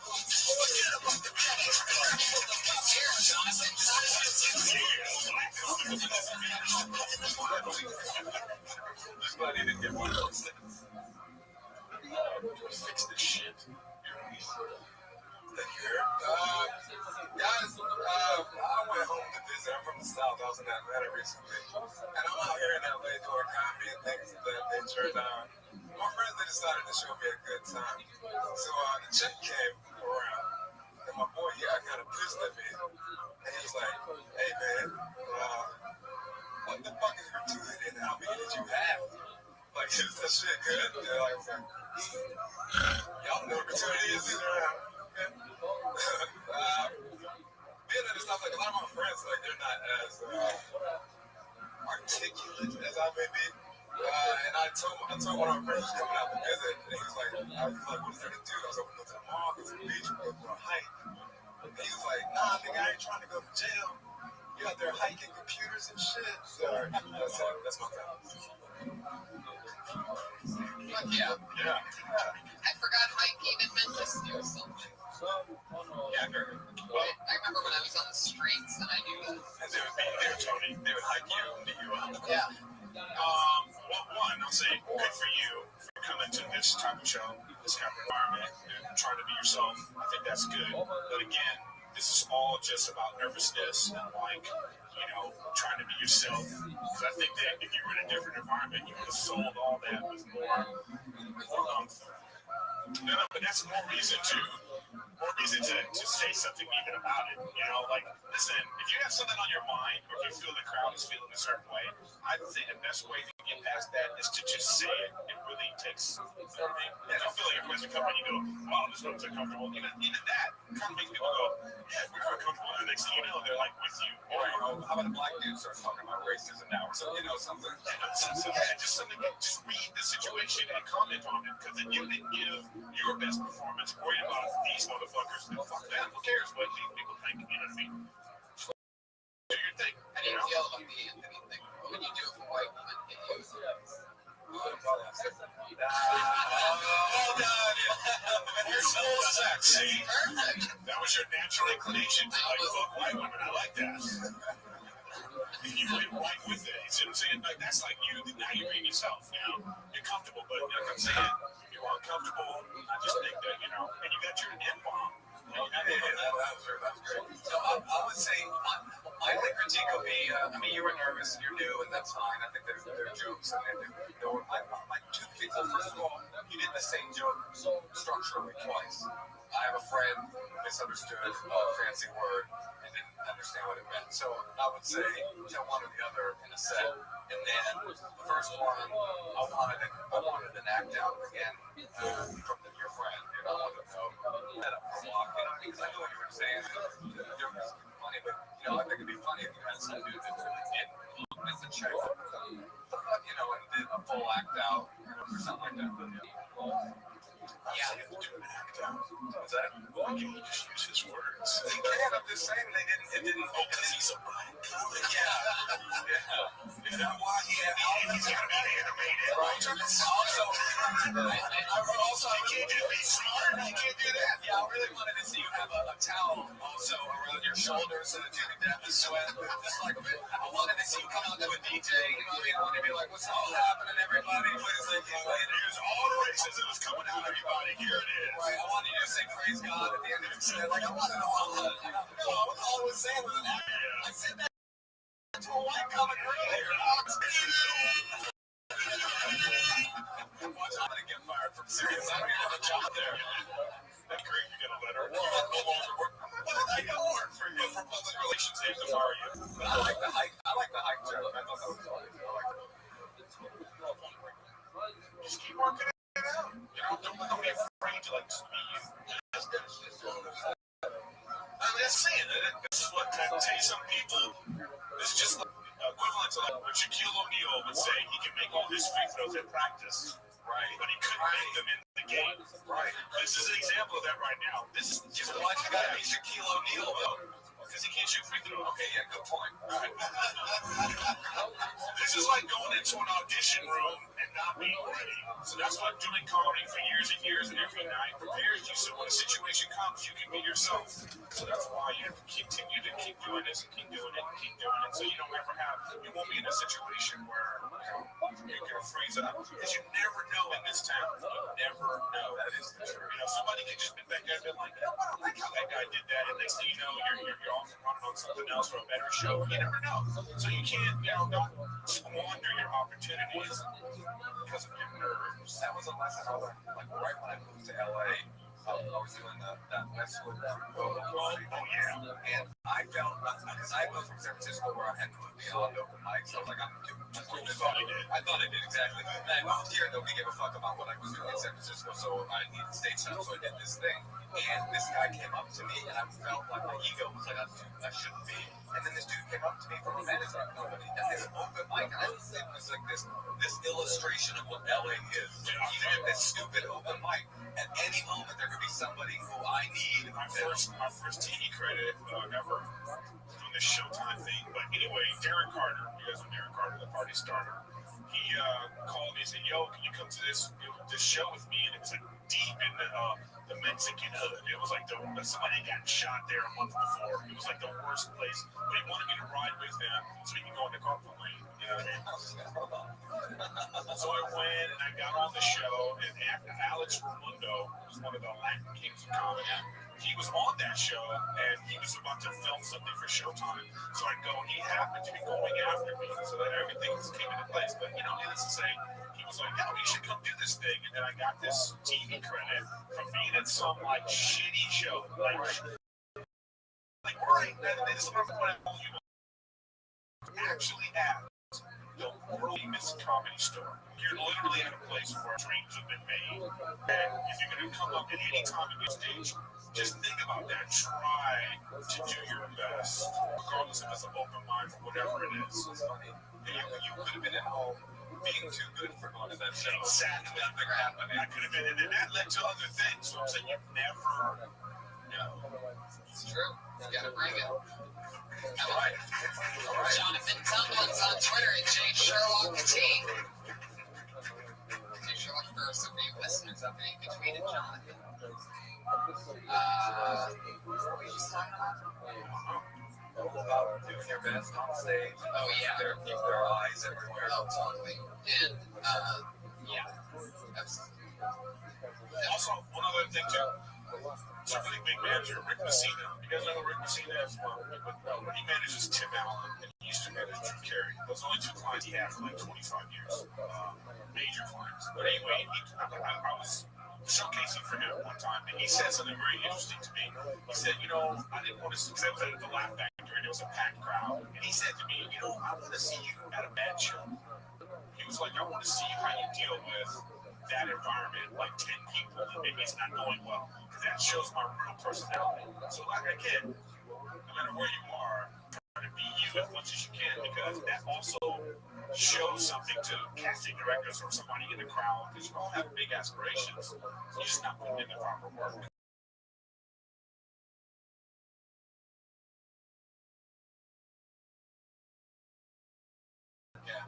Here, Jonathan Just glad he didn't get one of those things. Fix this shit. Thank you, guys, I went home to visit. I'm from the South. I was in Atlanta recently. And I'm out here in LA doing comedy and things that they turned on. My friends, they decided to show me a good time. So the chick came around. And my boy, he got kind of pissed at me. And he was like, hey, man, what the fuck is gratuity and how many did you have? Like, is that shit good? And like, y'all know what gratuity is either around. Being that it's not like a lot of my friends, like they're not as articulate as I may be. And I told one of my friends who's coming out to visit, and he was like, what is there to do? I was like, we go to the mall, go to the beach, we go for a hike. And he was like, nah, nigga, I ain't trying to go to jail. You out there hiking computers and shit. So that's my time. Yeah. I forgot hike even meant this year or something. Yeah, well, I remember when I was on the streets and I knew that. And they would hike you and beat you up. Yeah. Well, one, I'll say good for you for coming to this type of show, this kind of environment, and trying to be yourself. I think that's good. But again, this is all just about nervousness and trying to be yourself. Because I think that if you were in a different environment, you would have sold all that with more. No, but that's more reason to say something even about it. Listen, if you have something on your mind, or if you feel the crowd is feeling a certain way, I think the best way to get past that is to just say it. It really takes. I don't feel like everybody's comfortable. You go, wow, this one's uncomfortable. Even that kind of makes people go, yeah, we're uncomfortable. And the next thing you know, they're like with you. Or how about a black dude starts talking about racism now, or something? Something. Just read the situation and comment on it, because then you didn't give your best performance. Worried about these motherfuckers Well, fuck that. Who cares what these people think? You know what I mean? Do your thing. How do you feel about the Anthony thing? What would you do if a white woman hit you? Well done. Here's full sex. See? That was your natural inclination to like fuck white women. I like that. You went right with it. You see what I'm saying? Like, that's like you. Now you're being yourself. You know, you're comfortable, but like I'm saying, you are comfortable. I just think that, you know, and you got your N-bomb. That was great. So I would say my only critique would be, I mean, you were nervous and you're new, and that's fine. I think they're jokes. And my two things. First of all, you did the same joke structurally twice. I have a friend who misunderstood a fancy word and didn't understand what it meant. So I would say, one or the other in a set. And then the first one, I wanted an act out again from your friend. And I wanted to know that up for a walk, because I know what you were saying. The joke is funny, but I think it'd be funny if you had some dude that really did miss a check, and did a full act out, or something like that. Yeah, you have to do an act out. What's that? Why can't you just use his words? They can. I'm just saying it didn't. Oh, because he's a blind comic. Yeah. Is that why he had He's got to be animated. Right. Also, I can't do be smart. I can't do that. Yeah, I really wanted to see you have a towel also around your shoulders so that you could have the sweat. Just like I wanted to see you come out to a DJ. You know what I mean? I wanted to be like, what's all happening, everybody? Please, Here's all the racism is coming out, everybody. Here it is. Right. I wanted you to say praise God at the end of the set. Like, I want to know all I was saying was an act. I said that to a white comic earlier. I'm gonna get fired from Sirius. I don't even have a job there. That's great. You got a letter. No longer work. I don't work for you. For public relations, they have to fire you. But I like the hike. I like the hike joke. I thought that was funny. I like it. Just keep working it out. Don't be afraid to like just be you. I'm just saying that this is what I tell you. Some people, it's just like equivalent to like what Shaquille O'Neal would say. He can make all his free throws at practice, right? But he couldn't make them in the game, right? This is an example of that right now. This is just why you gotta be Shaquille O'Neal though. because he can't shoot free throws. Okay, yeah, good point. This is like going into an audition room and not being ready. So that's what doing comedy for years and years and every night prepares you. So when a situation comes, you can be yourself. So that's why you have to continue to keep doing this and keep doing it and keep doing it. So you don't ever you won't be in a situation where you're going to freeze up. Because you never know in this town. You never know. That is true. Somebody can just be back there and be like, I don't like how that guy did that. And next thing you know, you're off and running on something else for a better show. You never know. So you can't, don't squander your opportunities because of your nerves. That was a lesson I learned, like right when I moved to LA. I was doing that Westwood. Oh, yeah. And I felt, because I moved from San Francisco where I had moved beyond open mics, so I was like, I'm doing I thought I did exactly. And I moved here, nobody gave a fuck about what I was doing in San Francisco, so I needed stage time, so I did this thing. And this guy came up to me, and I felt like my ego was like, I shouldn't be. And then this dude came up to me from a medicine company at this open mic, and I was like, it was like this illustration of what LA is. Even at this stupid open mic, at any moment there could be somebody who I need. My first TV credit ever doing this Showtime thing. But anyway, Derek Carter, you guys know Derek Carter, the party starter. He called me and said, "Yo, can you come to this show with me?" And it was like deep in the Mexican hood. It was like somebody got shot there a month before. It was like the worst place. But he wanted me to ride with him so he could go in the carpool lane. You know what I mean? So I went and I got on the show, and Alex Ramundo was one of the Latin kings of comedy. He was on that show, and he was about to film something for Showtime. So I go, he happened to be going after me, so that everything came into place. But, needless to say, he was like, "No, you should come do this thing." And then I got this TV credit from being at some, shitty show. Right, this is what I told you. Actually at the world famous comedy store. You're literally at a place where dreams have been made. And if you're going to come up at any time in your stage, just think about that. Try to do your best, regardless if it's an open mic or whatever it is. It's funny. You could have been at home being too good for going to that show. Exactly. I could have been. And then that led to other things. So I'm saying you've never know. It's true. You gotta bring it. All right. Jonathan Tumblins on Twitter at J Sherlock T. J Sherlock for some new listeners up there. You can tweet at Jonathan. What were you just talking about? Doing your best on stage. Oh yeah. There are eyes everywhere. Oh totally. And yeah. Absolutely. Also, one other thing too. It's a really big manager, Rick Messina. You guys know Rick Messina is? When he manages Tim Allen and he used to manage Drew Carey. Those are only two clients he had for like 25 years. Major clients. But anyway, I was showcasing for him one time, and he said something very interesting to me. He said, I didn't want to, because I was at the Laugh Factory, and it was a packed crowd. And he said to me, I want to see you at a bad show. He was like, I want to see how you deal with that environment, like 10 people, and maybe it's not going well, because that shows my real personality. So, like again, no matter where you are, try to be you as much as you can, because that also shows something to casting directors or somebody in the crowd, because you all have big aspirations. You're just not putting in the proper work.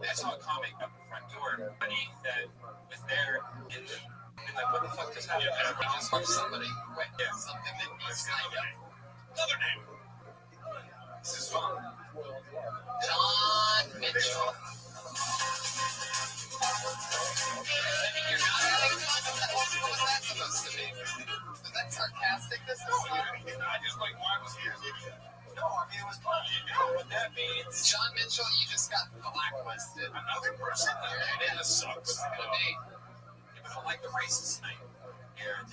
That's how a comic up the front door. Somebody that was there in the like, what the fuck just happened? Yeah, just heard somebody went something that needs signed up. Another name. This is fun. John Mitchell. You're not having fun with that. What was that supposed to be? Was that sarcastic? This is I just like, why was he? No, I mean, it was fun. You know what that means? John Mitchell, you just got blacklisted. Another person? Yeah, it sucks. It's gonna be. People don't like the racist thing. Yeah.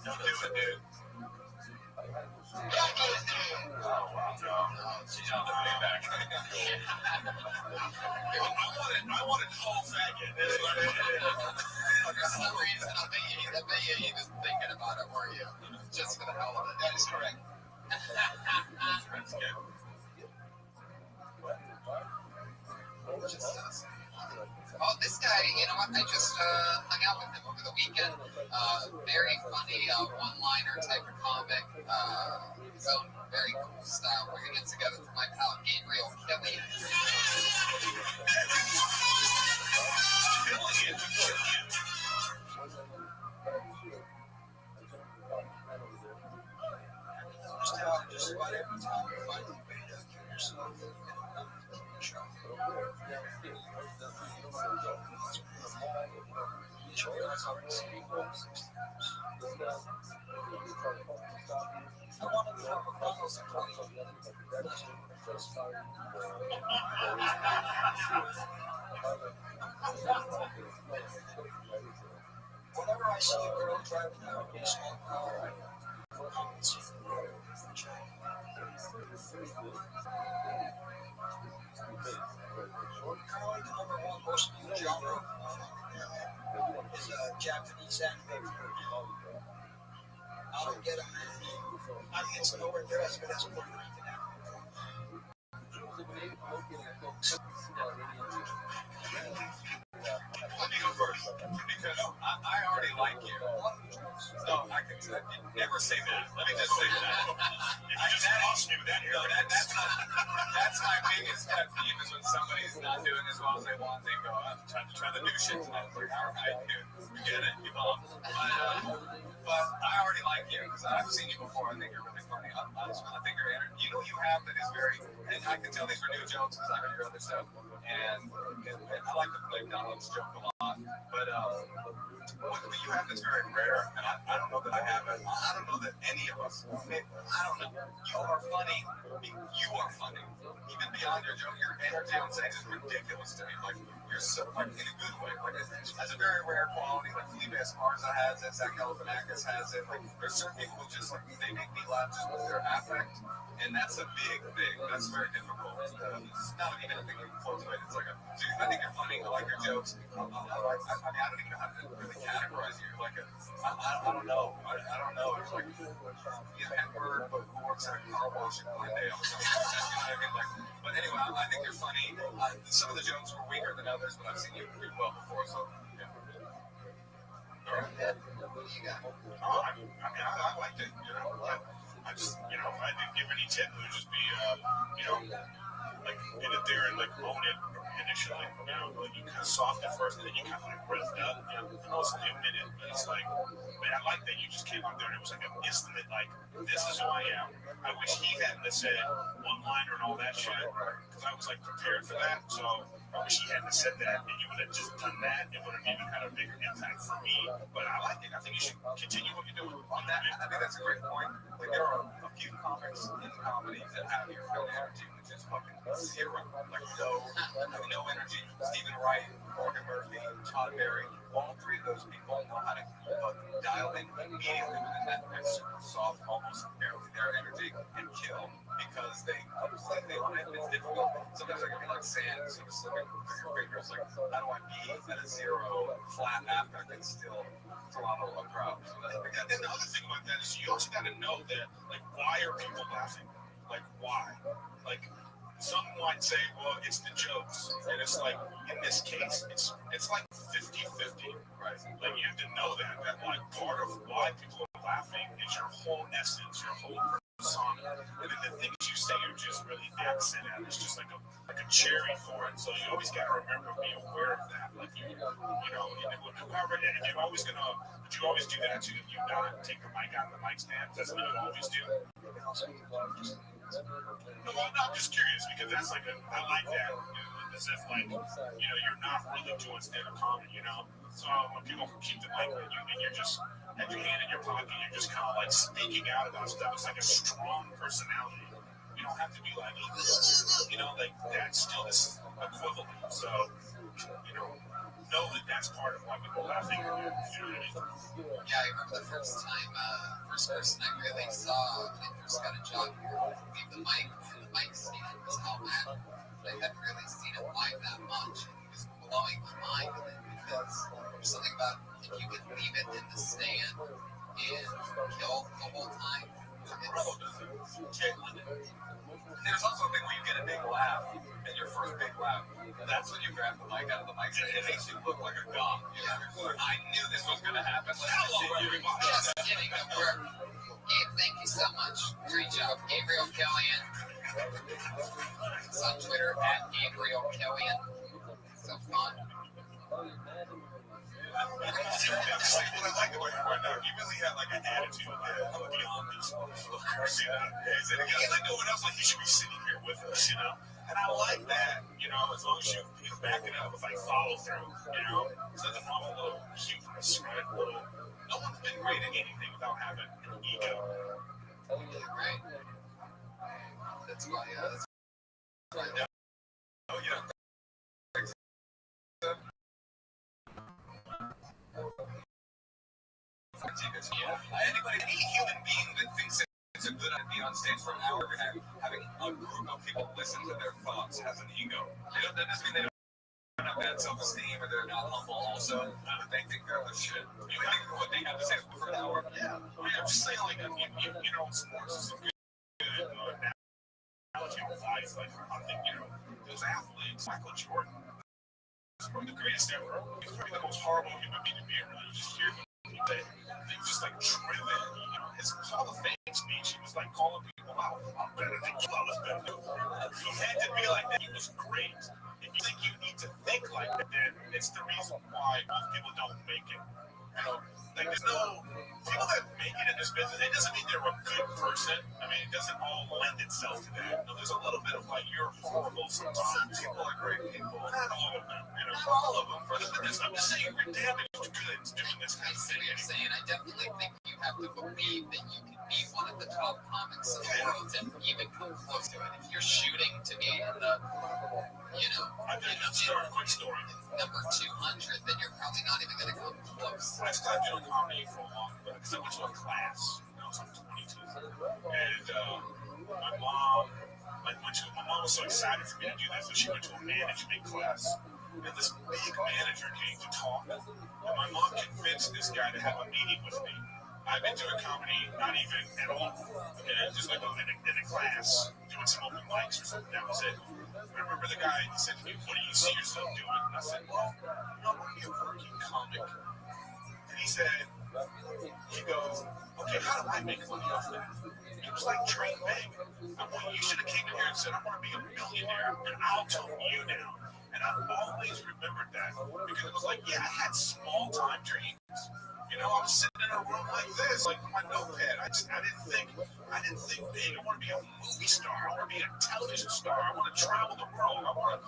Don't do it, dude. Oh, wow. No. She's on the way back. I wanted whole faggot. For some reason, I bet you just thinking about it, were you? Just for the hell of it. That is correct. That's good. Oh, this guy, you know what? I just hung out with him over the weekend. Very funny one-liner type of comic. So very cool style. We're gonna get together for my pal Gabriel Kelly. Just about every time you find a way to give yourself I wanted to have a promise of 20. Whenever I see a girl driving down a small car, currently the number one most viewed genre is Japanese anime. I don't get them. I mean, it's nowhere near as good as Puerto Rican anime. Let me go first, because I already like you. No, I can never say that. Let me just say that. I just lost me with that here. No, that's my biggest pet peeve is when somebody's not doing as well as they want. They go, I'm trying to try the new shit tonight. Like, all right, dude, you get it, you bomb. But I already like you because I've seen you before. I think you're really funny. I think you're you know you have that is very, and I can tell these were new jokes because I heard your other stuff. And I like to play Donald's joke a lot. But what you have that's very rare, and I don't know that I have it. I don't know that any of us, I don't know. You are funny. You are funny. Even beyond your joke, your energy on stage is ridiculous to me. Like, you're so, like, in a good way. Like, that's a very rare quality. Like, Felipe Esparza has it, Zach Galifianakis has it. Like, there's certain people who just, like, they make me laugh just with their affect. And that's a big thing. That's very difficult. It's not even a thing you can cultivate. It's like dude, I think you're funny. I like your jokes. I mean, I don't even know how to really categorize you. Like, I don't know. I don't know. It's like, N-word, but who works at a car wash in Glendale or something. You know what I mean? Like, but anyway, I think you're funny. Some of the jokes were weaker than others, but I've seen you do well before, so, yeah. All right. What do you got? Oh, I mean, I liked it, you know. I I just, if I didn't give any tip, it would just be, like get it there and like own it initially. Like you kind of soft at first, and then you kind of like revved up. It was only a minute, but it's like, man, I like that you just came out there and it was like an instant, like, this is who I am. I wish he hadn't said one liner and all that shit, because I was like prepared for that. So I wish he hadn't said that, and you would have just done that. It would have even had a bigger impact for me. But I like it. I think you should continue what you're doing on that. I think that's a great point. Like there are a few comics in comedy that have your film energy, which is fucking zero. Like no energy. Stephen Wright, Morgan Murphy, Todd Berry, all three of those people know how to dial in immediately within that super soft, almost barely their energy and kill because they understand it's difficult. Sometimes it can be like sand sort of slipping through your fingers. Like how do I be at a zero flat affect and still throttle a crowd? So and the other thing about that is you also got to know that, like, why are people laughing? Like, why? Like, some might say, well, it's the jokes. And it's like, in this case, it's like 50-50, right? Like, you have to know that like, part of why people are laughing is your whole essence, your whole persona. And then the things you say are just really accent at. It's just like a cherry for it. So you always got to remember, be aware of that. Like, if you're always going to, would you always do that too? If you not take the mic out of the mic stand, that's what you always do. No, I'm just curious because that's like I like that. As if like you're not really doing stand-up comedy, So when people keep the mic with you and you're just have your hand in your pocket, you're just kind of like speaking out about stuff. It's like a strong personality. You don't have to be like, like that's still this equivalent. So know that that's part of why people laughing. Yeah, I remember the first person I really saw when I first got a job here leave the mic and the mic stand was how mad. I hadn't really seen him live that much. And he was blowing my mind with it because there's something about if you can leave it in the stand and kill the whole time. There's also a thing where you get a big laugh, and your first big laugh, that's when you grab the mic out of the mic stand. It makes you look like a gum. I knew this was going to happen. Just kidding. Gabe, thank you so much. Great job. Gabriel Kellian. It's on Twitter at Gabriel Kellian. So fun. What I like about you right now, you really have like an attitude of beyond these folks, He like no one else, like he should be sitting here with us, And I like that, as long as you back it up with like follow through, There's nothing wrong with a little cuteness, right? No one's been great at anything without having an ego. Right. That's why, Any human being that thinks it's a good idea to be on stage for an hour and having a group of people listen to their thoughts has an ego. That doesn't mean they don't have bad self-esteem or they're not humble also, but they think they're the shit. You think what they have to say for an hour? Yeah. I'm just saying, like, sports is a good analogy of life. Like, I think, those athletes, Michael Jordan, is one of the greatest ever. He's probably the most horrible human being to be around. You just hear him. He's just like driven, his Hall of Fame speech, he was like calling people out. I'm better than you, I was better than you. He had to be like that. He was great. If you think you need to think like that, then it's the reason why most people don't make it. Like there's no people that make it in this business. It doesn't mean they're a good person. I mean, it doesn't all lend itself to that. There's a little bit of like you're horrible sometimes. Some people are great people. Not all of them. Not all of them. I'm just saying you're damaged goods doing this kind of thing. I saying I definitely think you have to believe that you can be one of the top comics in the world and even come close to it. If you're shooting to be in the, I think that's a quick story. Number 200, then you're probably not even going to come close. I stopped doing comedy for a long time because I went to a class. I was like 22, and my mom was so excited for me to do that, so she went to a management class. And this big manager came to talk, and my mom convinced this guy to have a meeting with me. I've been doing comedy, not even at all, and just like in a class, doing some open mics or something. That was it. I remember the guy said to me, "What do you see yourself doing?" And I said, "Well, I'm going to be a working comic." And he goes, "Okay, how do I make money off that?" It was like dream big. You should have came in here and said, I want to be a millionaire, and I'll tone you down. And I've always remembered that because it was like, yeah, I had small time dreams. You know, I was sitting in a room like this, like my notepad. I didn't think big. I want to be a movie star. I want to be a television star. I want to travel the world. I want to,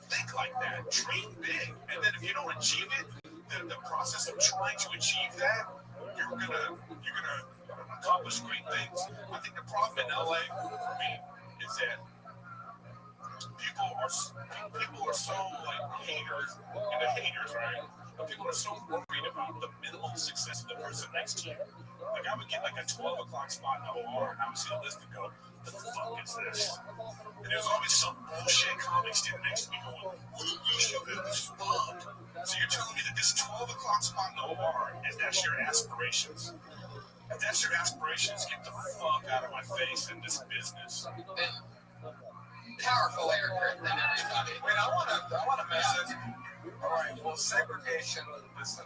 think like that. Dream big. And then if you don't achieve it, then the process of trying to achieve that, you're gonna accomplish great things. I think the problem in LA for me is that people are so like haters, right? But people are so worried about the minimal success of the person next to you. Like I would get like a 12 o'clock spot in the OR, and I would see a list and go, "The fuck is this?" And there's always some bullshit comic standing next to me going, "What do you should have this spot?" So you're telling me that this 12 o'clock spot in the OR, and that's your aspirations? If that's your aspirations, get the fuck out of my face in this business. Powerful Eric than everybody. Wait, I want to message. All right, well, segregation. Listen.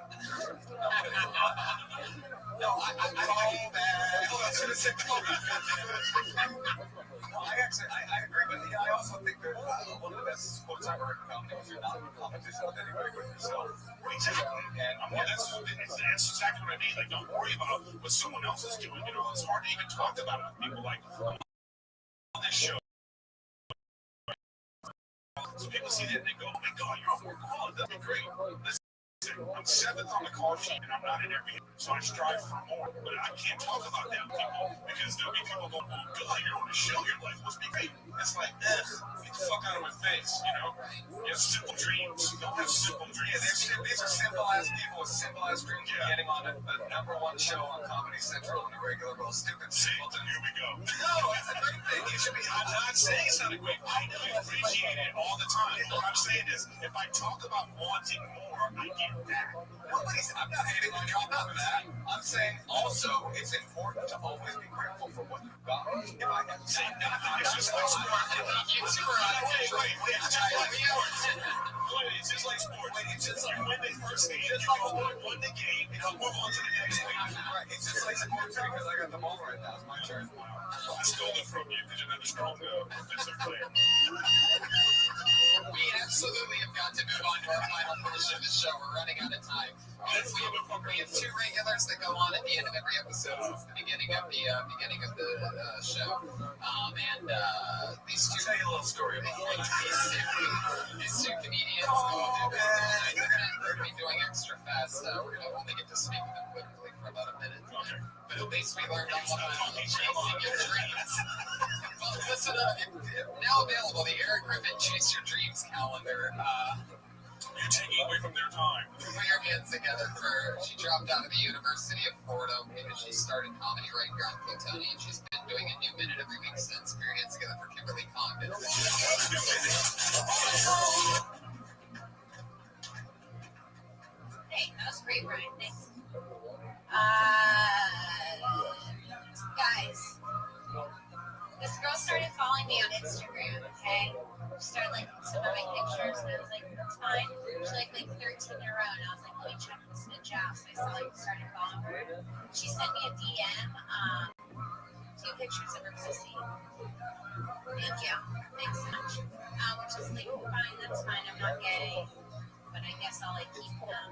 No, I agree with you. I also think that one of the best quotes I've heard in comedy was, "You're not in competition with anybody but yourself." Exactly. And that's exactly what I mean. Like, don't worry about what someone else is doing. It's hard to even talk about it with people like on this show. So people see that and they go, "Oh my God, you're a workaholic. That'd be great." Listen, I'm 7th on the call sheet and I'm not in every, so I strive for more. But I can't talk about that with people because there'll be people going, "Oh God, you're on the show. Your life must be great." It's like, get the fuck out of my face, You have simple dreams. Don't have simple dreams. Yeah, these are simple ass people with simple ass dreams getting on the #1 show on Comedy Central on a regular, real stupid simple. Here we go. No, it's a great thing. You should be. I'm not saying it's not a great thing. I appreciate it all the time. What I'm saying is, if I talk about wanting more, I get that. I'm not hating on you about that. I'm saying also it's important to always be grateful for what you've got. If I can say nothing, it's just like sports. It's just like sports. It's just like when they first game, you won the game, and I'll move on to the next week. Right. It's just like sports because I got the ball right now. It's my turn. I stole it from you because you're not a strong offensive player. We absolutely have got to move on to our final portion of the show. We're running out of time. We have 2 regulars that go on at the end of every episode since the beginning of the show. And these 2 I'll tell you a little story about these 2 comedians they're going to be doing extra fast. We're going to only get to speak with them quickly for about a minute. But at least we learned on one of chasing your dreams. Well, listen up. Now available, the Eric Griffin Chase Your Dreams calendar. You're taking away from their time. Put your hands together she dropped out of the University of Florida because she started comedy right here on Plutoni, and she's been doing a new minute every week since. Put your hands together for Kimberly Condon. Hey, that was great, Brian. Thanks. Guys, this girl started following me on Instagram, okay? She started liking some of my pictures, and I was like, that's fine. She liked like 13 in a row, and I was like, let me check this bitch out. So I started following her. She sent me a DM, 2 pictures of her pussy. Thank you. Thanks so much. Which is like, fine, that's fine. I'm not gay, but I guess I'll like keep them.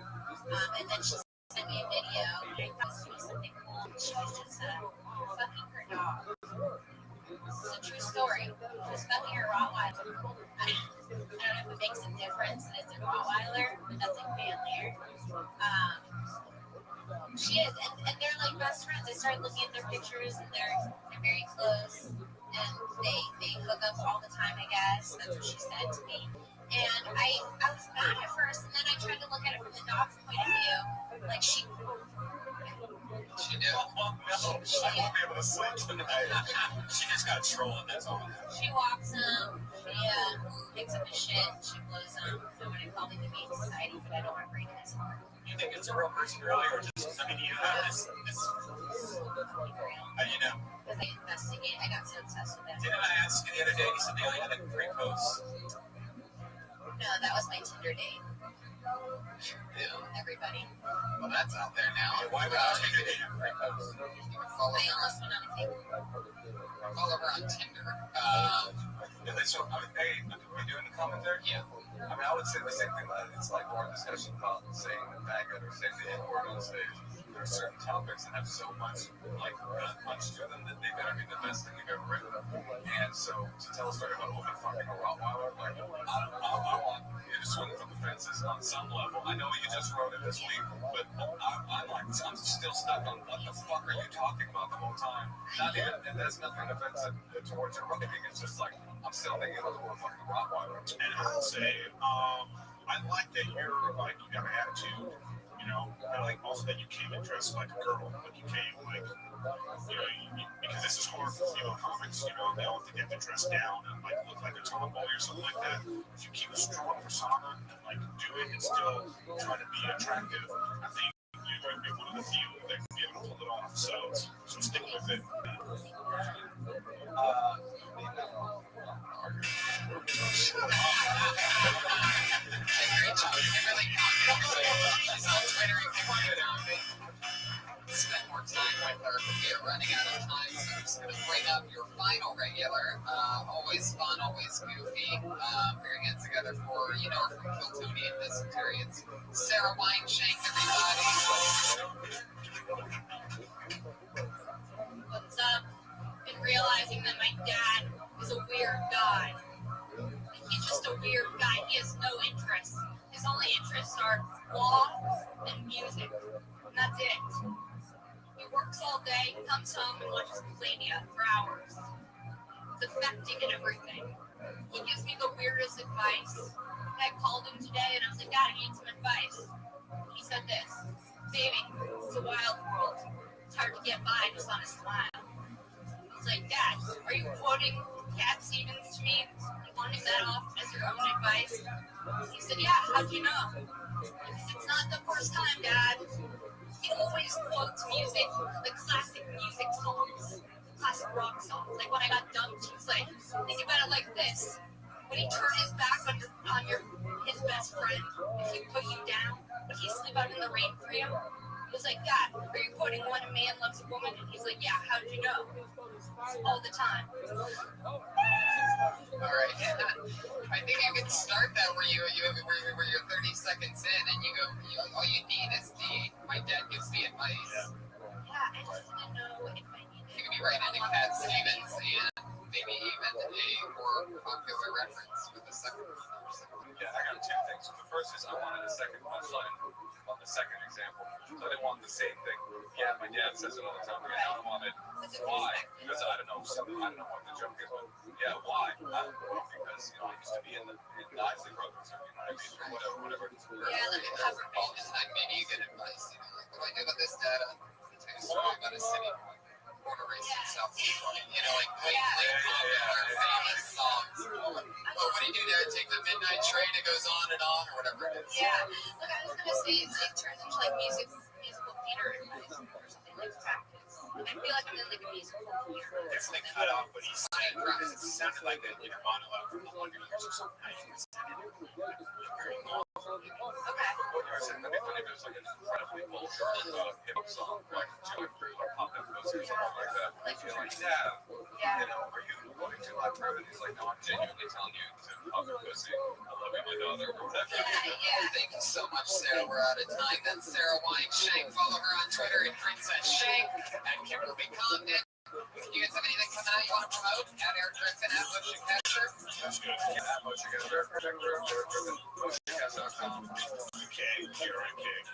And then she sent me a video, and I thought it was something cool. She was just fucking her dog. This is a true story. She was fucking her Rottweiler. I don't know if it makes a difference that it's a Rottweiler, but that's like manlier. She is, and they're like best friends. I started looking at their pictures, and they're very close, and they hook up all the time. I guess that's what she said to me. And I was mad at first, and then I tried to look at it from the dog's point of view. Like she did. I won't be able to sleep tonight. She just got trolling, that's all. She walks him, she picks up his shit, she blows him. I want to call me the Humane Society, but I don't want to break his heart. You think it's a real person really, or just, I mean, you have this how do you know? Because I investigate, I got so obsessed with it. Didn't I ask you the other day, you said they only had like 3 posts? No, that was my Tinder date. Yeah. Everybody. Well, that's out there now. Why would I take it? I almost went on a date. So, are we doing the commentary? Yeah. I mean, I would say the same thing. It's like our discussion about saying the faggot or saying the N-word on stage. There are certain topics that have so much, much to them that they better be the best thing you've ever written. And so, to tell a story about fucking a Rottweiler, I want you to swing from the fences on some level. I know you just wrote it this week, but I'm still stuck on what the fuck are you talking about the whole time? Not even, and there's nothing offensive towards your writing. It's just like, I'm still thinking about the word fucking Rottweiler. And I would say, I like that you got an attitude, and like also that you came in dressed like a girl, like you came because this is hard for female comics, they all have to get their dress down and look like a tomboy or something like that. If you keep a strong persona and do it and still try to be attractive, I think you're going to be one of the few that can be able to pull it off. So stick with it. Great job. Kimberly she's on Twitter. You can find it out. Spend more time with her. We are running out of time, so I'm just going to bring up your final regular. Always fun, always goofy. Put your hands together for, from Kiltony and Dysentery. It's Sarah Wineshank, everybody. What's up? Been realizing that my dad is a weird guy. He's just a weird guy. He has no interests. His only interests are law and music. And that's it. He works all day, comes home, and watches Plania for hours. It's affecting and everything. He gives me the weirdest advice. I called him today and I was like, Dad, I need some advice. He said this: baby, it's a wild world. It's hard to get by just on a smile. I was like, Dad, are you quoting Cat Stevens to me? You wanting that off as your own advice? He said, yeah, how'd you know? Because it's not the first time, Dad. He always quotes music, the classic music songs, classic rock songs. Like when I got dumped, he was like, think about it like this. Would he turn his back on his best friend if he put you down? Would he sleep out in the rain for you? He was like, Dad, are you quoting When a Man Loves a Woman? And he's like, yeah, how did you know? All the time. All right. I think you can start that where you're 30 seconds in and you go, all you need is my dad gives me advice. Yeah, I just didn't know if I needed. You could be right into Cat Stevens and maybe even a more popular reference with the second one. Yeah, I got two things. The first is I wanted a second punchline on the second example. So I didn't want the same thing. Yeah, my dad says it all the time. I don't want it. Why? Because I don't know what the joke is. But yeah, why? Because I used to be in the Isley Brothers. Whatever. Yeah, like all the time. Maybe you get advice. What do I do about this, Dad? I'll tell you a story about a city border race in South Dakota. Famous songs. What do you do, Dad? Take the midnight train. It goes on and on, or whatever it is. Yeah. Look, I was gonna say it turns into musical theater advice or something like practice. I feel like I'm in a musical theater. Definitely cut off what he said. It sounded like that inner monologue from the Wonder Years or something. Very long. Okay. That'd be funny if it was like an incredibly vulgar hip-hop song, like Chili Fruit or Pop That Pussy or something like that. You're like, Dad, are you wanting to like her? And he's like, no, I'm genuinely telling you to pop that pussy. I love you, my daughter, or whatever. Yeah. Thank you so much, Sarah. We're out of time. That's Sarah Wineshank. Follow her on Twitter at Princess Shank and Kimberly Condon. You guys have anything coming out you want to promote? At Eric Griffin, at Motion Capture. That's good. At Motion Capture. MotionCapture.com.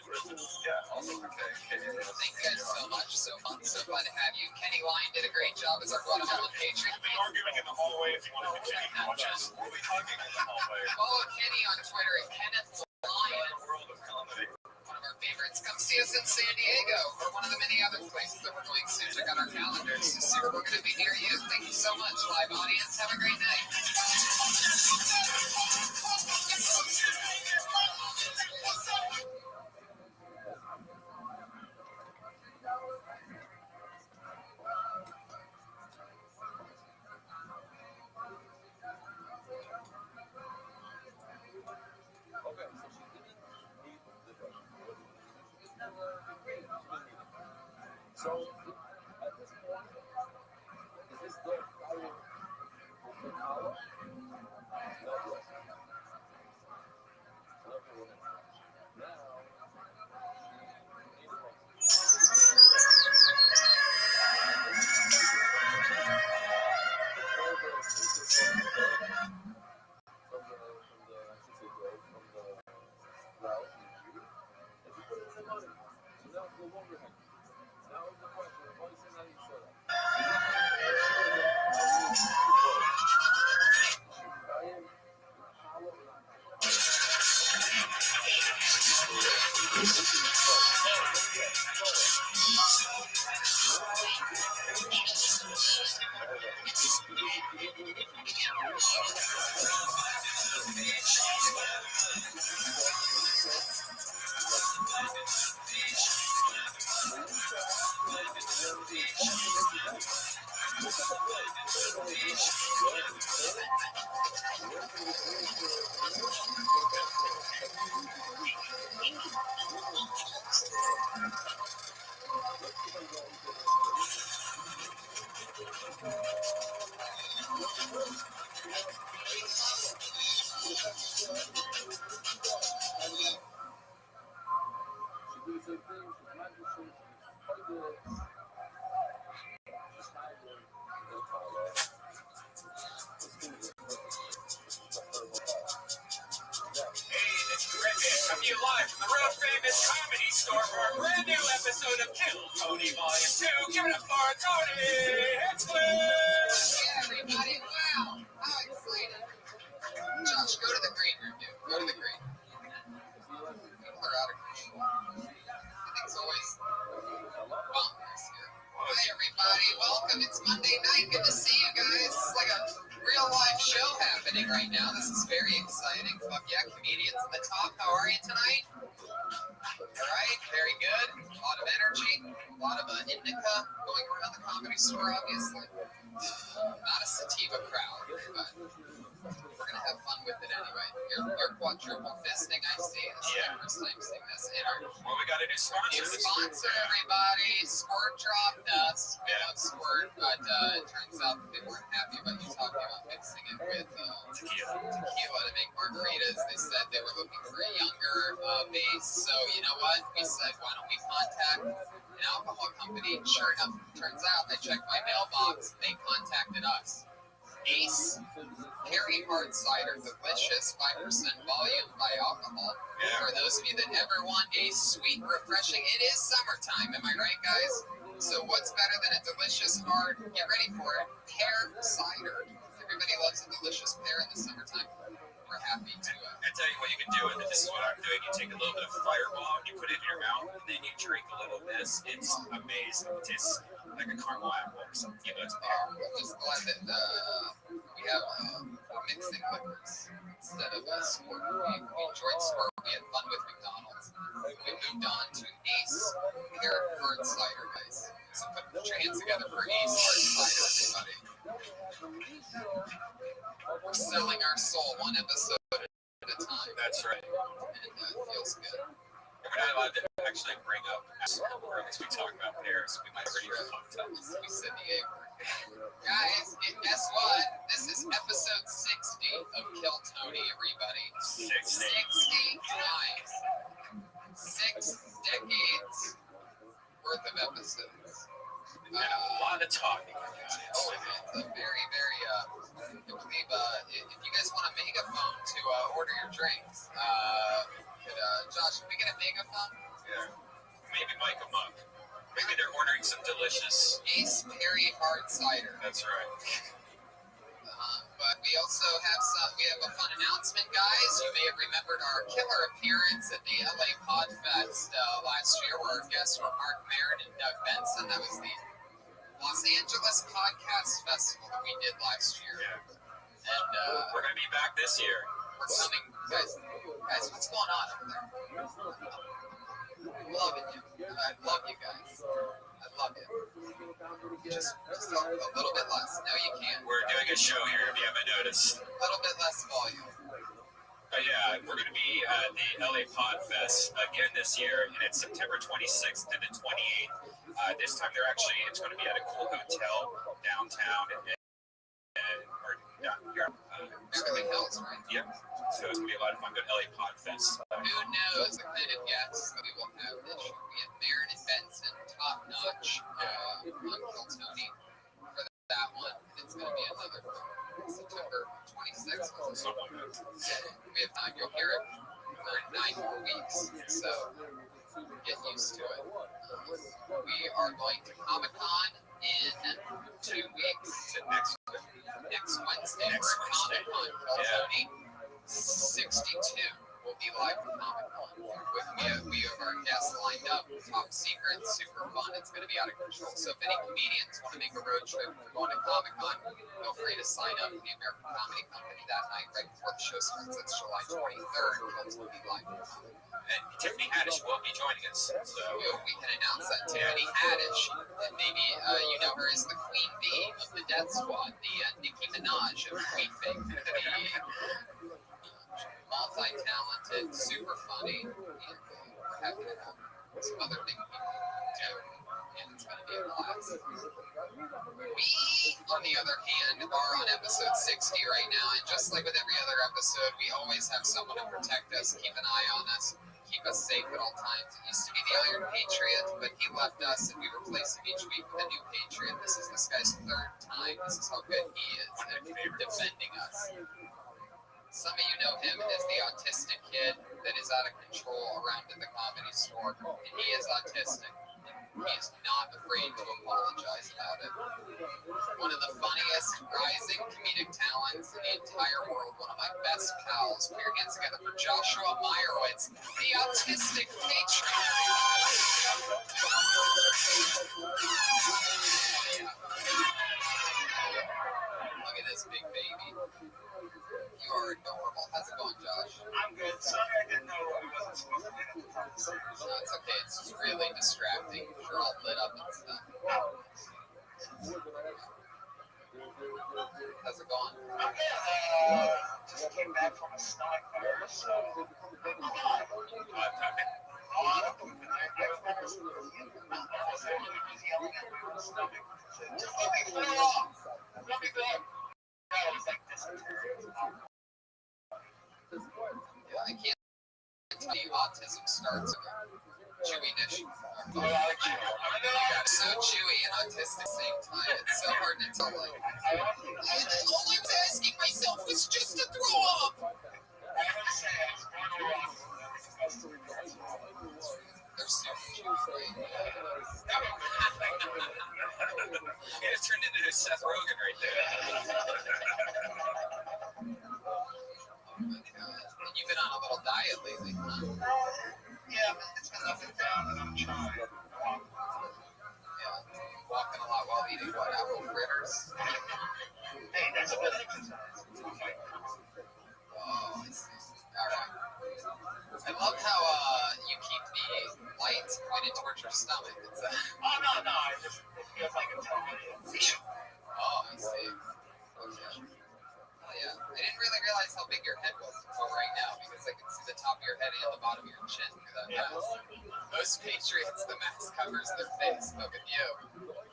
Griffin. Yeah, also okay. Thank you guys so much. So fun to have you. Kenny Line did a great job as our Guatemalan patron. We'll be arguing in the hallway if you want to continue to watch us. We'll be hugging in the hallway. Follow Kenny on Twitter at Kenneth Lyon. World of Comedy. One of our favorites. Come see us in San Diego or one of the many other places that we're going soon. Check out our calendars to see where we're going to be near you. Thank you so much, live audience. Have a great night. So, at this point, is this the power? Coming to you live from the world famous comedy store for a brand new episode of Kill Tony Volume 2. Give it up for Tony Hinchcliffe! Yeah, everybody, wow, how excited. Josh, go to the green room, dude. Go to the green. People are out of control. It's always bonkers here. Hi, everybody. Welcome. It's Monday night. Good to see you guys. It's like a real live show happening right now. This is very exciting. Fuck yeah, comedians at the top. How are you tonight? All right, very good. A lot of energy, a lot of indica going around the comedy store, obviously. Not a sativa crowd, but we're going to have fun with it anyway. You're quadruple fisting, I see. This is the first time seeing this. Well, we got a new sponsor. New sponsor, everybody. Squirt dropped us. We love Squirt, but it turns out that they weren't happy about you talking about mixing it with tequila to make margaritas. They said they were looking for a younger base. So, you know what? We said, why don't we contact an alcohol company? Sure enough, turns out I checked my mailbox. They contacted us. Ace Harry Hard Cider, delicious, 5% volume by alcohol. Yeah. For those of you that ever want a sweet, refreshing, it is summertime, am I right, guys? So what's better than a delicious, hard, get ready for it, pear cider. Everybody loves a delicious pear in the summertime. We're happy to. I tell you what you can do, and this is what I'm doing. You take a little bit of Fireball, and you put it in your mouth, and then you drink a little of this. It's amazing. It tastes like a caramel apple or something. You know, it's I'm just glad that we have mixing liquors instead of Squirt. We enjoyed Squirt. We had fun with McDonald's. We moved on to Ace Pear Hard Cider, guys. So put your hands together for Ace Hard Cider, everybody. We're selling our soul one episode at a time. That's right. And it feels good. We're not allowed to actually bring up or at least we talk about pairs. We might already have fucked up. We said the A word. Guys, guess what? This is episode 60 of Kill Tony, everybody. 60 times. 6 decades worth of episodes. And a lot of talking. It's a very, very, I believe, if you guys want a megaphone to order your drinks, Josh, can we get a megaphone? Yeah. Maybe Mike a mug. Maybe they're ordering some delicious Ace Perry Hard Cider. That's right. But we also have we have a fun announcement, guys. You may have remembered our killer appearance at the LA Podfest last year, where our guests were Mark Maron and Doug Benson. That was the Los Angeles Podcast Festival that we did last year. Yeah. And we're going to be back this year. We're coming, guys, what's going on over there? I'm loving you. I love you guys. I love you. Just talk a little bit less. No, you can't. We're doing a show here, if you haven't noticed. A little bit less volume. Yeah, we're going to be at the LA Podfest again this year, and it's September 26th to the 28th. This time it's going to be at a cool hotel downtown Beverly Hills, right? Yeah. So it's going to be a lot of fun. Go to LA Podfest. Who knows the kind of guests that we will have this year? We have Maron and Benson, top notch, on Kill Tony for that one. It's going to be another September 26th. Something like that. We have time. You'll hear it for 9 more weeks. So get used to it. We are going to Comic-Con in 2 weeks. Next Wednesday. We're at Comic-Con. Kill Tony 62 will be live from Comic-Con. We have our guests lined up. Top secret, super fun. It's going to be out of control. So if any comedians want to make a road trip going to Comic-Con, feel free to sign up for the American Comedy Company that night right before the show starts. It's July 23rd. We'll be live. And Tiffany Haddish will be joining us. So we can announce that. Tiffany Haddish, and maybe you know her as the Queen Bee of Death Squad, the Nicki Minaj of tweetfake, the multi-talented, super funny, and we're happy to have some other big people too, and it's going to be a blast. We, on the other hand, are on episode 60 right now, and just like with every other episode, we always have someone to protect us, keep an eye on us, keep us safe at all times. It used to be the Iron Patriot, but he left us, and we replace him each week with a new Patriot. This is this guy's third time. This is how good he is at defending us. Some of you know him as the autistic kid that is out of control around at the Comedy Store, and he is autistic. He is not afraid to apologize about it. One of the funniest rising comedic talents in the entire world, one of my best pals. Put your hands together for Joshua Meyerowitz, the autistic Patriot. Look at this big baby. You are adorable. How's it going, Josh? I'm good. Sorry, I didn't know we wasn't supposed to be in the conversation. No, it's okay. It's just really distracting. You're all lit up and stuff. How's it going? I'm good. Just came back from a stomach virus, so I'm pooping. I was yelling at my stomach. Just let me throw off. Let me go. No, it was like dysentery. Yeah, I can't tell you autism starts with chewiness. So chewy and autistic at the same time. It's so hard to tell. Like, all I was asking myself was just to throw up. They're super chewy. It just turned into Seth Rogen right there. And you've been on a little diet lately, huh? Yeah, it's been up and down, and I'm trying. Yeah, walking a lot while eating what, apple fritters? Hey, that's a good exercise. Oh, I see. All right. I love how you keep the lights pointed towards your stomach. It's Oh, no, it feels like it's already. Oh, I see. Okay. Oh, yeah. I didn't really realize how big your head was until right now because I can see the top of your head and the bottom of your chin through that mask. Most Patriots, the mask covers their face, but with you,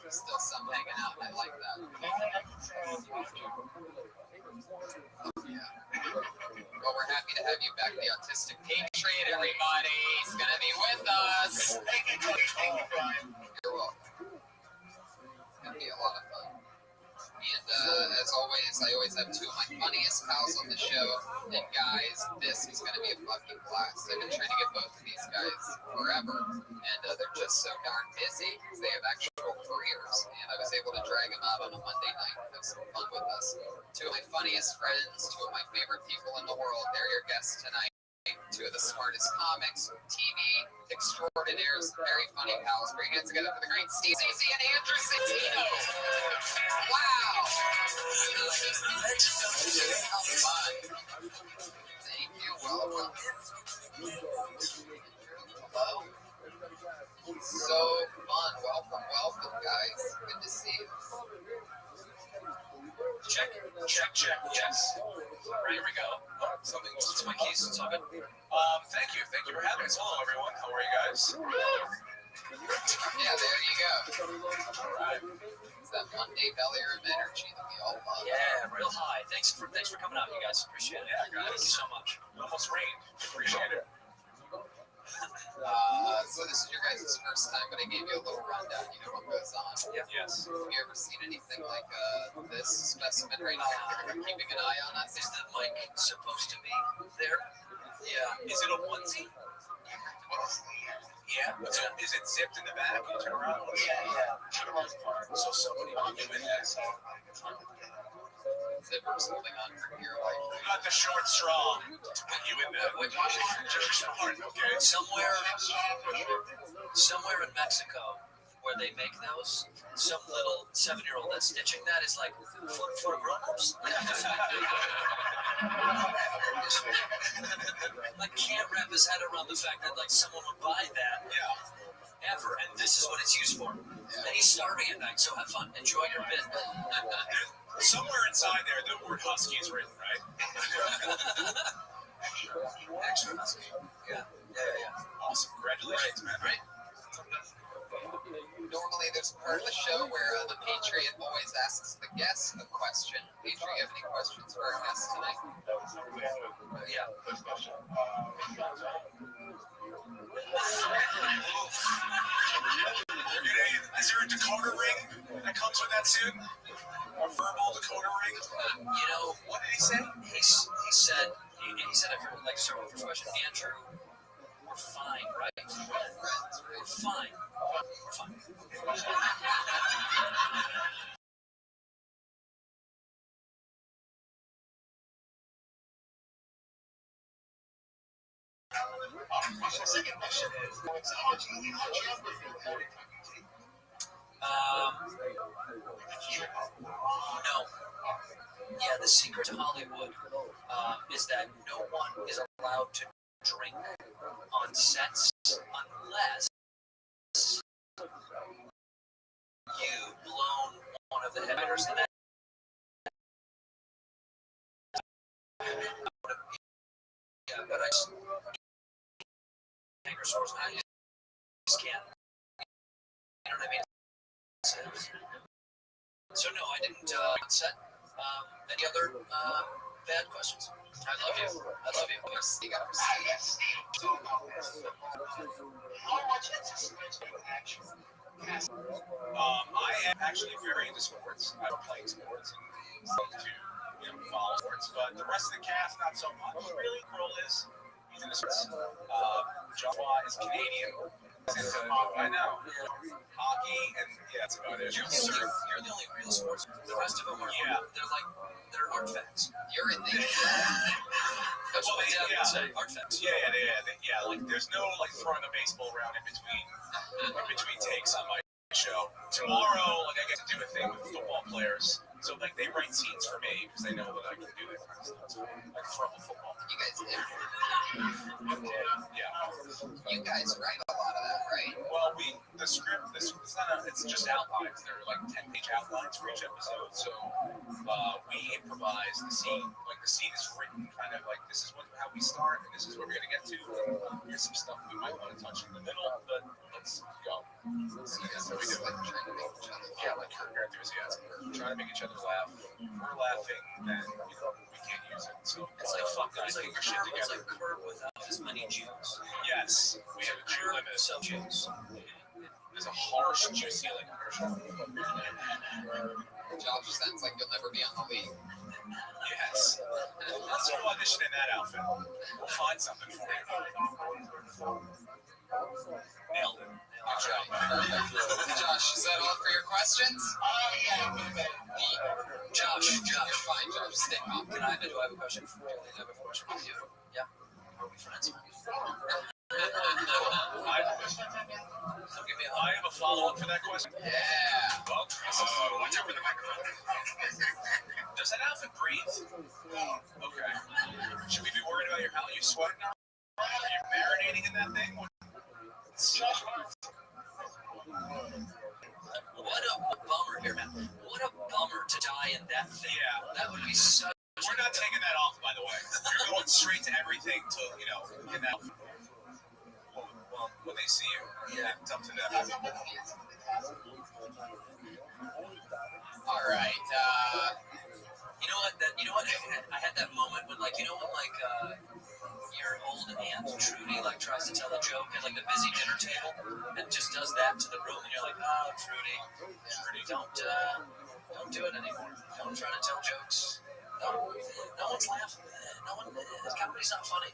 there's still some hanging out, and I like that. Oh, yeah. Well, we're happy to have you back, the autistic Patriot, everybody. He's going to be with us. Thank you, Brian. You're welcome. It's going to be a lot of fun. And as always, I always have two of my funniest pals on the show. And guys, this is going to be a fucking blast. I've been trying to get both of these guys forever. And they're just so darn busy because they have actual careers. And I was able to drag them out on a Monday night and have some fun with us. Two of my funniest friends, two of my favorite people in the world. They're your guests tonight. Two of the smartest comics, TV extraordinaires, very funny pals. Bring it together for the great Steve and Andrew Santino. Wow. Thank you. Welcome. Hello. So fun. Welcome, guys. Good to see you. Check. Yes. Right, here we go. Oh, something. It's my keys. It's all good. Thank you for having us. Hello, everyone. How are you guys? Yeah, there you go. All right. It's that Monday belly room energy that we all love. Yeah, real high. Thanks for coming out, you guys. Appreciate it. Yeah, guys. Thank you so much. It almost rained. Appreciate it. So this is your guys' first time, but I gave you a little rundown. You know what goes on. Yes. Have you ever seen anything like this specimen right now? Keeping an eye on us. Is the mic supposed to be there? Yeah. Is it a onesie? Yeah. Is it zipped in the back? Can you turn around? Yeah. So somebody will do it. Zippers holding on for dear life. Not the short straw to put you in the hard, okay? Somewhere in Mexico where they make those, some little 7-year-old that's stitching that is like for grown-ups. Like can't wrap his head around the fact that like someone would buy that. Yeah. ever, and this is what it's used for. And he's starving at night, so have fun. Enjoy your bit. Somewhere inside there, the word husky is written, right? Extra husky. Yeah. Awesome. Congratulations, man. Right. Normally, there's a part of the show where the Patriot always asks the guest a question. Patriot, you have any questions for our guest tonight? Yeah. First question. Is there a decoder ring that comes with that suit? A verbal decoder ring? You know, What did he say? he said, if you're like, start with the first question, Andrew, we're fine, right? We're fine. We're fine. Second question is, how much you have with your No. Yeah, the secret to Hollywood is that no one is allowed to drink on sets unless you blown one of the headliners in that. Yeah, but I just source now. You just can't. You know what I mean? So no, I didn't set. Any other bad questions? I love you. I love you. You got How much anticipation with action? I am actually very into sports. I don't play sports and to follow sports, but the rest of the cast not so much. Really, Kroll is he's into sports. Joshua is Canadian. I know. Hockey and that's about it. You're the only real sports. The rest of them are they're art facts. You're in the that's what my dad would say. Art facts. Yeah. Like there's no like throwing a baseball around in between takes on my show. Tomorrow, like I get to do a thing with football players. So like they write scenes for me because they know that I can do that kind of stuff. Like throw a football. You guys do. Yeah. You guys write a lot of that, right? Well, the script, it's just outlines. There are like 10-page outlines for each episode. So we improvise the scene. Like the scene is written kind of like this is how we start and this is where we're gonna get to. Here's some stuff we might want to touch in the middle, but let's go. So you guys are just like trying to make each other laugh. Yeah, like her enthusiasm. We're trying to make each other laugh. We're laughing, then we can't use it. So It's like fuck. It's like your shit It's together. like Curb without as many Jews. Yes, we have a Jew limit. So Jews. There's a harsh Jew ceiling on our show. Josh sounds like you'll never be on the league. Yes. Let's go audition in that outfit. We'll find something for you. Nailed it. Okay, perfect. Josh, is that all for your questions? Josh, you're fine, Josh. Stay calm. Do I have a question for you? I have a question for you. Yeah. Are we friends? I have a follow-up for that question. Yeah. Well, watch out for the microphone. Does that outfit breathe? Okay. Should we be worried about how you sweating now? Are you marinating in that thing? What a bummer here, man. What a bummer to die in that thing. Yeah. That would be such. We're not taking that off, by the way. You're going straight to everything to, in that. Well, when they see you, it's up to them. All right. You know what? I had that moment when, when your old aunt Trudy tries to tell a joke at the busy dinner table and just does that to the room, and you're like, oh, Trudy, don't do it anymore. Don't try to tell jokes. No one's laughing. No one. The comedy's not funny.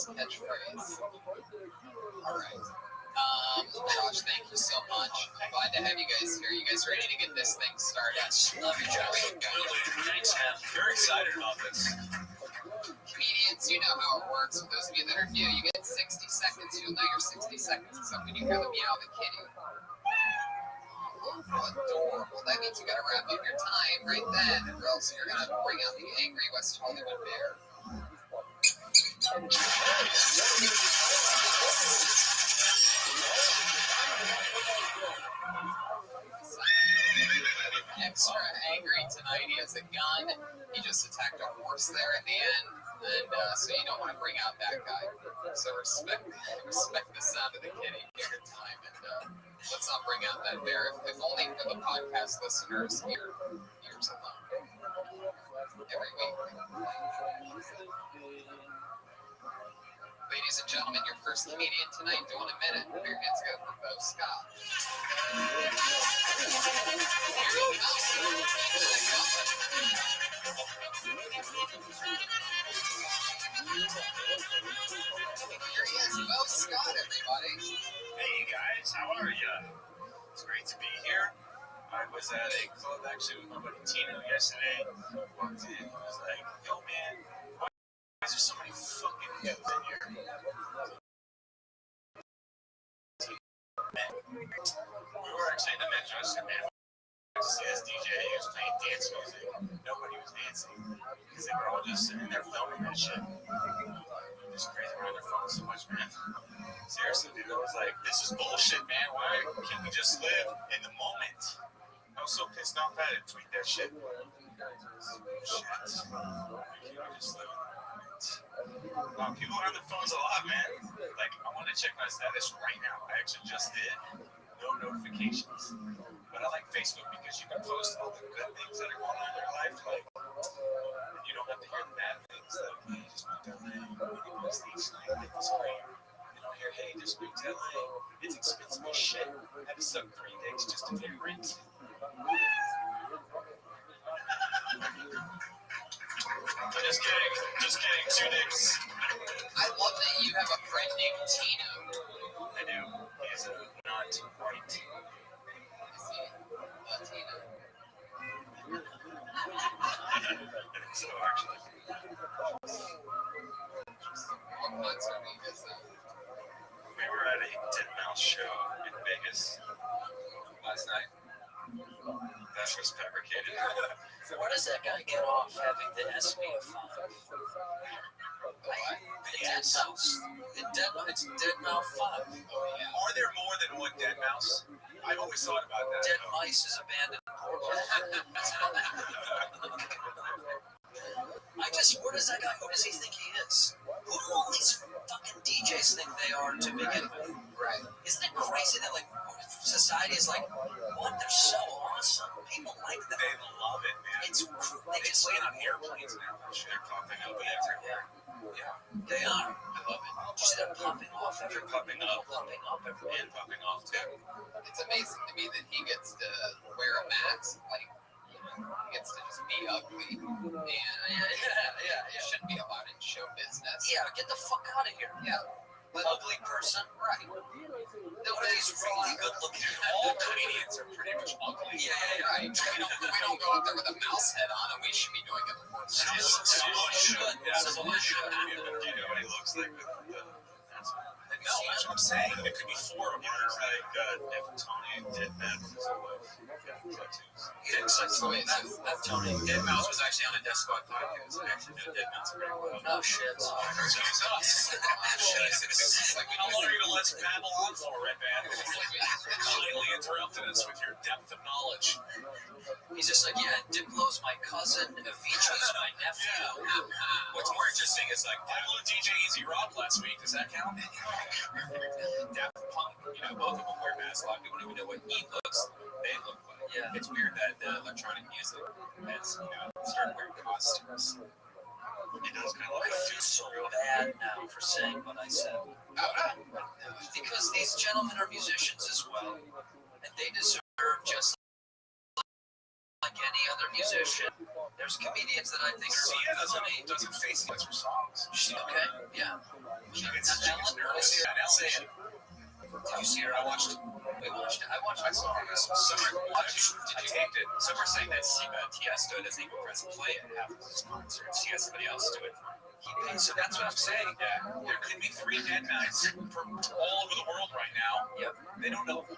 best catchphrase. All right. Josh, thank you so much. Glad to have you guys here. You guys ready to get this thing started? Love you, Josh. Thanks, man. Very excited about this. Comedians, you know how it works. For those of you that are new, you get 60 seconds. You'll know your 60 seconds is up when you hear the meow of the kitty. Oh, adorable. That means you gotta wrap up your time right then, or else you're gonna bring out the angry West Hollywood bear. Extra angry tonight. He has a gun. He just attacked a horse there at the end, and so you don't want to bring out that guy. So respect the sound of the kitty. Give it time, and let's not bring out that bear. If only for the podcast listeners' ears alone. Every week. Ladies and gentlemen, your first comedian tonight. Do in a minute. Put your hands together for Bo Scott. Here he comes. Here he is, Bo Scott, everybody. Hey, you guys. How are you? It's great to be here. I was at a club actually with my buddy Tino yesterday. Walked in. I was like, yo, man, why is there so many fucking dudes in here? We were actually in the Metro, man. To see this DJ, he was playing dance music. Nobody was dancing because they were all just sitting there filming that shit. Just crazy around their phones so much, man. Seriously, dude, I was like, this is bullshit, man. Why can't we just live in the moment? I was so pissed off at it. Tweet that shit. Shit. Just live in the moment. Wow, people are on their phones a lot, man. Like, I want to check my status right now. I actually just did. No notifications. But I like Facebook because you can post all the good things that are going on in your life. Like, you don't have to hear the bad things. Like, hey, just moved to LA. You know, stage night. Get this way. You don't hear, hey, just moved to LA. It's expensive as shit. I had to suck 3 dicks just to pay rent. Just kidding. 2 dicks. I love that you have a friend named Tino. I do. He's not white. Is he Latino? So actually, What concert were you guys at? we were at a Dead Mouse show in Vegas last night. That was fabricated. Where does that guy get off having the SB5? The Dead Mouse. It's Dead Mouse 5. Are there more than one Dead Mouse? I've always thought about that. Dead Mice is abandoned. Where does that guy, who does he think he is? Who do all these fucking DJs think they are to begin with? Right. Isn't it crazy that, like, society is like, what? They're so awesome. People like them. They love it, man. It's They just land on airplanes now. They're popping up everywhere. Yeah, They are. I love it. Did you see them popping off everywhere? They're popping up. everywhere. And popping off too. It's amazing to me that he gets to wear a mask. Like, he gets to just be ugly. And it shouldn't be allowed in show business. Yeah, get the fuck out of here. Yeah. Ugly person. Right. What if he's really good looking? All comedians are pretty much ugly. Yeah. Right. We don't go out there with a mouse head on, and we should be doing it more. Someone should. Yeah, someone should. Do you know what he looks like? No, that's what I'm saying. There could be 4 of them. Like Tony, Dead Mouse. Tony. Dead Mouse was actually on a Death Squad podcast. I actually did Dead Mouse pretty well. Oh shit. So it's us. How long are you gonna let us babble on for, Red Band? Kindly interrupted us with your depth of knowledge. He's just like, yeah, Diplo's my cousin, Avicii's my nephew. What's more interesting is like Diplo DJ Easy Rock last week. Does that count? Daft Punk, both of them wear masks. A lot of people don't even know what they look like. Yeah. It's weird that electronic music has, started wearing costumes. It does kind of I feel so bad now for saying what I said. Because these gentlemen are musicians as well, and they deserve just like any other musician. There's comedians that I think are doesn't face much for songs. okay. Yeah. Did you see her? I watched it. We watched it. I saw her. I taped it. Some are saying that Tiesto doesn't even press play at half of his concerts. He has somebody else do it. So that's what I'm saying. Yeah. There could be 3 deadmau5s from all over the world right now. Yep. They don't know who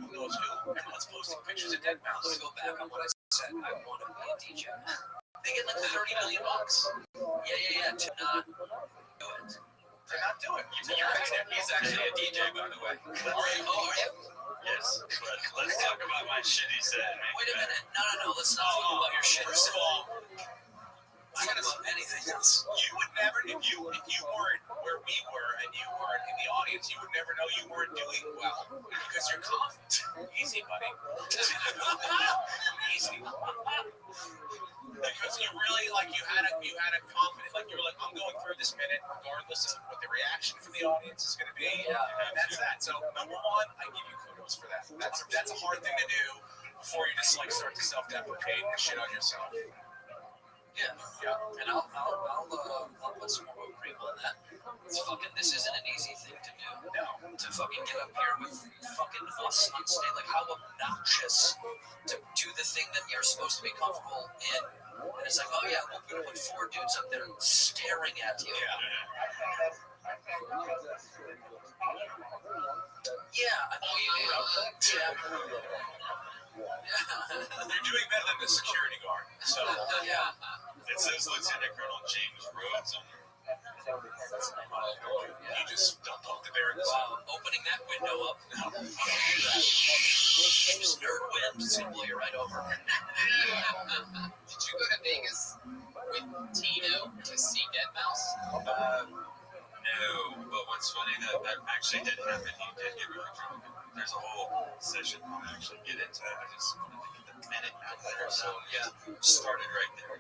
knows who. Everyone's posting pictures of I'm deadmau5s. gonna go back on what I said. I want to be a DJ. They get like $30 million. Yeah. To not do it. They're not doing it. He's actually a DJ, by the way. Oh, are you? Yes. Let's talk about my shitty set. Wait a minute. No. Let's not talk about your shit. First of all, I gotta say anything else. You would never, if you weren't where we were and you weren't in the audience, you would never know you weren't doing well because you're confident. Easy, buddy. Easy. Because you really you had a confidence, like you were like, I'm going through this minute regardless of what the reaction from the audience is going to be. Yeah. And that's that. So number one, I give you kudos for that. That's a hard thing to do before you just start to self-deprecate and shit on yourself. Yeah. And I'll put some more people in that. This isn't an easy thing to do. No. To fucking get up here with fucking us on stage. Like, how obnoxious to do the thing that you're supposed to be comfortable in. And it's like, oh yeah, we're gonna put 4 dudes up there staring at you. Yeah. Yeah. You're doing better than the security guard. So Yeah. It says Lieutenant Colonel James Rhodes on there. you just don't poke the bear in the Wow, opening that window up. Just nerd wind, just gonna blow you right over. Did you go to Vegas with Tino to see deadmau5? No, but what's funny that actually did happen. He did get really drunk. There's a whole session I'll actually get into that. I just wanted to get the minute out there, so started right there.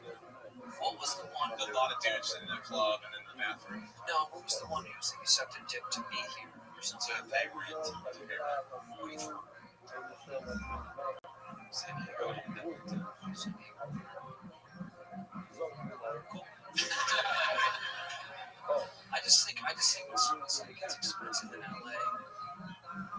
What was the one? A lot of dudes in the club and in the bathroom. No, what was the one who was like, sucked a dick to be here? Or So something? they were into Where are you from? San Diego. I just think it's expensive in LA.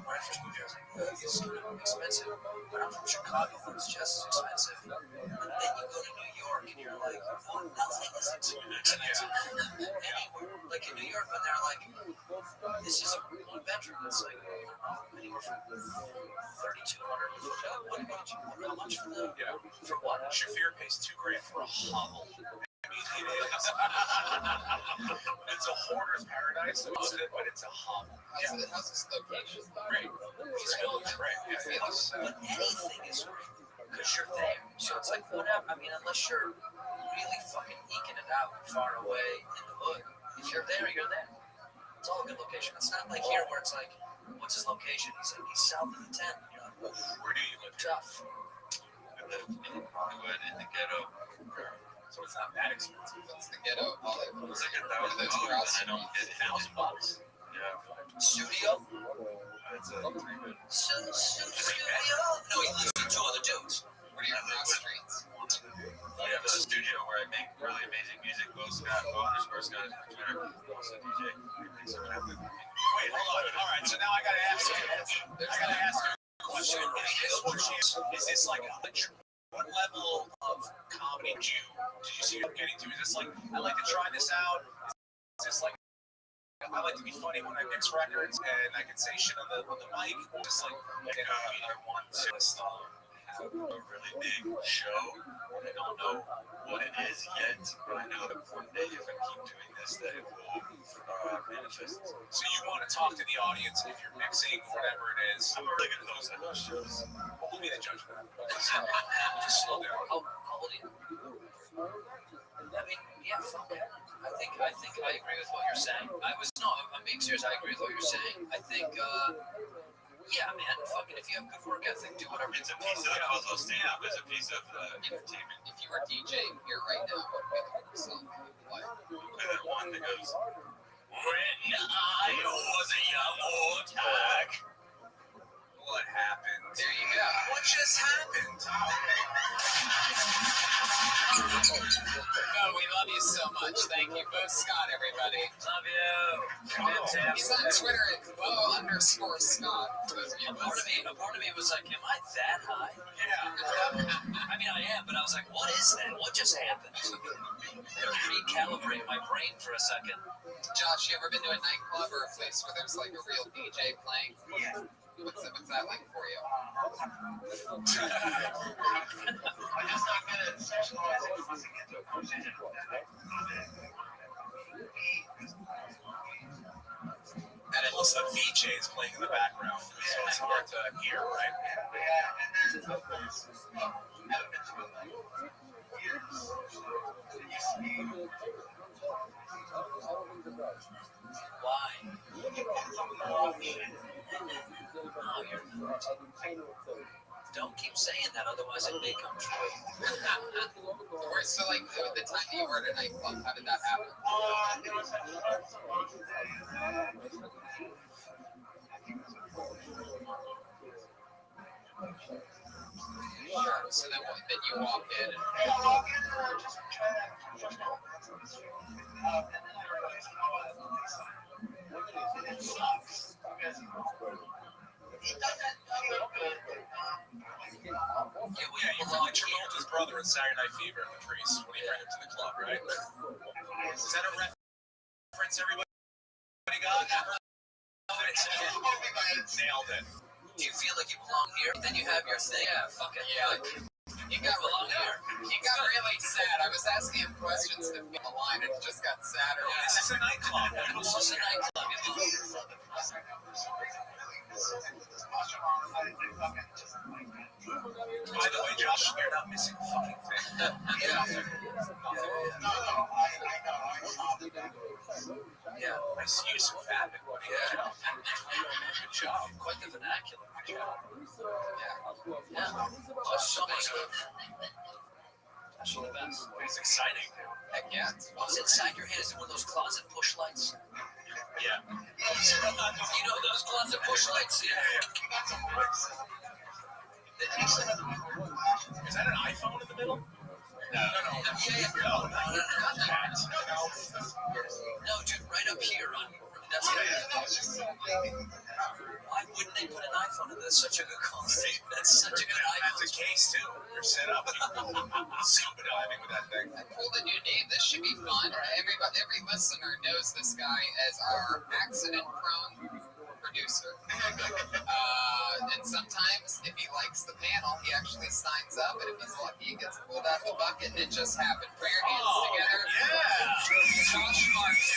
When I first moved here, I was like, it's expensive. When I'm from Chicago, it's just as expensive. And then you go to New York and you're like, oh, nothing is expensive. Anywhere. Like in New York, when they're like, this is a 1-bedroom, it's like, anywhere from $3,200. How much for the? Yeah. For what? Shafir pays $2,000 for a hovel. It's a hoarder's paradise, but it's a hovel. How's this location? Great. It's great. Yeah, But anything is great because you're there. So it's like whatever. I mean, unless you're really fucking eking it out far away in the hood, if you're there, you're there. It's all a good location. It's not like here where it's like, what's his location? He's like, he's south of the 10. You're like, where do you live? tough. I lived in Hollywood in the ghetto. So it's not that expensive. It's the ghetto Hollywood. It was like One of those $1,000, cross and I don't get $1,000. Yeah, Studio? it's a 3-bed. Studio? No, he lives with 2 other dudes. What are your cross streets? I have a studio where I make really amazing music. Scott on Twitter. Also DJ. Thanks for having me. Wait, hold on. All right, so now I gotta ask you a question. Is this like what level of comedy did you see you're getting to? Is this like, I like to try this out? Is this like, I like to be funny when I mix records and I can say shit on the mic? Just like, I want to have a really big show. I don't know what it is yet, but I know that one day if I keep doing this, that it will manifest. So you want to talk to the audience if you're mixing, whatever it is. I'm really good at those type of shows. Who'll be the judge for that? Just slow down. How old are you? I mean, yeah, fuck it. I think I agree with what you're saying. I'm being serious. I agree with what you're saying. I think, yeah, man, fucking, if you have good work ethic, do whatever. It's a piece of the puzzle. Stand up is a piece of entertainment. If you were DJing here right now, what would be the song? What? That one that goes, When I was a young old tag. What happened? There you go. What just happened? so much. Thank you. Boo Scott, everybody. Love you. Fantastic. He's on Twitter at Bo_Scott. For those of you A part of me was like, am I that high? Yeah. I mean, I am, but I was like, what is that? What just happened? Recalibrate my brain for a second. Josh, you ever been to a nightclub or a place where there's like a real DJ playing? Yeah. What's that like for you? I'm just not good at socializing once I get to a person. And it looks like VJ is playing in the background, so it's hard to hear, right? Yeah, and there's a place I've been to in like years. It used to be Why? Don't keep saying that, otherwise it may come true. Or so like the time that you were at a nightclub, how did that happen? it was Sure. So then you walk in and just trying to and then I realized, it sucks because it doesn't feel good. Yeah, you probably promoted his brother in Saturday Night Fever, Patrice, when he brought him to the club, right? Is that a reference everybody got? Nailed it. Do you feel like you belong here? Then you have your thing. Yeah, fuck it. yeah, he got really sad. I was asking him questions to fill the line, and it just got sadder. Yeah, this is a nightclub. This is a nightclub. By the way, Josh, you're not missing a fucking thing. Yeah. I see you so fat, buddy. Yeah. Good job. Quite the vernacular. Good job. Yeah. Oh, so much good. That's the best. It's exciting. Heck yeah. What's inside your head? Is it one of those closet push lights? Yeah. You know those closet push lights? Yeah. Is that an iPhone in the middle? No. No, dude, right up here on. That's it. Why wouldn't they put an iPhone in this? Such a good concept. That's such a good iPhone. That's a case too. You're set up. Scuba diving with that thing. I pulled a new name. This should be fun. Every listener knows this guy as our accident-prone producer. And sometimes, if he likes the panel, he actually signs up, and if he's lucky, he gets pulled out of the bucket, and it just happened. Put your hands together. Yeah. Josh Marks,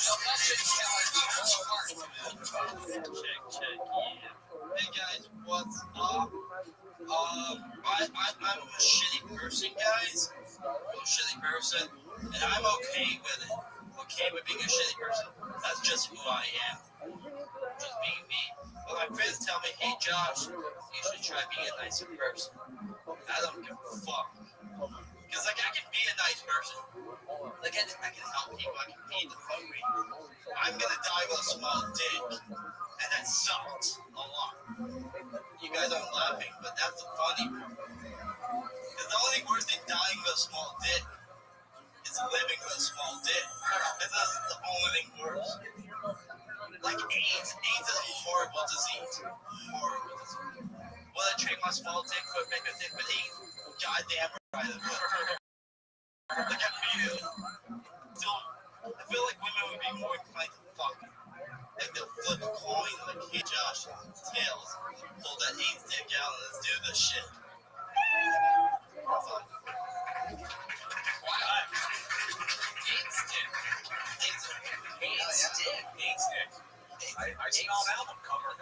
the legend killer, Josh Marks. Check. Hey guys, what's up? I'm a shitty person, guys. I'm a shitty person, and I'm okay with it. Okay with being a shitty person. That's just who I am. Just being me. But my friends tell me, hey Josh, you should try being a nicer person. I don't give a fuck. Because like I can be a nice person. Like I can help people, I can feed the hungry. I'm gonna die with a small dick. And that sucks a lot. You guys aren't laughing, but that's the funny part. Because the only worse than dying with a small dick is living with a small dick. And that's the only thing worse. Like AIDS. AIDS is a horrible disease. Horrible disease. Will I trade my small dick for a bigger dick with AIDS? Goddamn right I would. Like I feel. So, I feel like women would be more inclined to fuck me. Like they'll flip a coin like, hey Josh, tails, pull that AIDS dick out and let's do this shit. That's all. Wow. AIDS dick. AIDS dick. I smell an album cover.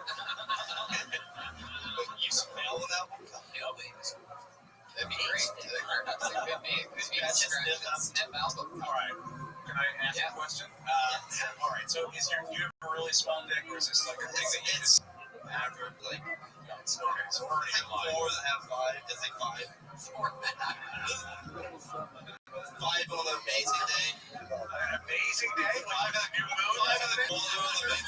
You smell an album cover? No, babies. That'd be great. That's a good name. Could be a scratch and sniff album. All right. Can I ask a question? All right. So, do you have a really small dick, or is this like a thing that you just Average, like, okay? So, we're already alive. 4 that have 5. Is it 5? 5 on an amazing day. An amazing day. 5 on the new moon. 5 on the full moon.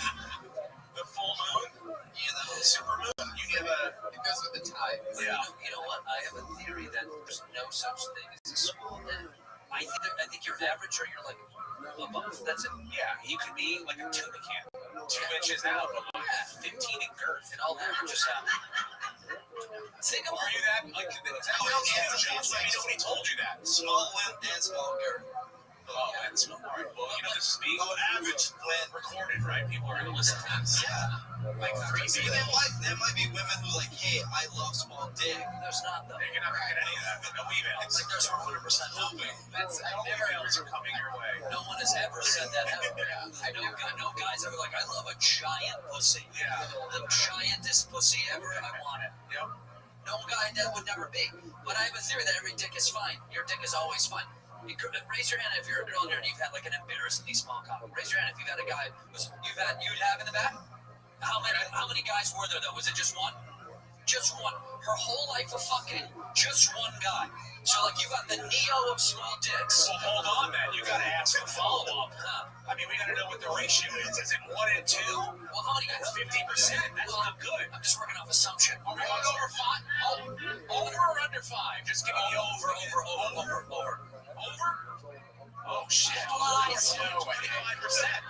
The full moon. You know, The super moon. You give a. It goes with the tide. You know what? I have a theory that there's no such thing is a small dick. I think you're average or you're like above. That's it. Yeah, he could be like a tuna can, 2 inches out, but like 15 in girth. It all averages out. Think of Are you that? Like, is that what else you do, Josh? I mean, nobody told you that. Small length and small girth. Oh, that's all right. Well, you know, this is being Average length. recorded, right? People are going to listen to this. Yeah. Like, three See, people. there might be women who like, hey, I love small dick. There's not though. You're not going to get any of that. No emails. Like there's 100% hoping. That's no emails are coming your way. No one has ever said that ever. I know guys that are like, I love a giant pussy. Yeah. The giantest pussy ever, and I want it. Yep. No guy that would never be. But I have a theory that every dick is fine. Your dick is always fine. Raise your hand if you're a girl and you've had like an embarrassingly small cock. Raise your hand if you've had a guy you'd have in the back. How many guys were there though? Was it just one? Just one. Her whole life of fucking, just one guy. So like you got the Neo of small dicks. Well, hold on, man. You got to ask for follow-up. I mean, we got to know what the ratio is. Is it 1 and 2? Well, how many guys? 50%. That's not good. I'm just working off assumption. Are we going over 5? Over or under 5? Just give me the over. Over? Oh, shit. Lies. 25%.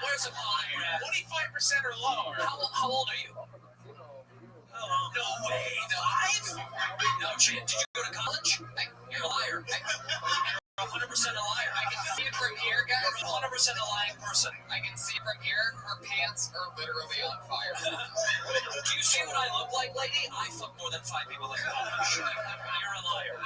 Where's a lie? 25% or lower. How old are you? No way. 5? No shit. Did you go to college? You're a liar. You're 100% a liar. I can see it from here, guys. You're 100% a lying person. I can see from here, her pants are literally on fire. Do you see what I look like, lady? I fuck more than 5 people like that. You're a liar.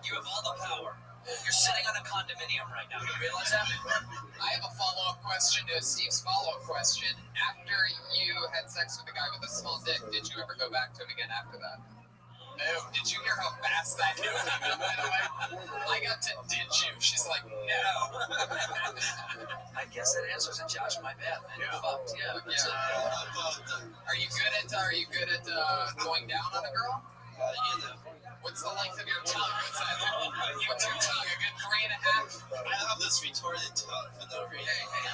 You have all the power. You're sitting on a condominium right now. You realize that? I have a follow-up question to Steve's follow-up question. After you had sex with the guy with the small dick, did you ever go back to him again after that? No. Did you hear how fast that hit me, by the way? I got to did you. She's like, no. I guess that answers it, Josh. My bad, man. You're fucked. Yeah. Are you good at going down on a girl? What's the length of your tongue? What's your tongue? A good 3.5? I have this retarded tongue for no reason. Hey,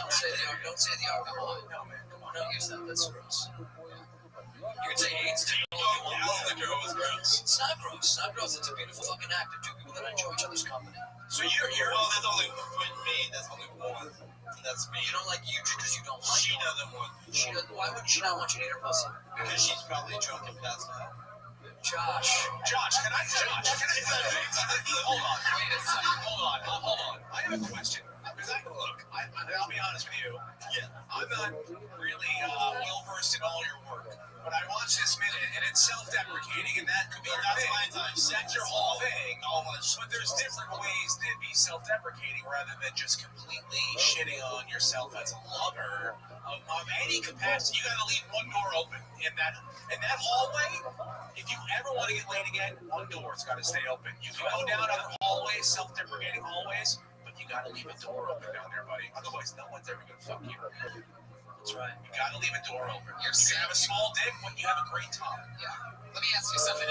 don't say the R. Come on. No, man. Come on. Don't use that. That's gross. You can say AIDS to all you want. The girl was gross. It's not gross. It's not gross. It's a beautiful fucking act of two people that enjoy each other's company. So you're well, there's only with me, there's only one. And that's me. You don't like you because you don't like She her. doesn't want me. She doesn't. Why would she not want you to eat her pussy? Because she's probably drunk and passed out. Josh, can I hold on. Wait a second. Hold on. I have a question. Because I'll be honest with you. Yeah. I'm not really well versed in all your work. But I watched this minute, and it's self-deprecating, and that could be your thing. That's your whole thing. But there's different ways to be self-deprecating rather than just completely shitting on yourself as a lover of any capacity. You got to leave one door open in that hallway. If you ever want to get laid again, one door's got to stay open. You can go down other hallways, self-deprecating hallways, but you got to leave a door open down there, buddy. Otherwise, no one's ever going to fuck you. that's right. You got to leave a door open. You're You can have a small dick, but you have a great tongue. Yeah. Let me ask you something.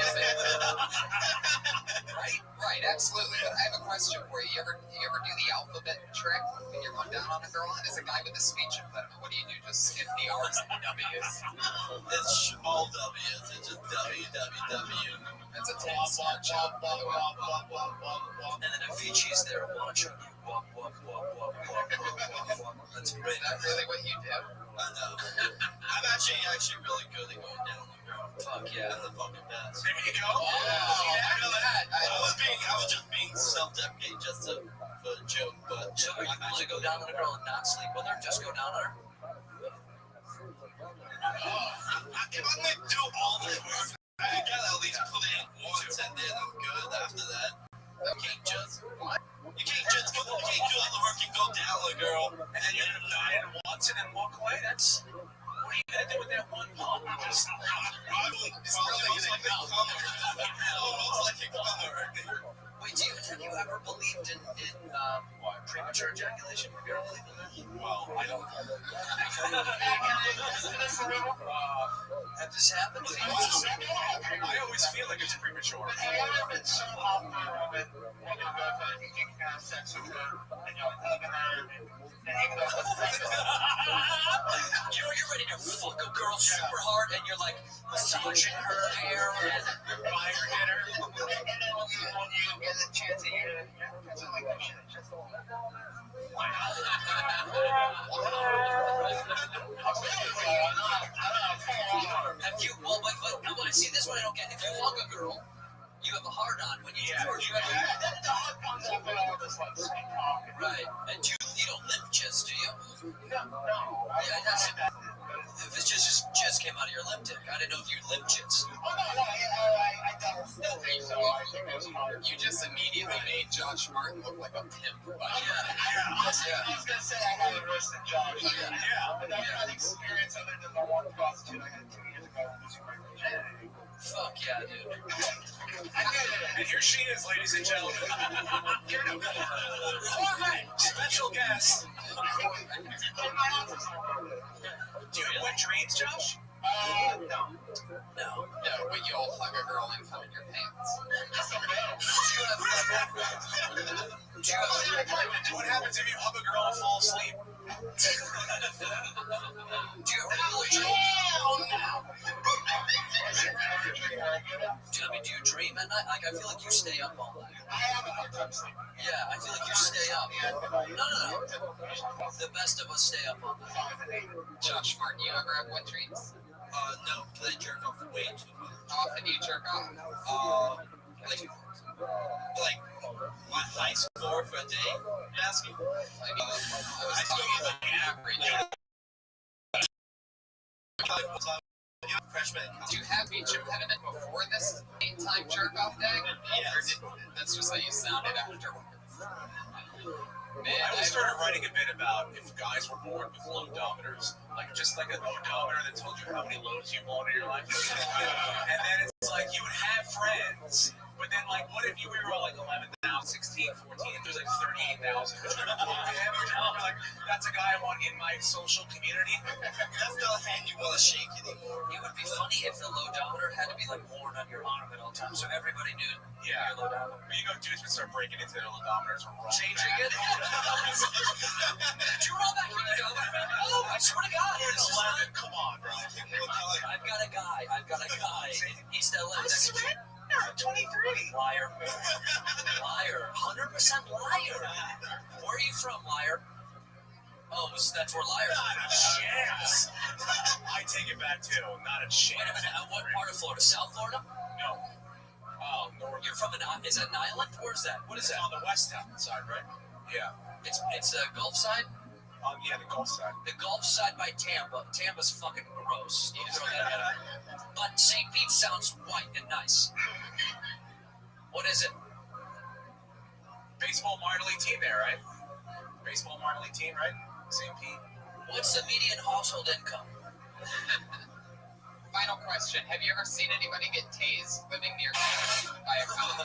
Right, absolutely. But I have a question for you. You ever do the alphabet trick when you're going down on a girl? And as a guy with a speech impediment, what do you do? Just skip the R's and W's? It's all W's. It's just WWW. That's a 10 smart job, by the way. And then Avicii's there watching you. That's great. Is that really what you do? I know. I'm actually really good at going down on girl. Fuck yeah. I'm the fucking best. There you go. I know that. I was just being self-deprecating just for a joke, but So are you willing to go down on a girl and not sleep with her? Just go down on her? if I'm gonna do all this work, I gotta at least put it in once, and then I'm good after that. You can't just do all the work and go down on a girl, And then you're going to die and once and then walk away? That's... What are you going to do with that one pump? Just... I would probably most likely come. Wait, have you ever believed in premature ejaculation? Have you ever believed in that? Well, I don't... Have this happened to you? I always feel like it's premature. You know, you're ready to fuck a girl super hard, and you're like massaging her hair and buying her dinner. And then when you get the chance to hear it, it's like, oh shit, it's just Have you, well, but see, this one I don't get. If you hug a girl, you have a hard on when you do, or you have a the hug comes up and all this like sweet talk. right, and you don't lip kiss, do you? No. Yeah, that's if it's just came out of your lip tick. I didn't know if you lip kissed. Oh no, I don't think so. I think it was hard. You just immediately made Josh Martin look like a pimp. I was gonna say I had a roasted Josh. Yeah. But that's not an experience other than the one prostitute I had 2 years ago losing my virginity. Fuck yeah, dude. I did it. And here she is, ladies and gentlemen. Special guest. Do you have wet dreams, Josh? No. No, but you'll hug a girl and come in your pants. What happens if you hug a girl and fall asleep? Do you do you dream at night? Like, I feel like you stay up all night. I have a hard time sleeping. Yeah, I feel like you stay up. No. The best of us stay up all night. Josh Martin, you ever have wet dreams? No, because I jerk off way too much. How often do you jerk off? Like what, high score for a day? Basketball. I was talking about average. Freshman. Do you have beach impediment before this 8-time jerk-off day? Yes. That's just how you sounded afterwards. Man, I always started writing a bit about if guys were born with loadometers, like just like an odometer that told you how many loads you wanted in your life. And then it's like you would have friends, but then like what if you were like 11 now, 16, 14, there's like 38,000. Like, that's a guy I want in my social community. That's the hand you want to shake anymore. It would be funny if the loadometer had to be like worn on your arm at all times, so everybody knew Yeah. your loadometer. But you know, dudes would start breaking into their odometers and rolling Changing back. it. Did you roll back your loadometer? Oh, I swear to God. It's 11. Come on, bro. I've got a guy in East LA. I swear, 23. Liar. 100% liar. Where are you from, liar? Oh, that's where liars Not a chance. I take it back too. Not a chance. Wait a minute. What part of Florida? South Florida? No. Oh, north. You're from is it an island? Where's that? What is It's that? on the west side, right? Yeah. It's a Gulf side? Yeah, the Gulf side. The Gulf side by Tampa. Tampa's fucking gross. You throw that out. But St. Pete sounds white and nice. What is it? Baseball minor league team there, right? Baseball minor league team, right? St. Pete. What's the median household income? Final question. Have you ever seen anybody get tased living near you by a cop?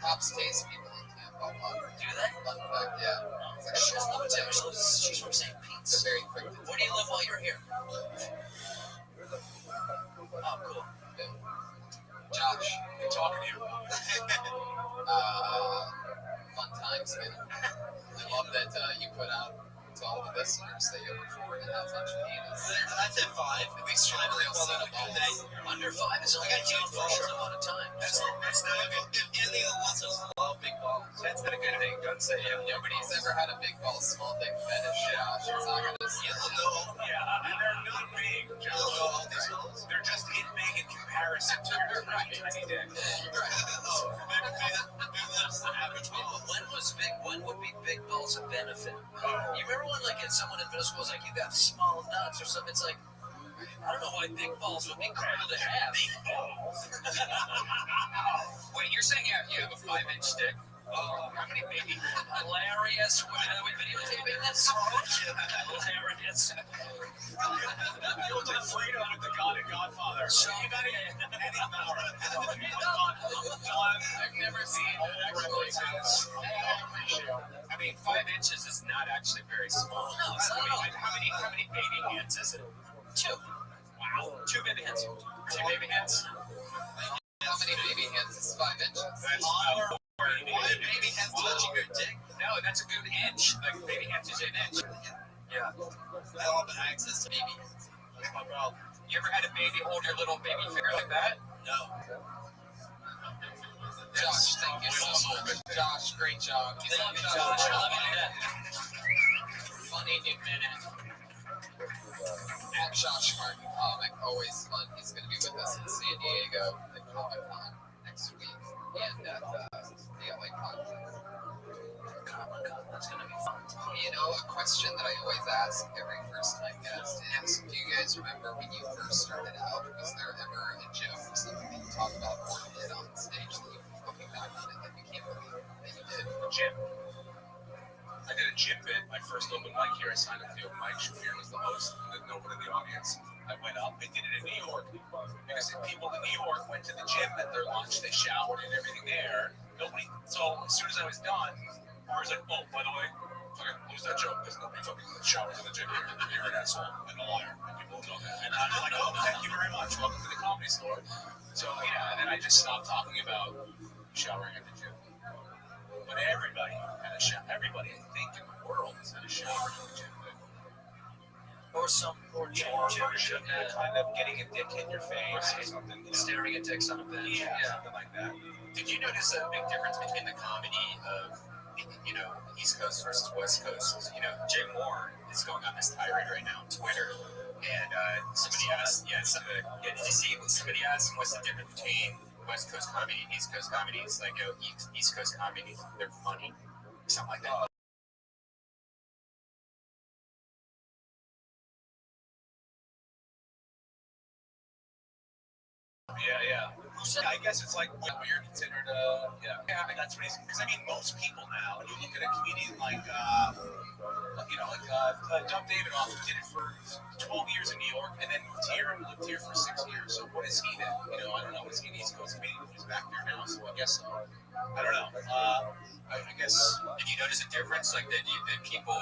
Cops tase people in Tampa a lot. Do they? Fun fact, yeah. It's like She's from St. Pete. It's a very quick. Where do you live while you're here? Oh, cool. Josh, Good talking to you. fun times, man. I love that you put out to all the listeners that you record and how much penis. I said 5. At least 5 real set up all day. Under 5 is only a huge amount of time. That's not if any of the listeners love big balls. That's been a good thing. Don't say if nobody's ever had a big ball, small dick fetish. Josh, it's not gonna You don't know. Yeah, and they're not big, You Josh. don't know all these fellas. They're just in big in comparison to your tiny dick. When would be big balls a benefit? You remember when like someone in middle school was like, you got small nuts or something? It's like, I don't know why big balls would be cool to have. Wait, you're saying you have a 5-inch dick? Oh, how many baby? Hilarious. Are we videotaping this? Hilarious. You look like Fredo with the God and Godfather. So Anybody? Anymore. I've never seen references. I mean, 5 inches is not actually very small. No, it's not at all. How many baby hands is it? 2. Wow. 2 baby hands. 2 baby hands? How many baby hands is 5 inches? That's our Why baby hands touching your dick? No, that's a good inch. Like baby hands is an inch. Yeah. I don't have access to baby hands. That's my problem. You ever had a baby hold your little baby finger like that? No. Josh, thank you so much. Josh, great job. Thank you, Josh. I love you to death. Funny new minute. At Josh Martin Comic, always fun. He's going to be with us in San Diego at Comic Con next week and at the LA Comic Con. That's going to be fun. You know, a question that I always ask every first time guest is, do you guys remember when you first started out? Was there ever a joke or something that you talk about or did on stage that you looking back on it that you can't believe that you did? Gym. I did a gym bit. My first open mic here, I signed up for the open mic. Shafir was the host, and no one in the audience. I went up, I did it in New York. Because if people in New York went to the gym at their lunch, they showered and everything there. Nobody. So as soon as I was done, I was like, oh, by the way, fucking lose that joke because nobody fucking showers in the gym here. You're an asshole and a liar, and people know that. And I'm like, oh, thank you very much. Welcome to the Comedy Store. So yeah, and then I just stopped talking about showering at the gym. But everybody had a shower. Everybody, I think, in the world has had a shower in the gym. Or gym version, kind of getting a dick in your face or something. Staring at dicks on a bench. Yeah, something like that. Did you notice a big difference between the comedy of, you know, East Coast versus West Coast? You know, Jay Moore is going on this tirade right now on Twitter, and somebody asked, did you see what somebody asked? What's the difference between West Coast comedy and East Coast comedy? It's like, East Coast comedy, they're funny, something like that. Yeah. I guess it's like what you're considered that's what he's, because I mean, most people now, when you look at a comedian like, Doug Davidoff, who did it for 12 years in New York and then moved here and lived here for 6 years. So what is he then? You know, I don't know. Is he an East Coast comedian? He's back there now, so I guess so. I don't know. I guess. Did you notice a difference? Like, did people,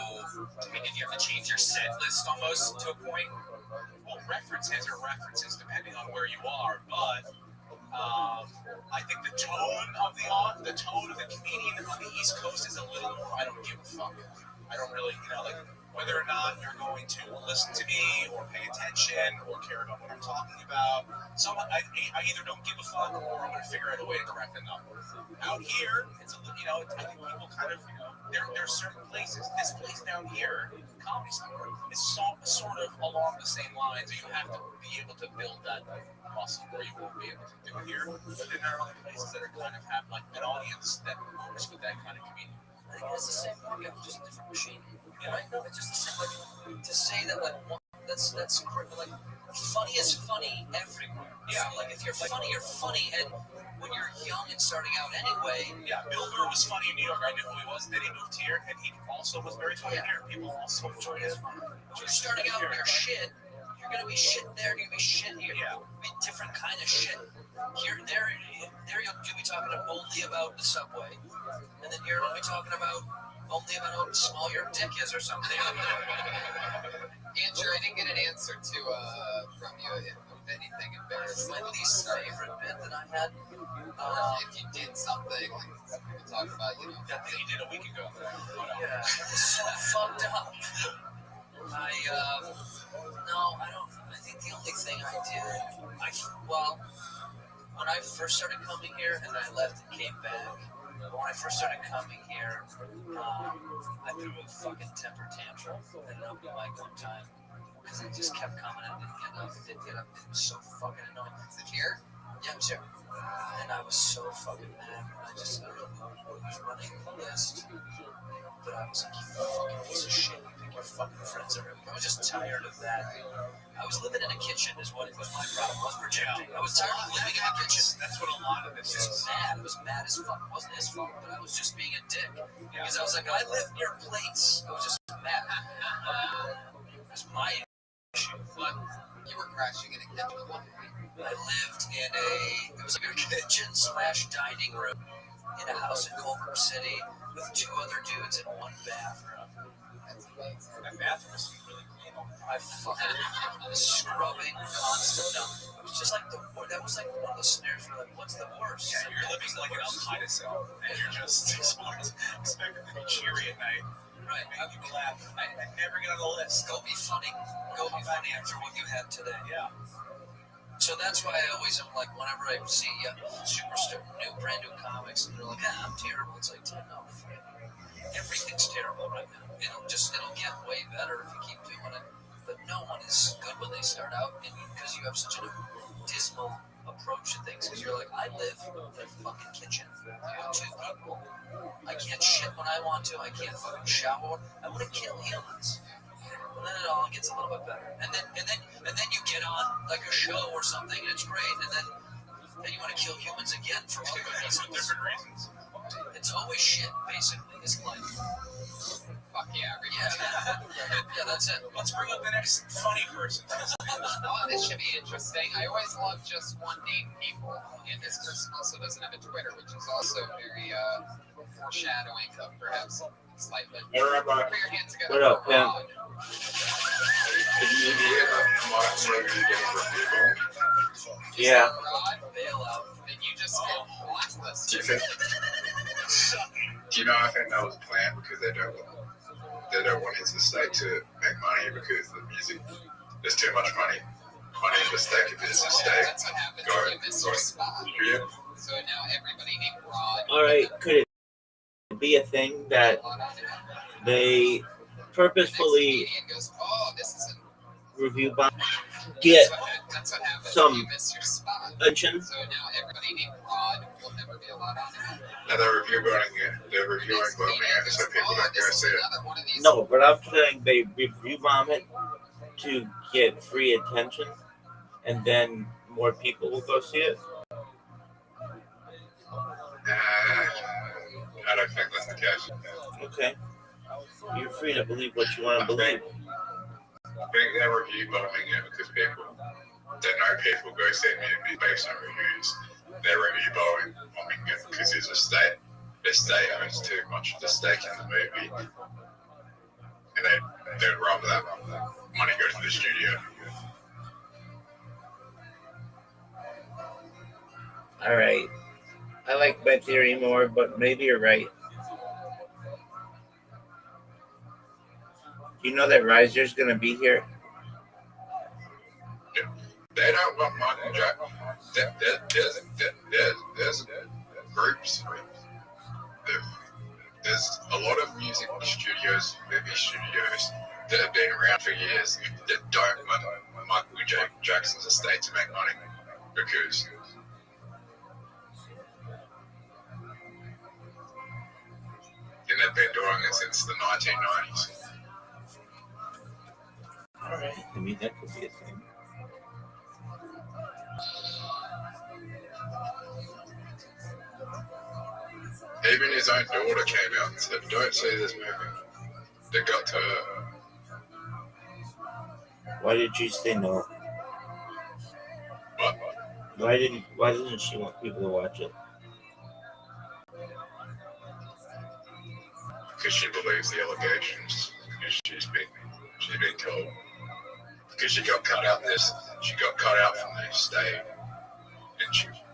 did you have to change your set list almost to a point? Well, references are references depending on where you are, but I think the tone of the comedian on the East Coast is a little more, I don't give a fuck. I don't really, like, whether or not you're going to listen to me or pay attention or care about what I'm talking about. So I either don't give a fuck or I'm going to figure out a way to correct the number. Out here, it's a, I think people kind of, there are certain places. This place down here, Comedy Store, is sort of along the same lines. You have to be able to build that muscle where you won't be able to do it here. But then there are other places that are kind of have like an audience that works with that kind of comedian. I think it's the same market, just a different machine. Right? It's just the same. Like, to say that like that's like funny is funny everywhere. Yeah. So, like if you're funny, and when you're young and starting out anyway. Yeah, Bill Burr was funny in New York. I knew who he was. Then he moved here, and he also was very funny here. People also enjoyed his fun. When you're starting out, you're shit. You're gonna be shit there. You're gonna be shit here. Yeah. Be different kind of shit. Here, there you'll be talking only about the subway, and then you're only talking about only about how small your dick is or something. Andrew, I didn't get an answer to from you if anything embarrassing. My least favorite bit that I had. If you did something, like we talked about, that thing you did a week ago. Yeah, it's so fucked up. No, I don't. I think the only thing I did, when I first started coming here and I left and came back, when I first started coming here, I threw a fucking temper tantrum and up the mic one time because it just kept coming and didn't get up. It was so fucking annoying. Is it here? Yeah, it was here. And I was so fucking mad. I don't know who was running the list, but I was like, you fucking piece of shit. You think your fucking friends are. I was just tired of that. I was living in a kitchen, is what was my problem. I was projecting. I was tired of living in a kitchen. That's what a lot of this is. I was mad as fuck. It wasn't his fault, but I was just being a dick. Because I was like, I live near plates. I was just mad. It was my issue. But you were crashing in a kitchen. I lived in it was like a kitchen / dining room in a house in Culver City with 2 other dudes in 1 bathroom. That's amazing. That bathroom is really clean. I fucking scrubbing constant. No, it was just like that was like one of the snares where like, what's the worst? Yeah, you're living like an Al-Qaeda cell, and you're just expecting to be cheery at night. Right. Have people laugh. I never get on the list. Go be funny. Go be funny after what you had today. Yeah. So that's why I always am like, whenever I see brand new comics, and they're like, I'm terrible. It's like, no, everything's terrible right now. It'll get way better if you keep doing it. But no one is good when they start out, and because you have such a dismal approach to things. Because you're like, I live in a fucking kitchen with two people. I can't shit when I want to. I can't fucking shower. I want to kill humans. And then it all gets a little bit better. And then you get on like a show or something, and it's great. And then you want to kill humans again for other reasons. Different reasons. It's always shit, basically. It's life. Fuck yeah, Yeah, that's it. Let's bring up the next funny person. Oh, this should be interesting. I always love just one name people, and this person also doesn't have a Twitter, which is also very foreshadowing of perhaps slightly. Hey, Rabbi. Put your hands together. What up, for Pam? Rod. Yeah. Rod bailout, then you just get blacklisted. Do you know, I think that was planned because they don't want his estate to make money because the music, there's too much money in the stake of his estate. That's what happens when you miss your spot. Yeah. So now everybody named Rod. All right. Could it be a thing that they purposefully Goes, oh, this is review bomb, get that's what happens some when you miss your spot. attention? So now everybody named Rod will never be allowed on it. Now they're reviewing bombing it so people don't go see it. No, but I'm saying they review bomb it to get free attention, and then more people will go see it. I don't think that's the case. Okay, you're free to believe what you want to believe. I think they're review bombing it because they know people go see movies based on reviews. They're review bombing it because his estate owns too much of the stake in the movie, and they'd rather that money go to the studio. All right, I like my theory more, but maybe you're right. You know that Riser's gonna be here? They don't want money, Jack. There's groups. There's a lot of music studios, movie studios that have been around for years that don't want Michael Jackson's estate to make money because they've been doing it since the 1990s. All right, I mean that could be a thing. Even his own daughter came out and said, "Don't see this movie." They got to her. Why did you say no? What? Why didn't she want people to watch it? Because she believes the allegations. Because she's been told. Because she got cut out from the estate, and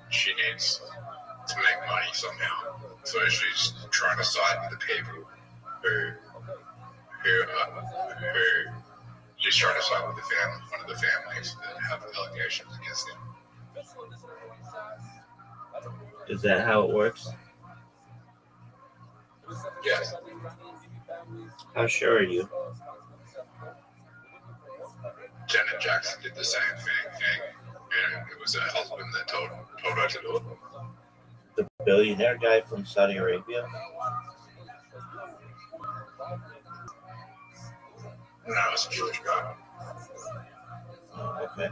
she needs to make money somehow. So she's trying to side with the people who she's trying to side with one of the families that have allegations against him. Is that how it works? Yes. How sure are you? Janet Jackson did the same thing, and it was her husband that told her to do it. The billionaire guy from Saudi Arabia? No, it's a Jewish guy. Oh, okay.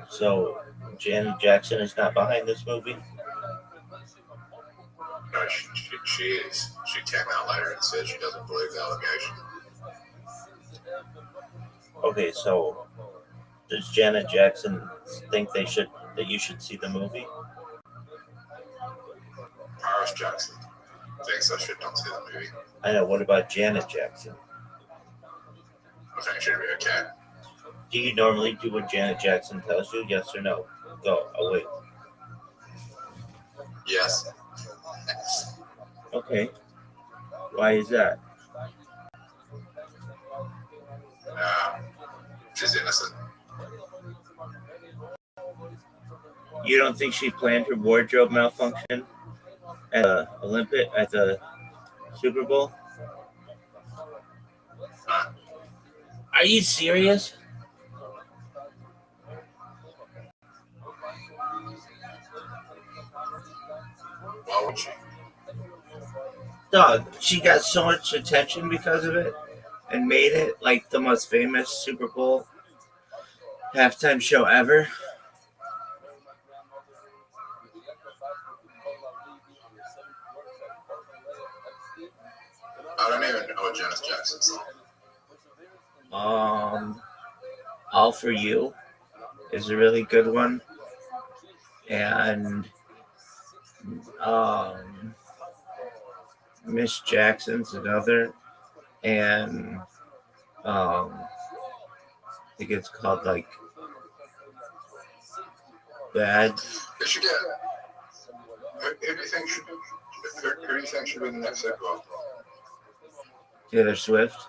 So Janet Jackson is not behind this movie? No, she is. She came out later and said she doesn't believe the allegation. Okay, so does Janet Jackson think that you should see the movie? Paris Jackson thinks I should not see the movie. I know. What about Janet Jackson? I think it should be a cat. Do you normally do what Janet Jackson tells you? Yes or no? Go. Oh, wait. Yes. Okay. Why is that? She's innocent. You don't think she planned her wardrobe malfunction at the Super Bowl? Are you serious? Why would she? Dog, she got so much attention because of it and made it like the most famous Super Bowl halftime show ever. I don't even know a Janet Jackson song. All For You is a really good one. And Miss Jackson's another. And I think it's called like Bad. They should get. Who do you think should? Who do you think should be the next Super Bowl? Taylor Swift.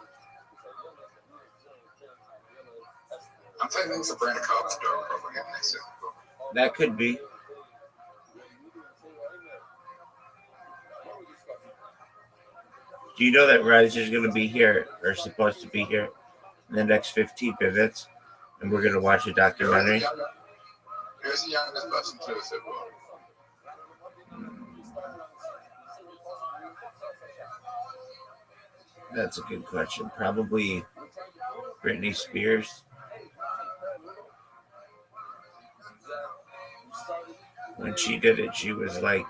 I'm thinking Sabrina Carpenter will probably get next Super Bowl. That could be. Do you know that Riser's going to be here, or supposed to be here, in the next 15 minutes? And we're going to watch a documentary? Who's the youngest person to a Super Bowl? That's a good question. Probably Britney Spears. When she did it, she was like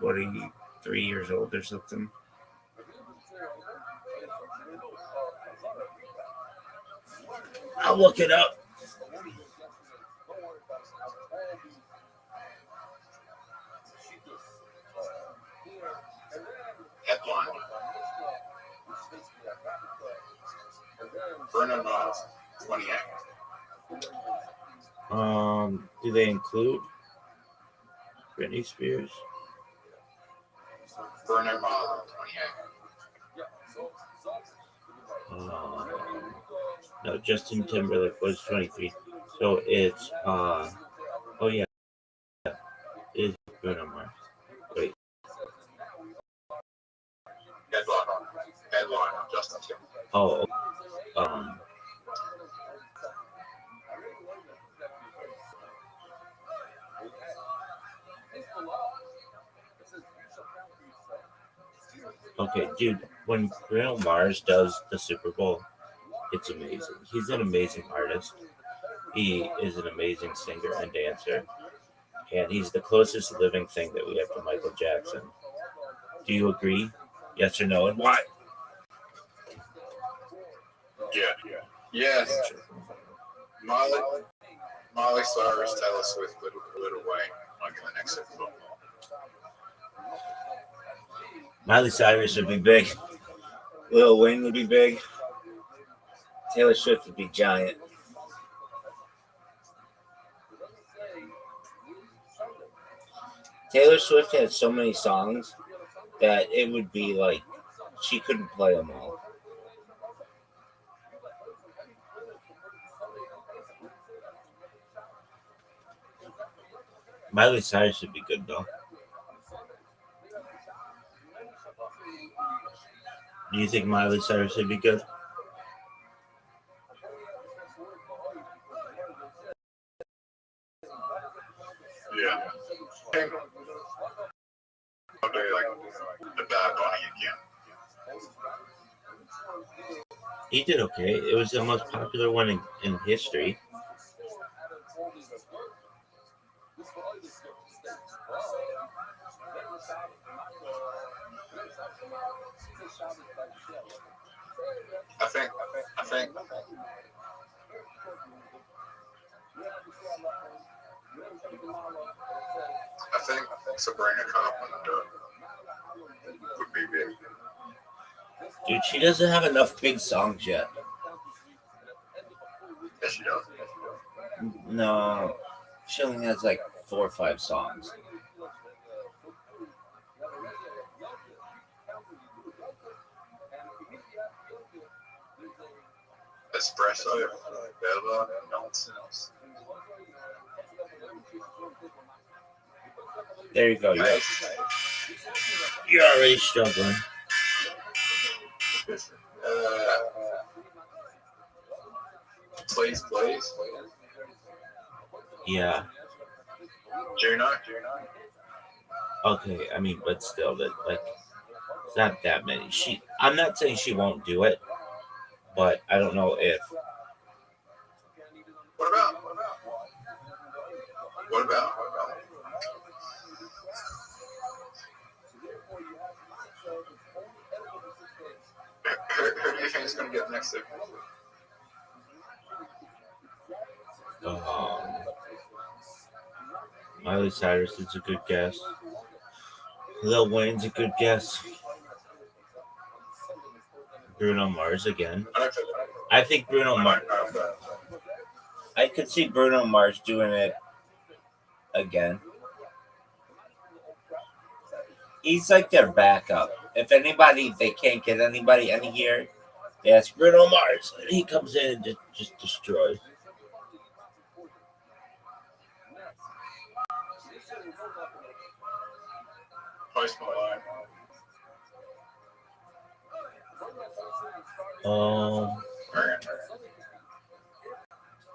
23 years old or something. I'll look it up. Headline. Bruno Mars, 28. Do they include Britney Spears? Bruno Mars, 28. No, Justin Timberlake was 23. So it's oh yeah, it is Bruno Mars. Wait. Headline on Justin Timberlake. Oh, okay, dude. When Bruno Mars does the Super Bowl, it's amazing. He's an amazing artist. He is an amazing singer and dancer. And he's the closest living thing that we have to Michael Jackson. Do you agree? Yes or no? And why? Yeah. Yes. Miley Cyrus, Taylor Swift, Little Wayne, like in the next Super Bowl. Miley Cyrus would be big. Lil Wayne would be big. Taylor Swift would be giant. Taylor Swift had so many songs that it would be like she couldn't play them all. Miley Cyrus would be good though. Do you think Miley Cyrus would be good? Yeah. I'll do like the Bad Bunny again. He did okay. It was the most popular one in history. I think Sabrina Carpenter would be big. Dude, she doesn't have enough big songs yet. Yes, she does. No, she only has like 4 or 5 songs. Espresso, Bella, nonsense. There you go. Nice. You're already struggling. Please. Yeah. Juno. Okay. I mean, but still, that like, it's not that many. I'm not saying she won't do it, but I don't know if. What about? Who do you think is going to get next? Miley Cyrus is a good guess. Lil Wayne's a good guess. Bruno Mars again. I think Bruno Mars. I could see Bruno Mars doing it again. He's like their backup. If anybody, they can't get anybody any year, they ask Bruno Mars. And he comes in and just destroys. Post Malone.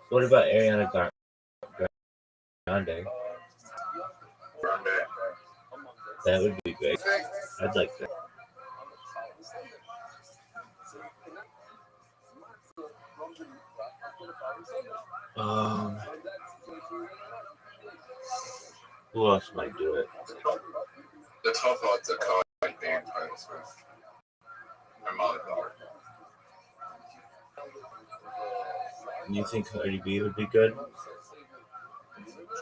What about Ariana Grande? That would be great. I'd like that. Who else might do it? The top odds are Cardi B and Taylor Swift. And Miley Cyrus. You think Cardi B would be good?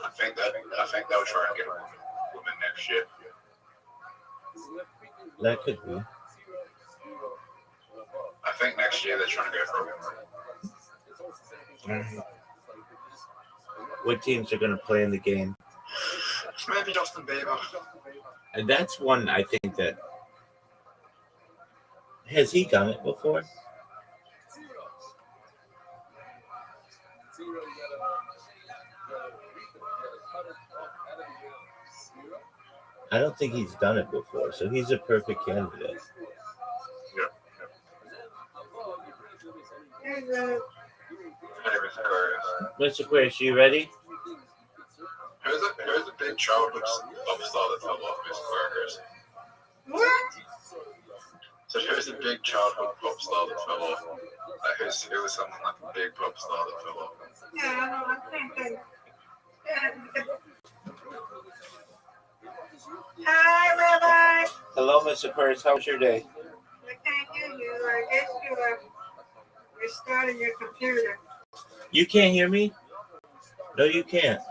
I think they'll try and get a woman next year. That could be. I think next year they're trying to go for a woman. What teams are going to play in the game? Maybe Justin Bieber. And that's one I think that. Has he done it before? I don't think he's done it before, so he's a perfect candidate. Mr. Aquarius, you ready? Who's a big childhood pop star that fell off, Mr. Aquarius? What? So who's a big childhood pop star that fell off? Like who was something like a big pop star that fell off? Yeah, I think. Hi, Rabbi. Hello, Mr. Aquarius. How was your day? I can't hear you. I guess you're restarting your computer. You can't hear me? No, you can't.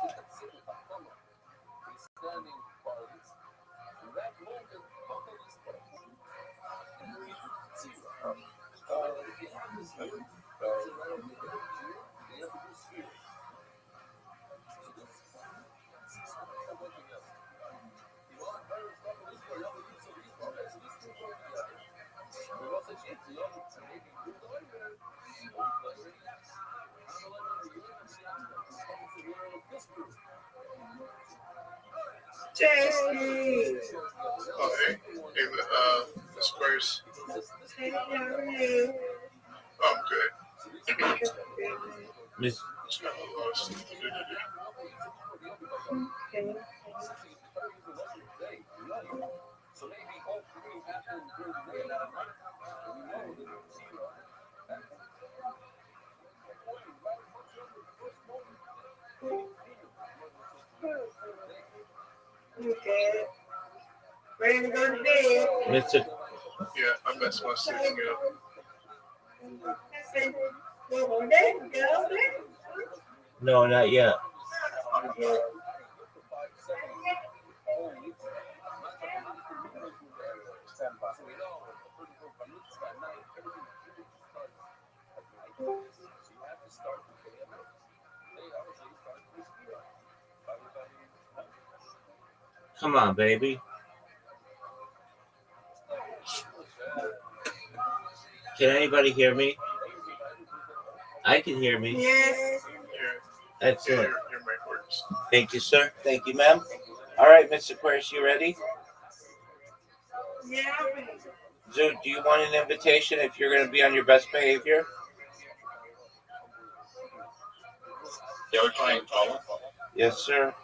Jesse. Oh, hey, Squares. Hey, how are you? Oh, I'm good. Miss. Just got a lot of stuff to do today. Okay. Okay. Ready to go to bed? Mr. Yeah, I messed my sitting up. No, not yet. Come on, baby. Can anybody hear me? I can hear me. Yes. Excellent. Your mic works. Thank you, sir. Thank you, ma'am. All right, Mr. Aquarius, you ready? Yeah. Zoo, do you want an invitation if you're going to be on your best behavior? Yeah, we're playing Paula. Yes, sir.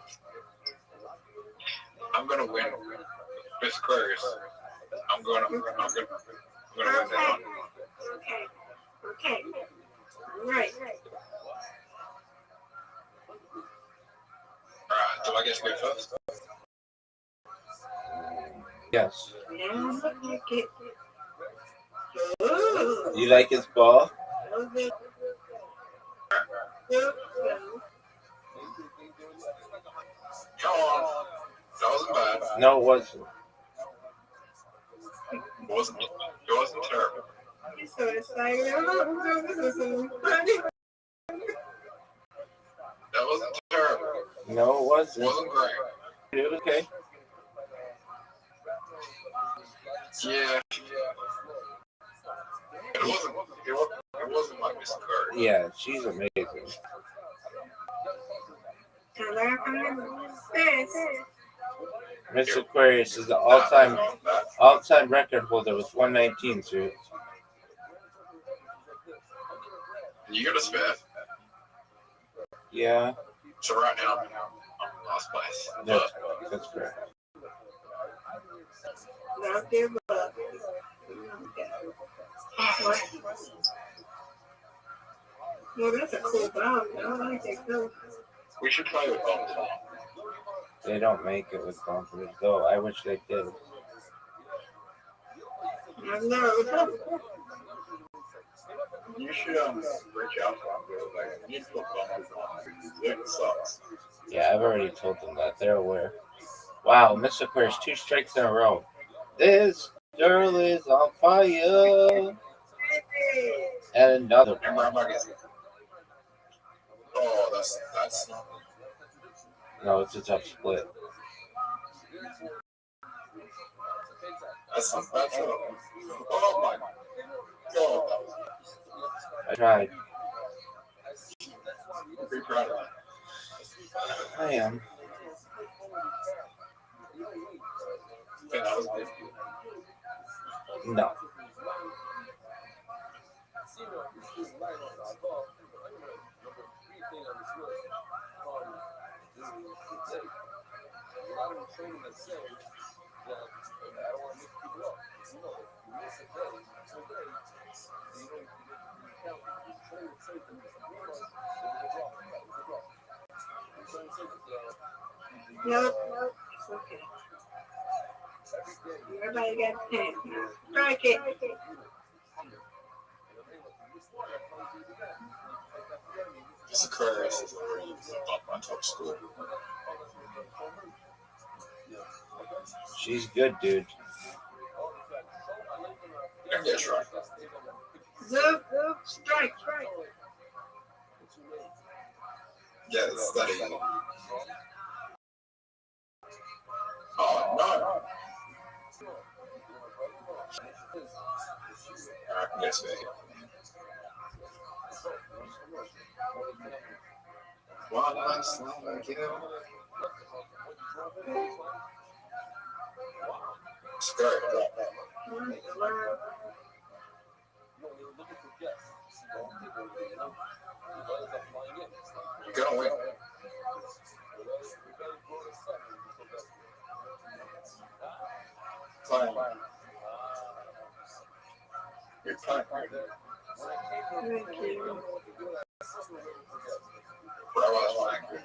I'm gonna win. Miss Aquarius. I'm gonna win that one. Okay. Right. Alright, do I get to go first? Yes. Yeah, like it. Ooh. You like his ball? Come on. That wasn't bad. No, it wasn't. It wasn't terrible. He's so excited. Oh, this is so funny. That wasn't terrible. No, it It wasn't. wasn't great. It was okay. Yeah. It wasn't like Miss Aquarius. Yeah, she's amazing. Mr. Aquarius is the all-time record holder with 119, Zoo. You got a spare. Yeah, So right now, I'm in last place. that's correct. Don't give up. Well, that's a cool dog. I like it too. We should try with bombs. They don't make it with bumpers, though. I wish they did. I know. You should reach out to them. Like, you need to put bumpers on. It sucks. Yeah, I've already told them that. They're aware. Wow, Mr. Aquarius, 2 strikes in a row. This girl is on fire. And another And one. Rabbi gets it. Oh, that's not. No, it's a tough split. That's not bad. Oh my God. I tried. Be proud of that. I am. I think that was good. No. Nope. It's okay. Everybody got a pen. Strike it. Miss Aquarius is already up my top score. She's good, dude. And that's right. Zoop. Strike. Yeah, it's that easy. Oh, no. Alright, yes, me. One last line, you know. Skirt. You're gonna win. Fine. You're fine. Thank you. But I was angry.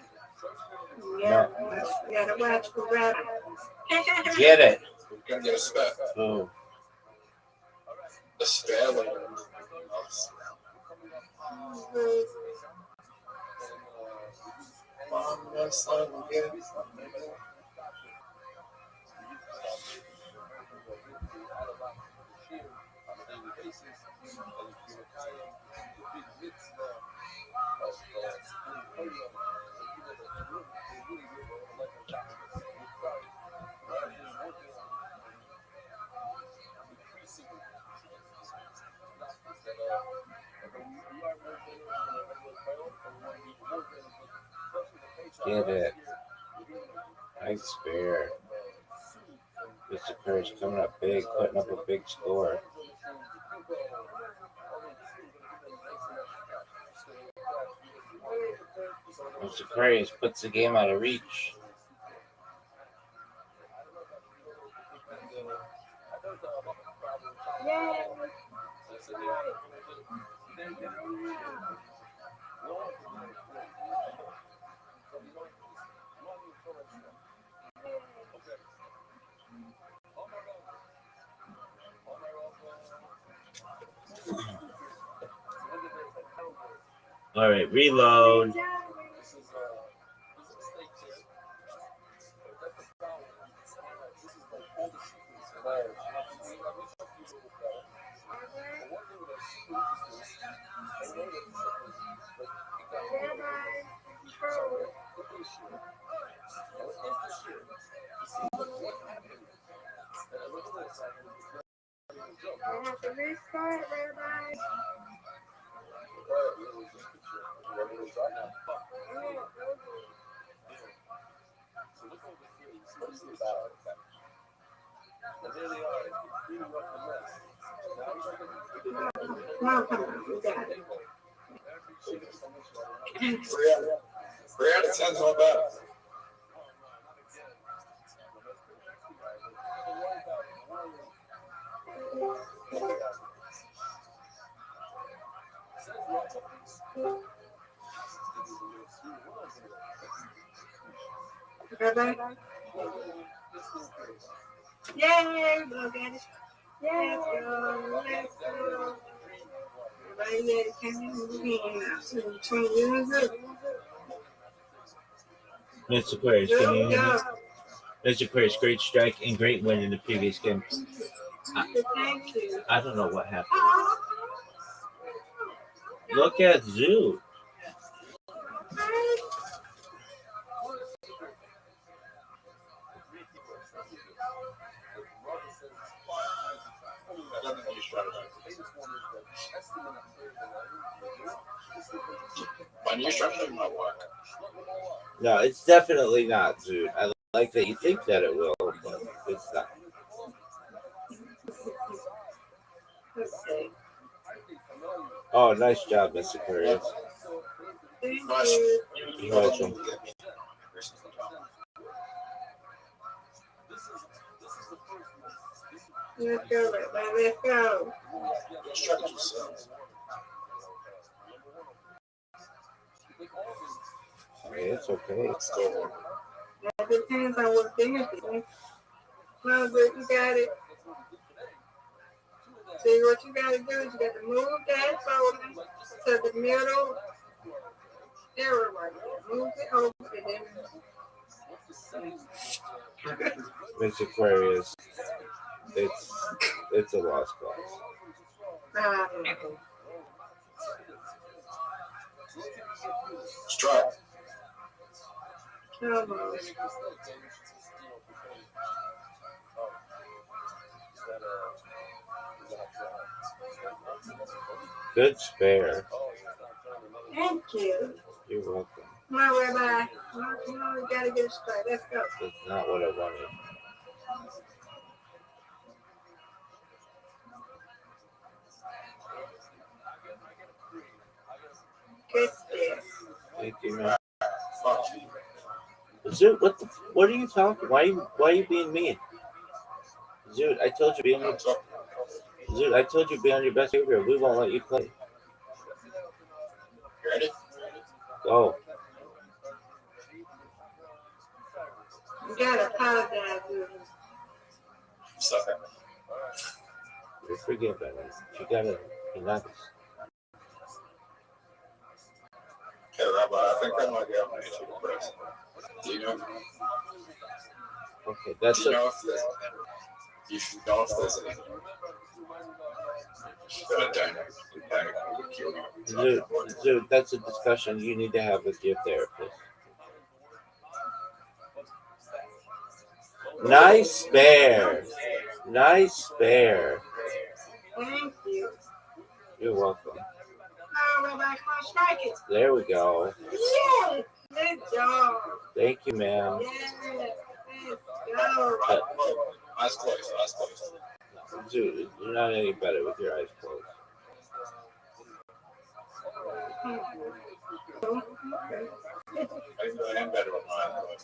Yeah, you gotta watch for Rabbi. Get it. You're gonna get a spare. Ooh. A spare later. One last line again. Get it. Nice spare. Mr. Courage coming up big, putting up a big score. Mr. Courage puts the game out of reach. All right, reload. Three out of 10's not bad. Rabbi? Yay! Look at it. Let's go. Let's go. Everybody let it come in again. I'm 20 years old. Mr. Aquarius, can you hear me? Mr. Aquarius, great strike and great win in the previous game. Thank you. I don't know what happened. Look at Zoo. My new strategy might work. No, it's definitely not, Zoo. I like that you think that it will, but it's not. Oh, nice job, Mr. Aquarius. Nice. You're welcome. Let's go, Rabbi. Let's go. Your strategy sells. Hey, it's okay. Let's go. That depends on what they're doing. No, but you got it. See, what you got to do is you got to move that folder to the middle area right there. Move it over and then. Mr. Aquarius, it's a lost cause. Strike. Come on. Good spare. Thank you. You're welcome. Come on, Rabbi. Come on, we gotta get it straight. Let's go. That's not what I wanted. Good spare. Thank you, man. Zoot, what are you talking? Why are you being mean? Zoot, I told you be on your Zoot, I told you be on your best behavior. We won't let you play. You ready? Go. You gotta apologize, dude. Sorry. You're forgiven. You gotta be nice. Hey, Rabbi, I think I might get on YouTube first. Do you know? Okay, that's Do you know if there's you should know if there's any Zoot, that's a discussion you need to have with your therapist. Nice spare. Nice spare. Thank you. You're welcome. Oh, Rabbi, come on, strike it. There we go. Yeah. Good job. Thank you, ma'am. Yes. Let's go. Eyes closed. Eyes closed. Dude, you're not any better with your eyes closed. I am better with mine.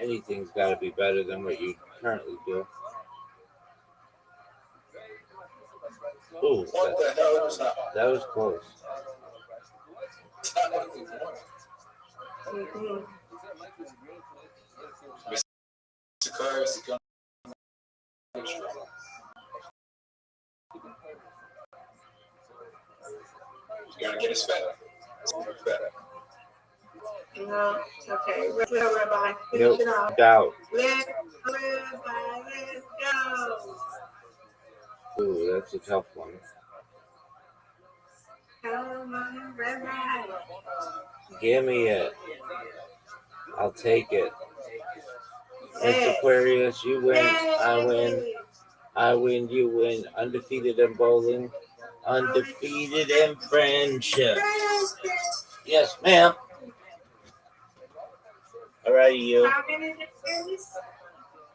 Anything's got to be better than what you currently do. Ooh, What the hell was that? that was close. Mr. Cars, you gotta get us better. No, okay. Let's go, Rabbi. Nope, Finish it off. doubt. Let's go, Rabbi. Let's go. Ooh, that's a tough one. Come on, Rabbi. Give me it. I'll take it. Miss Yes. Aquarius, you win. I Yay. win. I win. You win. Undefeated in bowling. Undefeated in friendship. Yes, ma'am. All right, you. How many degrees?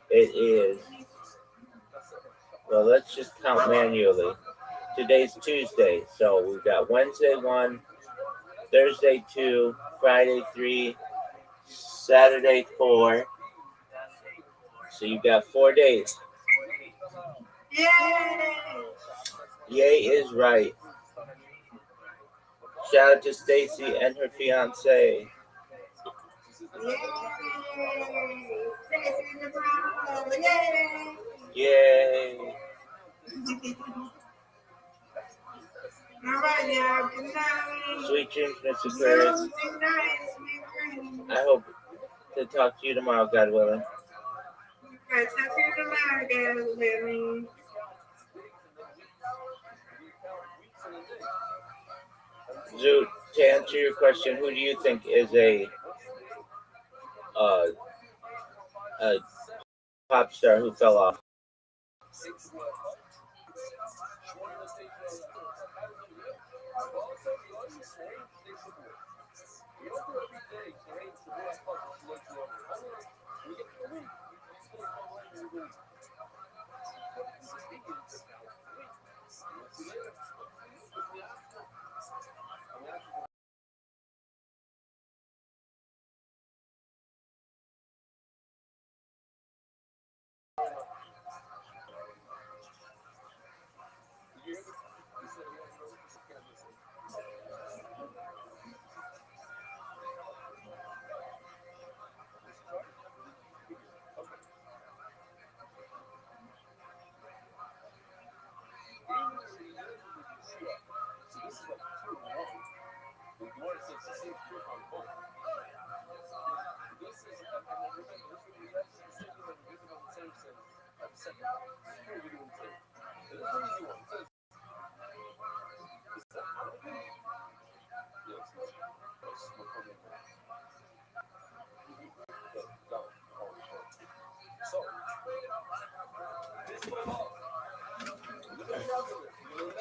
It is. Well, let's just count manually. Today's Tuesday, so we've got Wednesday 1, Thursday 2, Friday 3, Saturday 4. So you got 4 days. Yay. Yay is right. Shout out to Stacy and her fiance. Yay. Stacy in the crowd. Yay. Yay. All right, y'all. Good night. Sweet dreams, Mr. Aquarius. Good night, sweet dreams. I hope to talk to you tomorrow, God willing. All right, talk to you tomorrow, guys. Living. Zoot, to answer your question, who do you think is a pop star who fell off?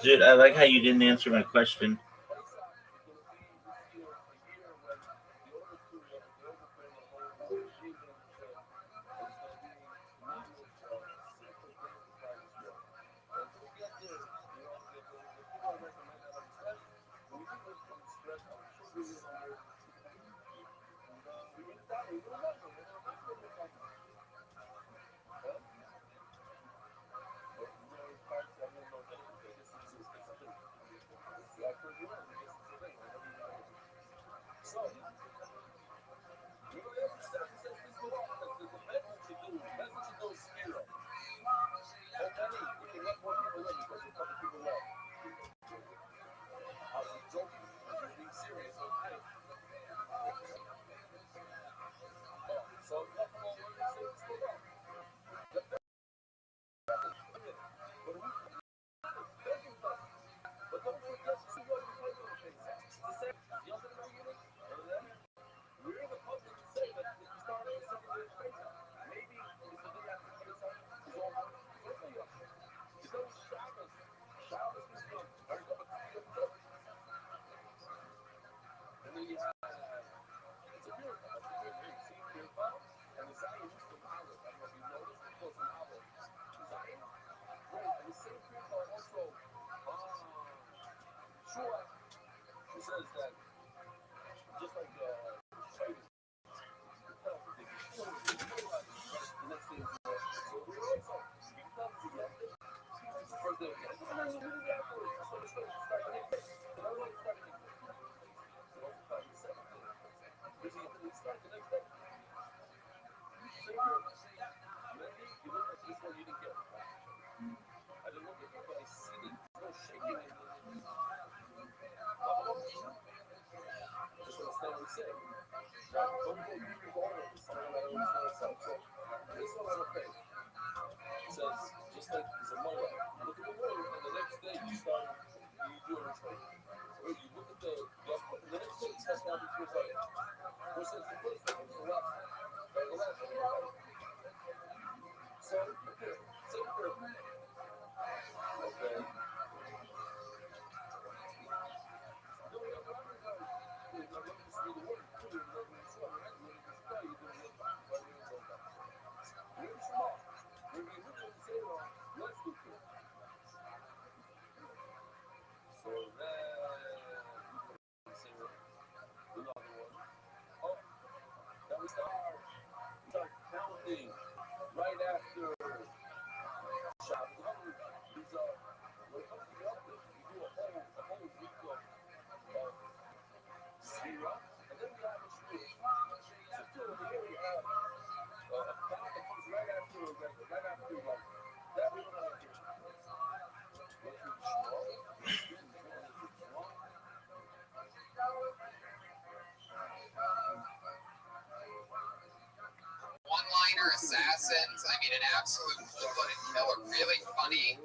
Dude, I like how you didn't answer my question. says that just like trading, the next thing is just like it's a mother. Look at the word, and the next day you start you do it right. Or you look at the next day it's testing out between like what's the first thing? What's the last thing? Right, the last thing. So okay. Right after shop, these when it comes to the update, we do a whole week of zero, and then we have a stream. So over here we have a pack that comes right after a regular, right after like that we don't have here. One-liner assassins. I mean, an absolute blooded killer. Really funny,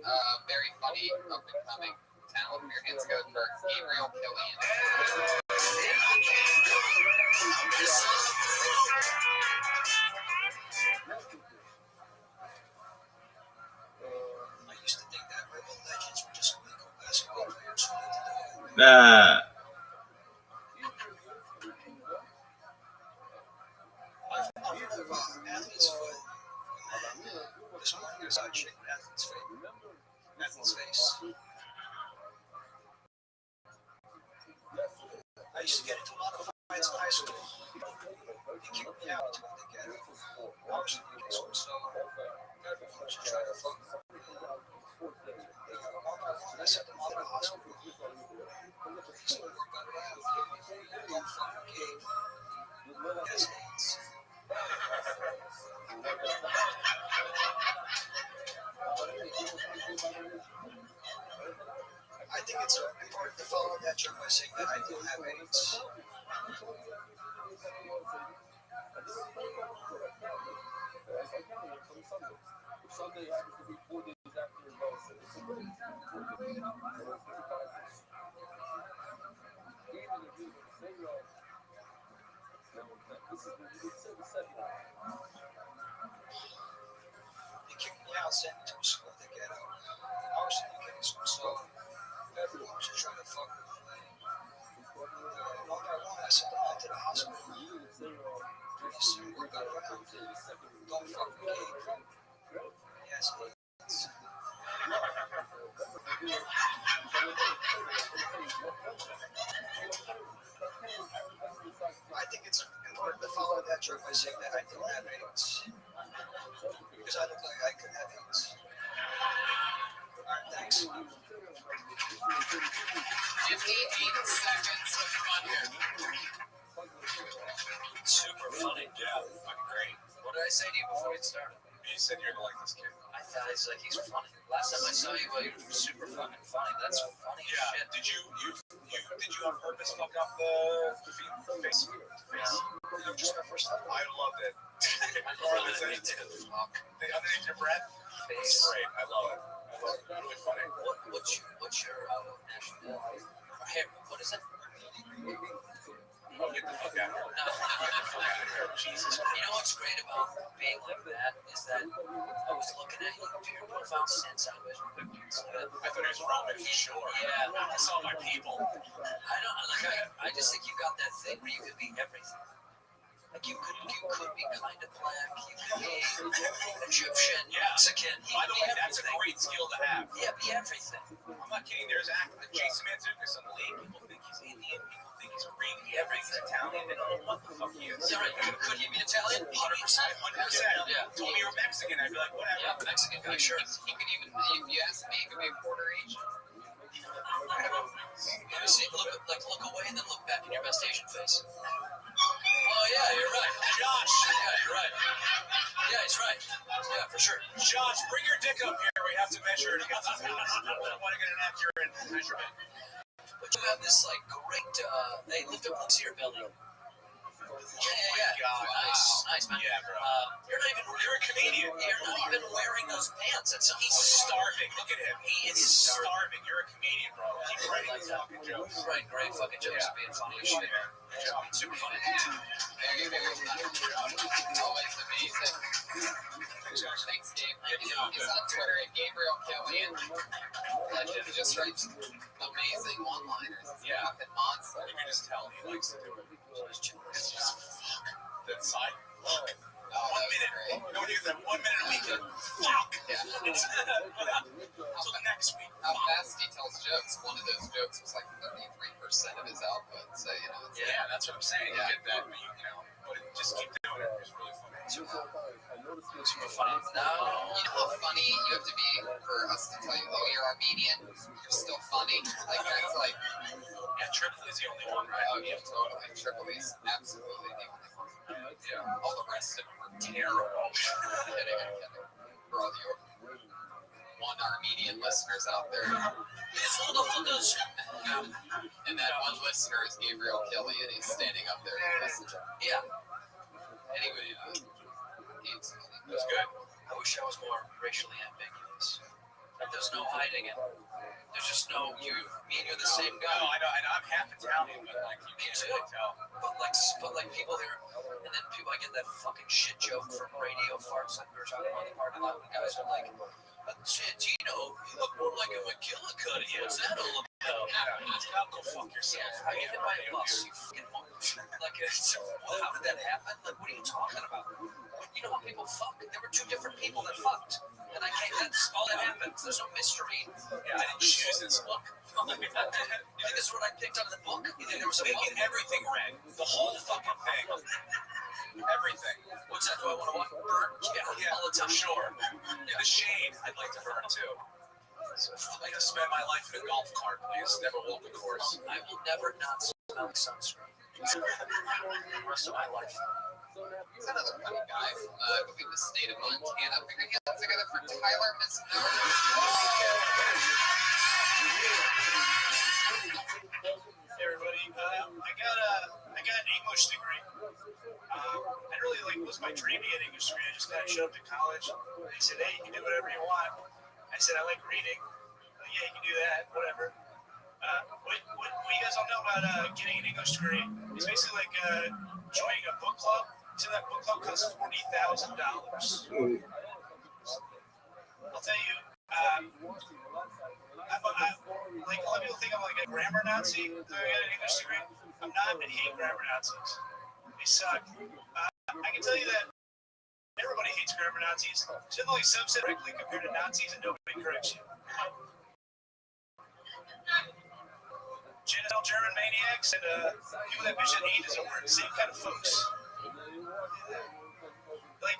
very funny up-and-coming talent. Your hands go for Gabriel Killian. I used to think that Rebel Legends were just legal basketball players. I've heard of Athlete's Foot. This one is chick with Athlete's face. I used to get into a lot of fights in high school. They kicked me out to the ghetto. I was in the school, so everyone was trying to fuck me. I sent them all to the hospital. So we worked on around. One fucking game. Yes, AIDS. I think it's important to follow that joke by saying that I don't have AIDS. Sunday happens to be 4 days after your birthday. They kicked me out, sent me to a school in the ghetto. I was in the ghetto school, so everyone was just trying to fuck with me. One by one, I sent them all to the hospital. Pretty soon, we got around. Don't fuck with me. Yes, AIDS. I think it's important to follow that joke by saying that I don't have AIDS. Because I look like I could have AIDS. Alright, thanks. 58 seconds of fun here. Super funny. Yeah, fucking great. What did I say to you before we started? You said you're gonna like this kid. I thought he's funny. Last time I saw you, he was super fucking funny. That's funny as Yeah. shit. Did you on purpose fuck up the face? No, just my first time. I loved it. Or underneath your breath. It's great. I love it. Really funny. What's your nationality? Hey, what is it? Oh, get the fuck out of here. No. Jesus. You know what's great about being like that is that I was looking at your profile since I was. I thought he was Roman for sure. Yeah. I saw my people. I just think you got that thing where you could be everything. Like you could be kind of black, you could be Egyptian, Mexican. By the way, that's a great skill to have. Yeah, be everything. I'm not kidding. There's acting. Jason Mantzoukas in the league. People think he's he's Indian. People think he's Greek. He's Italian. They don't know what the fuck he is. Is that right? Could he be Italian? 100%. 100%. Yeah. Told me you were Mexican. I'd be like, whatever. Yeah, Mexican guy, sure. He could even, if you ask me, he could be a quarter Asian. Let me see. Look away and then look back in your best Asian face. Oh yeah, you're right. Josh. Yeah, you're right. Yeah, he's right. Yeah, for sure. Josh, bring your dick up here. We have to measure it against I want to get an accurate measurement. But you have this like great. Hey, lift up, let's see your belly. Yeah. God. Nice, man. Yeah, bro. You're a comedian. You're not even wearing those pants. He's starving. Look at him. He is starving. You're a comedian, bro. Keep writing these fucking jokes. Right, great fucking jokes. Yeah. Being funny as shit. Super funny. Always amazing. Thanks, Dave. He's on Twitter at Gabriel Killian. Legend just writes amazing one-liners. Yeah. Fucking monster. You can just tell he likes to do it. It's just fuck. That side. Fuck. 1 minute. No one gets that 1 minute a week. Fuck. Yeah. So the next week. How fast he tells jokes. One of those jokes was like 33% of his output. So, you know. Yeah, that's what I'm saying. Yeah. You get that, but just keep doing it. It's really funny. Super funny. No. You know how funny you have to be for us to tell you, oh, you're Armenian, you're still funny. Like, that's like, Yeah, Tripoli is the only one, right? oh, yeah, totally. Tripoli's absolutely the only one. Yeah. All the rest of them are terrible. Kidding. For all the one Armenian listeners out there. And that one listener is Gabriel Killian. He's standing up there. Yeah. Anyway, it's good. I wish I was more racially ambiguous. There's no hiding it. There's just no me and you're the same guy. No, I know. I'm half Italian, but like you can't really tell. But like people here, and then people, I get that fucking shit joke from radio farts like we were talking about the parking lot. The guys are like, Santino, you look more like a McGillicuddy. What's that all about? Go fuck yourself. How you hit my bus? You fucking like, how did that happen? Like, what are you talking about? You know how people fuck? There were two different people that fucked. And I can't, that's all that happens. There's no mystery. Yeah, I didn't choose this book. You think this is what I picked up in the book? You think there was a book? Making everything red. The whole fucking thing. Everything. What's that? Do I want to walk burn? Yeah, all the time. Sure. In the shade, I'd like to burn too. I'd like to spend my life in a golf cart, please. Never walk a course. I will never not smell like sunscreen. The rest of my life. He's another funny guy from, I believe, the state of Montana. Put your hands together for Tyler Misnour. Hey everybody, I got an English degree. I really was my dream to get an English degree. I just got to show up to college. They said, hey, you can do whatever you want. I said, I like reading. Yeah, you can do that, whatever. What you guys don't know about getting an English degree? It's basically like joining a book club. So that book club costs $40,000. I'll tell you, like a lot of people think I'm like a grammar Nazi. I got an English degree. I'm not. I hate grammar Nazis. They suck. I can tell you that everybody hates grammar Nazis. There's only subset directly compared to Nazis, and nobody corrects you. Genital German maniacs and people that wish that hate is a word. Same kind of folks. Like,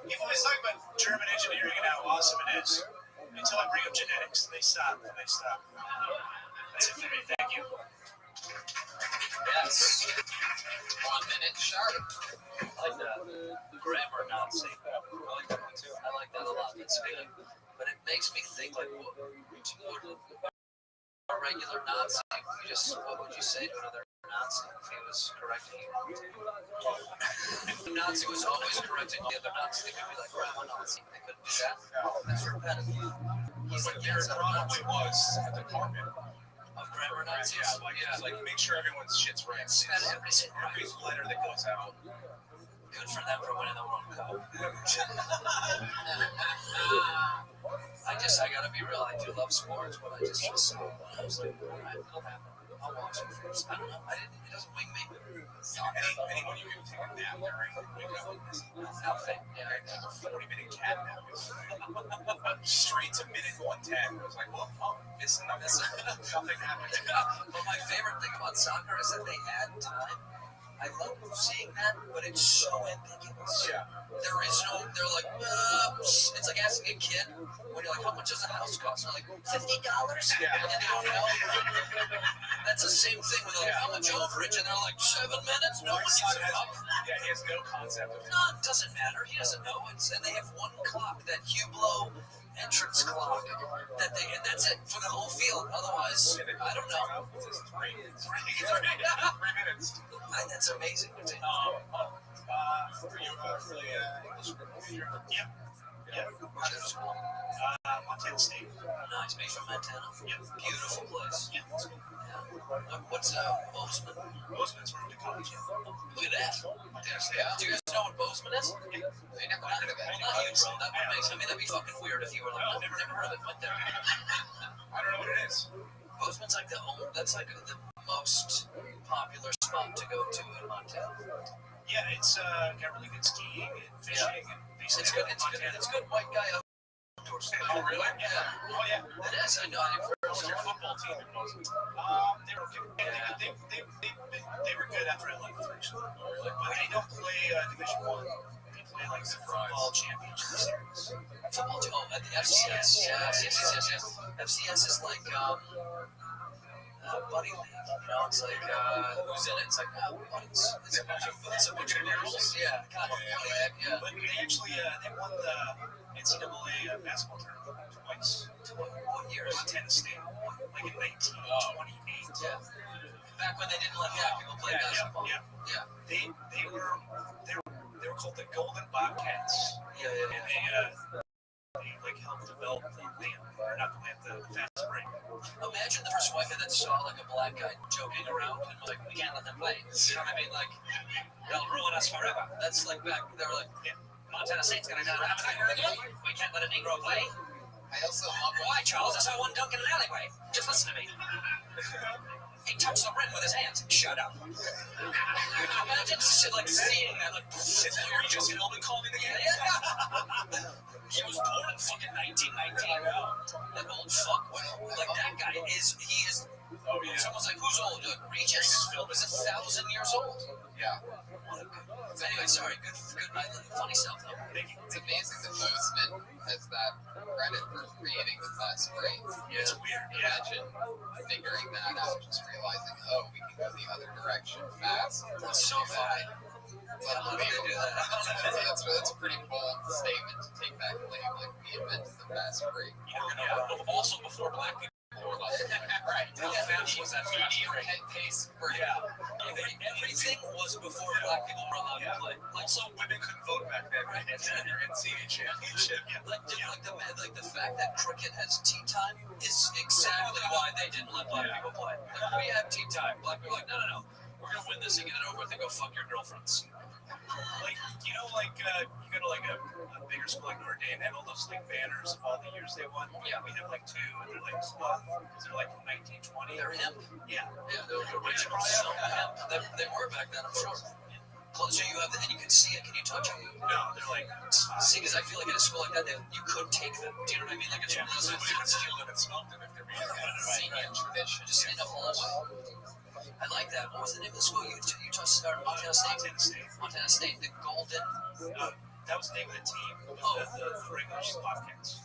people always talk about German engineering and how awesome it is. Until I bring up genetics, they stop. That's it for me. Thank you. Yes. 1 minute sharp. I like that. Grammar Nazi. I like that one too. I like that a lot. That's good. But it makes me think, like, what a regular Nazi, what would you say to another Nazi if he was correcting you? If the Nazi was always correcting the other Nazi, they could be like, grammar Nazi. They couldn't do that. That's repetitive. He's But there probably was a department of grammar Nazis. Yeah, like make sure everyone's shit's right. Every letter that goes out. Good for them for winning the World Cup. I gotta be real. I do love sports, but I just feel so biased. It'll happen. I'll watch it first. I don't know. It doesn't wing me. Anyone you can take a nap during, wake up with this outfit. Yeah, like a 40-minute cat nap. Straight to minute 110. I was like, well, nothing happened. But my favorite thing about soccer is that they add time. I love seeing that, but it's so ambiguous. Yeah. There is no, they're like, it's like asking a kid when you're like, how much does a house cost? They're like, $50? Yeah. And they don't know. That's the same thing with like, how much overage? And they're like, 7 minutes? No one gives a fuck. Yeah, he has no concept of it. No, it doesn't matter. He doesn't know. And they have one clock, that Hublot entrance clock, and that's it for the whole field. Otherwise, I don't know. It's 3 minutes. That's amazing. Were you really English? Yeah. Montana State. Nice, made from Montana. Yeah. Beautiful place. Yeah. What's Bozeman? Bozeman's where we went to college. Look at that. Montana State. Do you guys know what Bozeman is? I never heard of it. That'd be fucking weird if you were like, I've never heard of it. Went there. I don't know what it is. Bozeman's like the most popular spot to go to in Montana. Yeah, it's got really good skiing and fishing and it's good. It's good white guy outdoors. Oh really? Yeah. Oh yeah. It is. I know. What's your football team in Bozeman? They were okay. They were good after I left. Actually, really. But they don't play Division I. They play like the football championship series. Football. Oh, at the FCS. Yes. FCS is like buddy league. You know, it's like who's in it? It's like buddies. It's a bunch of girls. Yeah, kind of buddy league. Yeah. But they actually they won the NCAA basketball tournament twice. What year? Montana State, like in 1928. Yeah. Back when they didn't let black people play basketball. Yeah. They were called the Golden Bobcats. Yeah. And they like helped develop the fast break. Imagine the first white guy that saw like a black guy joking around and was like, we can't let them play. You know what I mean? Like, they'll ruin us forever. That's like back, they were like, Montana State's gonna go. We can't let a Negro play. I also love why, Charles. I saw one dunk in an alleyway. Just listen to me. He touched the rim with his hands. Shut up. Imagine like seeing that, like, Regis Philbin calling the game. Yeah. He was born in fucking 1919. That old fuck. Like that guy is. Oh yeah. Someone's like, who's old? Like, Regis Philbin is 1,000 years old. Yeah. Anyway, sorry. Good. Funny stuff though. It's amazing that Bozeman has that credit for creating the fast break. Yeah, it's weird. Imagine figuring that out, just realizing, we can go the other direction fast. That's so funny. How do they do that? That's a pretty bold statement to take that claim. Like, we invented the fast break. Yeah. Also before black people were like, right. How fast was that fast break? Pace break. Yeah. Everything was before black people were allowed to play. Also, women couldn't vote back then, right? It's in your NCAA championship. Like the fact that cricket has tea time is exactly why they didn't let black people play. Like, we have tea time. Black people are like, no. We're gonna win this and get it over with and go fuck your girlfriends. Like, you know, like you go to like a bigger school like Notre Dame, they have all those like banners of all the years they won. Yeah, we have like 2, and they're like 12 because they're like from 1920. They're hemp. Yeah, they were original hemp. They were back then, I'm sure. So you have, and you can see it. Can you touch it? No, they're like, see, because I feel like at a school like that, you could take them. Do you know what I mean? Like, it's one of those things you can steal them and smoke them if they're being senior tradition. Just in a hallway. I like that. What was the name of the school you started? Montana State. Montana State. The Golden. That was the name of the team. The regular Bobcats.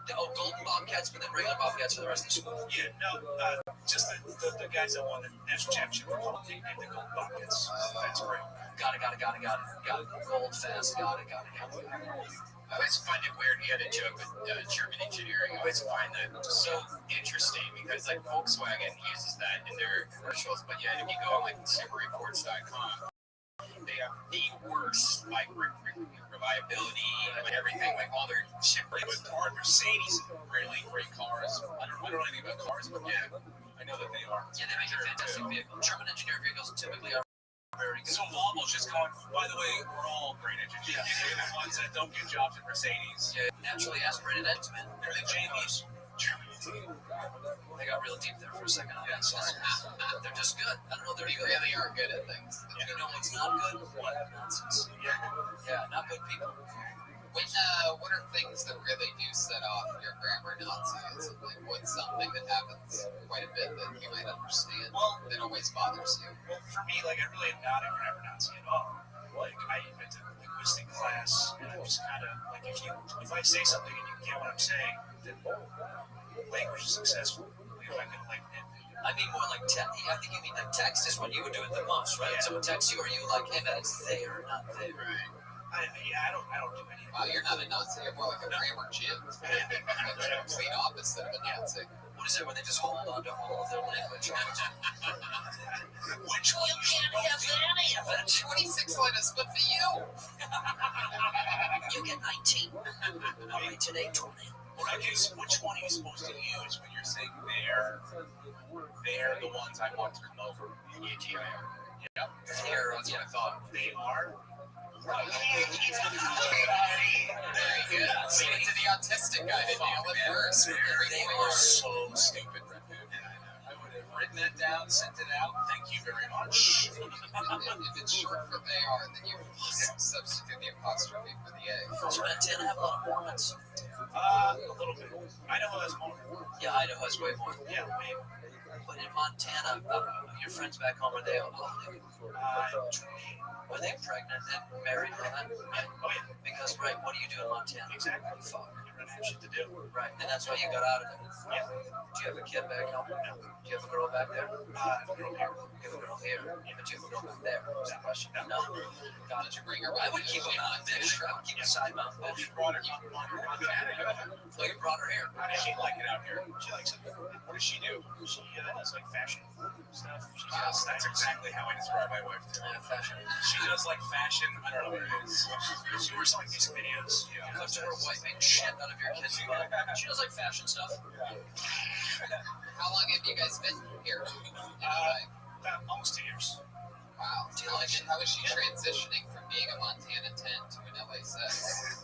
Golden Bobcats, but then regular Bobcats for the rest of the school. Yeah, no, just the guys that won the national championship were called the Golden Bobcats. Fast break. Got it. Gold fast. Got it. I always find it weird. He had a joke with German engineering. I always find that so interesting because like Volkswagen uses that in their commercials, but yet if you go on like consumerreports.com, they have the worst like reliability and everything, like all their shit with cars. Mercedes, really great cars. I don't know anything about cars, but yeah, I know that they are. Yeah, they make a fantastic vehicle. German engineered vehicles typically are very good. So Volvo's just going, by the way, we're all great engineers. Yeah. The ones that don't get jobs at Mercedes. Yeah, naturally aspirated ends, man. They're the Jamies. Germany. They got real deep there for a second. Yeah, they're just good. I don't know. They really are good at things. You know what's not good? What? Nonsense. Yeah, not good people. What are things that really do set off your grammar Nazism? Like, what's something that happens quite a bit that you might understand that always bothers you? Well, for me, like, I really am not a grammar Nazi at all. Like, I went to linguistic class, and I'm just kind of, like, if I say something and you get what I'm saying, then language is successful. If I can, like, I mean more like text. I think you mean like text is when you would do it the most, right? Yeah. Someone texts you, or you like, hey, man, it's there, not there. Right. I don't do any. Wow, you're not a Nazi. You're more like a grammar gym. The complete opposite of a Nazi. What is it when they just hold on to all of their language? Which one? You can't have any of it. 26 letters, but for you. You get 19. All right, today 20. Well, I guess which one are you supposed to use when you're saying they're the ones I want to come over? Yeah. They're, that's what I thought. They are. Very good. Leave it to the autistic guy to nail it first. They are so stupid, Rabbi. I would have written that down, sent it out. Thank you very much. If it's short for they are, then you substitute the apostrophe for the A. Does Montana have a lot of Mormons? A little bit. Idaho has more. Yeah, Idaho has way more. Yeah, way more. But in Montana, your friends back home, are they were they pregnant and married? Oh, yeah. Because, right, what do you do in Montana? Exactly. Fuck. You run out of shit to do. Right, and that's why you got out of it. Yeah. Do you have a kid back home? No. Do you have a girl back there? I have a girl here. You have a girl here. Yeah, but you have a girl back there. What's the question? No. God, did you bring her back? I would keep her on, bitch. I would keep a side mount, bitch. You brought her Montana. So you brought her here. How does she like it out here? She likes it. What does she do? She does, like, fashion stuff. She does. That's exactly how I describe my wife, too. Fashion. She does, like, fashion. I don't know what it is. She wears, like, music videos. Yeah. You to her wiping shit out of your kids' butt. She does, like, fashion stuff. How long have you guys been here? Almost 2 years. Wow. Do you like it? How is she transitioning from being a Montana 10 to an LA 6?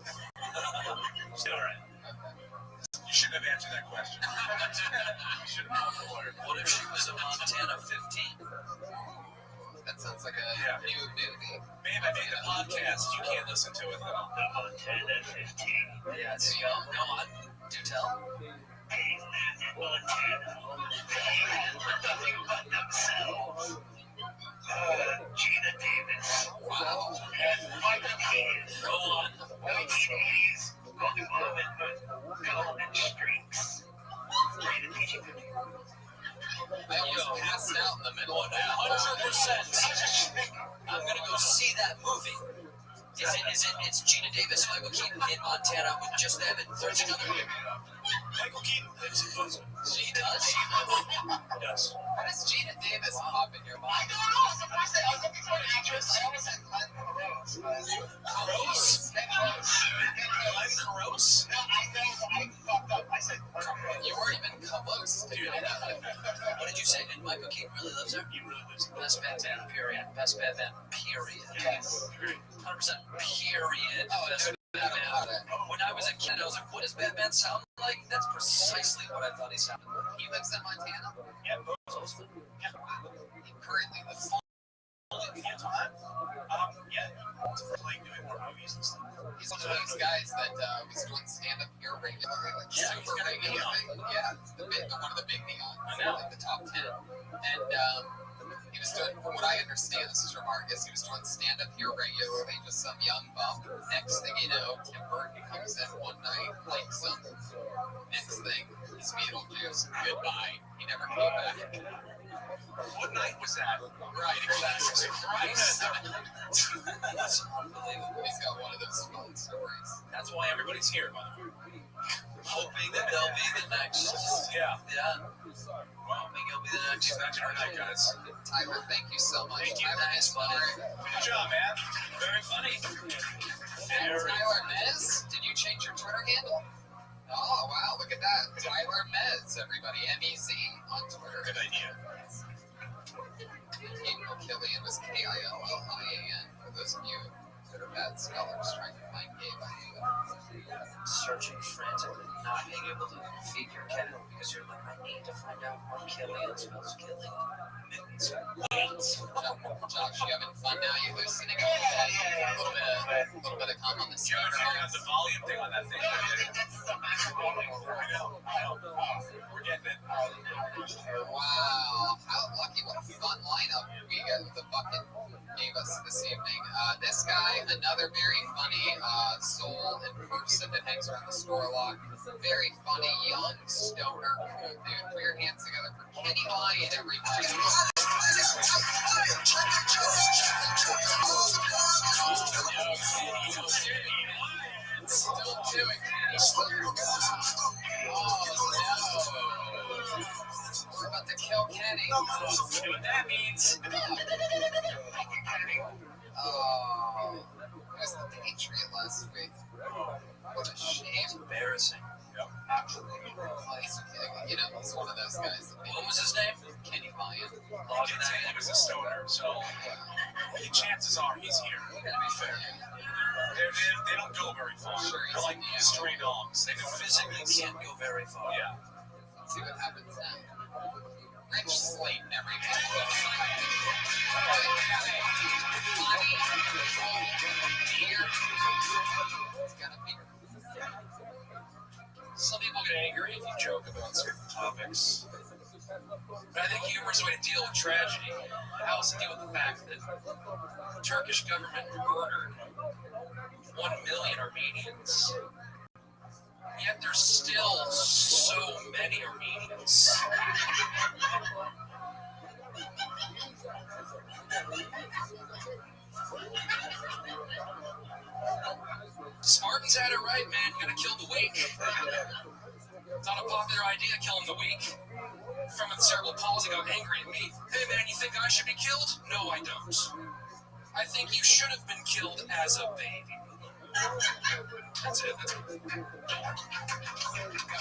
She's all right. You shouldn't have answered that question. You should have been a lawyer. What if she was a Montana 15? That sounds like a new movie. Babe, I made a podcast. You can't listen to it, though. The Montana 15. Yeah, there you go. Go on. Do tell. Cavemen in Montana. Nothing but themselves. Gina Davis. Wow. And Michael Keys. Go on. No Keys. Only woman with golden streaks. I almost passed out in the middle of that. 100%. I'm gonna go see that movie. It's Gina Davis, Michael Keaton in Montana with just them and 13 other people. Michael Keaton lives in Bozeman. She does? Yes. How does Gina Davis pop in your mind? I don't know. Sometimes I was looking for an actress. I always said Glenn Close. Gross? Glenn Close? No, I fucked up. I said you weren't even close to doing that. What did you say? Did Michael Keaton really lives there? He really lives there. Best Batman, period. Best Batman, period. Yes. 100% period. Best Batman. When I was a kid, I was like, what does Batman sound like? That's precisely what I thought he sounded like. He lives in Montana? Yeah, Bozeman. Yeah. Currently the full time? Yeah. Like doing more movies and stuff. He's one of those guys that was doing stand-up here regularly, like super regularly. Yeah, one of the big neon. Like the top 10. And he was doing, from what I understand, this is from Marcus, he was doing stand-up here regularly, just some young bum. Next thing you know, Tim Burton comes in one night, likes him. Next thing, he's Beetlejuice. Goodbye. He never came back. What night was that? Right, exactly. Christ. That's unbelievable. He's got one of those fun stories. That's why everybody's here, by the way. Hoping that they'll be the next. Yeah. Hoping he'll be the next. He's not your night, guys. Tyler, thank you so much. Thank you. Tyler is funny. Good job, man. Very funny. Tyler Mez, did you change your Twitter handle? Oh, wow, look at that. Tyler Mez, everybody. M-E-Z on Twitter. Good idea. Gabriel Killian was K-I-L-L-I-A-N, for those of you that are bad spellers trying to find Gabe. Searching frantically. not being able to feed your cat because you're like, I need to find out what Killian smells killing. Josh, you having fun now? You loosening up a little bit of cum on the You haven't figured out the volume thing on that thing. I know. We're getting it. Wow, how lucky! What a fun lineup the bucket gave us this evening. This guy, another very funny soul and person that hangs around the store a lot. Very funny, young stoner, cool dude. Put your hands together for Kenny Lyon, everybody. Still doing it. Oh no! We're about to kill Kenny. You know what that means? Oh, it was the Patriot last week. What a shame. It's embarrassing. You know, he's one of those guys. What was his name? Kenny Lyon. You did say he was a stoner, so the chances are he's here. To be fair. They don't go very far. They're like stray dogs. They Physically can't go very far. Yeah. Let's see what happens now. Rich Slayton, everybody. Some people get angry if you joke about certain topics. But I think humor is a way to deal with tragedy. It helps to deal with the fact that the Turkish government murdered 1 million Armenians. Yet there's still so many Armenians. Spartans had it right, man. You gotta kill the weak. It's not a popular idea, killing the weak. From a cerebral palsy got angry at me. Hey, man, you think I should be killed? No, I don't. I think you should have been killed as a baby. That's it.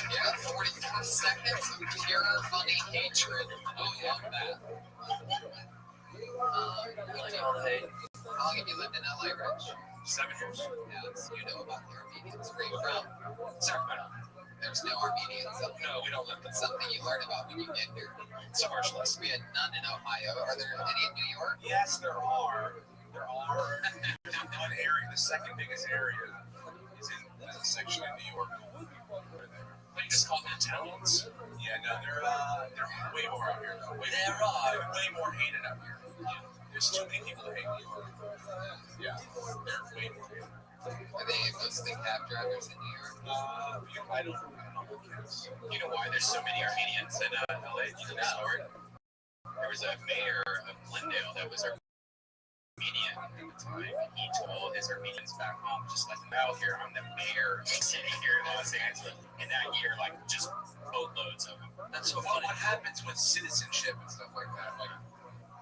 Yeah, 44 seconds of pure funny hatred. Oh, yeah, that. All the hate. How long have you lived in LA, Rich? 7 years. Yeah, you know about the Armenians. Where are you from? Sacramento. There's no Armenians up there. No, we don't live. It's something you learn about when you get here. It's a harsh lesson. We had none in Ohio. Are there any in New York? Yes, there are. There's one area, the second biggest area, is in a section in New York. But you just call them Italians? Yeah, no, they're way more out here. Though. They're way more hated out here. Yeah. There's too many people that hate New York. Yeah, they're way more hated. Are they mostly cab drivers in New York? I don't know what kids. You know why there's so many Armenians in LA? You know the story? There was a mayor of Glendale that was Armenian at the time. He told his Armenians back home, just like, out here, I'm the mayor of the city here in Los Angeles. And that year, like, just boatloads of them. That's so funny. What happens with citizenship and stuff like that? Like,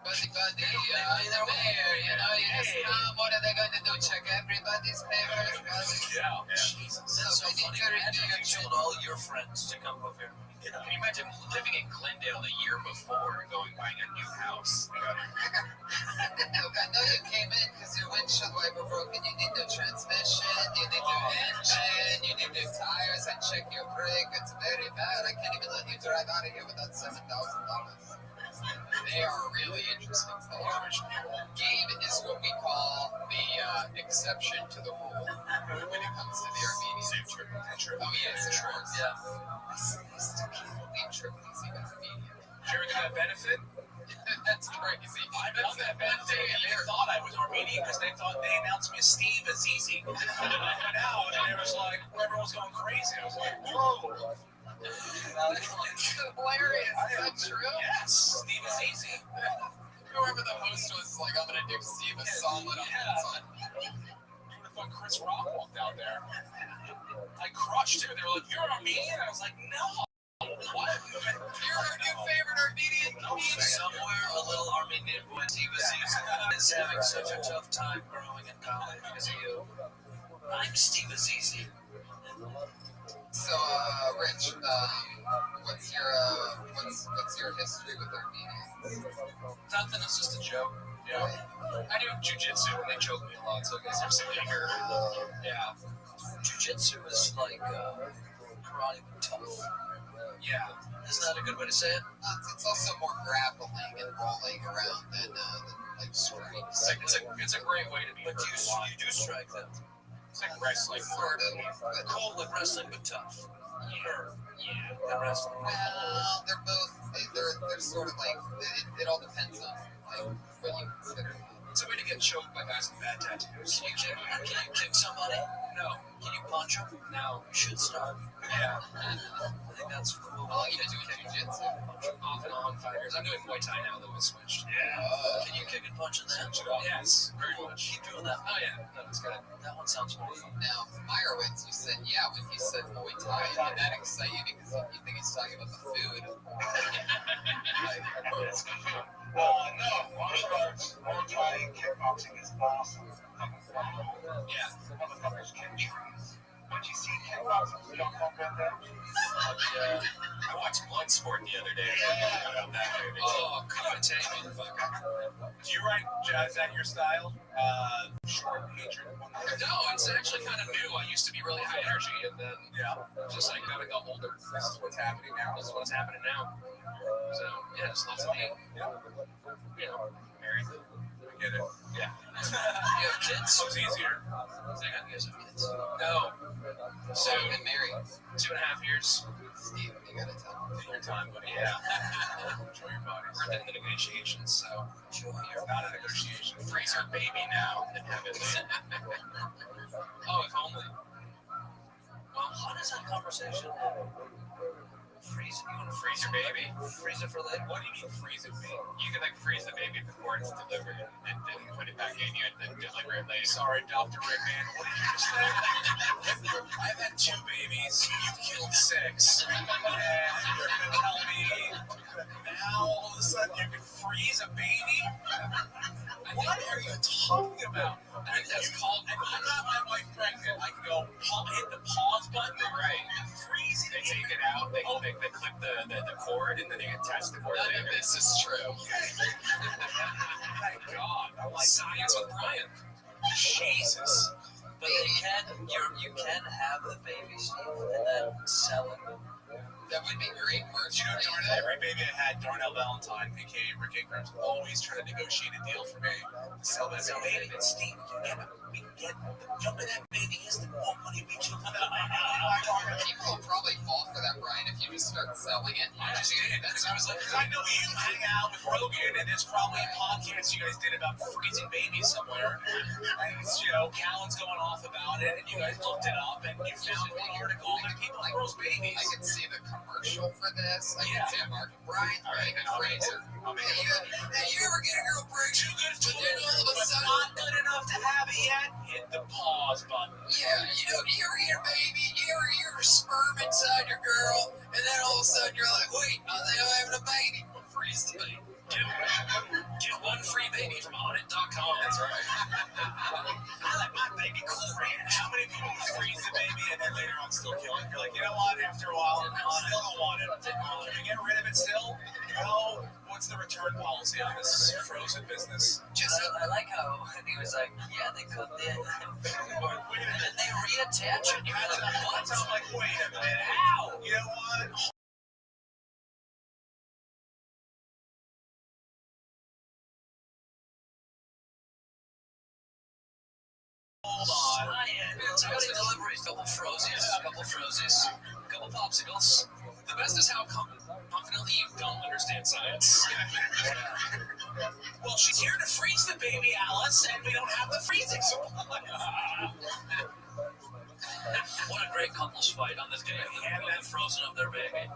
Buddy, the mayor, you know, you just come, what are they going to do? Check everybody's papers? yeah. Jesus. That's so funny. Imagine you told all your friends to come over here. Can you imagine living in Glendale the year before and buying a new house? I know you came in because your windshield wiper broke and you need new transmission, you need new engine, you need new tires, and check your brake. It's very bad. I can't even let you drive out of here without $7,000. They are really interesting folks. Gabe is what we call the exception to the rule when it comes to the Armenian trip. Oh, yes, true. Yeah. This trip is even Armenian. Did you ever get that benefit? That's crazy. I got that benefit, and they thought I was Armenian because they thought they announced me as Steve Azizi. Now, and it was like, everyone was going crazy. I was like, whoa. That's hilarious. Is that true? Yes, Steve Azizi. Whoever the host was like, I'm going to do Steve a solid on that one. When Chris Rock walked out there, I crushed him. They were like, "You're Armenian?" I was like, "No." What? You're our new favorite Armenian comedian. Somewhere a little Armenian boy, Steve Azizi, is having such a tough time growing in college because of you. I'm Steve Azizi. So, Rich, what's your history with Armenians? Nothing. It's just a joke. Yeah. I do jujitsu, and they choke me a lot, so I guess there's some anger. Yeah. Jiu-jitsu is like karate but tough. Yeah. Is that a good way to say it? It's also more grappling and rolling around than like striking. It's a great way to be. But you do strike them. It's like wrestling. Sort of. But, Cold like wrestling but tough. Yeah. And wrestling. well, they're both. They're sort of like. It all depends on like what you consider. It's a way to get choked by guys with bad tattoos. Can you kick somebody? No. Can you punch them? No. You should start. Yeah. I think that's How long you been doing jiu-jitsu? Off and on fighters. I'm doing Muay Thai now that we switched. Can you kick and punch in that? Yes, very much. Keep doing that. Oh yeah, that was good. That one sounds more fun. Now, Meyerowitz, you said, yeah, when he said Muay Thai, did that excite you because you think he's talking about the food? No, martial arts, Muay Thai, kickboxing is awesome. Yeah. Motherfuckers can trees. But you see kickboxing, we don't call that. I watched Bloodsport the other day. About that movie. Oh, karate, motherfucker. Do you write jazz at your style? Short hatred. No, it's actually kind of new. I used to be really high energy, and then just like gotta go older. This is what's happening now. This is what's happening now. So yeah, it's lots of me. You know, married. I get it. Yeah. You have kids? So it's easier. You guys have kids? No. So you've been married 2.5 years. Steve, you gotta tell him. Take your time, buddy. Yeah. Enjoy your body. We're in the negotiations, so you're not a negotiation. Freeze our baby now and have it. Oh, if only. Well, how does that conversation freeze? You want to Freeze your baby? freeze it for later? What do you mean freeze it, baby? You can like freeze the baby before it's delivered and then put it back in you and then deliver it later. Sorry, Dr. Rickman. What did you just say? I've had 2 babies. You've killed 6. And you're going to tell me now all of a sudden you can freeze a baby? What are you talking about? I mean, that's called, if I got my wife pregnant, I can go hit the pause button. Right. Freeze it. They take it out. They clip the cord and then they attach the cord. None of this is true. Thank God. I like science with Brian. Jesus. But you can have the baby, Steve, and then sell it. That would be great merch. You know, every baby I had, Darnell Valentine, aka Rick Abrams, always tried to negotiate a deal for me to sell that baby. But Steve, we get the jump in that baby is the more money we can. People will probably fall for that, Brian, if you just start selling it. I just did. Because I was like, I know you hang out with Rogan, and there's probably a podcast you guys did about freezing babies somewhere. And you know, Callan's going off about it, and you guys looked it up, and you found one article that people like froze babies. I can see the commercial for this. I can see a market. Brian, right, a freezer. Hey, you ever get a girl pregnant? Too good to But then all of a but sudden, not good enough to have it yet. Hit the pause button. yeah, you ever get a baby, you ever hear a sperm inside your girl, and then all of a sudden you're like, wait, I think I'm having a baby. Freeze the baby. Get one free baby from audit.com. That's right. I like my baby cool, man. How many people freeze the baby and then later on still kill it? You're like, you know what? After a while, I still don't want it. Can we get rid of it still? No. What's the return policy on this frozen business? I like how he was like, yeah, they could then. And then they reattach it. You're like, what? I'm like, wait a minute. Ow! You know what? Hold on. Somebody deliveries, couple frozies, couple popsicles. The best is how confidently you don't understand science. Well, she's here to freeze the baby, Alice, and we don't have the freezing supply. What a great couples fight on this game. And then frozen up their baby.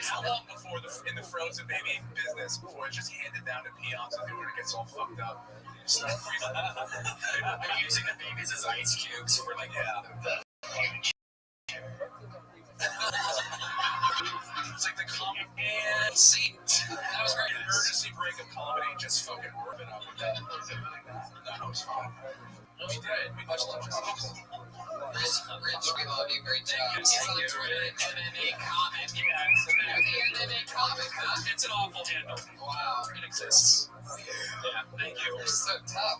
How long before in the frozen baby business before it's just handed down to peons and everyone gets all fucked up? They're using the babies as ice cubes. We're like, It's like the comic and scene. That was great. Emergency break of comedy, just fucking rip it up. That was fun. We did. We watched Rich, we love you. Great job. Thank you. MMA comic. The MMA comic, huh? It's an awful handle. Wow. It exists. Yeah, thank you. You're so tough.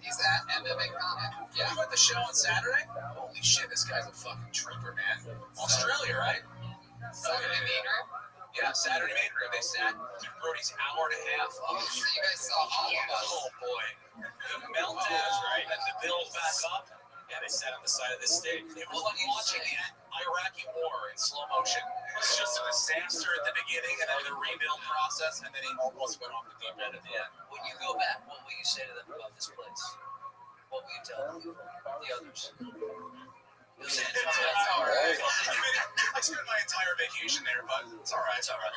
He's at MMA comic. Yeah. You at the show on Saturday? Holy shit, this guy's a fucking trooper, man. Australia, right? Saturday main room. Yeah, Saturday main room. They sat through Brody's hour and a half. Oh, so you guys saw all of us. Oh boy. The meltdown, right? And the build back up. Yeah, they sat on the side of the stage. It was like watching the Iraqi war in slow motion. It was just a disaster at the beginning and then the rebuild process, and then he almost went off the deep end at the end. When you go back, what will you say to them about this place? What will you tell the others? You'll say That's all right. I spent my entire vacation there, but it's all right. It's all right.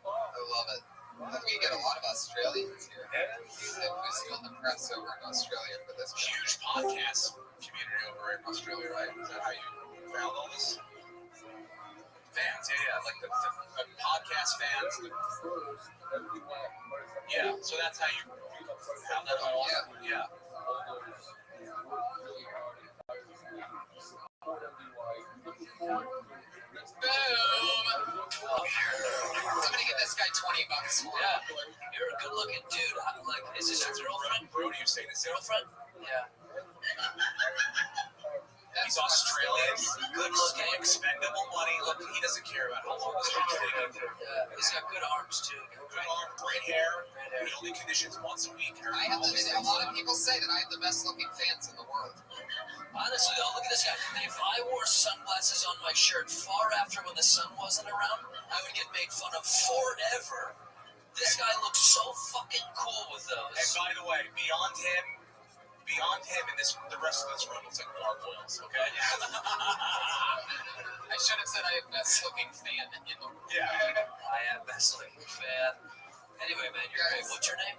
I love it. We get a lot of Australians here. Who's still in the press over in Australia for this. Huge podcast community over in Australia, right? Is that how you found all this? Fans, yeah, like the podcast fans. Yeah, so that's how you found that all. Yeah. Boom! Somebody get this guy $20 for it. Yeah, you're a good-looking dude. Like, is this your girlfriend? Brody, you saying this Girlfriend? Yeah. He's Australian, Good-looking. expendable money. Look, he doesn't care about how long this thing's taking. He's got good arms, too. Good arm, great hair. He only conditions once a week. I have a lot of people say that I have the best looking fans in the world. Honestly, though, look at this guy. If I wore sunglasses on my shirt far after when the sun wasn't around, I would get made fun of forever. This guy looks so fucking cool with those. And by the way, beyond him and the rest of this room looks like gargoyles, okay? I should have said I have best looking fan in the world. Yeah. I am best looking fan. Anyway, man, you're great. What's your name?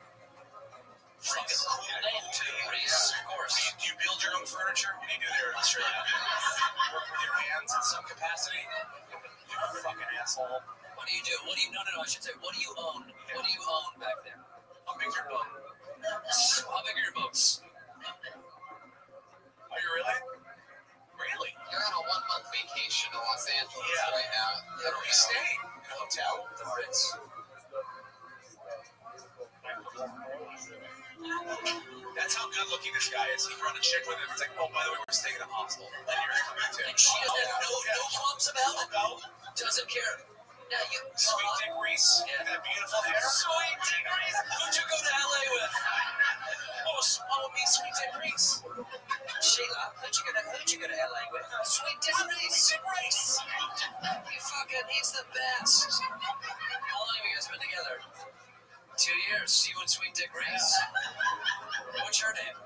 Fucking cool name, too. Reese, of course. Do you build your own furniture? What do you do there in Australia? Work with your hands in some capacity? You fucking asshole. What do you do? No, I should say, what do you own? What do you own back there? How big's your boat? How big are your boats? Are you really? Really? You're on a 1 month vacation to Los Angeles right now. Where are you staying? In a hotel? The Ritz. That's how good looking this guy is. He brought a chick with him. It's like, oh, by the way, we're staying at a hostel. And you're coming to. And she has no qualms about it. No. Doesn't care. Now you. Sweet Dick Reese. Yeah. That beautiful hair. Sweet Dick Reese. Who'd you go to LA with? Me, Sweet Dick Reese. Sheila, who'd you go to LA with? Sweet Dick Reese. He's the best. How long have you guys been together? 2 years. You and Sweet Dick Reese. What's your name?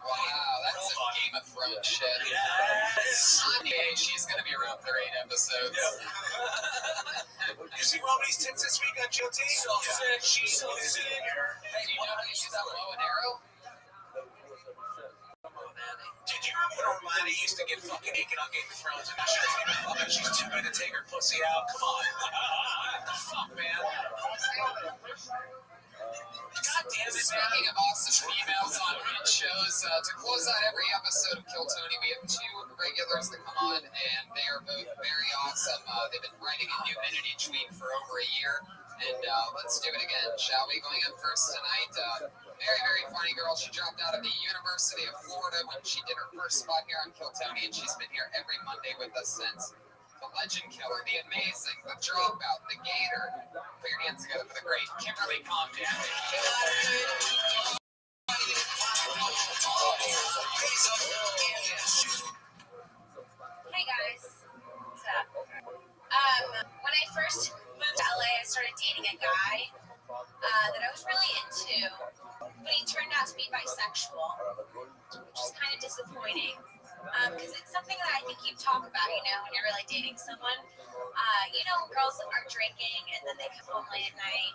Wow, that's some Game of Thrones shit. Yes. Kanye, she's gonna be around for 8 episodes. You see Romney's tits this week on GOT? So sick. She's So sick. Hey, do you know how to use a bow and arrow? Did you remember when Hermione used to get fucking naked on Game of Thrones and she doesn't even fuck it? She's too good to take her pussy out. Come on. What the fuck, man? God damn it, man. Speaking of awesome females on hit shows, to close out every episode of Kill Tony, we have 2 regulars that come on, and they are both very awesome. They've been writing a new minute each week for over a year, and let's do it again, shall we? Going in first tonight, very, very funny girl. She dropped out of the University of Florida when she did her first spot here on Kill Tony, and she's been here every Monday with us since. The Legend Killer, the Amazing, the Dropout, the Gator. Put your hands together for the great Kimberly Compton. Hey guys, what's up? When I first moved to LA, I started dating a guy that I was really into, but he turned out to be bisexual, which is kind of disappointing. Because it's something that I think you talk about, when you're really dating someone. Girls are drinking and then they come home late at night.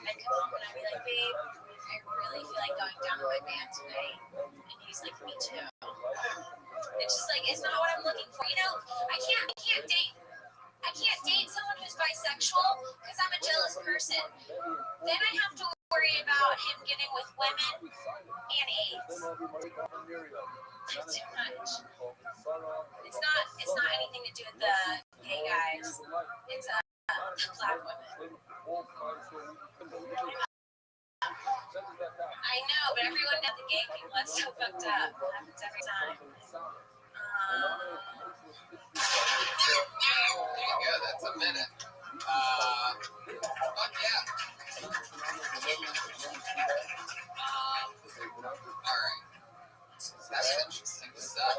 I'd come home and I'd be like, babe, I really feel like going down to my band tonight. And he's like, me too. It's just like, it's not what I'm looking for. I can't date someone who's bisexual because I'm a jealous person. Then I have to worry about him getting with women and AIDS. That's too much. It's not anything to do with the gay guys. It's black women. I I know, but everyone at the gate people are so fucked up. It happens every time. There you go. That's a minute. Fuck yeah. All right. That's interesting stuff.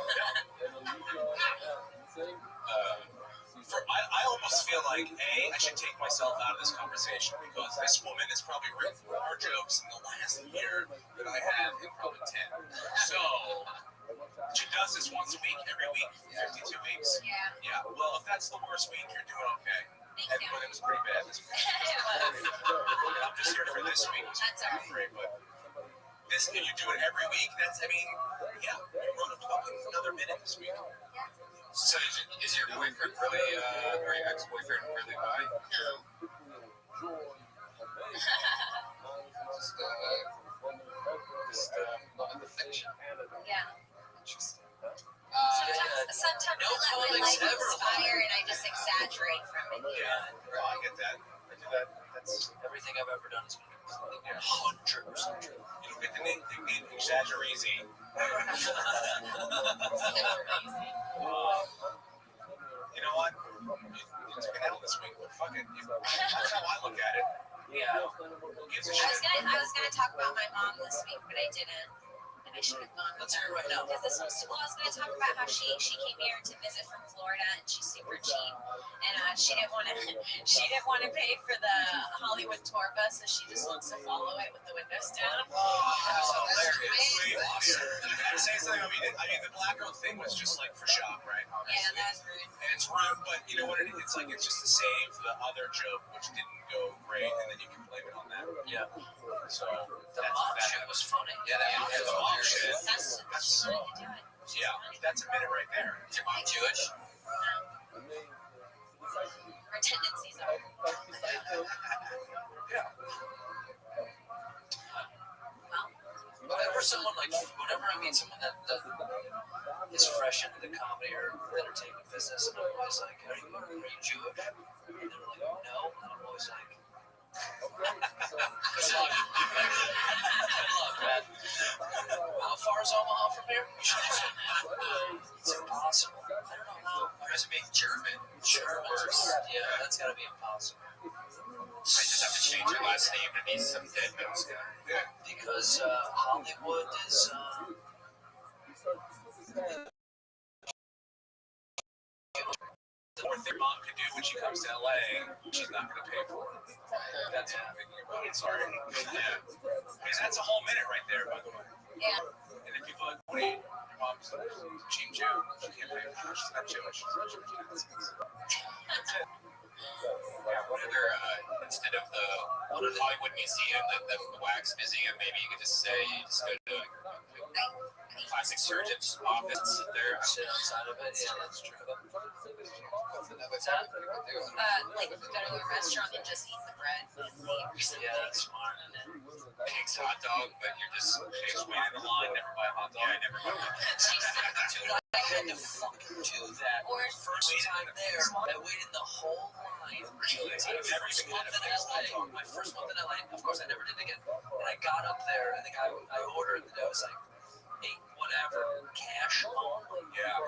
I almost feel like, I should take myself out of this conversation because this woman has probably written more jokes in the last year than I have in probably 10. So, she does this once a week, every week, 52 weeks. Yeah. Yeah, well, if that's the worst week, you're doing okay. Thank you. But it was pretty bad this week. It was. And I'm just here for this week, which That's I'm all right. afraid, but this, if you do it every week, that's, I mean, yeah, you wrote a fucking another minute this week. So is your boyfriend really, or your ex-boyfriend really bi? Just loving the fiction. Yeah. Interesting. Sometimes No I let my comics life ever inspire and I just exaggerate from it. Yeah, well, I get that. I do that. That's Everything I've ever done has been completely 100% true. you don't get the name exaggerating. You know what? You took an L this week, but fuck it. That's how I look at it. Yeah. Who gives a I shit? was gonna talk about my mom this week, but I didn't. And I should have gone. Let's hear it right now. Because this was, well, I was gonna talk about how she came here to visit from Florida and she's super cheap, and she didn't want to pay for the Hollywood tour bus, so she just wants to follow it with the windows down. That's hilarious. Wait, you gotta say something. I mean, the black girl thing was just like for shock, right? Yeah, that's rude. And it's rude, but you know what? It's like it's just the same for the other joke, which didn't go great, and then you can blame it on that. Yeah. So The mom shit was funny. Yeah, the mom shit. That's she wanted to do it. Yeah, that's a minute right there. Is your mom Jewish? Her tendencies are. Yeah. Whenever I meet someone that is fresh into the comedy or entertainment business, and I'm always like, are you Jewish? And they're like, no. And I'm always like, good luck. Good luck, man. How far is Omaha from here? It's impossible. I don't know. Does it make German? Yeah, that's gotta be impossible. I just have to change your last name to be some dead mouse guy. Yeah. Because Hollywood is What their mom could do when she comes to LA, she's not going to pay for it. That's what I'm thinking about. Sorry. Yeah. Because that's a whole minute right there, by the way. Yeah. And then people are like, wait, your mom's a cheap Jew. She can't pay for it. She's not Jewish. She's not Jewish. That's it. Yeah, what other, instead of the Hollywood Museum, the Wax Museum, maybe you could just say, you just go to a plastic surgeon's office and sit there. sit outside of it. Yeah, that's true. That's another thing people do. Like go to a restaurant and just eat the bread and leave. Yeah, that's smart. And then Pig's hot dog, but you're just wait in the line, never buy a hot dog. Yeah, I never got that. Dude, I had to fucking do that. Or First time there, I waited the whole line. My first month in LA, of course I never did it again. And I got up there and the guy I ordered, and I was like, hey, whatever, cash only. Yeah.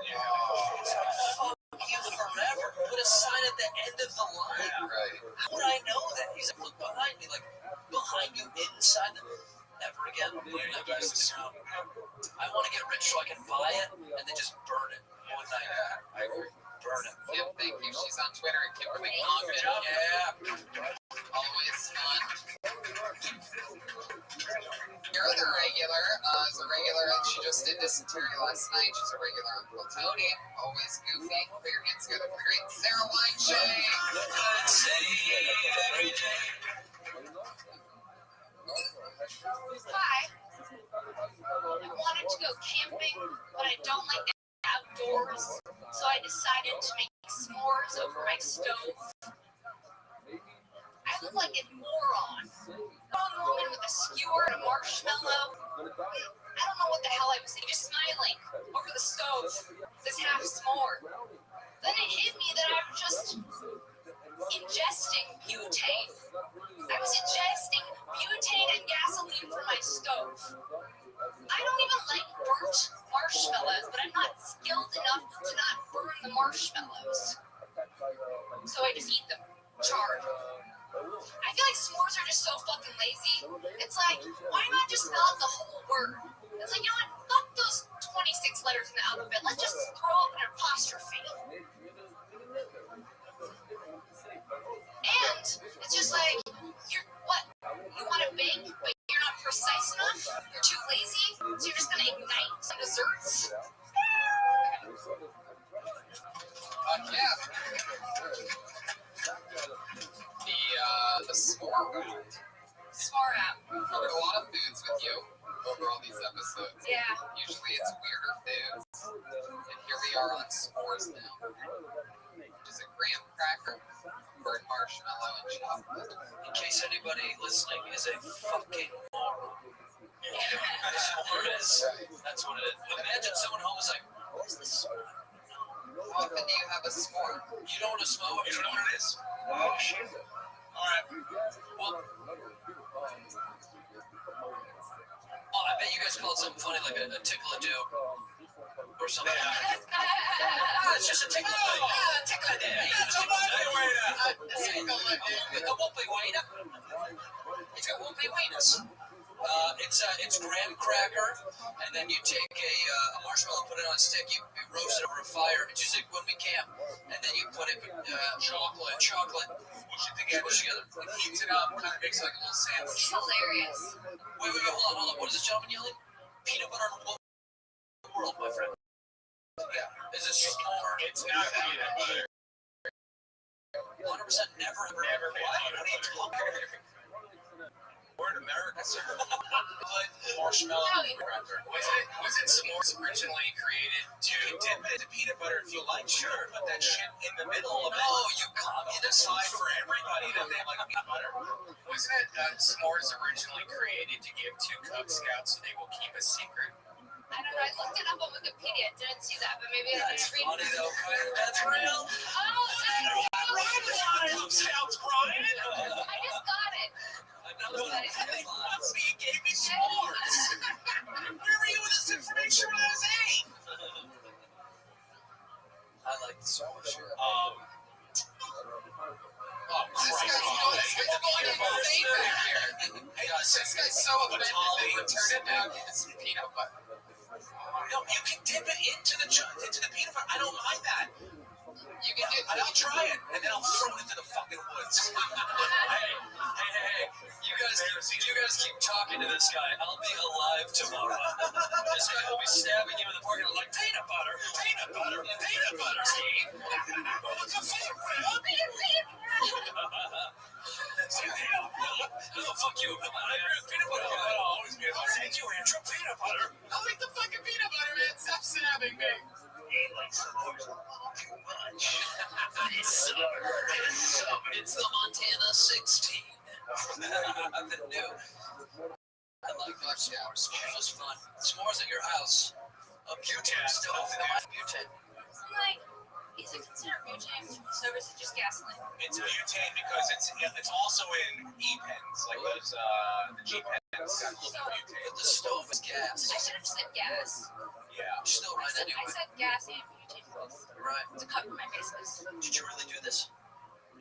It's like, fuck you forever. Put a sign at the end of the line. Right. How would I know that? He's like, look behind me, like, behind you, inside the... Never again. I want to get rich so I can buy it and then just burn it one night. Yeah, I agree. Burn it. Kim, thank you. She's on Twitter at Kimberly Good Condon. job. Yeah. Always fun. Your other regular is a regular, and she just did dysentery last night. She's a regular on Uncle Tony. Always goofy. Put your hands together for the great Sarah hi. I wanted to go camping, but I don't like the outdoors, so I decided to make s'mores over my stove. I look like a moron. Grown woman with a skewer and a marshmallow. I don't know what the hell I was thinking, just smiling over the stove. This half s'more. Then it hit me that I was just ingesting butane. I was ingesting butane and gasoline gasoline for my stove. I don't even like burnt marshmallows, but I'm not skilled enough to not burn the marshmallows. So I just eat them charred. I feel like s'mores are just so fucking lazy. It's like, why not just spell out the whole word? It's like, you know what? Fuck those 26 letters in the alphabet. Let's just throw up an apostrophe. And it's just like, you're what? You want to bake, but you're not precise enough? You're too lazy? So you're just going to ignite some desserts? Yeah. The s'more round. S'more app. We've covered a lot of foods with you over all these episodes. Yeah. Usually it's weirder foods. And here we are on s'mores now. Which is a graham cracker, burnt marshmallow, and chocolate. In case anybody listening is a fucking moron. S'mores. That's what it is. Imagine someone home is like, what is this s'more? How often do you have a s'more? You know what a s'more is? You know what it is? Oh, shit. All right. Well, I bet you guys call it something funny like a tickle-a-do or something. It's just a tickle-a-do. Tickle-a-do. A whoopee-waiter. It's got whoopee waiters. It's graham cracker, and then you take a marshmallow, put it on a stick, you roast it over a fire. It's usually when we camp, and then you put it chocolate, push it together, and heats it up, kind of makes like a little sandwich. It's hilarious. Wait, hold on. What is this gentleman yelling? Peanut butter in what world, my friend? Yeah, is this just more? It's not peanut butter. 100% never. What are you talking about? We're in America, sir. Marshmallow cracker. Was it s'mores originally created to dip it into peanut butter if you like? Sure, but that shit in the middle of it. Oh, you communist. Decide for everybody that they like peanut butter. Wasn't it s'mores originally created to give to Cub Scouts so they will keep a secret? I don't know. I looked it up on Wikipedia. Didn't see that, but maybe I That's didn't read funny though, Brian. That's real. Oh, Brian was on Cub Scouts, Brian. I just got it. He gave me s'mores. Where were you with this information when I was 8? I like the s'mores shit. Oh, Christ. This guy's so offended that he turned it down his peanut butter. No, you can dip it into the peanut butter. I don't mind that. You can do And I'll try it, and then I'll throw it into the fucking woods. Hey. You guys keep talking to this guy. I'll be alive tomorrow. This guy will be stabbing you in the parking lot like, peanut butter, Steve. What's the fuck, No, fuck you. Peanut butter. I'll always be able to say you, Andrew. Peanut butter. I'll eat the fucking peanut butter, man. Stop stabbing me. He likes s'mores too much. It's the Montana 16. The new. I like that s'mores. S'mores was fun. S'mores at your house. A butane stove. Butane. I'm like, is it considered butane? So is it just gasoline? It's butane because it's also in E-pens, like those the G-pens. So, But the stove is gas. I should have said gas. Yeah. You're still right I anyway. said gas and butane both. Right. To cover my bases. Did you really do this?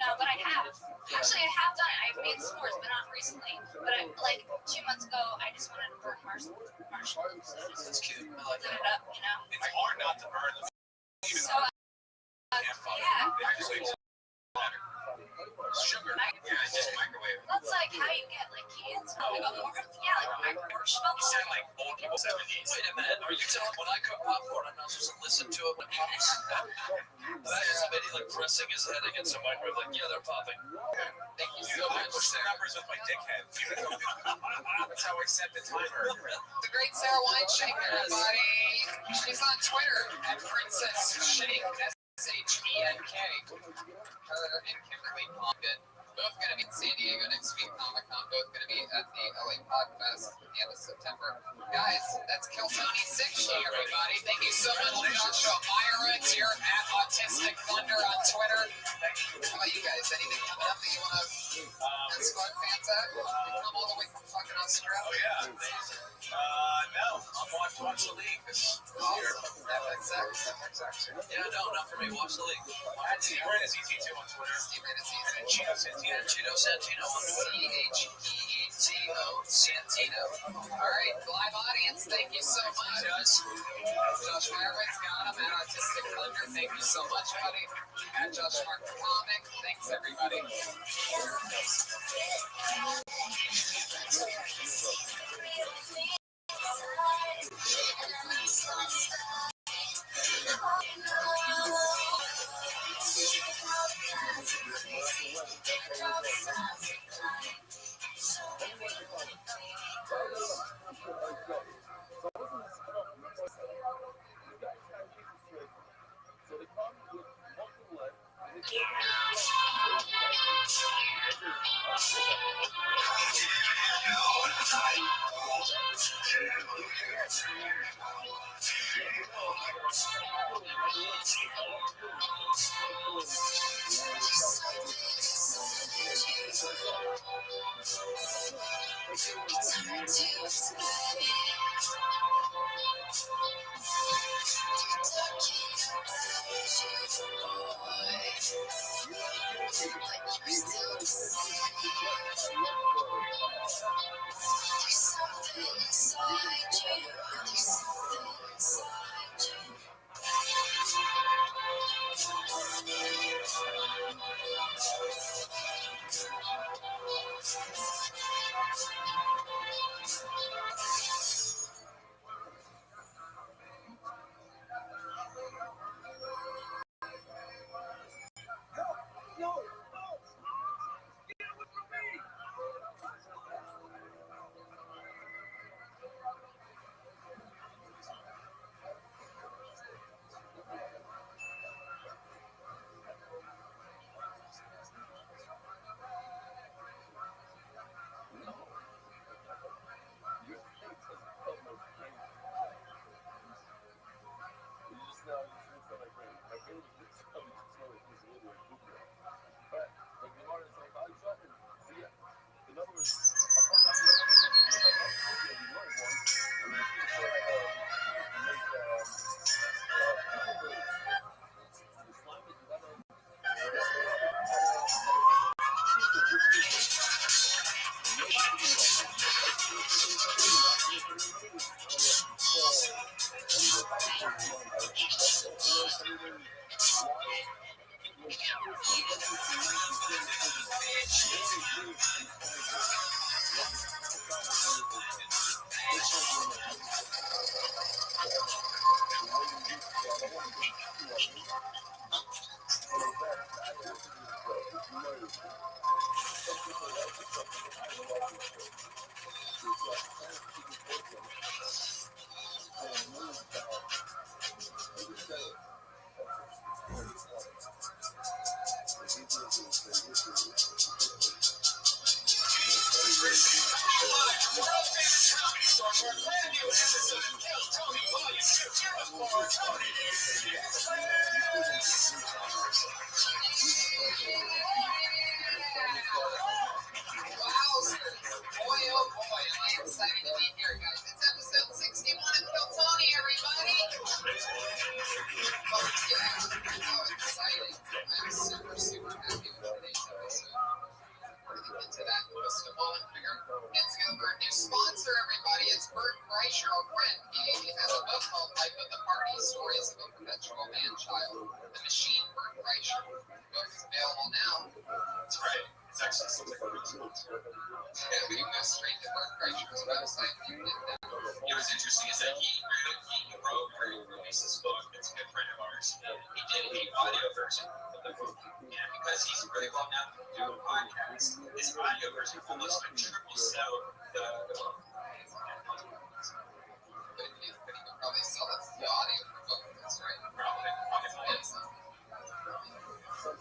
No, but I have. Actually, I have done it. I've made s'mores, but not recently. But like 2 months ago, I just wanted to burn marshmallows. So I just That's cute. I like lit that. it up, you know. It's hard not to burn the So, yeah. sugar. Yeah, it's just microwave. That's like how you get like kids. Like a marshmallow. You sound like old people 70s. Wait a minute. Are you telling when I cook popcorn, I'm not supposed to listen to it when it pops? Imagine somebody like pressing his head against a microwave, like, yeah, they're popping. Thank you You so know, I much. push the numbers with my dickhead. That's how I set the timer. The great Sarah Weinshake, everybody. She's on Twitter at Princess Shake, SHENK. Her and Kimberly Plunkett Both going to be in San Diego next week, Comic Con. Both going to be at the LA Podfest at the end of September. Guys, that's Kill Tony 60, everybody. Thank you so much, Joshua Myra. It's here at Autistic Thunder on Twitter. How about you guys? Anything coming up that you want to squad fans at? You come all the way from fucking Australia? Oh, yeah. No, I'm watch the league. Awesome. FXX. Yeah, no, not for me. Watch the league. At Steve Rena's ET2 on Twitter. Steve Rena's And Cheeto Santino. Cheeto Santino on Twitter. CHEETO Santino. All right, live audience, thank you so much. Josh Meyerowitz got him at Autistic Thunder. Thank you so much, buddy. At Josh Mark the Comic. Thanks, everybody.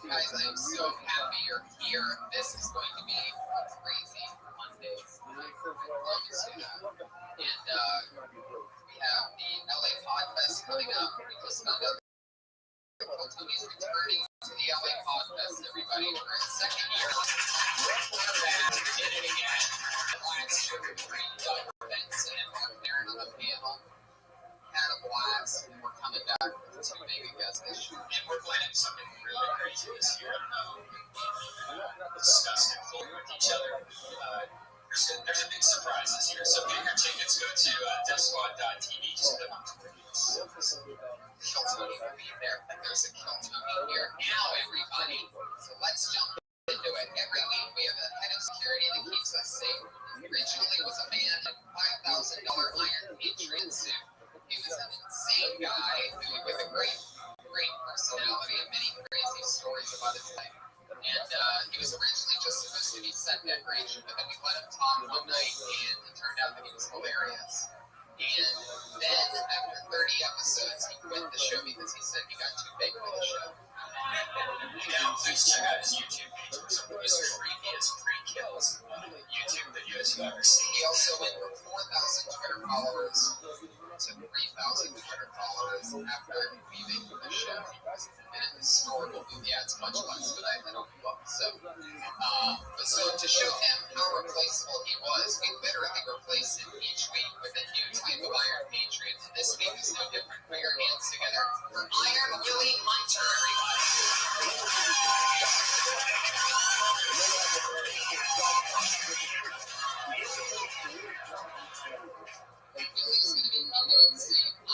Guys, I'm so happy you're here. This is Podfest coming up. We just found out that Tommy's returning to the LA Podfest, everybody, for its second year. We're back. Did it again. Last year, we trained Doug Benson and Mark Barron on the panel. Had a blast, and we're coming back with two mega guests this year. And we're planning something really crazy this year. I don't know. Discussed it fully with each other. There's a big surprise this year. So get your tickets. Go to DeathSquad.tv. Just put them on Twitter. Kill Tony will be there. There's a Kill Tony here now, everybody. So let's jump into it. Every week we have a head of security that keeps us safe. Originally was a man in a $5,000 Iron Patriot suit. He was an insane guy with a great personality and many crazy stories about his life. And he was originally just supposed to be set decoration, but then we let him talk one night, and it turned out that he was hilarious. And then, after 30 episodes, he quit the show because he said he got too big for the show. Now, please check out his YouTube page for some of his creepiest pre-kills YouTube videos you've ever seen. He also went from 4,000 Twitter followers to 3,000 Twitter followers after leaving the show. And in the historical movie, it's much less, but I don't know. So to show him how replaceable he was, we literally replaced him each week with a new type of Iron Patriot. And this week is no different. Put your hands together for Iron Willie Hunter,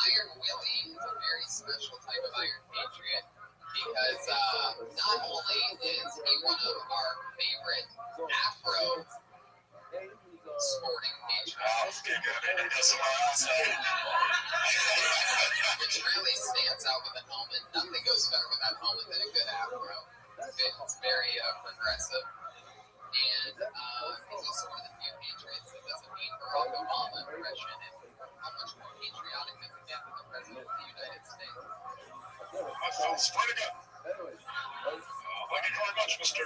Iron Willie is a very special type of Iron Patriot because not only is he one of our favorite Afro sporting patriots, which really stands out with the helmet. Nothing goes better with that helmet than a good Afro. It's very progressive. And he's also one of the few patriots that doesn't mean Barack Obama impression and how much more patriotic than we get with the President of the United States. Spread it up. Thank you very much, Mr.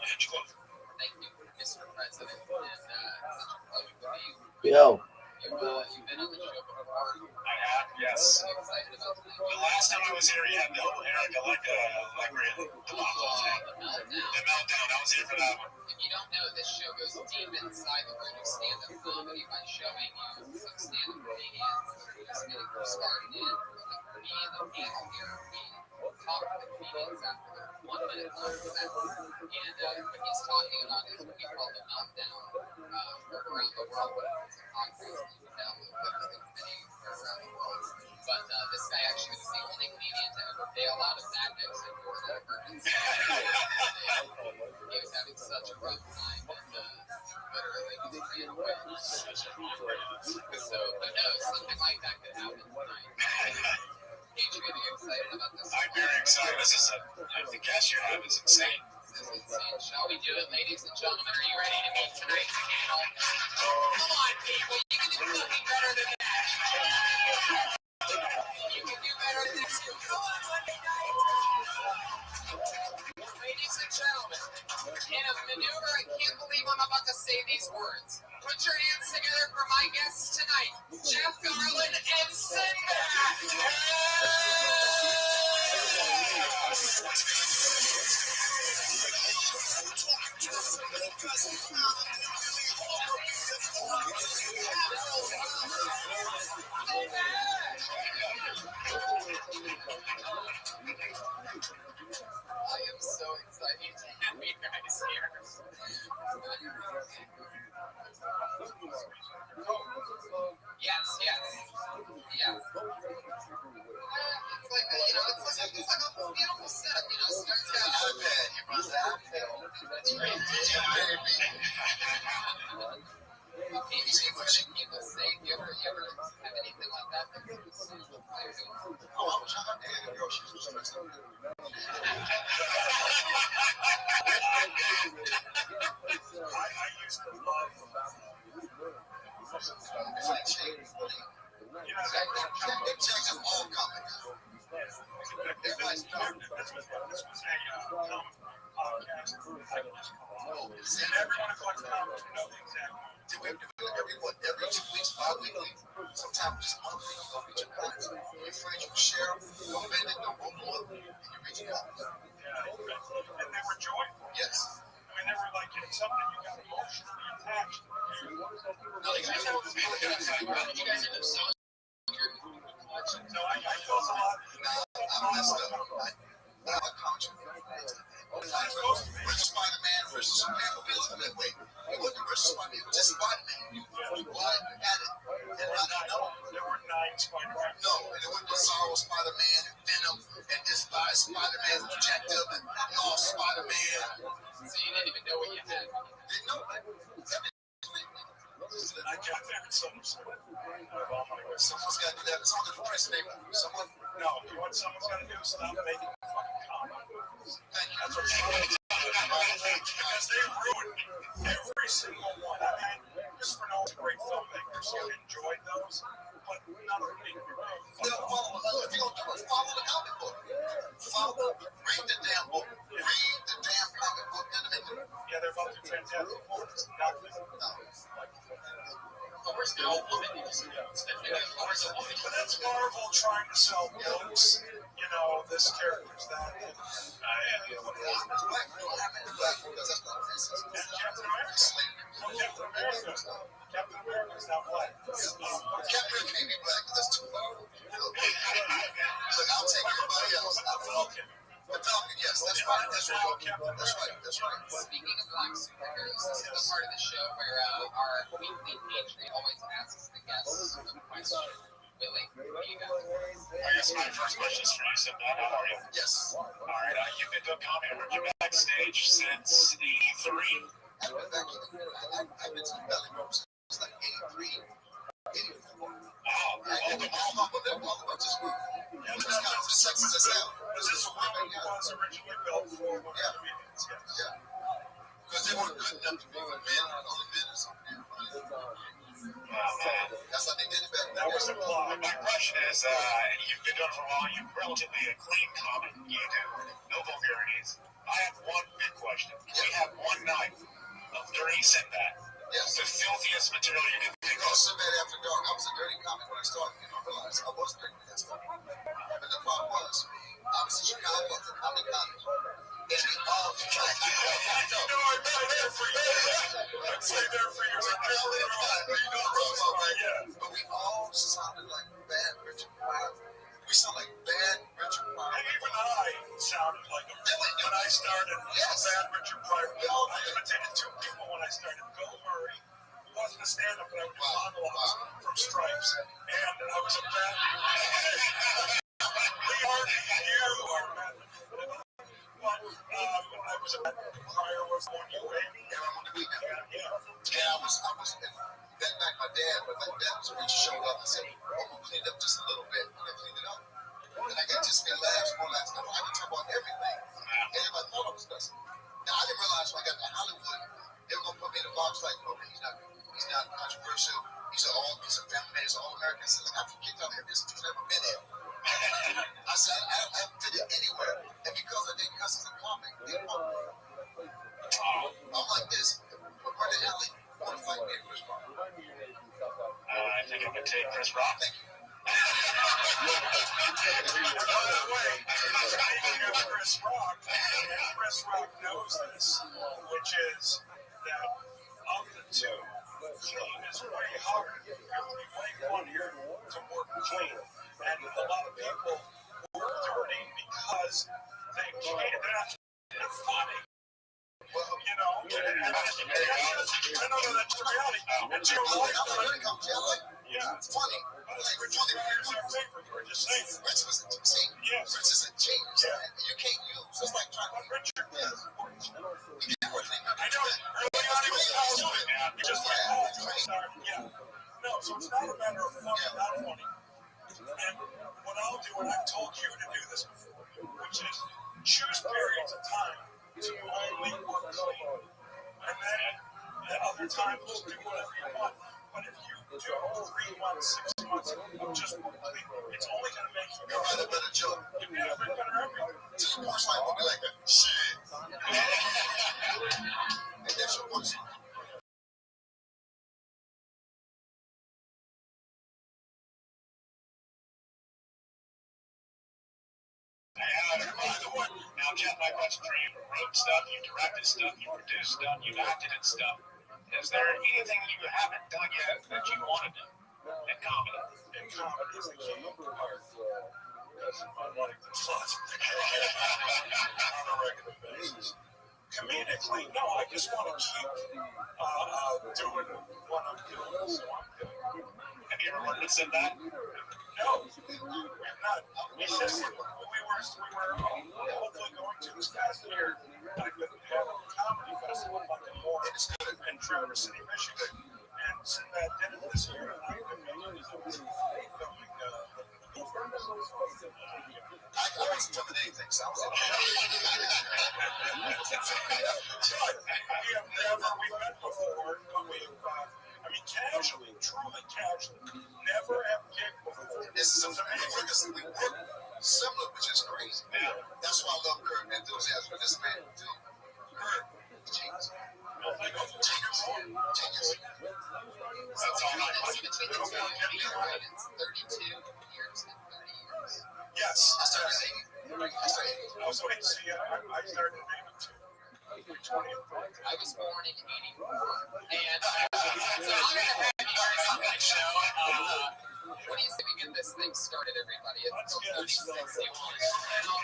Hitchcliff. Thank you, Mr. President. And such a pleasure to meet you. Yo. You've been on the show before. I have, yes. I'm excited about tonight. The last time I was here, you had no Erica like really. The meltdown. I was here for that one. If you don't know, this show goes deep inside the world of stand-up comedy by showing you some stand-up comedians that are just getting started in. Like me and the panel here, we talk to the comedians after their 1 minute long set. And what he's talking about is what we call the meltdown. We're around the world with podcasts you can download literally many around the world. But this guy actually was the only comedian to ever bail out of that exit for the emergency. He was having such a rough time and literally was ran away. So who knows, something like that could happen tonight. Patriot, are you excited about this? I'm very excited. The guest you have is insane. This is insane. Shall we do it, ladies and gentlemen? Are you ready to meet tonight's panel? Come on, people. You can do nothing better than that. You can do better than this. Come on, Monday night. Ladies and gentlemen, in a maneuver, I can't believe I'm about to say these words. Put your hands together for my guests tonight, Jeff Garland and Sinbad. I am so excited to have you guys here. Yes. Yeah. It's like a beautiful setup, starts out with bed, you run that hill. That's great. Maybe pushing people safe. You ever have anything like that? Oh, John and the girl, she was stressed out. I used to love big checks of all comics. Everybody's talking about this was a podcast. And everyone talks about exactly. Do we do it every 2 weeks, bi-weekly? Sometimes just monthly. Your friends you share, don't bend it, don't roll up, and you reach out. And they were joyful. Yes. I mean, they were like, it's something you got emotionally attached to. No, you guys know what's how did you guys end up selling your collection? So I feel a lot. I messed up. I conscious. Where's Spider-Man versus Superman? Wait. It wasn't versus Spider-Man. It was just Spider-Man. Why had it? And I don't know. There were 9 Spider-Man. No, and it wasn't Bizarro Spider-Man and Venom and Despised Spider-Man and Objective and Lost Spider-Man. So you didn't even know what you had. Didn't know. I got there in someone's Someone's got to do that. Someone's got to press name. Someone. No, you know what someone's got to do? Stop making fucking comments. Thank you. That's what someone's because they ruined every single one. I mean, Christopher Nolan's a great filmmaker, so I enjoyed those, but none of them made me really If you're going to do it, follow the comic book. Read the damn book. Read the damn comic book. Yeah, they're about to do Fantastic Four. It's nothing. Where's the old woman? Where's the woman? But that's Marvel trying to sell books. You know, this character's that. Captain America's not black. Captain can't be black because that's too low. Look, I'll take everybody else. The Falcon, yes, that's right. That's right. Speaking of black superheroes, this is the part of the show where our weekly patron always asks the guests a question. Willie, what do you got? I guess my first question is for you, so how are you? Yes. All right, you've been doing comedy. I heard you backstage since '83. I've been to the belly room since like 83, 84. Wow. All of them just moved. It's kind of as sexy as it sounds. This is how it was originally built for comedians. Yeah. Because they weren't good enough to be for men, only men or something. That's how they did it back then. That was the plot. My question is, you've been doing it for a while. You're relatively a clean comic. You do no vulgarities. I have one big question. We have one night of dirty Sinbad. Yes. The filthiest material you can think of. Sinbad After Dark. I was a dirty comic when I started. I realized I was dirty when I started. But the problem was, I was in Chicago at the Comic Con. And we all tried to I'm there for you. I'd say there for you. But we all sounded like bad Richard Pryor. We sound like bad Richard Pryor. And even I sounded like a when I started. Yes. Bad Richard Pryor. I imitated 2 people when I started. Bill Murray, who wasn't a stand-up, but I would do monologues from Stripes. And I was a bad Lee Harvey, you are bad. But I was a bad Pryor was one you ate. And I'm on the weekend. Yeah. I was that night my dad was reach showed up and said, I'm gonna clean it up just a little bit. And I cleaned it up. And I got just me laughs. I can talk about everything. Everybody thought I was nuts. Now I didn't realize when I got to Hollywood, they were gonna put me in a box like, okay, he's not controversial. He's a family man, he's an all-American. I said, look, I'm from kicked out of here. This dude's never been here. I said, I haven't fit it anywhere. And because I did cuss as a comic, I'm like this. Where the hell want to fight me, Chris Rock? I think I could take Chris Rock. Thank you. By the way, speaking of Chris Rock knows this, which is that of the two, clean is way harder. It would be way funnier to work clean. And a lot of people work dirty because they can't. They're funny. Well, you know, and that's the reality. And Jim It's funny. Here's our favorite. We're just saying. Rich was a genius. You can't use. It's like trying to Richard is. I know. Early on, he was awesome. He just went, No, so it's not a matter of funny, not funny. And what I'll do, and I've told you to do this before, which is choose periods of time to only work clean. And then at other times, just do whatever you want. But if you do 3 months, 6 months of just work clean, it's only going to make you You'll write a better joke. You'll get better everything. Just the punchline will be like that. Shit. And that's your punchline. Now, Jeff, my question for you: you wrote stuff, you directed stuff, you produced stuff, you've acted in stuff. Is there anything you haven't done yet that you want to do in comedy? In comedy is the key part. Because my life is lots of things on a regular basis. Comedically, no, I just want to keep doing what I'm doing. So I'm doing. Have you ever wanted to sit back? No, we're not. We said we were hopefully going to this past year. I've been having a comedy festival like the more in Traverse City, Michigan, and Sinbad did it this year. And I've been filming. I wasn't doing anything, so I was we met before, but casually, truly casually, never have kicked before. This is amazing. We work similar, which is crazy. Yeah. That's why I love Kurt and enthusiasm for this man, too. Kurt, genius. Genius. That's all right. What's between the two of you, right? It's 32 years and 30 years. Yes. I started singing. I was waiting to see you. I started in 82. 20 and 30. I was born in 84. And so I'm going to have you guys on my show. What do you say we get this thing started, everybody? It's still 3061. I'll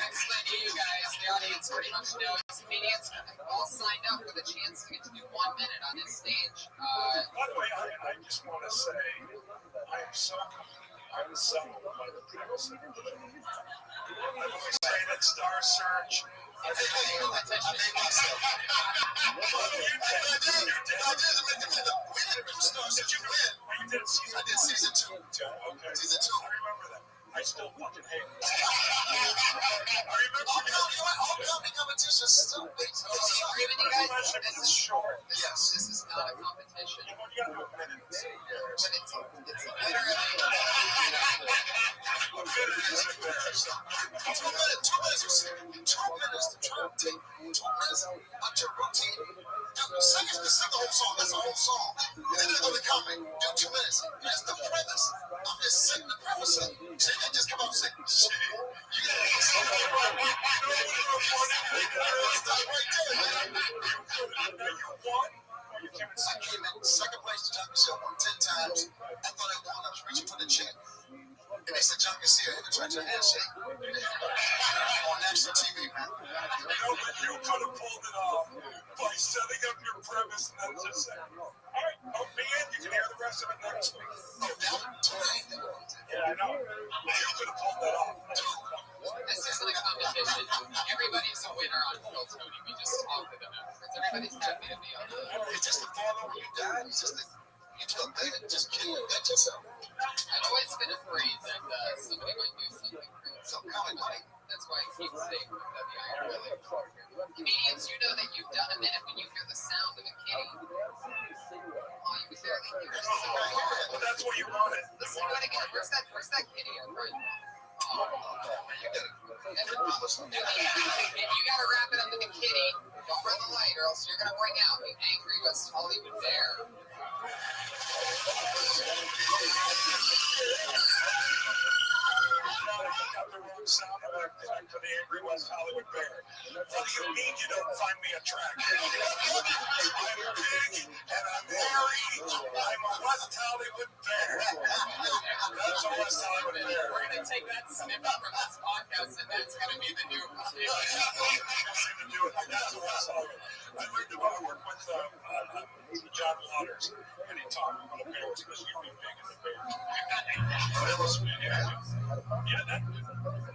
explain to you guys, the audience pretty much knows. Comedians all signed up for the chance to get to do 1 minute on this stage. By the way, I just want to say, I am so unsettled by the premise of the show. I always say that Star Search. I made myself. Did you win? You did season. I did season 2. Okay. Season 2. I remember that. I still fucking hate it. I remember all comedy competitions still big. So agree with you guys? This is short. Yes. This is not a competition. You gotta do a minute. But it's literally. A minute is embarrassing. 2 minutes. 2 minutes to try to take 2 minutes out your routine. Sing the whole song. That's the whole song. And then they go to comment. Do 2 minutes. That's the premise. I'm just sitting the premise. Shit, they just come up and say, shit. You gotta stop right there. You won. I came in second place to John Garcia. I won 10 times. I thought I won. I was reaching for the check. And they said, John Garcia, and tried to handshake. On national TV, man. You could have pulled it off by setting up your premise and then just saying, all right, hook me in. You can hear the rest of it next week. Oh, that one? Yeah, I know. You could have pulled that off. This isn't a competition. Everybody's a winner on Phil Tony. We just talk to them afterwards. Everybody's happy to be on the. It's just the follow when you die. It's just you took that. Just kill that yourself. I've always been afraid that somebody might do something crazy. Something coming like. That's why I keep saying that really. Comedians, you know that you've done a minute when you hear the sound of a kitty. Oh, you can barely hear it. Well, that's what you wanted. Listen to it again. Where's that kitty at, right? Oh, and you gotta wrap it up with the kitty. Don't run the light, or else you're gonna bring out the angry West Hollywood bear. Sound effect for the angry West Hollywood bear. What do you mean you don't find me attractive? I'm big and I'm hairy. I'm a West Hollywood bear. That's a West Hollywood bear. We're gonna take that snippet from this podcast, and that's gonna be the new. That's a West Hollywood. I learned about work with John Waters, and he talked about bears because you'd be big as a bear. Yeah,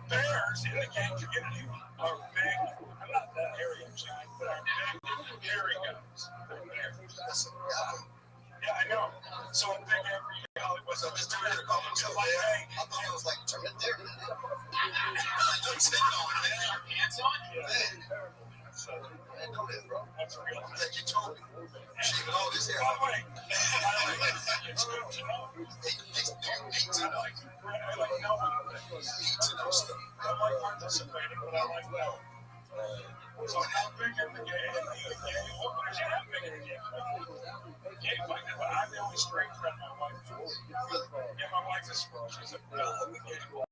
bears in the gay community are big. I'm not that hairy, actually, but I'm big, hairy guys. They're bears. Yeah, I know. So I'm big angry Hollywood. So just doing it. So like, hey, I thought it was like turning there. Hands on? Yeah. So, Man, go ahead, bro. that's real. Like you told me. Shaving all this hair. By the way, it's good to know. You need to know. I like knowing things. You need to know stuff. I like participating, but I like knowing. So how big are the gay? What would you have big in the gay? Gay fight. I'm the only straight friend my wife is. Yeah, my wife is. She's a belle of the gay world.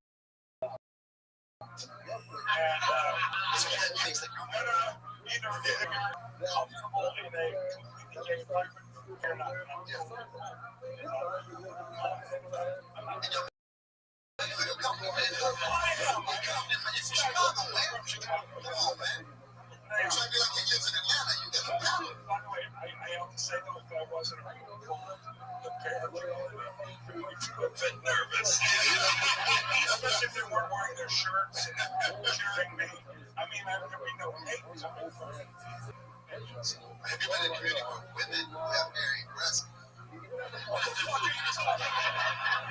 It's one of the things that you're either comfortable in a completely gay environment or you're not. It's Chicago, man. Come on, man. You're trying to be like he lives in Atlanta. You got a power. By the way, I have to say though, if I wasn't around the parents would be a bit nervous. Especially if they weren't wearing their shirts and cheering me. I mean, there would be no hate coming from it. Have you been in a community where women who have very aggressive? What the fuck are you talking about?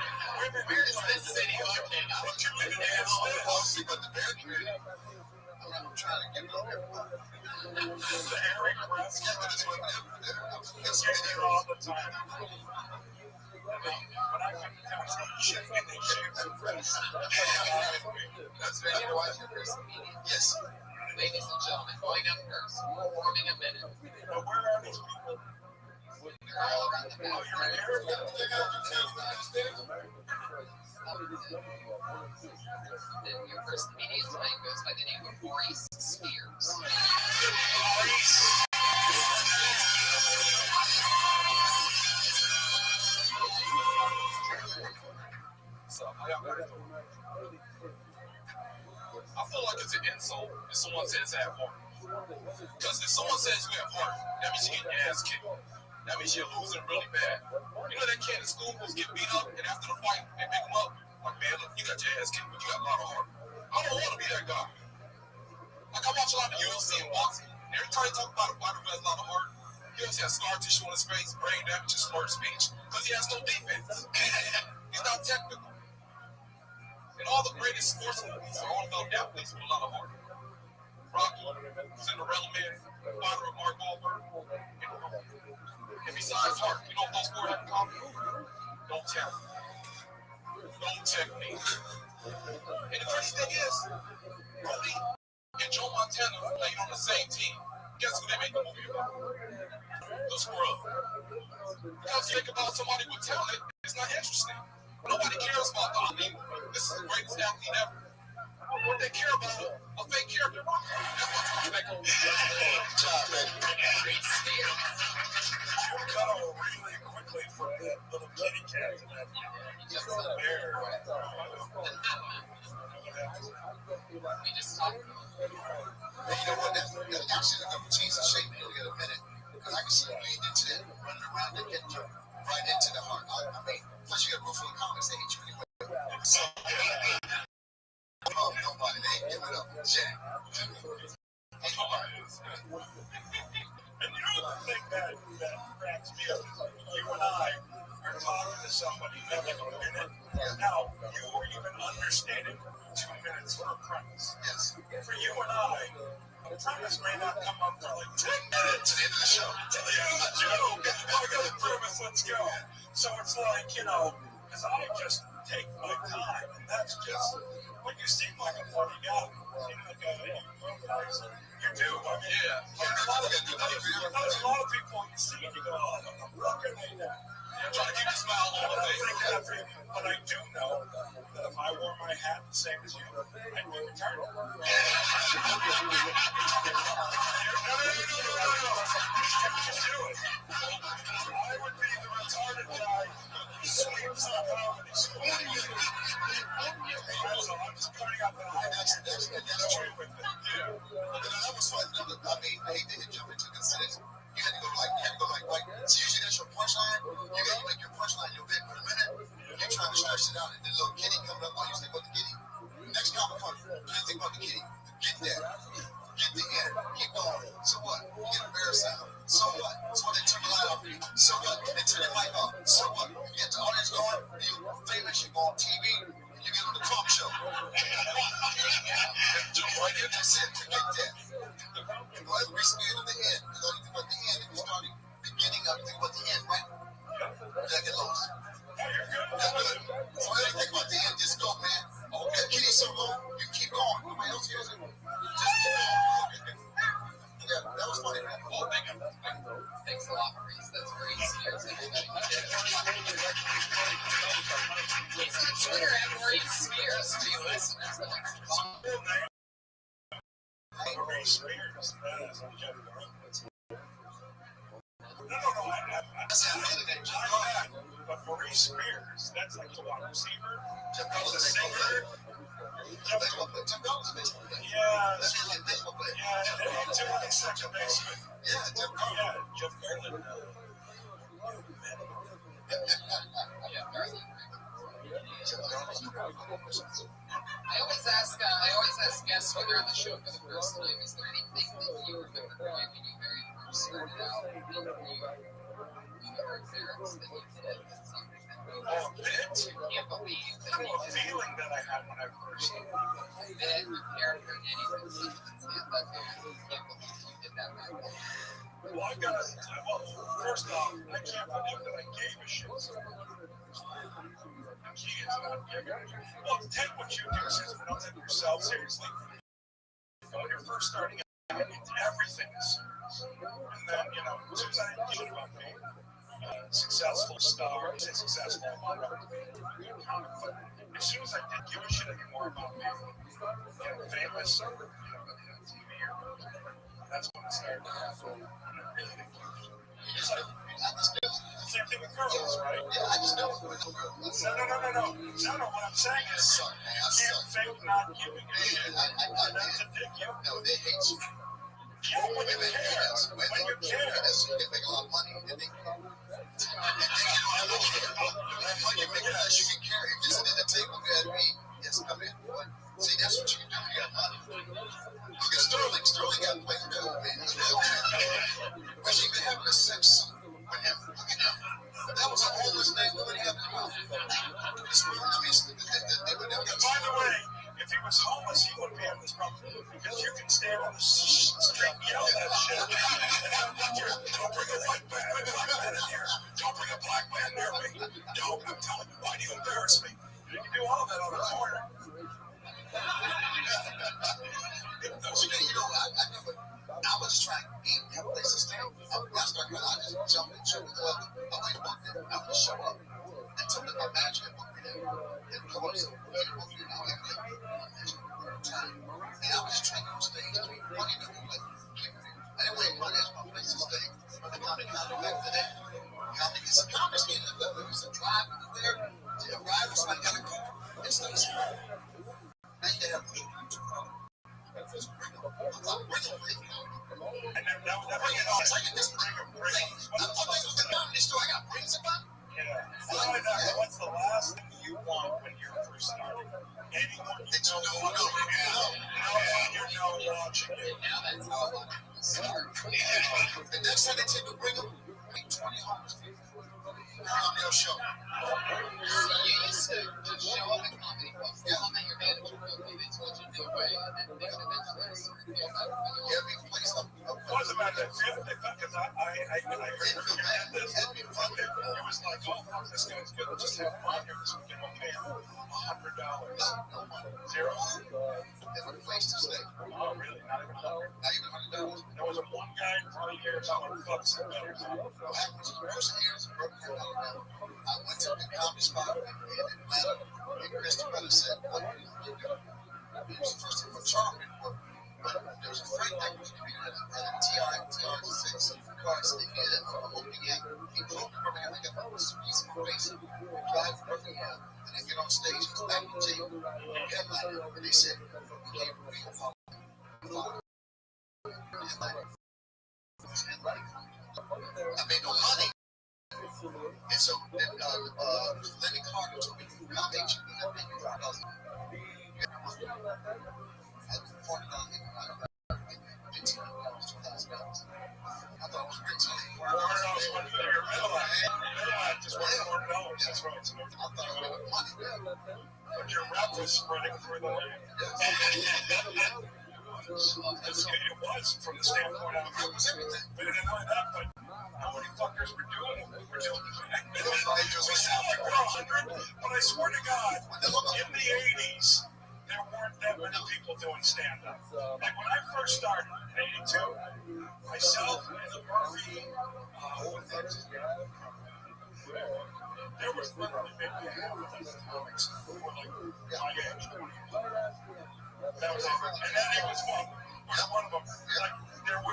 Where is this city located? What community is this? Obviously, but the bear community. I'm trying to get up everybody. The Harry Crest. Yeah, but it's women everywhere. It's here all the time. But I think that's a shit in the shit. That's ready to watch your first meeting. Yes. Ladies and gentlemen, going up first, forming a minute. But where are these people? They're all around the Oh, back. you're in here? Then your first comedian tonight goes by the name of Maurice Spears. I feel like it's an insult if someone says I have heart. Because if someone says you have heart, that means you're getting your ass kicked. That means you're losing really bad. You know that kid in school who's getting beat up, and after the fight, they pick him up. Like, man, look, you got your ass kicked, but you got a lot of heart. I don't want to be that guy. Like, I watch a lot of UFC and boxing. Every time you talk about a fighter who has a lot of heart, he always has scar tissue on his face, brain damage, and slurred speech. Because he has no defense. He's not technical. And all the greatest sports movies are all about athletes with a lot of heart. Rocky, Cinderella Man, father of Mark Wahlberg, and besides heart, you know what those four have in common? No talent. No technique. And the crazy thing is, Brody and Joe Montana played on the same team. Guess who they made the movie about? The Scrub. Because think about somebody with talent, it's not interesting. Nobody cares about the athlete. This is the greatest athlete ever. What they care about, a fake character. That's what's going to make them. Good job, man. You cut on really quickly from that little kitty cat to that bear. We just talked. And you know what? That's actually going to change the shape in a minute. Because I can see you lead into that, running around and getting you right into the heart. I mean, plus you got a room full of comics. They hate you anyway. So, oh, nobody. They ain't giving up. Jack. And you know the thing that cracks me up is you and I are talking to somebody for like a minute. Now, you were even understanding 2 minutes for a premise. Yes. For you and I, the premise may not come up for like 10 minutes To the end of the show. to the end of the joke. I got the premise, let's go. So it's like, you know, because I just take my time, and that's just, when you seem like a funny guy, you seem like you do, I mean, yeah. There's a lot of people you see, and you go, oh, I'm looking at that. I'm trying to keep a smile on my face. But I do know that if I wore my hat the same as you, I'd be retarded. No. I would be the retarded guy who sweeps the comedy school. I'm just pointing out that That's true. with it. Yeah. That was fun. I mean, I hate to jump into consensus. You had to go like, so usually that's your punchline. You make your punchline your bit for a minute. You're trying to stretch it out, and then little kitty comes up. I usually go to kitty. Next comic comes. You think about the kitty. Get that. Get the end. Keep going. So what? You get a bear sound. So what? So what? They turn the light off. So what? They turn the mic off. So what? You get the audience going. You famous. You go on TV. You get on the talk show. Jump right in. That's it. Get that. You know, every scared of the end. Because all you think about the end, if you start beginning up, think about the end, right? That get lost. That's good. So everything about the end, just go, man. Okay, kitty so long, you keep going. Nobody else hears it. Just keep going. Yeah, that was funny, man. Oh, thanks a lot, Maurice. That's very serious. Please on Twitter at Maurice Spears. Do you listen? That's the next one. Marie Spears. No. But Marie Spears, that's like the wide receiver. She's a singer. Yeah, Tim is second baseman. Jeff Garland. I always ask guests when they're on the show for the first time, is there anything that you remember growing when you very first started out and you were embarrassed that you did? Something that you can't believe that Kind of a feeling that I had when I first started. that prepared for anything. Can't believe you did that back then. Well, first off, I can't believe that I gave a shit. Well, take what you do seriously, don't take yourself seriously. When you're first starting out, everything is serious. And then, as soon as I didn't give about me, successful star, successful mother, as soon as I didn't give a shit anymore about me, famous or TV or that's when it started. It's like, same thing with girls, right? Yeah, I just know. No. What I'm saying is, you can't fake not giving a shit. That's a dick. No, they hate you. Yeah, when you care. When you care. They make a lot of money, and they care. When you make it less, you can carry. If you're sitting at the table, yes, come in. See, that's what you can do. You got money. Look at Sterling got way to go, man. Was he even having a sex with him? Look at him. That was a homeless name. Nobody got the mouth. By the way, if he was homeless, he wouldn't be having this problem. Because you can stand on the street and yell that shit. Don't bring a white man in here. Don't bring a black man near me. Don't. I'm telling you, why do you embarrass me? You can do all of that on the corner. I was just trying to eat, have a place to stay. I started going out and jumping into the I went up there, I would show up and tell them my magic book me there. And come up to me, now I have my magic book time. And I was just trying to stay. I mean, money to do like, I didn't want money as my place to stay. But the comic back to that. Comic is a comic skin in the middle. It was a drive there. To arrive, somebody got a car. It's not a smart. Now you have a What's the last thing you want when you're first starting? Anyone that you know, you're watching it. Now that's how I want to start. The next time they take a bring them, $20 on their show. You used to just show up at comedy clubs, tell them that your manager okay, they told you no way, and then they should eventually sort of feel better. Yeah, we play something. It wasn't about that feel, because I heard you had this. It was like, oh, fuck, this guy's good. Let's just have fun here. So we can pay him $100. Zero. Never a place to stay. Oh, really? Not even $100? Not even $100. There was one guy in 20 years who fucked some better. I went to the comedy spot in Atlanta, and Christopher said, what do you do? It was the first thing for Charmin, but there was a friend that was going to be TR6 cars, and they did it for the opening act. He drove to Birmingham, they got all this piece of face, drive to Birmingham, and then get on stage, and back to the table, headliner, and they said, we can't believe how I made no money. And so then Lenny Carter told me, come HB, I think you're $5. At $40, $15, $2,000. I thought it was rich. $4 went for your middle act. Just $4. That's right. I thought it was money. But your rep was spreading through the land. It was from the standpoint of it was everything. But it didn't know that, but how many fuckers were doing it? We're doing it. We sound like we're 100, but I swear to God, in the 80s, there weren't that many people doing stand-up. Like when I first started in 82, myself and Murphy, there was literally maybe half of these comics who were like my age, 20 years old. That was it. And then it was one of them.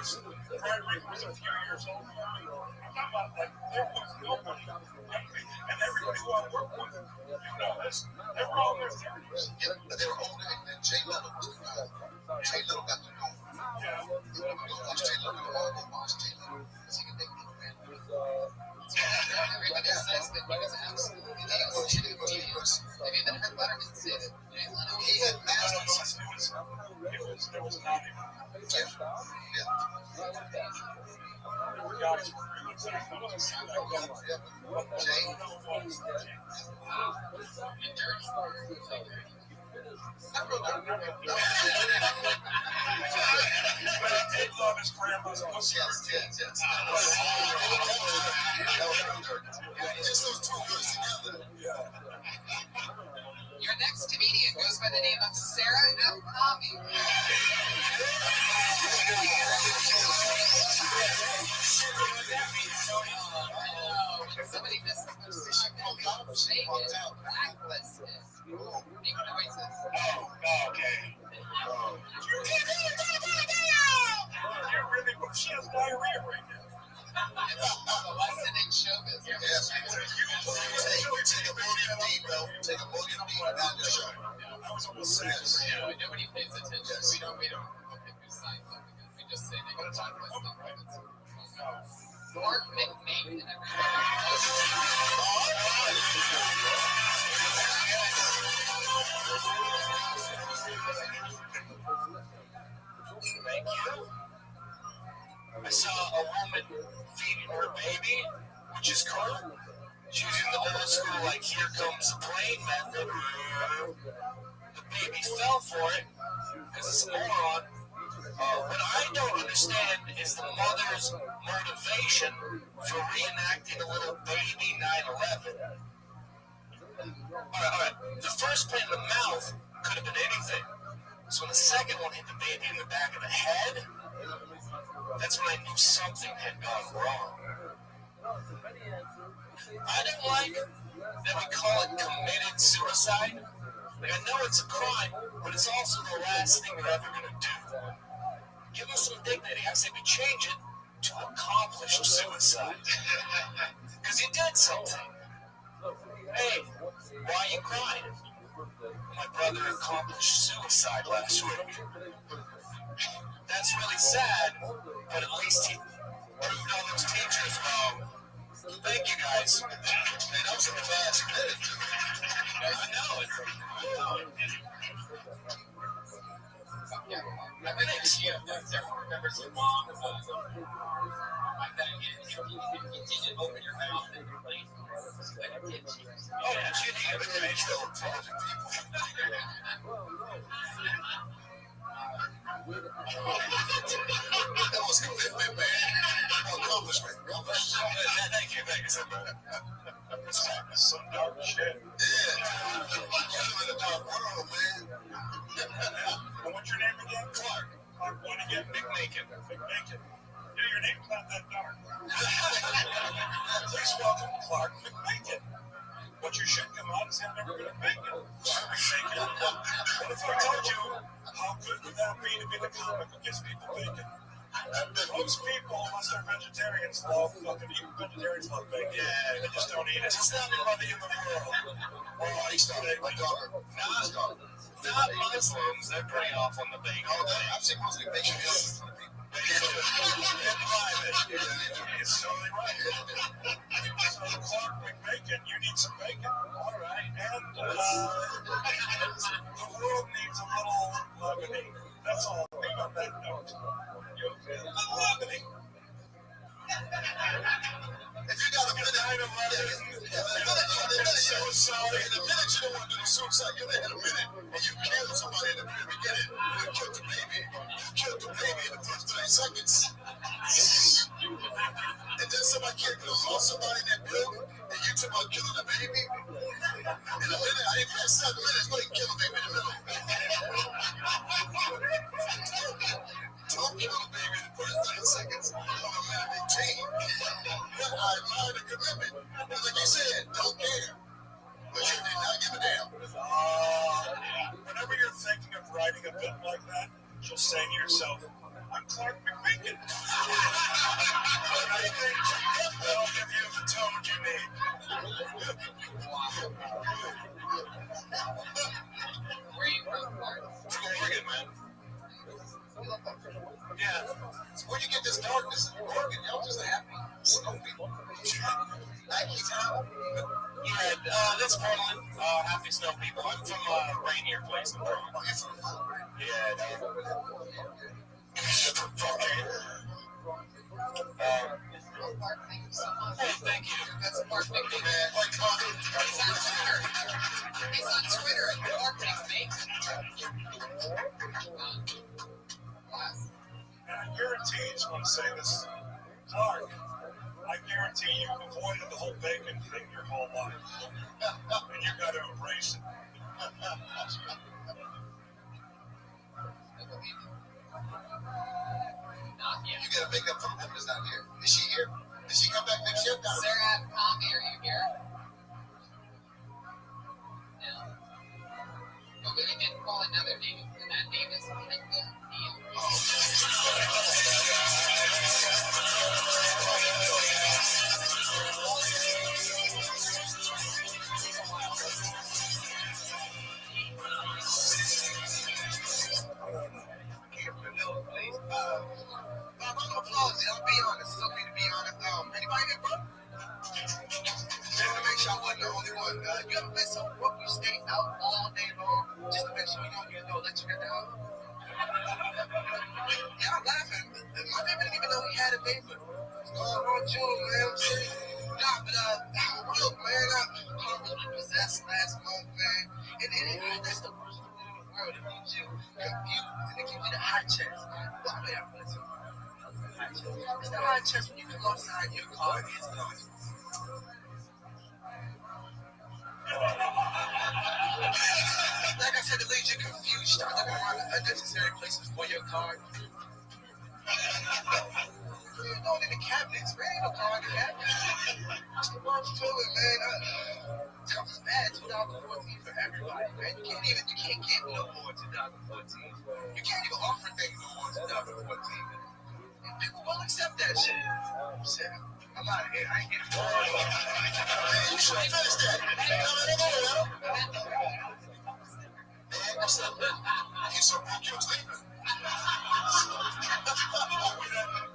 was Fred Reed was a few years old. I'm talking about like there was nobody, and everybody who I worked with, you know this, they were all in their 30s. Yeah, but they were older, and Jay Little was the guy. Jay Little got the door. Yeah. You want to go watch Jay Little? You all go watch Jay Little because he can make people mad. Everybody says that he was absolutely the genius. I mean, then Herb Letterman said it. He had masters. There was not even. Yeah. Guys were really good. Jay. I wrote that. They love his grandma's pussy. Yes. Just those two words together. Your next comedian goes by the name of Sarah F. Tommy. Somebody missed the position. Blacklisted. Make noises. Okay. You're really, she has diarrhea right now. Lesson in show business. Yes. Take a million deep, bro. Take a million deep down the show. I was almost saying, Nobody pays attention. We don't look at who signs up because we just say they got a time list up, right? Mark McMahon. Thank you. I saw a woman feeding her baby, which is cool. She was in the old school, like, here comes the plane method. The baby fell for it because it's a moron. What I don't understand is the mother's motivation for reenacting a little baby 9/11. All right. The first pain in the mouth could have been anything. So when the second one hit the baby in the back of the head, that's when I knew something had gone wrong. I don't like that we call it committed suicide. Like, I know it's a crime, but it's also the last thing you're ever going to do. Give us some dignity. I say we change it to accomplished suicide. Because you did something. Hey, why are you crying? My brother accomplished suicide last week. That's really sad, but at least he proved all those teachers wrong. Thank you, guys. Man, that was a fast minute. I know it. I think everyone remembers the long like that again. You didn't open your mouth and your face. Like a kid. Oh, yeah, she didn't even finish the intelligent people. That was commitment, man. Accomplishment. Thank you, Some dark shit. Yeah. You live in a dark world, man. And what's your name again? Clark. Clark, what again? McMakin. McMakin. Yeah, your name's not that dark. Please welcome Clark McMakin. What your shit come out is I'm never going to make it. Clark McMakin. What if I told you how good would that be to be the comic who gives people bacon? Most people, unless they're vegetarians, love fucking even vegetarians love bacon. Yeah, they just don't eat it. It's not about the human world. Well, I started my daughter. Not Muslims. They're pretty off on the bacon. Oh, I've seen Muslim bacon videos from people. It's totally right. So, Clark McBacon, you need some bacon. All right. And the world needs a little leavening. That's all. Leave on that note. A little leavening. If you got a minute, suicide. In a minute, you don't want to do the suicide. You're in a minute, and you killed somebody in the very beginning. You killed the baby. You killed the baby in the first 30 seconds. And then somebody killed, lost somebody in that building, and you talking about killing the baby? In a minute, I didn't pass 7 minutes, but you kill a baby in the middle. Don't kill a baby in the first 30 seconds of a minute 18. But I admire the commitment. Like you said, don't care. But you did not give a damn. Whenever you're thinking of writing a bit like that, just say to yourself, I'm I'm Clark McBacon. What do you think? That'll give you the tone you need. Where are you from, Clark? Oregon, man. Yeah. So where'd you get this darkness in Oregon? Y'all just happy, snow people. Nike town. Yeah, that's Portland. Happy snow people. I'm from a rainier place in Portland. Oh, you're from Oregon. Yeah, dude. Clark, thank you so much. Hey, thank you. That's Clark McBacon. Man, like coffee. He's on Twitter. He's on Twitter at Clark McBacon. And I guarantee, just want to say this, Clark, I guarantee you've avoided the whole bacon thing your whole life. And you got to embrace it. Not yet. You gotta make up for Emma's not here. Is she here? Did she come back next year? Sarah, call me. Are you here? No. But we did call another name, and that name is Linda Neal. I'm gonna applause you. I'll be honest. It's okay to be honest. Anybody get broke? Just to make sure I wasn't the only one. You ever been so broke you stay out all day long just to make sure you let you get down? Yeah, I'm laughing. My baby didn't even know he had a baby. Oh, June, man. I'm serious. Nah, but look, man, I was repossessed last month, man. And that's the worst thing in the world. It keeps you confused and it gives you the high chest. Well, I put it to it's the high chest when you come outside your car is noise. Like I said, it leaves you confused. Start looking around at unnecessary places for your car. You're going in the cabinets, man. Ain't no car in the cabinets. That's the world feeling, man. Tough is bad. 2014 for everybody, man. You can't get no more in 2014. You can't even offer things no more in 2014. People will accept that shit. Shit. I'm out of here. I ain't getting bored. You should have finished that. No. Man, what's up, man? He's so broke, you was leaving.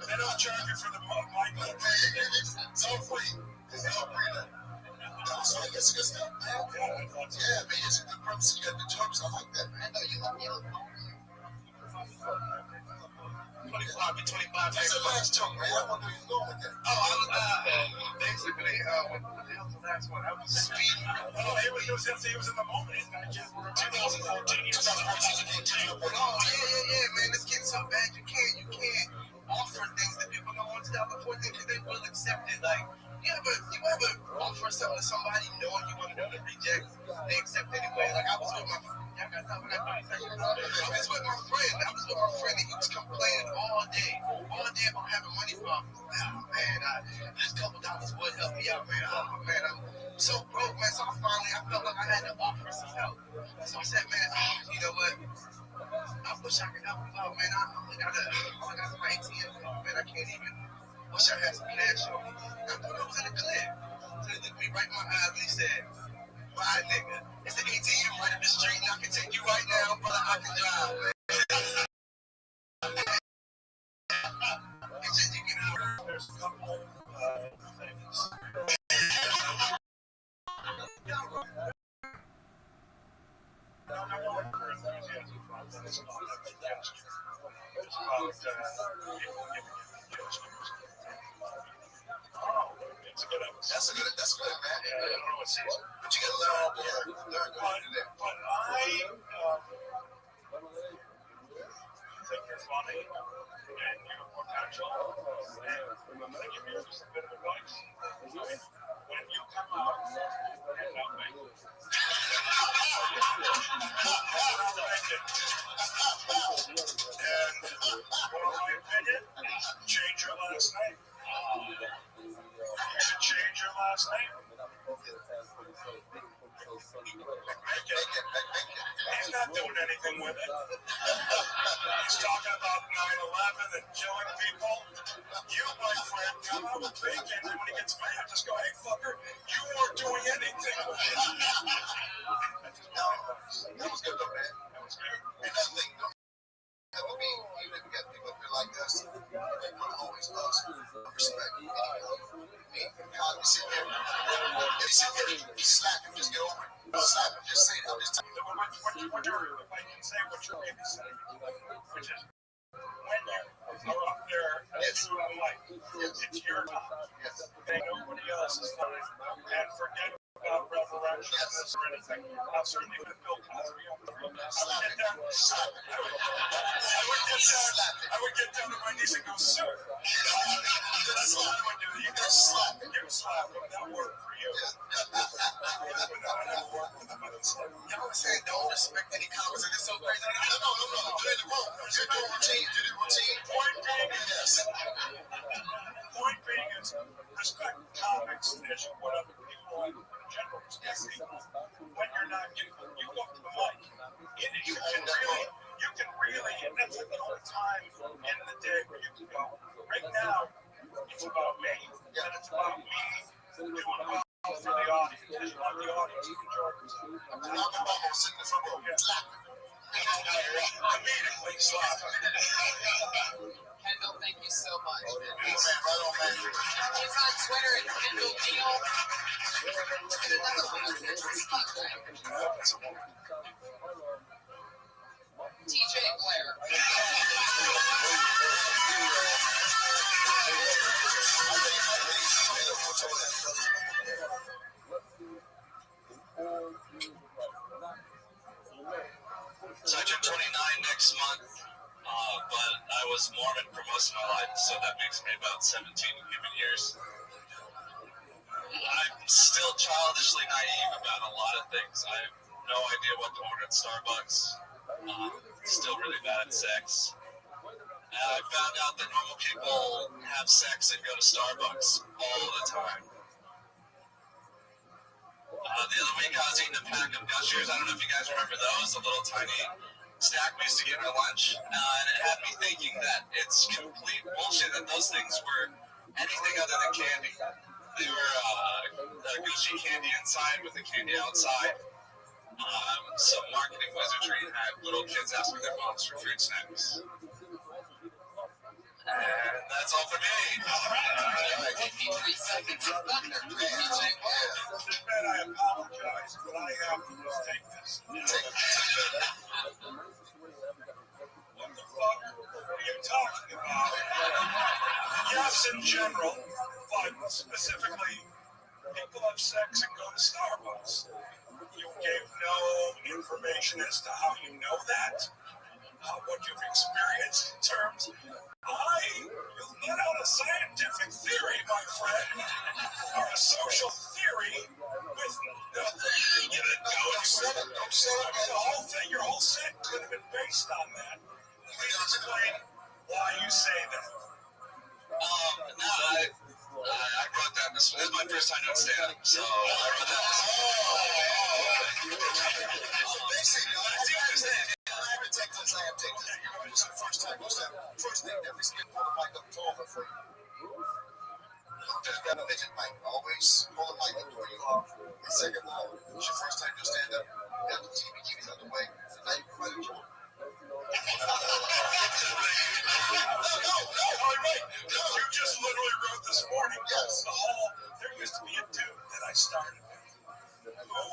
They don't charge you for the mic. It's all free. It's all free. That was funny. That's good stuff, man. Yeah, man. It's a good purpose. You got the jokes. I like that, man. I know you love me. 25. That's the last joke, man. I wonder where you're going with that. Basically, what the hell's the last one? I was speeding. Oh, he was in the moment. He's going to get 2014. Oh, yeah, man. It's getting so bad. You can't offer things that people don't want to 2014 because they will accept it. Like, you ever offer something to somebody knowing you want them to reject? They accept anyway. Like, I was with my friend. And he was complaining all day about having money problems. Oh, man, a couple dollars would help me out, man. Oh, man, I'm so broke, man. So I felt like I had to offer some help. So I said, man, you know what? I wish I could help you out, man. I got my ATM card, man. I can't even. Wish I had some cash on me. I thought I was in the clear. So he looked me right in my eyes and he said, "Bye, nigga. It's the ATM right up the street and I can take you right now, brother. I can drive, man." It's just you can order. There's a couple things. That's good, man. I don't know what season. But you gotta learn going into that. But I think you're funny and you have potential. And I give you just a bit of advice. When you come out and help me. And for my opinion, change your last name. You should change your last name. He's not doing anything with it. He's talking about 9/11 and killing people. You, my friend, come out with bacon, and when he gets mad, just go, hey, fucker, you weren't doing anything. No, that was good though, man. That was good. Another thing, that would be, even if you got people up here like us, they want to always love respect. Me, God, you sit there, you slap him, just get over it. Slap him, just say it. I'm just telling you. What you're, like, say what you're really saying, which is, when you are up there and doing life, it's your time. Okay, nobody else's time. And forget about reverentialness or anything. I'm certainly with Bill Cosby. I would get down to my knees and go, sir. That's what I would do. You can slap him. You slap him. That worked for you. You know what I'm saying? Don't respect any comments, and it's so crazy. No. Do it in the room. Do the routine. Point being is respect comics as you would other people in general. When you're not, you go up to the mic. You can really, and that's like the whole time in the day where you can go, right now, it's about me, and it's about me doing well for the audience. As you want the audience to enjoy themselves. I'm almost sitting in the front row. Immediately slap. Kendall, thank you so much. Man, right on, man. He's on Twitter at Kendall Deal. And another one on TJ Blair. So I turn 29 next month, but I was Mormon for most of my life, so that makes me about 17 human years. I'm still childishly naive about a lot of things. I have no idea what to order at Starbucks. Still really bad at sex. I found out that normal people have sex and go to Starbucks all the time. The other week I was eating a pack of Gushers. I don't know if you guys remember those, the little tiny snack we used to get for lunch. And it had me thinking that it's complete bullshit that those things were anything other than candy. They were Gucci candy inside with the candy outside. Some marketing wizardry had little kids asking their moms for fruit snacks. And that's all for me. All right. 53 seconds of thunder. Man, I apologize, but I have to take this. What the fuck are you talking about? Yes, in general, but specifically, people have sex and go to Starbucks. You gave no information as to how you know that, what you've experienced in terms. You've let out a scientific theory, my friend, or a social theory with nothing. You didn't know it. The whole thing, your whole set could have been based on that. Please explain why you say that. I wrote that. This is my first time doing stand-up, so I wrote that. First thing that we skip pull the mic up to over for you. Just grab a midget mic. Always pull the mic up for you. And second of all, it's your first time to stand up. You got the TVs out the way. Now you can write a joke. You just literally wrote this morning. Yes. There used to be a dude that I started with who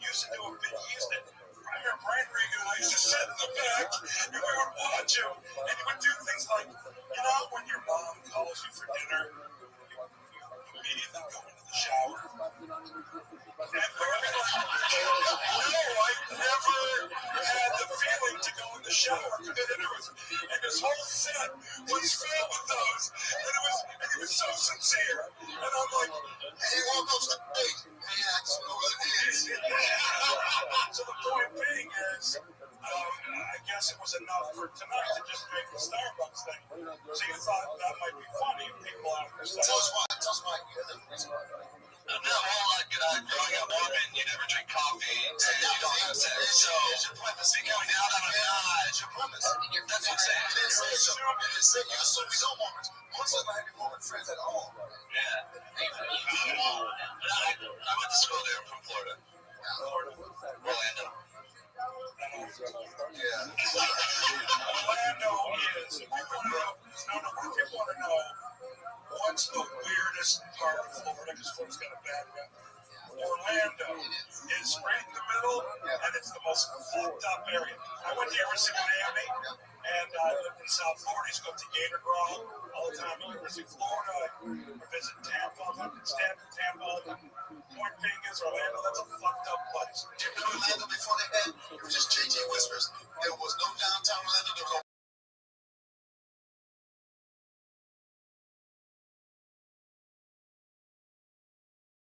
used to do a bit. He used to, I remember Brian Regan, I used to sit in the back and we would watch him and he would do things like, you know, when your mom calls you for dinner, you immediately go into the shower. And I never had the feeling to go in the shower. And his whole set was filled with those. And he was so sincere. And I'm like, hey, what goes to me? Hey, that's what it is. So the point being is, I guess it was enough for tonight to just make the Starbucks thing. So you thought that might be funny if people after sex. Tell us why. Growing up Mormon, you never drink coffee and you don't have sex. So, going out on a nod. That's what And they say you assume we know Mormons. Most of them have Mormon friends at all. Yeah. I went to school there. I'm from Florida. Orlando. Yeah. Orlando is, if you want to know what's the weirdest part of Florida, because Florida's got a bad rep. Orlando is right in the middle, and it's the most fucked up area. I went to University of Miami, and I lived in South Florida. I used to go up to Gator Grove all the time. University of Florida, I visit Tampa, I lived in Stanford, Tampa. Point being is Orlando, that's a fucked up place. Orlando before they had, it was just JJ Whispers. There was no downtown Orlando. There was no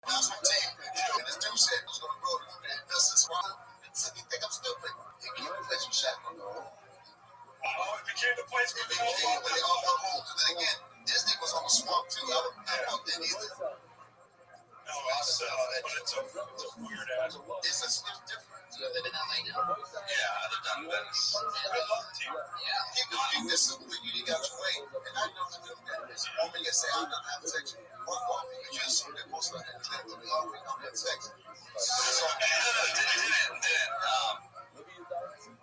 national team. And this dude said he was going to go to Justice Ron. So you think I'm stupid? He gave me a place with Shaq. It became the place where they all got home. And then again, Disney was on the swamp too. I don't think either. No, it's a weird ass. It's different. You live in LA now? Yeah, I lived down in Venice. I love the team. Yeah. This is when you got your way. And I know the dude that is. I mean, you say, I'm not having sex. Work off. You just assume that most of them have to be already not having sex. So,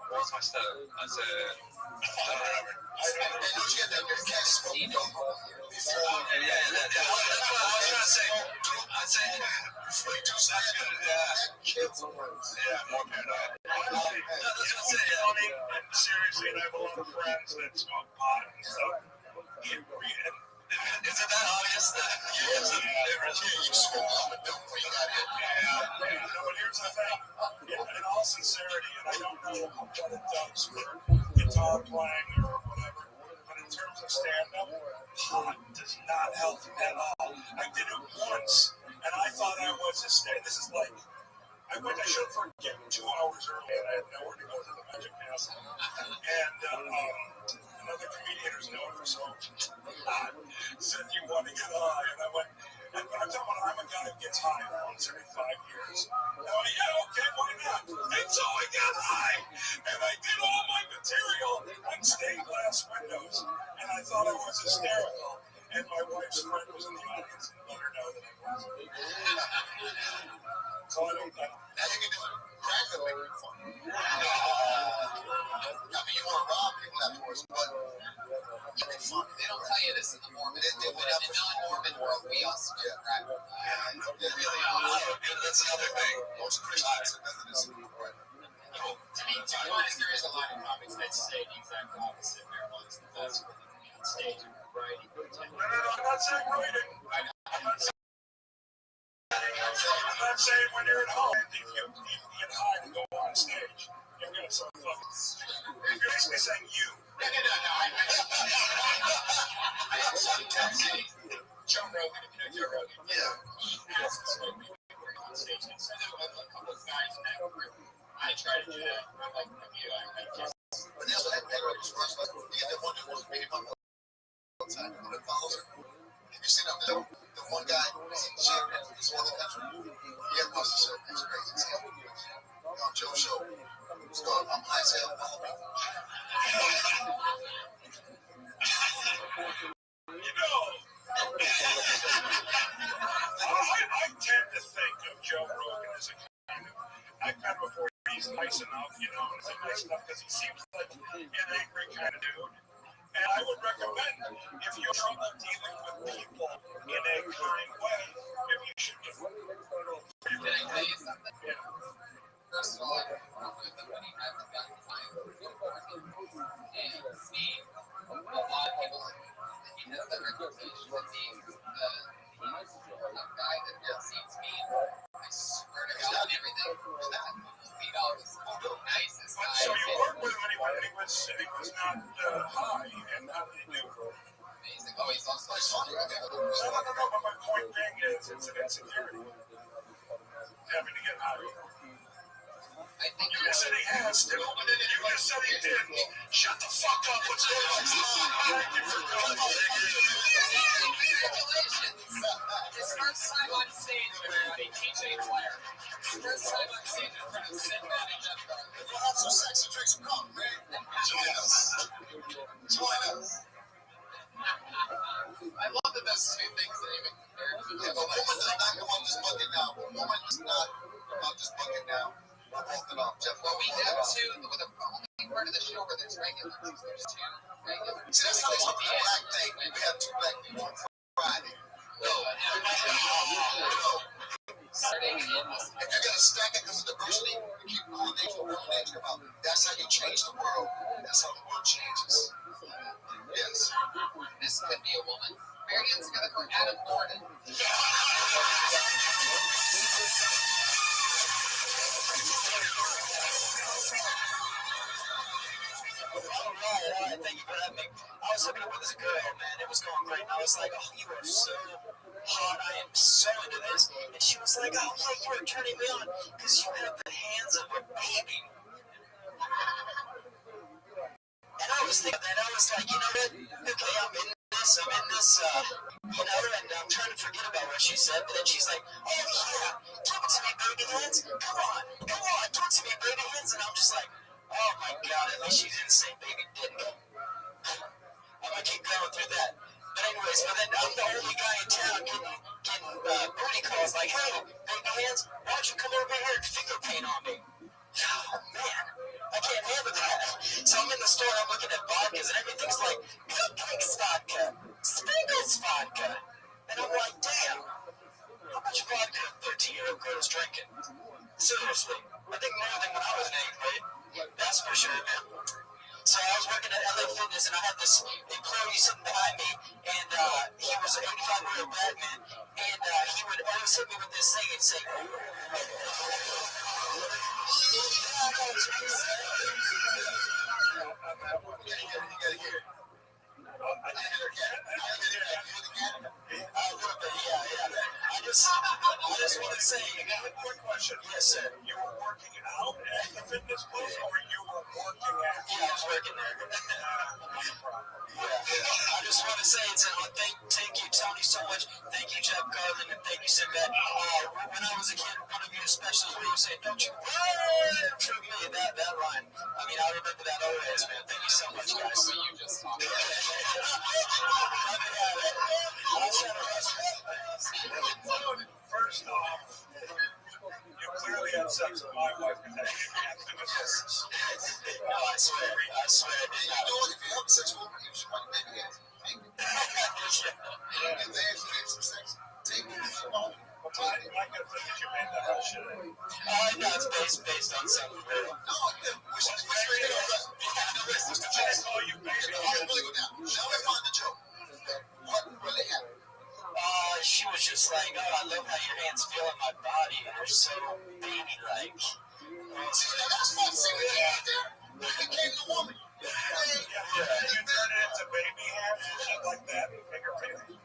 what was my stuff? I said, I don't remember. I know you got that big cat smoke. Yeah, that's what I was trying to say. I said, before you do something, more paranoid. That's what I'm saying. And seriously, and I have a lot of friends that smoke pot and stuff. Isn't that obvious that there's a difference? You smoke on the dope when you got it. Yeah. But here's the thing. In all sincerity, and I don't know what it does for guitar playing or whatever, but in terms of stand-up, pot does not help at all. I did it once, and I thought I was a stand. This is like, I should have forget 2 hours early, and I had nowhere to go to the Magic Castle. And another comedian who's known for smoking said, "You want to get high?" And I went, and when I'm a guy who gets high once every 5 years. I went, yeah, okay, why not? And so I got high, and I did all my material on stained glass windows, and I thought I was hysterical. And my wife's friend was in the audience and let her know that I wasn't. So I don't know. Now you can do it. Crack and make it fun. I mean, you want to rob people afterwards, but you can fun. They don't tell you this in the Mormon world, but in the non-Mormon world, we all smoke crack. That's another thing. Most Christians are Methodists. To be honest, there is a lot of comics that say the exact opposite. Marijuana's the best for the on stage and variety. No, I'm not saying writing. I'm not saying when you're at home, if you get high to go on stage, you're going to start fucking. You're basically saying you. No. I Joe Rogan, if you know Joe Rogan. Yeah. He has to smoke weed on stage. And so there were a couple of guys in that group. I try to do that. I'm like, I just. But that's what happened. You get that one that was making money all the time. If you see them, the one guy, he's one of the country. He had lost his shirt. That's crazy. On Joe's show, it's called I'm High as Hell. I tend to think of Joe Rogan as a kind of before he's nice enough, he's nice enough because he seems like an angry kind of dude. And I would recommend, if you're trouble dealing with people in a kind way, if you should do it. Can I tell you something? Yeah. First of all, I grew up with him when he had the gun behind him. And Steve, a lot of people, he has the reputation of being the guy that sees me. I swear to God, everything. We know he's the nicest guy. So you worked with him when he was not high, and how did he do? Amazing. Oh, he's also a funny. No, but my point being is it's an insecurity. Having to get high. I think you just said he has to. You just said he did. Shut the fuck up. What's going on? Thank you for coming. Congratulations. His first time on stage, everybody. TJ Claire. His first time on stage in front of Sinbad and Jeff Garland. We'll have some sex and drink some coffee, man. Join us. I love the best two things that even compared to Yeah, but woman does not come up just bucket now. Woman is not about just bucket now. We're both it off. Jeff, well, we have two with the only part of the show where there's regulars. There's two regulars. see, that's not something black thing. We have two black people on Friday. No. Starting in this. If you're gonna stack it because of diversity, you keep going nature, what nature about. That's how you change the world. That's how the world changes. Yes. This could be a woman. Marianne's together for Adam Gordon. Alright, thank you for having me. I was hooking up with this girl, man. It was going great. And I was like, oh, you are so hot. I am so into this. And she was like, oh, yeah, you are turning me on because you have the hands of a baby. And I was thinking that. I was like, you know what? Okay, I'm in this, you know, and I'm trying to forget about what she said. But then she's like, oh, yeah, give it to me, baby hands. Come on, give it to me, baby hands. And I'm just like, oh, my God, at least she didn't say baby dick. I'm going to keep going through that. But anyways, then I'm the only guy in town getting booty calls like, hey, baby hands, why don't you come over here and finger paint on me? Oh, man, I can't handle that. So I'm in the store, I'm looking at vodkas, and everything's like, cupcakes vodka, sprinkles vodka. And I'm like, damn, how much vodka a 13-year-old girl is drinking? Seriously, I think more than when I was in 8th grade. That's for sure, man. So I was working at LA Fitness, and I had this employee sitting behind me, and he was an 85-year-old black man, and he would always hit me with this thing and say, I just want to say, quick question. Yes, sir. You were working out at the fitness place, or you were working at? Yeah, I was working there. I just want to say, thank you, Tony, so much. Thank you, Jeff Garland, and thank you, Sinbad. When I was a kid, one of your specials where you said, don't you run from me, that line. I mean, I remember that always, man. Thank you so much, guys. You just talked First off, you clearly had sex with my wife because that should be acting as business. No, I swear. You know what? If you have sex with a woman, you should want baby hands. Take it. And then if you have some sex, take it. I could think that you made that whole shit. No, it's based on something real. No, which is straight up. What's the joke? Call you baby. Now let's find the joke. What really happened? She was just like, oh, I love how your hands feel on my body. They're so baby-like. See, that's what we had there. It became the woman. You turn it into baby hands and shit like that and finger painting.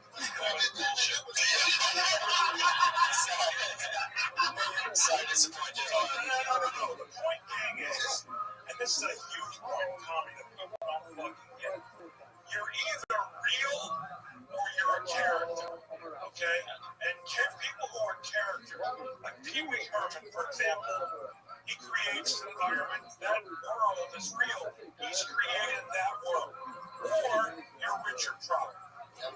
Sorry, disappointed. No. The point being is, and this is a huge point in comedy that people don't fucking get. You're either real or you're a character, okay? And people who are characters, like Pee Wee Herman, for example, he creates an environment. That world is real. He's created that world. Or you're Richard Pryor.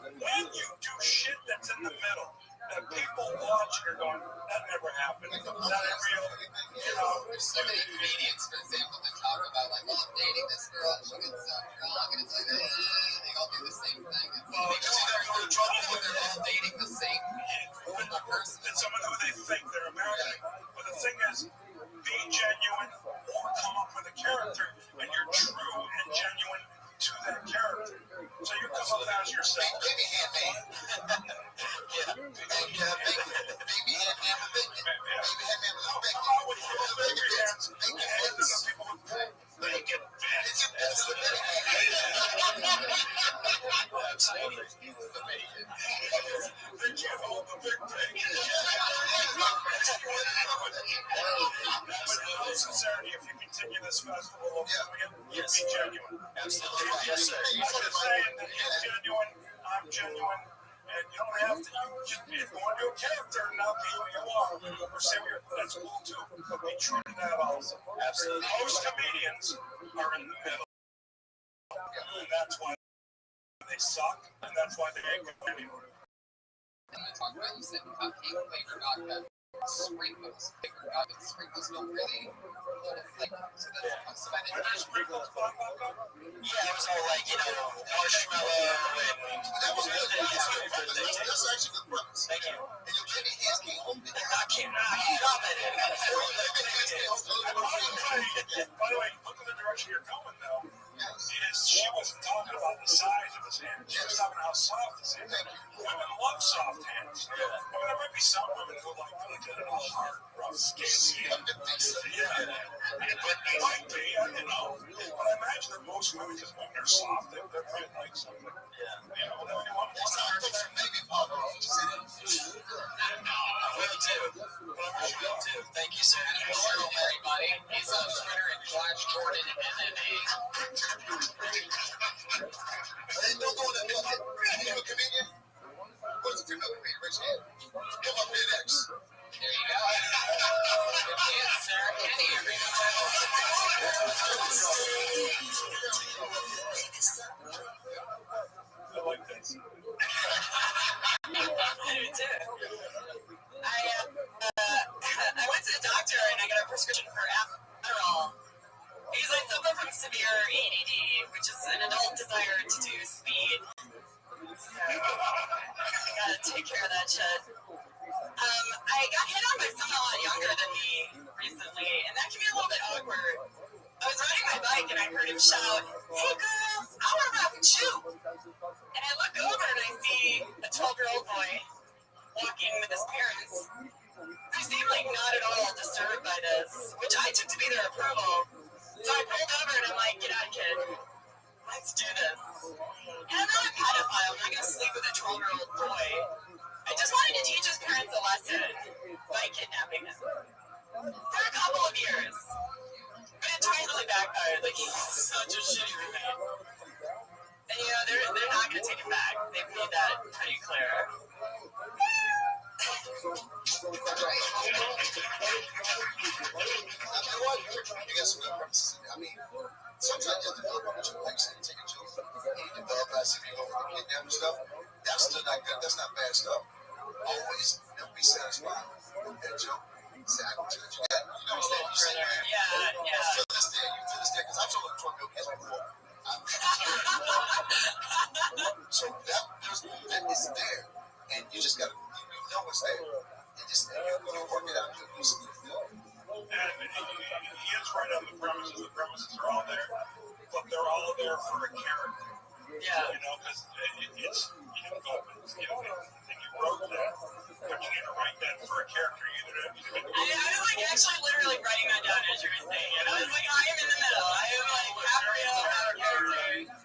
When you do shit that's in the middle, and people watch and are going, that never happened. That ain't real. You know, There's so many comedians, for example, that talk about like, well, I'm dating this girl and she gets drunk, and it's like, they all do the same thing. It's because they're going to trouble when they're all dating the same person. It's someone who they think they're American. But the thing is, be genuine or come up with a character, and you're true and genuine to that character. So you come up as yourself. Baby hand man. Baby hand man with bacon. Baby hand man with bacon. How would you have baby hands? Baby hands. People would say, bacon. It's the bacon. Absolutely. They can't hold the big thing. But in all sincerity, if you continue this festival over again, Yes. be genuine. Absolutely. Yes, sir. I'm just saying that he's genuine, I'm genuine, and you don't have to, if you want to do a character and not be who you are, or say that's cool too, be true to that also. Absolutely. Most comedians are in the middle, and that's why They suck, and that's why they ain't going anywhere. And you talk about, you said cupcake flavored vodka, sprinkles flavored vodka. Sprinkles don't really hold a flavor, so that's so by the time Sprinkles vodka. Yeah, it was all like, marshmallow and That was good. That's actually good premise. thank you. And your kidney hands can't hold it. I can't stop it. By the way, look at the direction you're going, though. She wasn't talking about the size of his hands. She was talking about how soft his hands are. Women love soft hands. I mean, there might be some women who like get a hard, rough, scaly hand. Yeah. It might be, I don't know. But I imagine that most women, because women are soft, they're pretty like something. Yeah. Whatever you want. Maybe Pablo. Will do. Thank you, sir. Hello, everybody. He's on Twitter at Flash Jordan MMA. Hey, don't go to the you a comedian? What's a comedian? Rich Head. Come up here next. There you go. It's Sarah Kenny, everybody. I like this. I do too. I went to the doctor and I got a prescription for Adderall because I suffer from severe ADD, which is an adult desire to do speed. So I gotta take care of that shit. I got hit on by someone a lot younger than me recently, and that can be a little bit awkward. I was riding my bike and I heard him shout, "Hey girls, I want to rock with you." And I look over and I see a 12-year-old boy walking with his parents. They seemed like not at all disturbed by this, which I took to be their approval. So I pulled over and I'm like, "Get out, kid. Let's do this." And I'm not a pedophile. I'm not going to sleep with a 12-year-old boy. I just wanted to teach his parents a lesson by kidnapping him. For a couple of years. But it totally backfired. Like, he's such a shitty roommate. And, they're not going to take it back. They've made that pretty clear. You know what? You got some good premises. I mean, sometimes you have to develop what you like, say, take a joke, and you develop that city over the kidnapping stuff. That's still not good. That's not bad stuff. Always be satisfied with that joke. Exactly. You understand? You say, Yeah. To this day, because I've told a drug deal case before. So that is there, and you just got to, it's there. And just you work it out. And he is right on the premises. The premises are all there, but they're all there for a character. Yeah. Because it's you wrote that, but you need to write that for a character. I was like actually literally writing that down as you were saying it. I was like, I am in the middle. I am like half real, half character.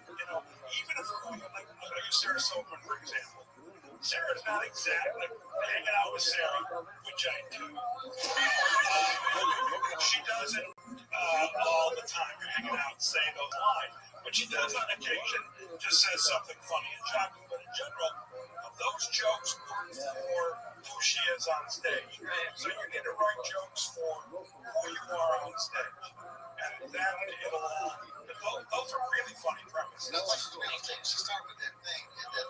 Even if I use Sarah Silverman for example. Sarah's not exactly hanging out with Sarah, which I do. She doesn't all the time hanging out and saying those lines, but she does on occasion just says something funny and shocking. But in general, those jokes work for who she is on stage. So you need to write jokes for who you are on stage. And then those are really funny premises. That's like the way she started with that thing, and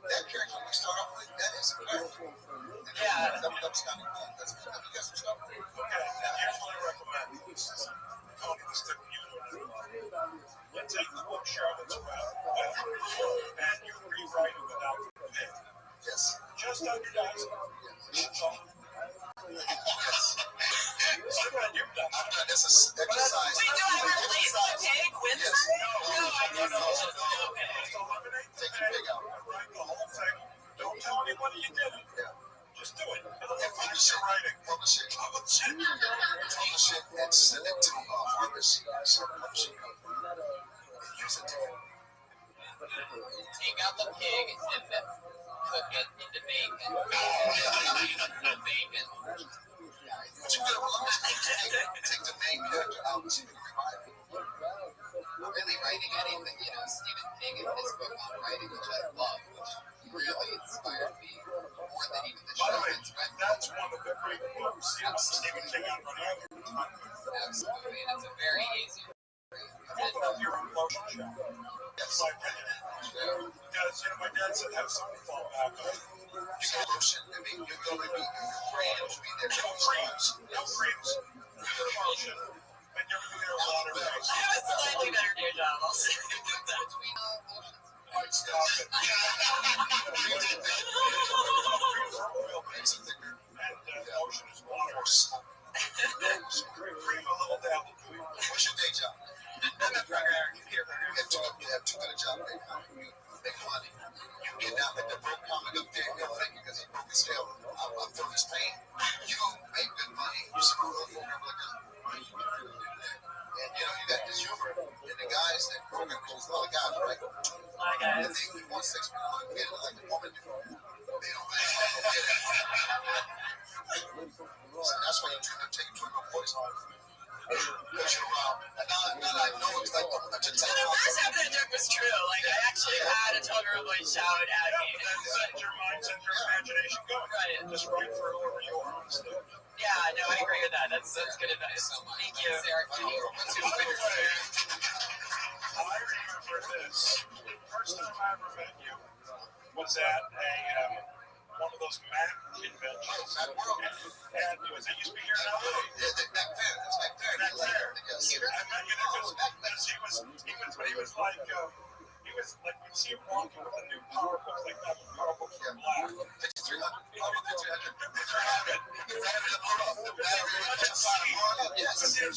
that character we start off with, that is a character. Yeah. That's kind of cool. That's good. You got some stuff. Okay, and here's what I recommend. Tony was the you take the book Charlotte's Web and you rewrite it without the pig. Yes. Just on your desk. That's all. So glad you've done that. That's an exercise. Wait, do I replace the pig with Yes. something? No, I don't know. Just eliminate the pig. Write the whole thing. Don't tell anybody you did it. Just do it. Finish your writing. Publish it. Publish it and send it to Harvest. Publishing company. And use it. Take out the pig and then cook it into bacon. The bacon. But you gotta take the main character out and see if you can revive it. Really writing anything, Stephen King in his book on writing, which I love, which really inspired me more than even the By the show. way, that's one of the great books. Stephen King on writing. Absolutely, and it's a very easy. Your own motion show. That's my opinion. my dad said have something to fall back on. You got lotion. I mean, you're going to be creams. No creams. No creams. Pure lotion. And you're going to get a lot of face. I have a slightly better day job, I'll say. Might stop it. Creams are oil based. And lotion is water. Cream a little dab will do. What's your day job? I'm a programmer, computer programmer. You have two good jobs. You make money. You get down with the broke comic up there and everything because he's broke as hell. I'm feeling his pain. You make good money. You screw up for him like that. And you got this humor. And the guys that program close, a lot of guys, right? A lot of guys. They want sex with a get it like the woman do. They don't get it. So that's why you try to take it to a boy's home. Push you around. And now I know it's like the first half of that joke was true. Like, I actually had a 12-year-old boy shout at me. Set your mind, set your imagination going. Right. Just right for whoever you are. Yeah, no, I agree with that. That's good advice. Thank you. I remember this. First time I ever met you was at one of those Mac conventions. And it used to be here in LA. Back there. That's back there. Back there. I met you there because he was like, you see him walking with a new power book, like that power book from Black. 5300.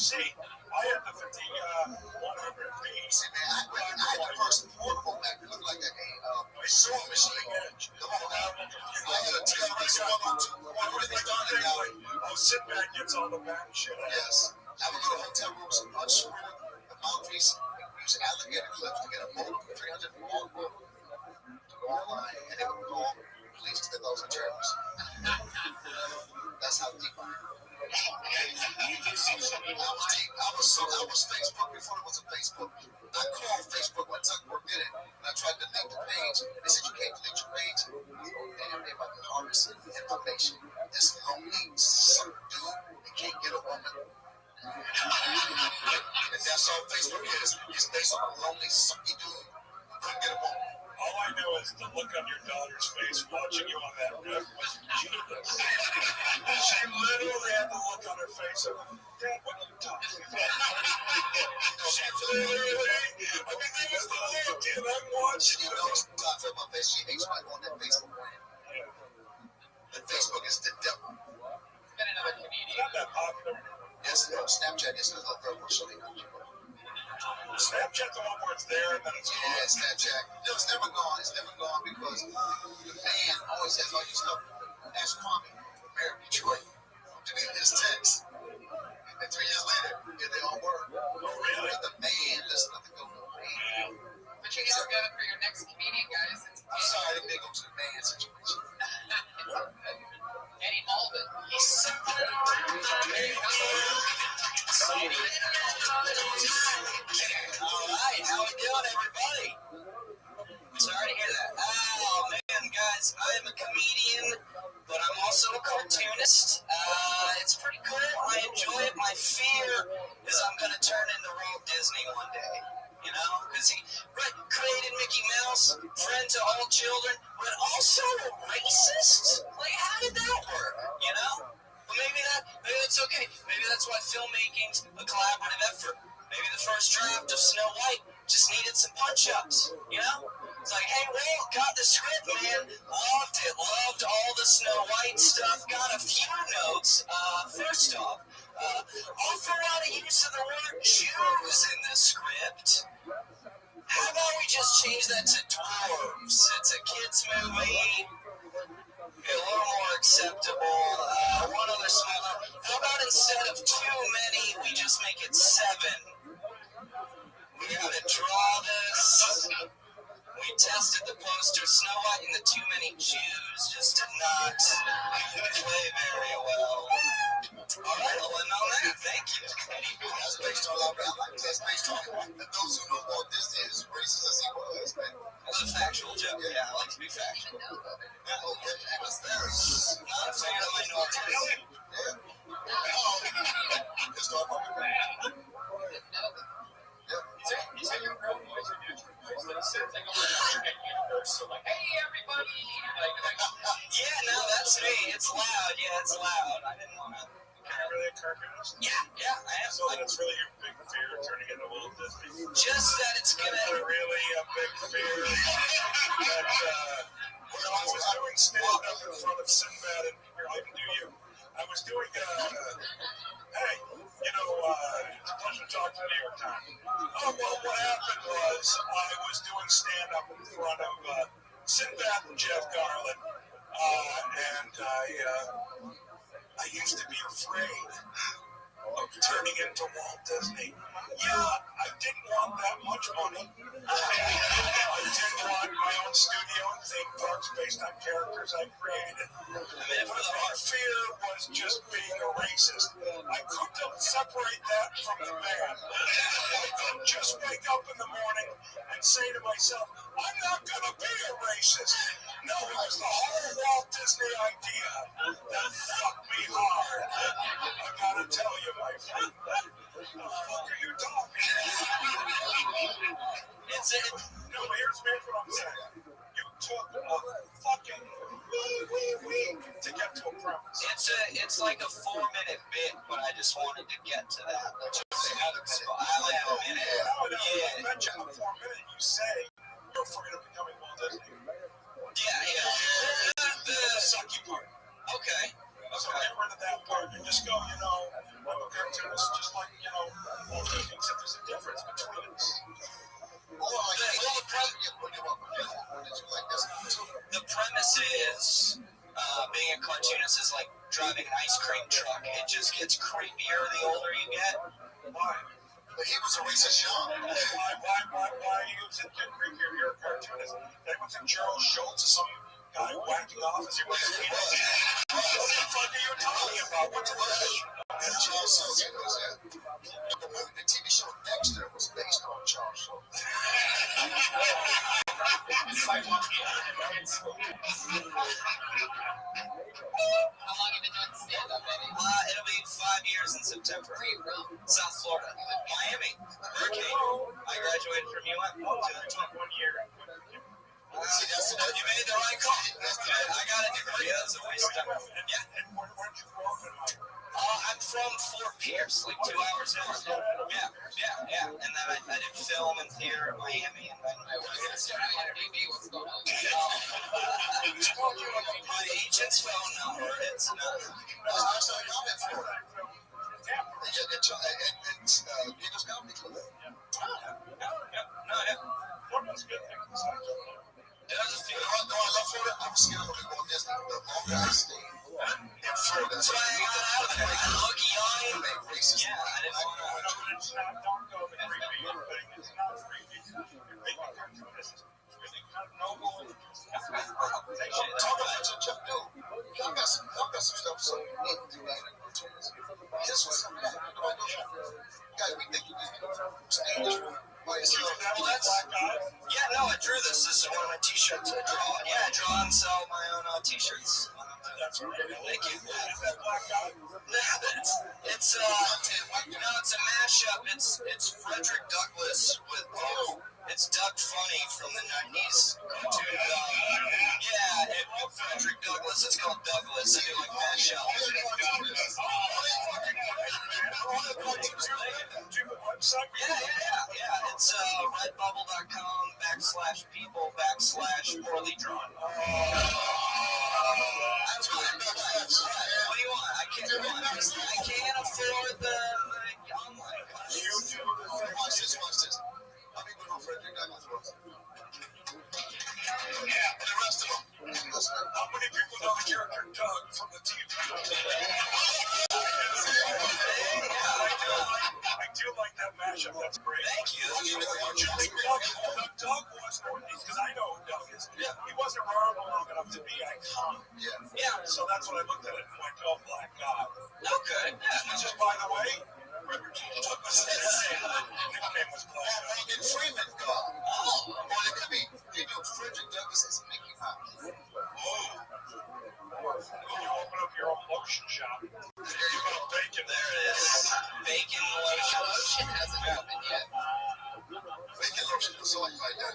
See, I had the 5100B. See, man, I had the first portable Mac that looked like a sewing machine. Come on now. I had a TRX 102. I was sitting back, gets all the back and shit. Yes. I would go to hotel rooms and unscrew the mouthpiece and use alligator clips to get a modem for 300 portable to go online, and it would call police to those terms. That's how deep I am. I was Facebook before it was a Facebook. I called Facebook when Zuckerberg did it, and I tried to delete the page. They said you can't delete your page. Damn, if I can harness information, this lonely sucker dude, he can't get a woman. And that's all Facebook is. It's based on a lonely sucky dude who couldn't get a woman. All I know is the look on your daughter's face watching you on that ref was genius. She literally had the look on her face of, Dad, what are you talking about? She literally, I mean, that was the look, and I'm watching You know, talking about my face, she hates my on that Facebook brand. And Facebook is the devil. Got another It's comedian. not that popular. Yes, Snapchat is a little girl will show you. Snapchat, the one where it's there and then it's gone. Yeah, Snapchat. No, it's never gone. It's never gone because the man always has all your stuff. Ask Kwame, Mayor of Detroit, deleted his text. And 3 years later, they all work. Oh, really? But the man, there's nothing going on. But you guys are good for your next comedian, guys. It's I'm sorry they go to the man situation. Eddie Malvin. All right, how we doing, everybody? Sorry to hear that. Oh, man, guys, I am a comedian, but I'm also a cartoonist. It's pretty cool. I enjoy it. My fear is I'm going to turn into Walt Disney one day, you know? Because he created Mickey Mouse, friend to all children, but also a racist? Like, how did that work, you know? But maybe that's okay. Maybe that's why filmmaking's a collaborative effort. Maybe the first draft of Snow White just needed some punch-ups, you know? It's like, hey, Walt, got the script, man. Loved it. Loved all the Snow White stuff. Got a few notes. First off, awful lot of use of the word Jews in the script. How about we just change that to dwarves? It's a kid's movie. Be a little more acceptable. One other small note. How about instead of too many, we just make it 7? We gotta draw this. We tested the poster. Snow White and the Too Many Jews just did not play very well. All right, I'll end on that. Thank you. That's based on our that's based on those who know Walt Disney is racist as he was, man. That's a factual joke. Yeah, I like to be factual. Okay, and it's there. Not a fan of minorities. Just talk about it. Is that your real voice or your true voice? Like, take a look at your universe, so like, big fear that when I was doing stand-up in front of Sinbad and here, I can do you. I was doing, hey, it's a pleasure to talk to the New York Times. Oh, well, what happened was I was doing stand-up in front of Sinbad and Jeff Garland, and I used to be afraid of turning into Walt Disney. Yeah, I didn't want that much money. I did want my own studio and theme parks based on characters I created. My fear was just being a racist. I couldn't separate that from the band. I couldn't just wake up in the morning and say to myself, I'm not going to be a racist. No, it was the whole Walt Disney idea that fucked me hard. I gotta tell you, my friend, what the fuck are you talking about? No, here's what I'm saying. You took a fucking week to get to a premise. It's like a 4-minute bit, but I just wanted to get to that. I only have a minute. Yeah. You mentioned the 4 minute. You say you're afraid of becoming Walt Disney. Yeah. The sucky part. Okay. So get rid of that part and just go, I'm a cartoonist, just like, Walt Disney, except there's a difference between us. The premise is being a cartoonist is like driving an ice cream truck. It just gets creepier the older you get. Why? But he was a racist young. Why you said get creepier? You're a cartoonist. Anyone think Charles Schultz is some guy whacking off as he was a penis? What the fuck are you talking about? What's Charles Schultz knows that. The TV show Dexter was based on Charles Schultz. How long have you been doing stand-up, baby? It'll be 5 years in September. Where are you from? South Florida. Miami. Hurricane. I graduated from UM. That's like 1 year. You made the right call. I got a degree. That's a waste of time. Yeah. And where'd you grow up in Miami? I'm from Fort Pierce, like 2 hours north. Yeah. And then I did film and theater in Miami. And then I was what's going on? my agent's phone number. It's not. I'm in Florida. And Eagles Comedy Club. Florida's good things. I love Florida. I'm scared of Walt Disney. The longer I stay in Florida, That's why I got out of there. I look young. racist. Yeah, I didn't want to. It's not, don't go the creepy thing. It's not creepy. You're making cartoonists really kind of noble. Talk about your job. I've got some stuff so unique to write in cartoons. This was something that guys, we think you just stay in this room by yourself. Well, I drew this. This is one of my t-shirts I draw. Yeah, I draw and sell my own t-shirts. Thank you. It's a mashup. It's Frederick Douglass with it's Doug Funny from the 90s cartoon. Frederick Douglass. It's called Douglas. I do like mashup. Yeah. It's redbubble.com/people/poorly drawn. That's what do you want? I can't afford the online class. Watch this. How many people know Frederick Douglass was? Yeah, and the rest of them. How many people know the character Doug from the TV show? I do like that mashup. That's great. Thank you. Doug was Northeast, because I know who Doug is. Yeah. He wasn't around long enough to be iconic. Yeah. So that's when I looked at it and went, oh, Black God. Okay. Just by the way, Frederick Douglass' nickname was Black God. Morgan Freeman God. Oh. Well, it could be, Frederick Douglass is Mickey Mouse. Oh. When you open up your own lotion shop, you got bacon. There it is. Bacon lotion. Lotion hasn't opened yet. Bacon lotion is all like that.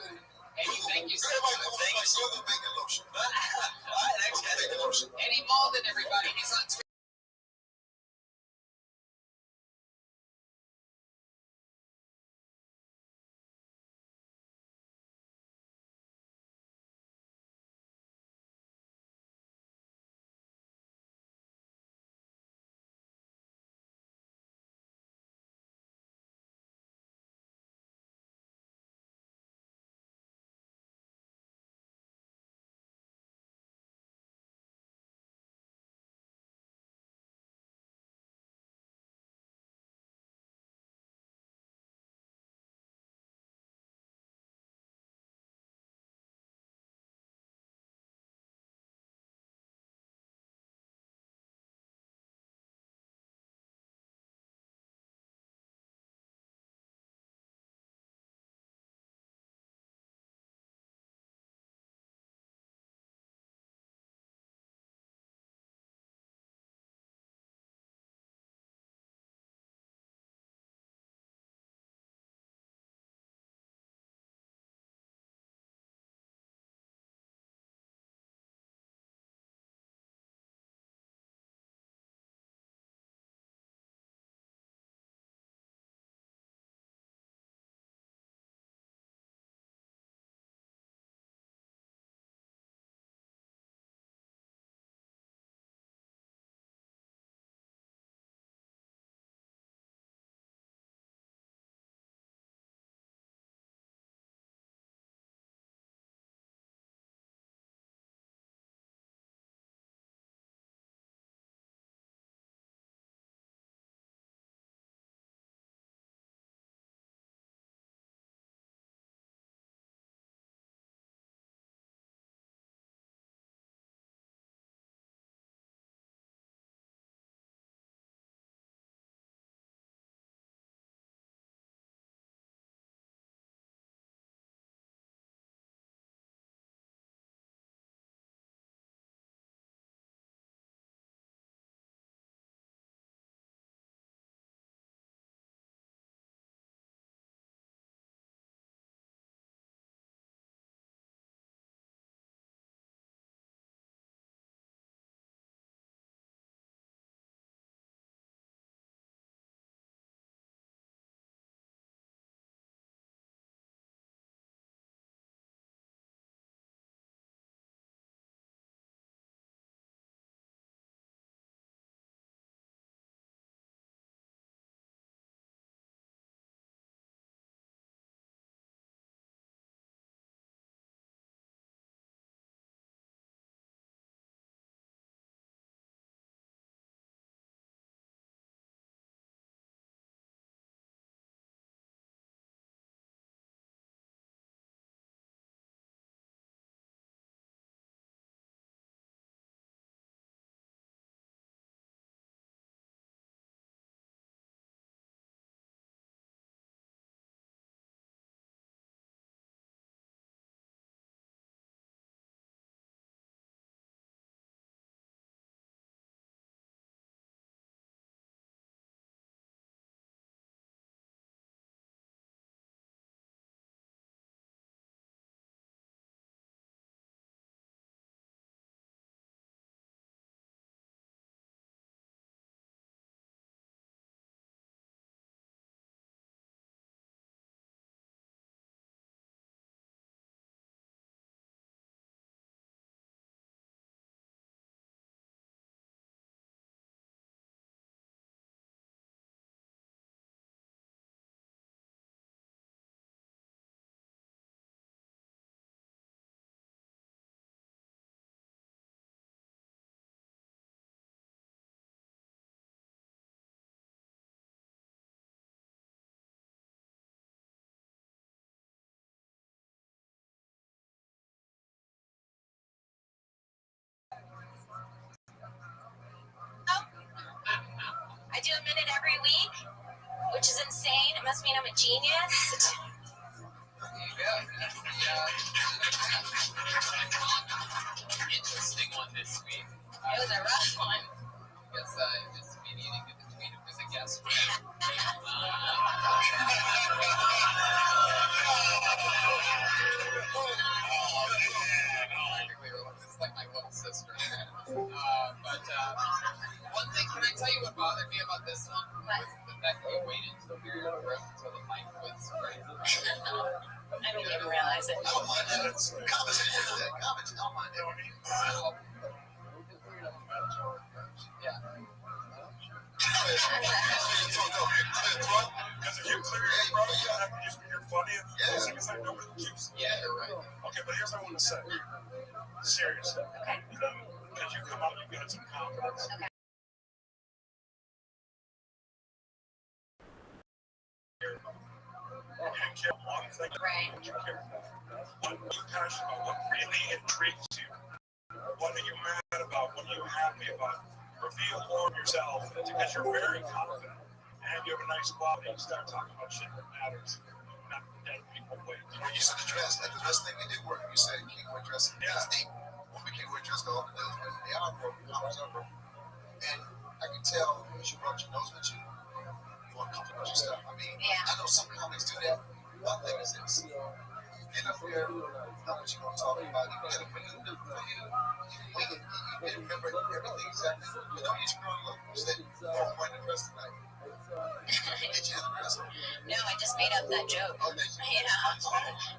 Hey, thank you so Everybody much. knows bacon lotion. All right, next guy. Bacon lotion. Eddie Malden, everybody. He's on Twitter. do a minute every week, which is insane. It must mean I'm a genius. Interesting one this week. It was a rough one. Because this meeting in between it was a guest. It's like my little sister. But one thing, can I tell you what bothered me about this one? What? The fact that you waited until the breath until the mic was right. I didn't even realize it. I don't mind that. Conversation is that. Conversation, I don't mind that. Yeah. Because if you clear your throat, you don't have to just be you're funny. Yeah. It's like nobody keeps. Yeah, you're right. Okay, but here's what I want to say. Seriously. Okay. Because you come out, you got some confidence. Okay. You didn't care one thing. Right. What you care about. What are you passionate about? What really intrigues you? What are you mad about? What are you happy about? Reveal more of yourself because you're very confident and you have a nice quality. You start talking about shit that matters. Not dead people wait. When you said the dress, like the dress thing, we did work. You said you can't wear dress. Yeah. It's deep. When we can't wear dress to all the days, but they are broken. Numbers are broken. And I can tell as you brought your nose with you, you want to comfort your stuff. I mean, Yeah. I know some comics do that. One thing is this. Get up there, know what you're going to talk about. You get up for you. You remember everything exactly. You know you're screwing up. You said, oh, I'm wearing the dress tonight. Did you have the dress? No, I just made up that joke. Oh, did you? Yeah.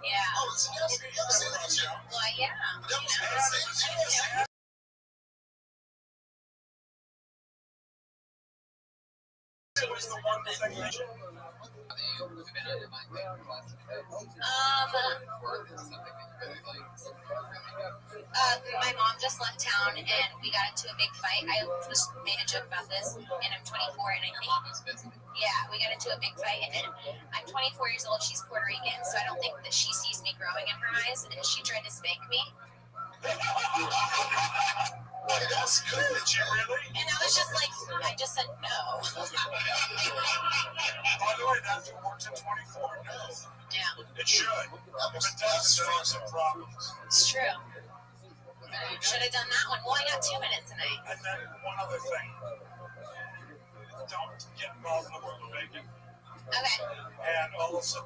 Yeah. Oh, it's yes. You ever seen that show? Well, yeah. That was the same show. It was the one thing that you my mom just left town and we got into a big fight. I just made a joke about this, and I'm 24 and I think, yeah, we got into a big fight, and I'm 24 years old. She's Puerto Rican, so I don't think that she sees me growing in her eyes, and she tried to spank me. That's good. did you really? And I was just like, I just said no. By the way, that's what works at 24. No. Yeah, It should. If it does, there's some problems. it's true. Should have done that one. Well, I got 2 minutes tonight. And then one other thing. Don't get involved in the world of baking. Okay. And also,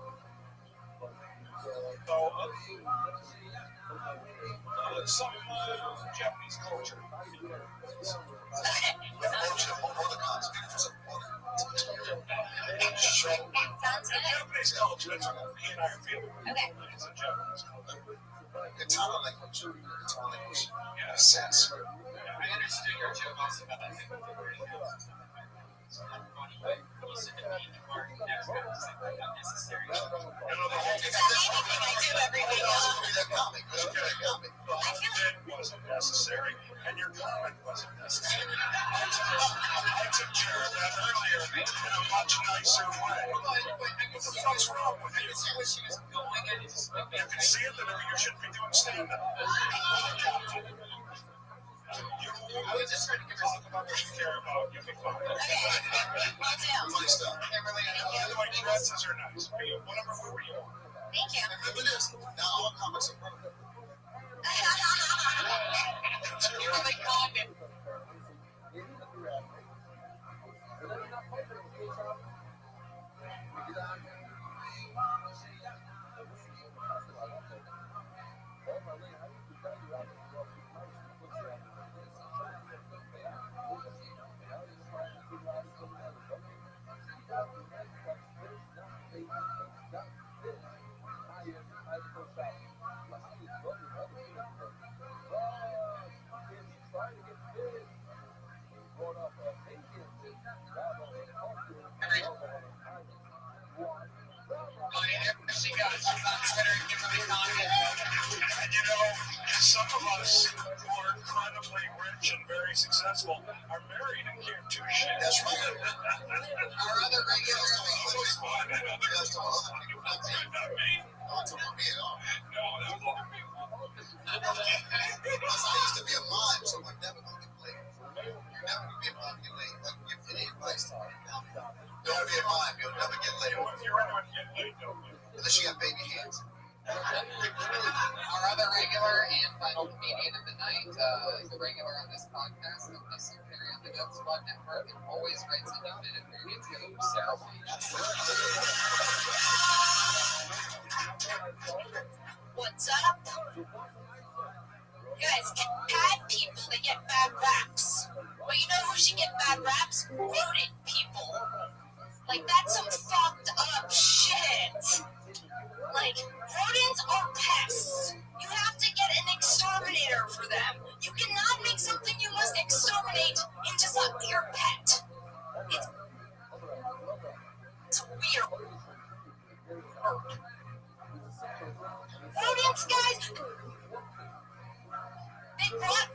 some Japanese culture. Okay. Sounds good. Japanese culture, that's what me and I are feeling. Okay. It's a Japanese culture. Italian language. Italian language. Yeah. Sense. I understood your joke also about that. You said to me, you are never going to say that unnecessary. It's anything I do every week. That comic. It wasn't necessary, and your comment wasn't necessary. I took care of that earlier in a much nicer way. What the fuck's wrong with you? See where she was going, and it's just like, You can see it, that you shouldn't be doing stand-up. I was just trying to give her Talk about what you care about, you'll be fine. Okay. Will do. Kimberly, By the way, dresses are nice. Whatever whoever you want. Thank you. Remember this. Now all comics are broken. you're really calling it. She got it. She's on Twitter. Kimberly calling it. And you know, some of us who are incredibly rich and very successful are married and can't do shit. That's right. Our other regular. That's all. Not me. Not to me at all. No, that won't be. Because I used to be a mime, so I'm never going to be played. You're never going to be a mime. Like, if any advice to me, Unless you got baby hands. Our other regular and final comedian of the night, the regular on this podcast, of the Superior on the Dope Squad Network, and always writes a note in agreement to Sarah Wayne. What's up? Guys, bad people, they get bad raps. But you know who should get bad raps? Rodent people. Like, that's some fucked up shit. Like, rodents are pests. You have to get an exterminator for them. You cannot make something you must exterminate into your pet. It's weird. Rodents, guys, they brought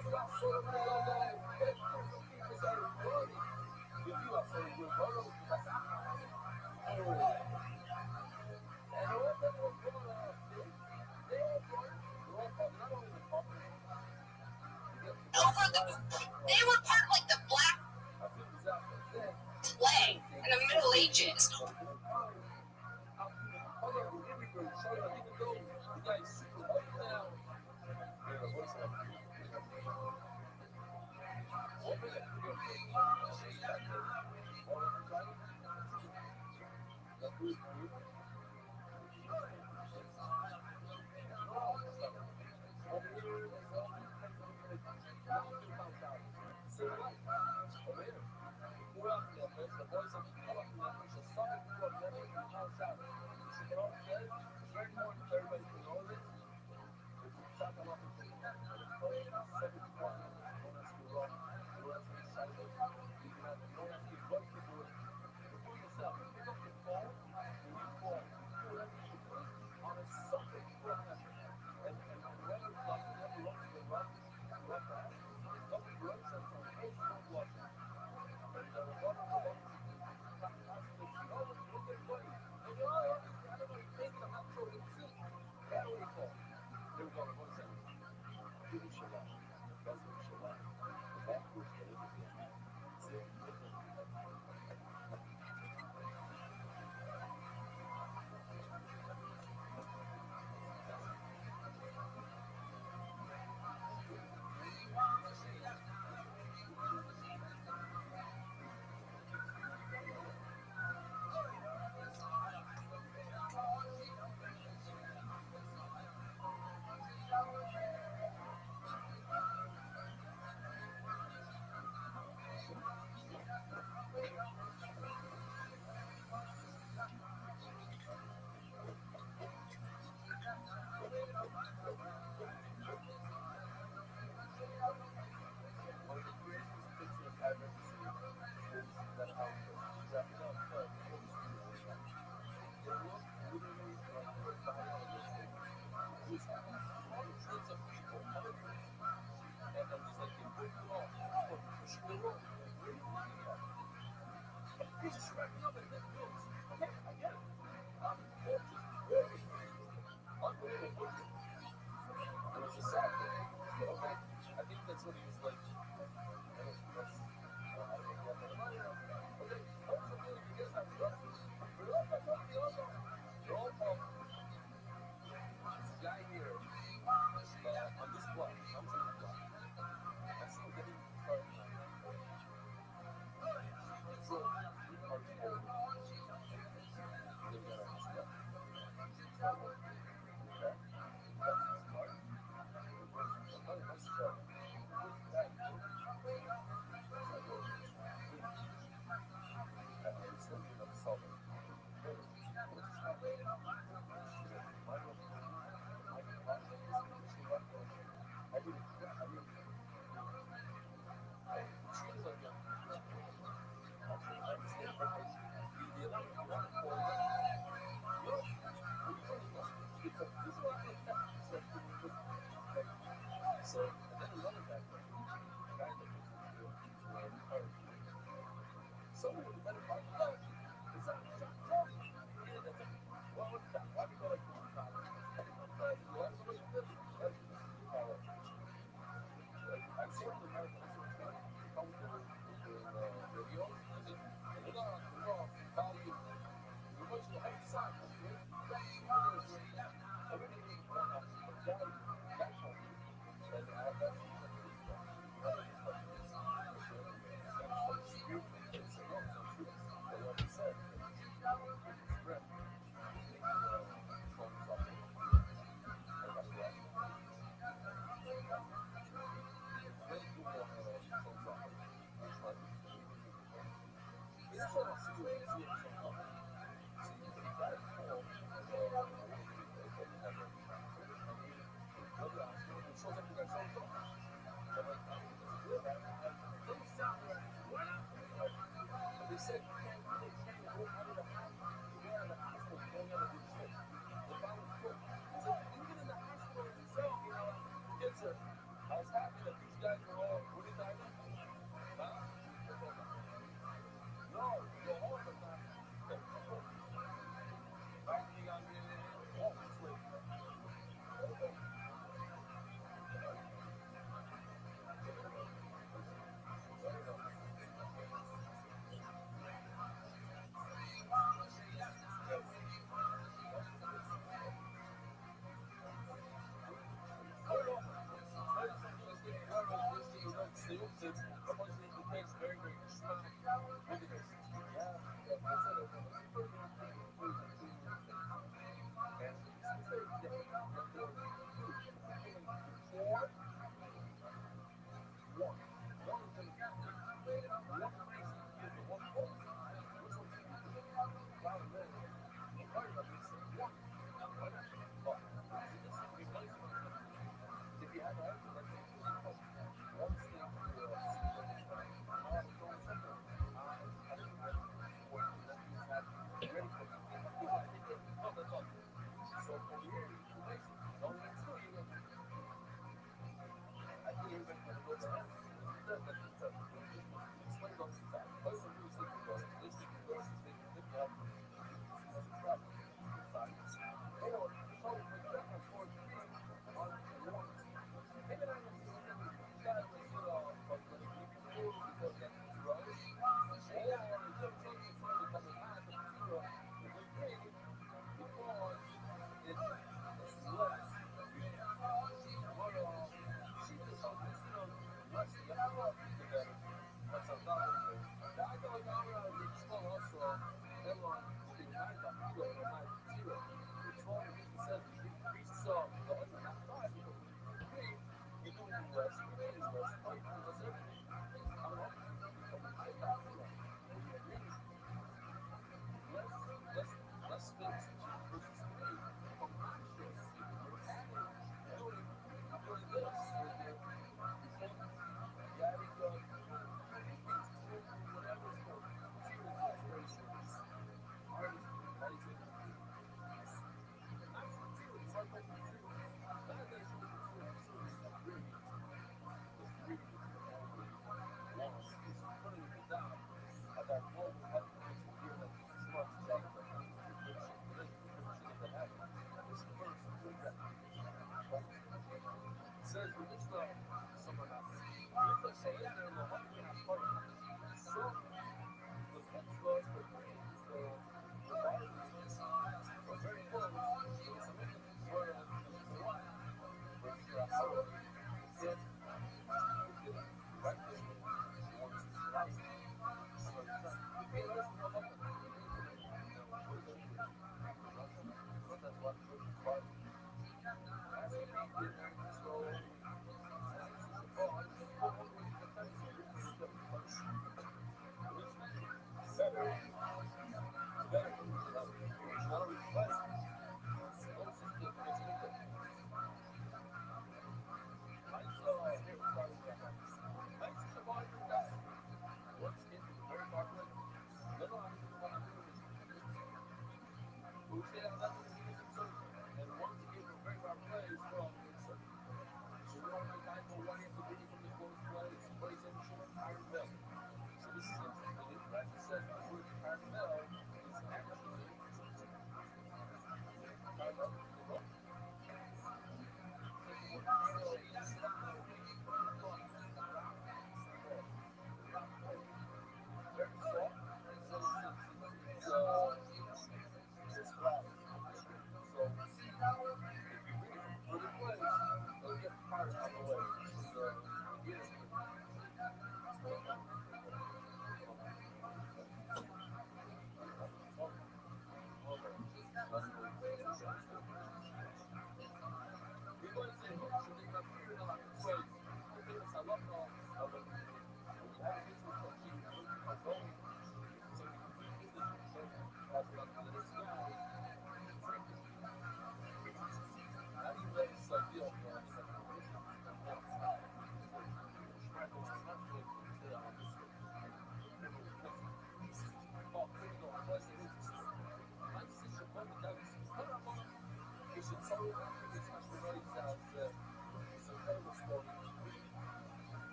they were part of like the Black Plague in the Middle Ages.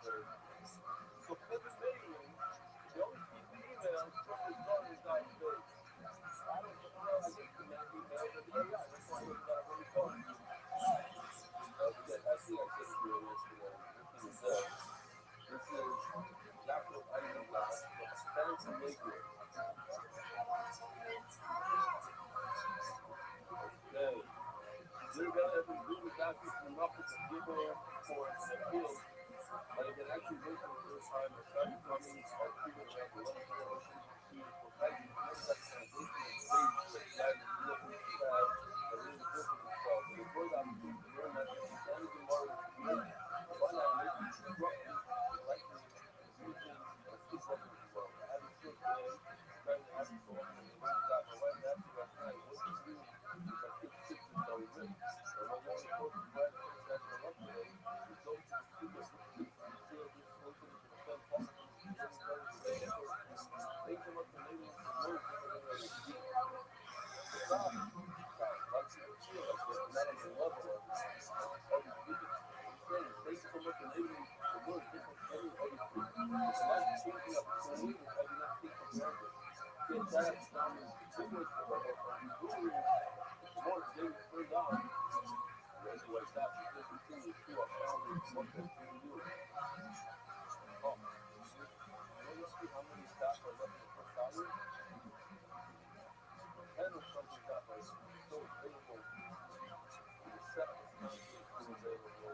So for the mating, they only keep the emails from his daughter's out there. I don't know. Well, I get the man emails every day. Yeah, that's why you got to really go. I think I said it here yesterday. This is Jacob Eisenblatt, Fancy Maker. Okay. You're going to have to do the doctors enough to give her for the kids. But if it actually works for the first time, or started coming, or treated around the left ear, or for fighting, never got translation and stage for a guy who's looking sad, and really working himself. And the boy got to learn that he's managing more of his work, but now making structures, likely using a stick weapon as well. I had a short today, trying to ask for one, and I got my wife asked me last night, what do you do if I kick six and tell you this? And my young coach is glad to finish that for lunch today. We go to the studio, make them up to maybe some words that they're going to do. It's not like people feel like they're not on the level of other people. I'm saying, take them up to maybe the words different from any other people. It's like changing up the language I do not take for granted. Get that sounding English or English more than turned on. Anyway, that will continue to a family what they're doing. Oh, notice how many staff are left in the first hour? 10 or something that are still available. The set is not still available.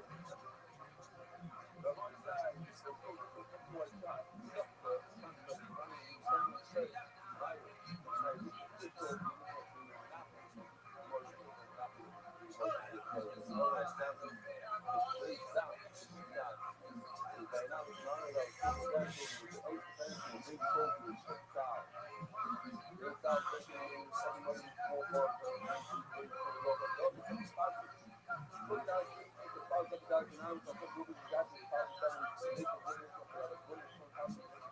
But on side, there's no different from what shot. Except the running of the say, Ryder. Now, you can sit there and you know, in your napkin. You are going to napkin. All that stuff is very sound. Now, the dynamic line of the with 8 cents and big focus of style. They start recognizing somebody more for the put out the part of the dynamic of the group is exactly how the family make a difference of the bullet from house and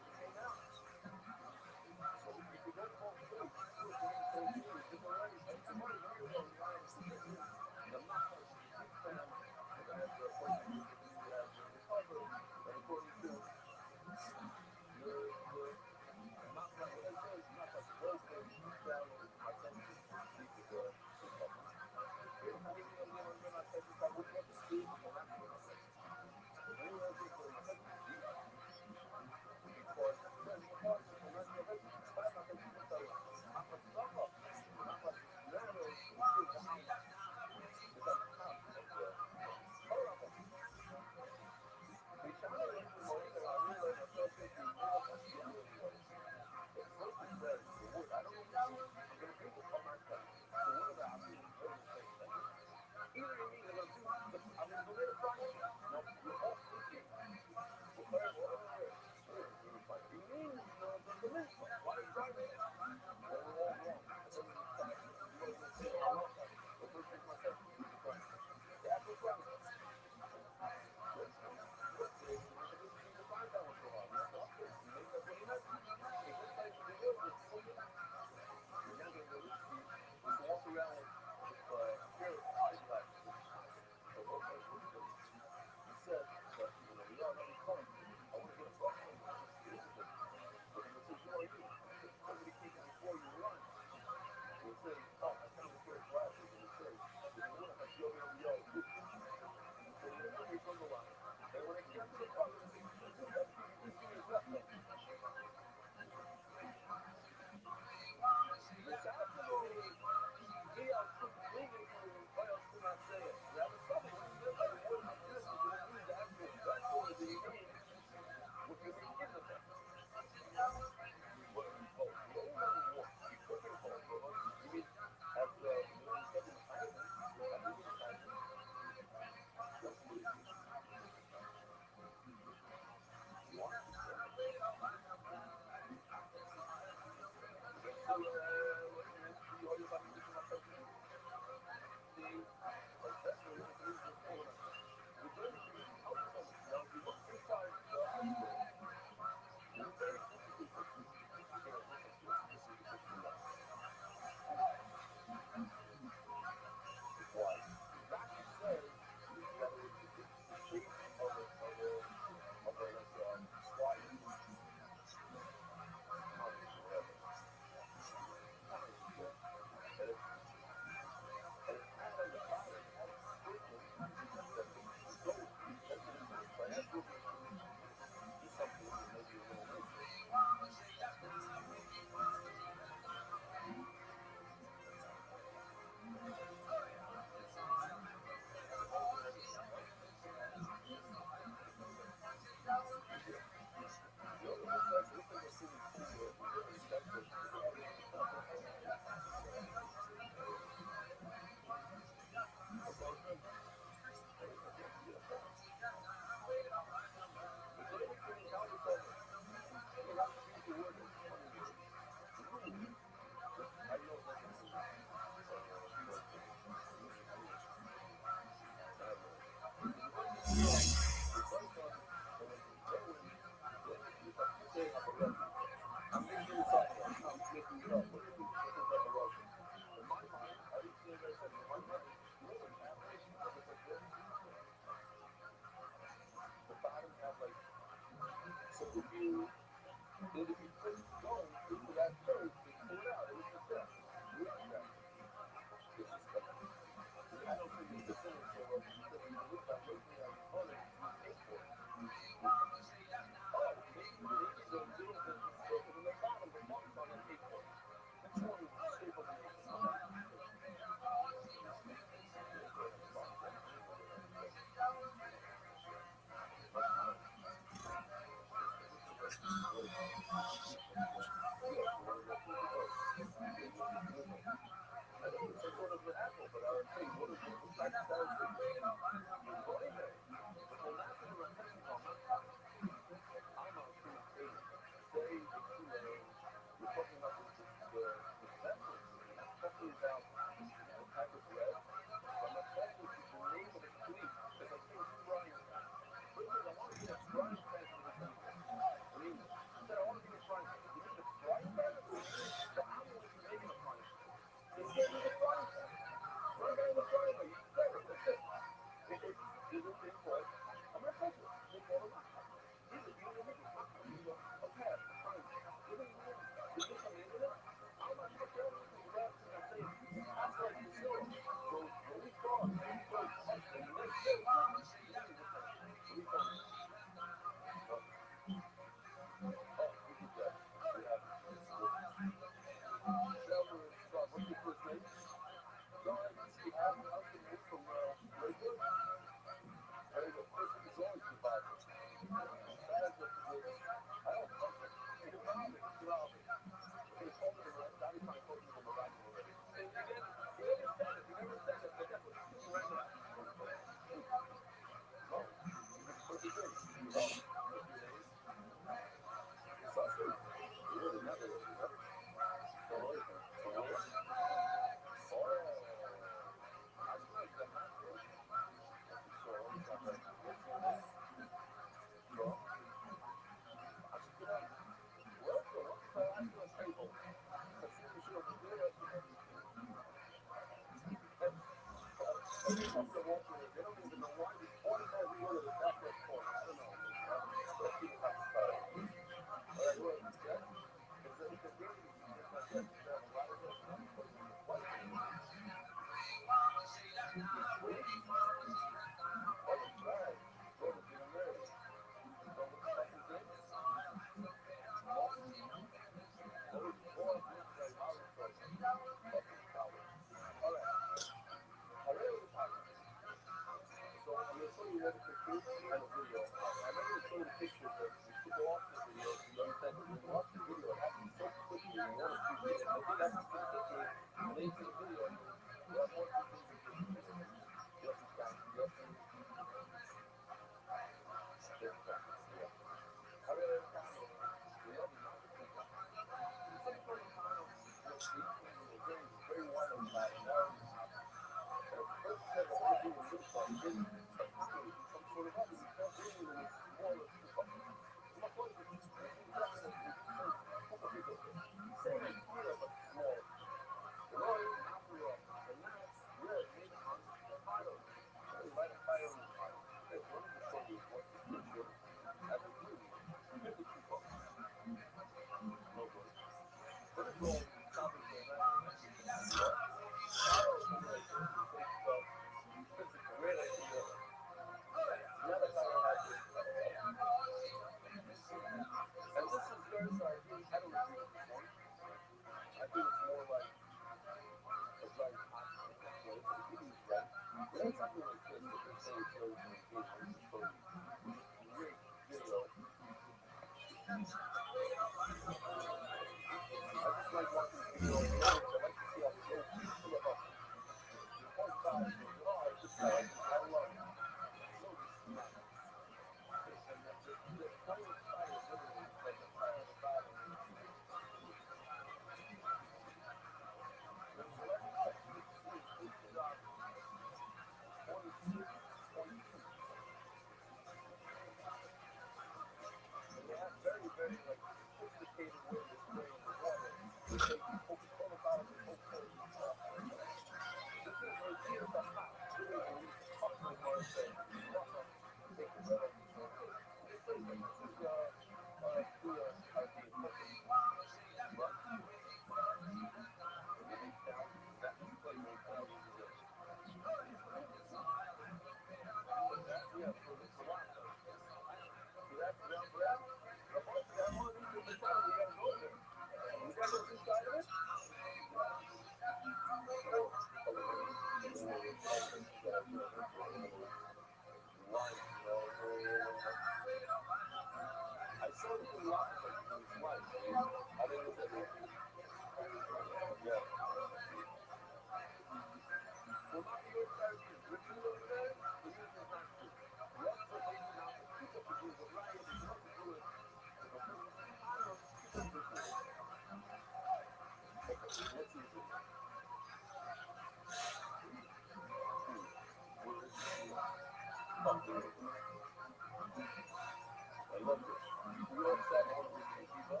love this. You don't start one of these people.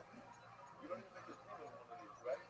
You don't even make a deal on one of these, right?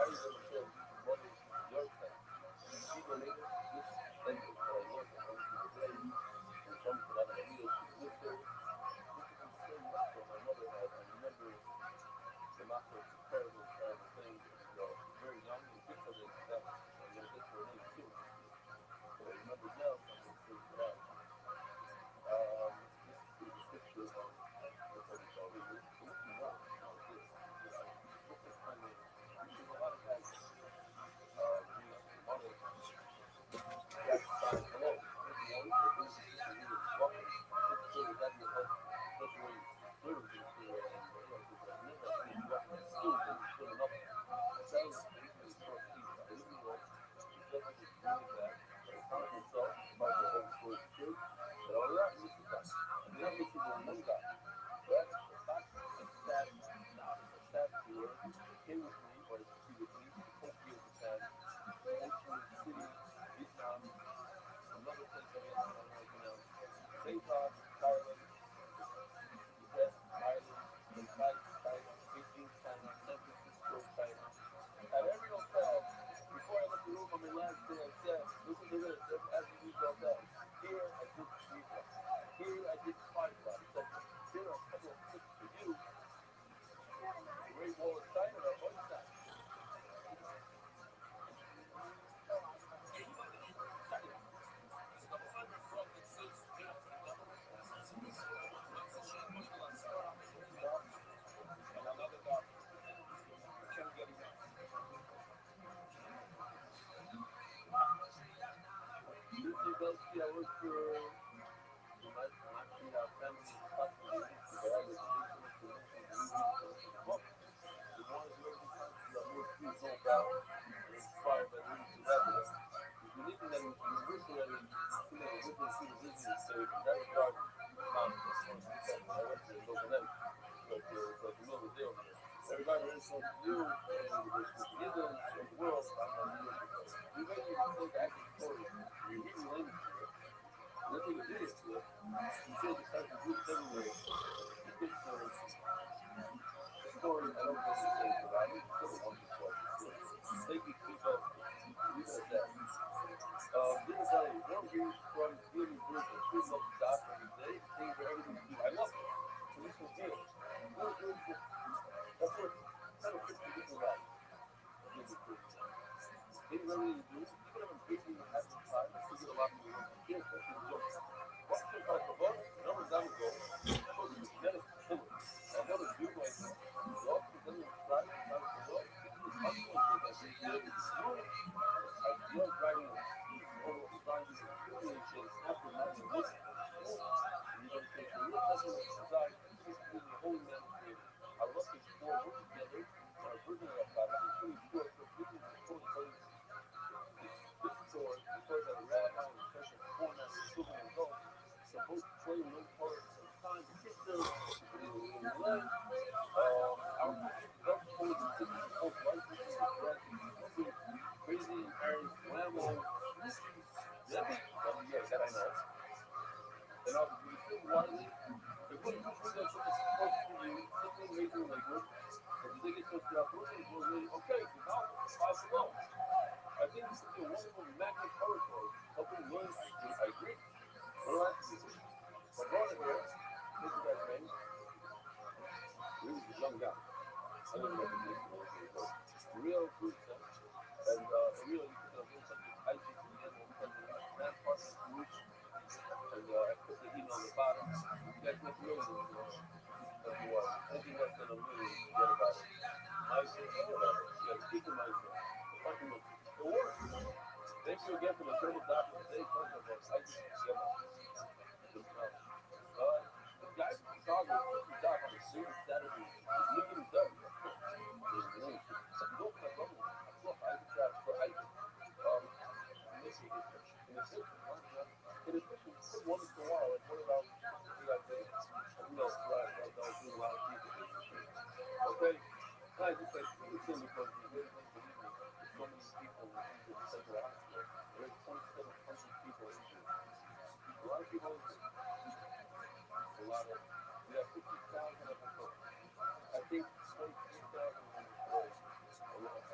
guys ever show mothers your side. See the later, this ended, but I learned that everything was ready. And from a lot of videos, she lived there. This is so much what my mother had. I remember the matter of terrible, terrible things. And she's very young and good for this stuff. I'm going to get to her name soon. But I remember now something pretty bad. This is the picture of what we call it. We're looking wrong now. This is kind of, there's a lot of guys. The mother got signed below. This one, the dude, he was walking. This kid was at the head. That's where he's clearly going to because I've never seen him walking in school, but he's still enough. The guy was basically short teeth. I didn't know. He said he was really bad. But he found himself about the whole story to truth. But all right, Mr. Guy. And then Mr. One guy. But the fact is sad. The sad tour came with me, or he with me, to Tokyo, Japan, Ho Chi Minh City, Vietnam, another place again, I don't know pronounce, Bangkok, Thailand, Tibet, Thailand, Shanghai, China, Beijing, China, San Francisco, China. At every hotel, before I left the room on my last day, I said, listen to this, as you use hotels. Here I did 3 flights. Here I did 5 flights. So here are a couple of tips for you. The Great Wall of China, what is that? I worked for actually our family is possibly but I was we want to do everything possible that most people know about and inspired by the to have it. If you live in that universal area, you know, within the business state, in that regard, I went to Logan, but the middle of the day over there. Everybody is so new and the of the world, I'm not new. You may even think I can story. You hear me language to it. Let's take a video to it. You say the type of groups everywhere. You think the story, I don't know the thing, but I need to put it on the story. Thank you, people. Leave it at that. This is how you don't hear from being group of people of the doc every day. Things are everything to do. I love it. So this is deal. That's what kind of fits the different life. Things I really do, even if I'm busy and having time, I still get a lot of people to kids. That's the joke. What's the type of book? Numbers down the goal. I told you, that is killer. I know the dude like that. The officer doesn't try to find the book. It's unbelievable that they did. I love writing almost trying to accumulate shit. It's not for nothing. Listen. And you're going to take the real person of society, particularly the holy man creator. I love this four work together. And our version of that product is really short, but this is the story. This story, because of the rabbi and special format of children and adults, supposed to play one part at a time. The kids are learn. Our love told the kids to hold life with crazy parents, whammo. Yeah, that I know. And obviously, it's still widely. They put it through that something supposed to you, something major language. But you think it's supposed to be okay, so now it's possible. I think this would be a wonderful magnet territory, helping learn I agree. Relax with it. My brother here, this is that name. He was a young guy. I don't know if he's a real good son. And the real, something I think in the end will become the man part of the solution. And I put the email on the bottom. You guys make millions anything less than $1 million, forget about it. I say, whatever. You got to keep in mind the work. Thank you again for the terrible doctor today. Talking about the guy from Chicago took the doc on the same Saturday. He's looking done. Look, my brother, look, I just got for hiking. In addition, once in a while, like, what about you guys say? No, right, that was doing a lot of people. Okay? I just like, because we really don't believe me. There's so many people in the central hospital. There's 2,700 people injured. A lot of people injured. A lot of, we have 50,000 of them. I think 23,000 of them are a lot.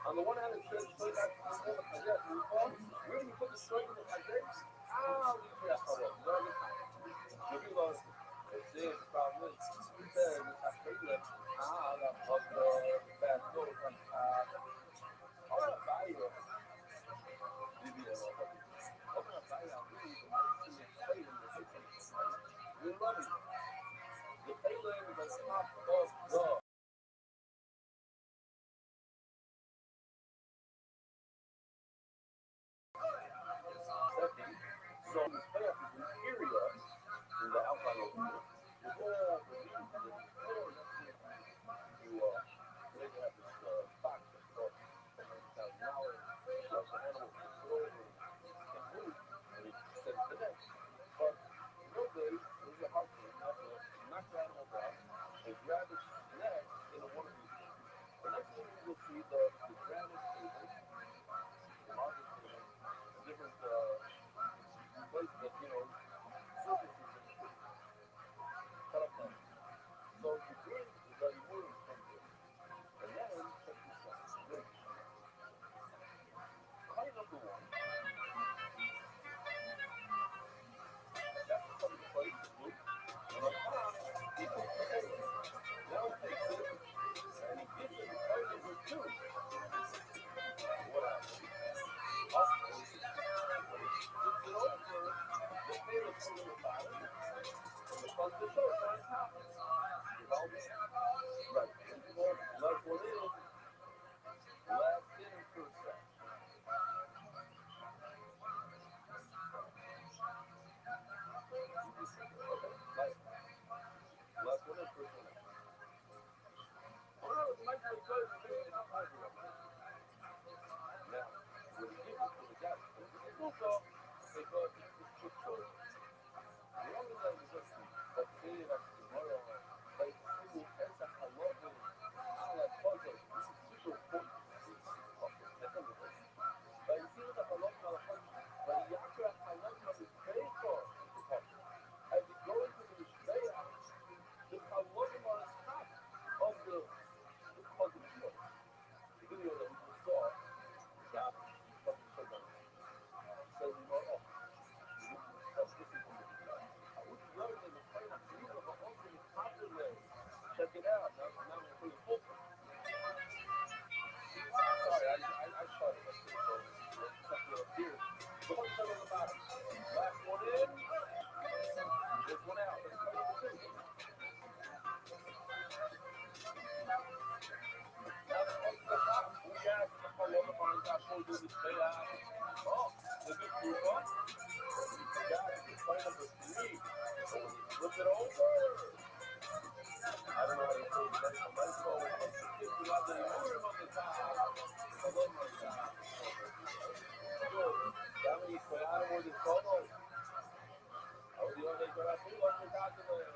On the one hand, it says play back to the middle, I guess, where do you put the straight in the package? We have to look. Yo digo, sí, el problem is, he said, I feel like, la foto, bad notes, ahora vaya, divino, ahora vaya, we love it. The Payland is on top of the so the payoff is inferior to the outline of the whole you they have this box of $100,000 plus the animal kicks it over and moves and it sends the next. But real good, there's a hard thing. You have to knock the animal down and grab its neck in a one of these. The next thing you will see the grab its table, the larger table, different places that, surfaces cut up that. So the green is already moving from this. And then, check this out. Cut number one. That's the place to move. And on top, he puts the table. Now he takes it, and he gives it the cut number two. What happens? Up, when he flips it over, the table's on the bottom, and the front of the short on top. You know? Right. Last one in. Last in first set. Okay. Last one in first one. Well, it's nice to play the game in the hybrid. Now, when you give it to the guy, it's no call, they call it the quick choice. The only thing is just that they have tomorrow, like, who ends up a lot of like puzzles. This is super important. But you see that a lot of but you have to have a lot of space for as you go into the layout, there's a lot of on top of the puzzle choice. The video that we just saw, got puzzle choice. So you know, this is I would love to play a video of the popular. Check it out. Now we're pretty full. Sorry, I started that too, so let's cut it up here. The one on the bottom. Last one in. This one out. Let's cut it two. Now the one to the top. We have the color of the bottom. I showed you this layout. Oh, the good group up. Got it. Play number 3. So when you flip it over. I don't know how to say that. Let's go. Let's get the order on the top. I love my top. Good. Ya me dispararon de todo. Audio de corazón, los muchachos de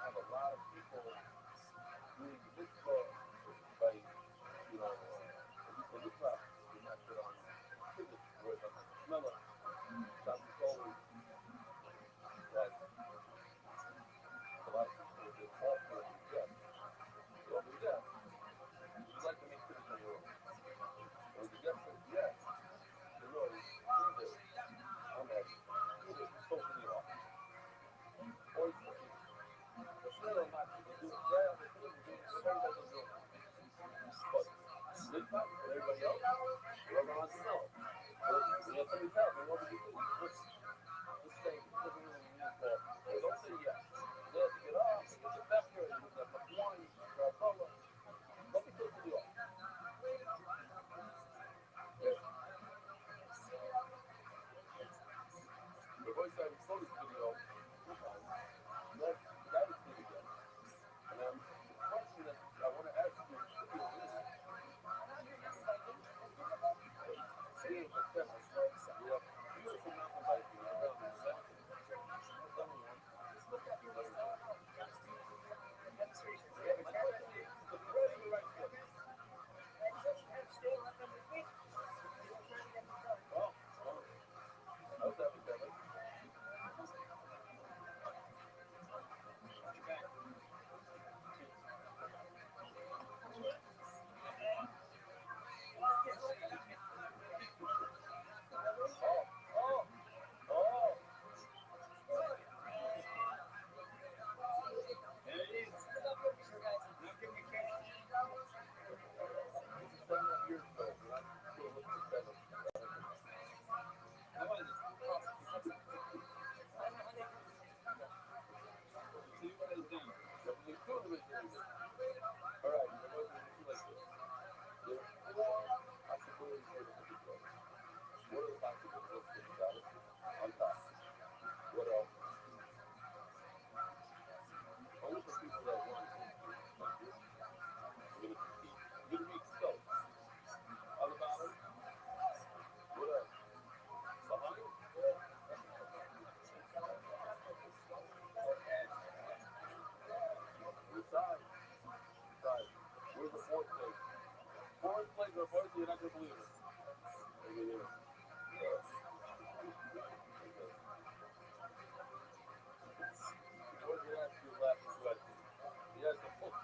have a lot of people doing this for, like, this class, you're not sure on physics, where it doesn't smell it. That's always that a lot of people just fall for it. Yeah. You don't do that. You like to make everybody else, we're on snow. We have somebody tell me what we do. This thing doesn't really mean that they don't say yes. They have to get off, they get the vector, they get the one, the umbrella. Let me take you off. The voice I saw this video, that is pretty good. And the question that I want to ask you is, beautiful mountain biking. I've done that. I've done one. How's that with that? Where's the fourth place? Fourth place, unfortunately, you're not going to believe it. Over here. What did you ask your last question? Yes, the fourth.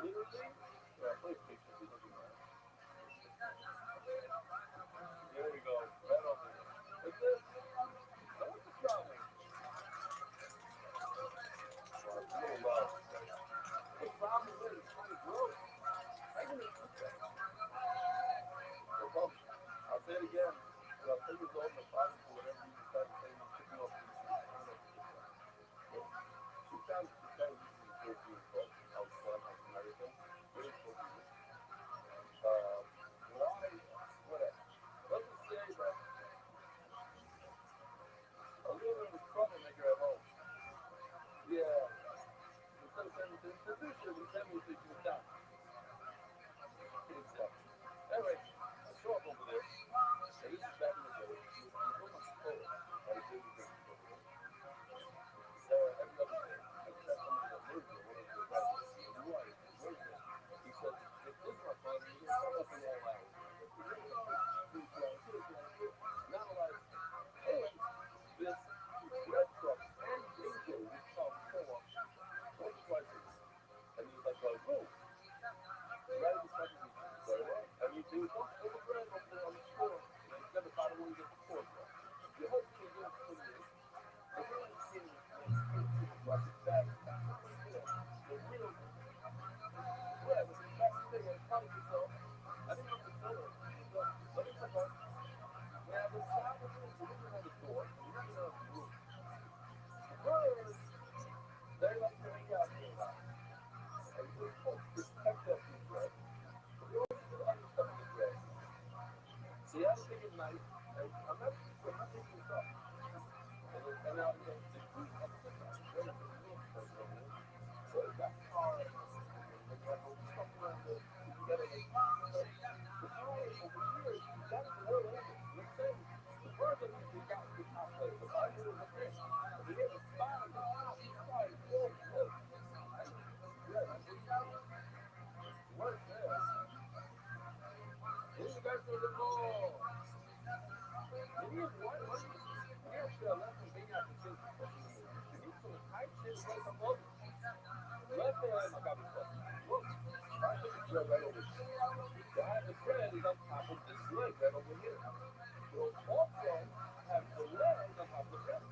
literally, yeah, I'll play pictures. It doesn't matter. There we go. Right over there. Like this. Now what's the problem? Well, it's a little low. The problem is it's kind of gross. I can eat that. No problem. I'll say it again. But I'll take this over the problem for whatever you decide to say. I'm picking up these panels for yourself. So, 2010, this is the first year book. I was born in America. Very cool year. Why? Whatever. Let's just say that a little bit of a troublemaker at home. Yeah. Instead of saying the position, we tell me to you down. Anyway, I show up over there. And this is back in the day. You go on store at a big event over there. Every other day. I just had somebody that lives there. One of the guys that knew I worked there. He said, if this is my father, you're going to come up in all hours. Not like, anyway, this red truck and bingo would come for once or twice a week. And he was like, boom. Right in front of me. I mean, they would come over bread over there on the floor. And instead of bottom one, you get the fourth one. Your whole thing is going to be the real thing is like a bad the real whatever, the best thing is telling yourself, I didn't know the filler. So, let me come on. Now, the sound of it is looking on the door, and looking on the roof. The birds, they like to hang out here a lot. And you're supposed to protect that food bread. But you always do understand the bread. See, I was thinking night, and I'm not thinking this up. And now, the food up to the top, very good person over there. So it's got cars, and you have all the stuff around there. You gotta like, the power over here, that's the whole area. Let's say, the birds are usually got the top place. The body is up there. But they get the spot on the top, it's like, whoa, whoa. Yeah, that's what you got. Work there. Then you guys say, oh, you need one. We actually are left from being out the city. You need some type shit to come over. Left hand, I got this stuff. Look, I put the bread right over here. The bread is on top of this leg right over here. You'll also have the leg on top of the bread.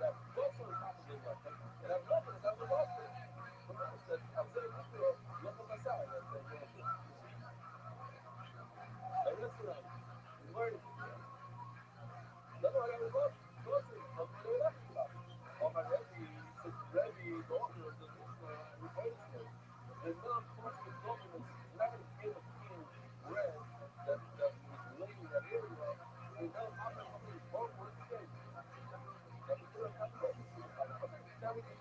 That butts on top of the leg. And I'm looking at the lobster. But I said, this girl, look on my side. I said, yeah, you see? Like, listen up. Learn it. That's why I got a book. Listen, I'm doing that stuff. On my Rabbi, daughter of the Mishnah, the non-Muslim government never gave a king bread that was laying in that area. And then how many both were the same? That was the kind of that was the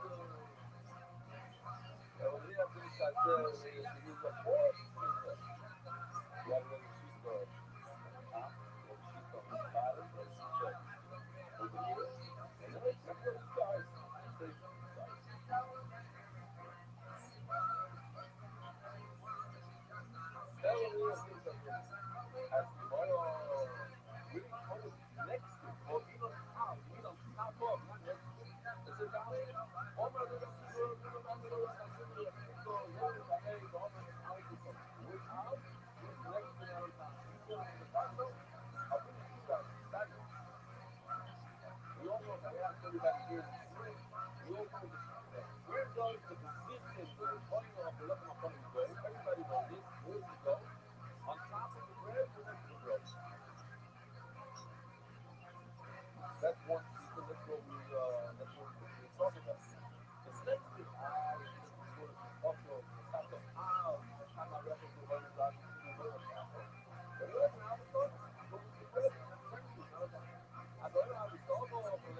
over there, this I said, it was a horse. You have another sheep dog. Top, or sheep dog, bottom, or sheep check. Over here. And then it's up to the size. Say, that one little thing that has tomorrow really cold next to or even top, top up, not next to. It's a down. Oh my God, so what is the hey, the other house is without this next to the other time. You go to the taco, I'll bring you guys back. We all know that we have everybody here in the room. We all know this. Where does the position for the body of the left of the go? Everybody knows this. Where does it go? On top of the bread or next to the bread? That's one system. That's what we're talking about. It's next to also taco. I'm not referring to what is on the bread. But you have an avocado? What is the bread? I don't know how to solve all of it.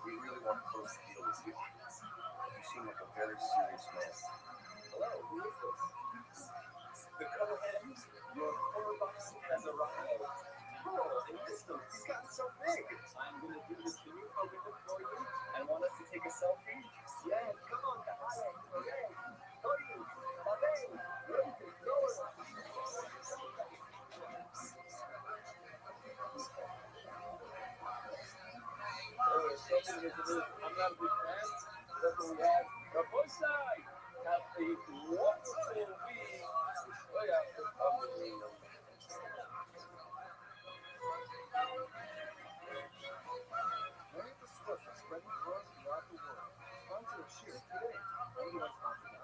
We really want to close the deal with you. You seem like a very serious man. Hello, who is this? The co-head, your co-boss has arrived. Cool, and listen, he's gotten so big. I'm going to do this new program for you. I want us to take a selfie. Yeah, come on, guys. Hooray. Hurry. Bye-bye. Ready to go. I'm not a big fan. That's what we have. The both side. Have a wonderful week. Oh, yeah. Mary Discussion spreading drugs throughout the world. Sponsor a share today. Anyone sponsor that?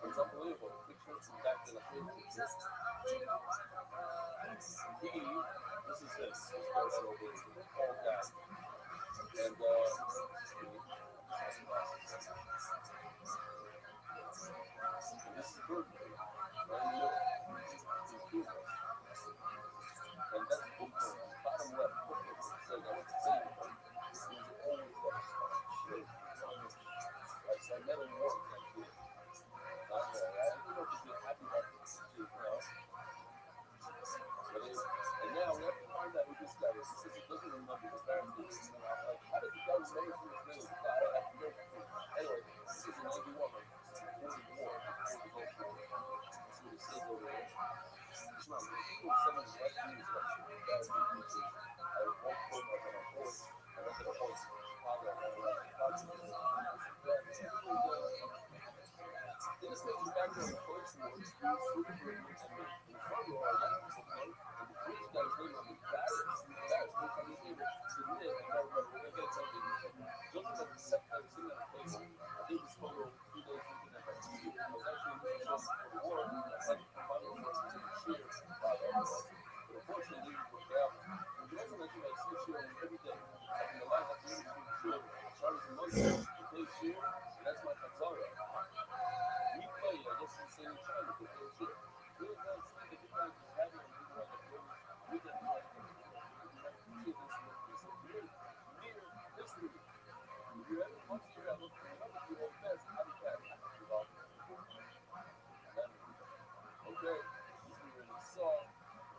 It's unbelievable. Pictures from back in the 50s. This is him. This guy right over here. Tall guy. And this is Berkeley. Right here. And that's football. Bottom left. Football. Says I was saying. He was always that shit. I never worked that kid. I don't know if he's happy about this shit now. And now we have to find out who this guy is. He says he doesn't remember the bad things. And I'm like, how did the guy remember his name? I have to know. Anyway, this is an 81. 44. That's what it says over there. It's not really cool. Some of the left news that guys do pictures. I was walking on a horse. I went to the horse in Chicago. And I was this was back when the first war, he was super great, and the front row, I got this one, and the British guy's name was Barrett. Barrett was on his name, so he did, and I remember, we're going to get something, just at the second time sitting at the table, I did this photo 2 days looking at that TV. I was actually looking at for the war, and I had to find one for us to take a share by everybody. But unfortunately, it didn't work out. But the reason I do that switch here every day, like in the last meeting between Charles and Monday, we play share, and that's my Tanzania. We play, I guess in St. China, but they're shit. Really guys think that you guys are having a big like a we can do like this near history. If you ever once you have looked remember you hold fast, I'll be back. Okay, this is where we saw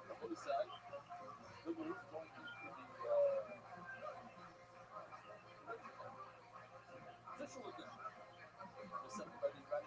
the other side. Look who's going to the official edition. Was something by the Rabbi.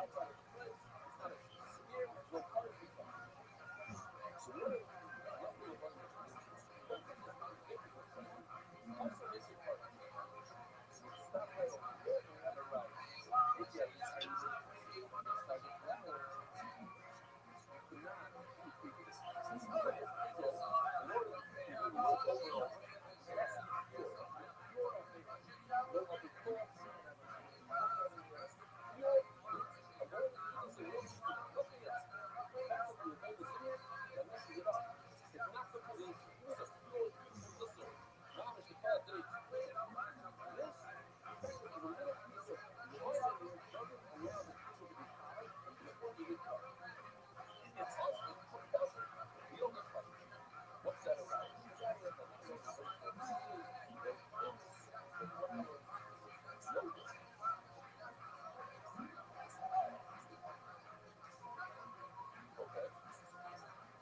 outside of the place, it's not a scary, no color peacock. So what if y'all do a bunch of traditions? Don't think it's not difficult, right? Also, make it hard. Stop right over here and have a right. If you have this crazy, start with flowers. You cannot do previous. But if you go, in order to do the look over and over, it has to be pure. Pure of the no other thoughts. Pure means avoid the things that makes you nothing else. That's the avoid the sin that messes it up. It's not the food. It's a pure, beautiful glycerin. Now it's the part that it's this is a little piece of water that doesn't allow the crystal to be hard, and therefore you get cut. It's also it compels it. You don't get cut. What's that about? It's that like a little seeing the prince, the flower, lotus. Okay.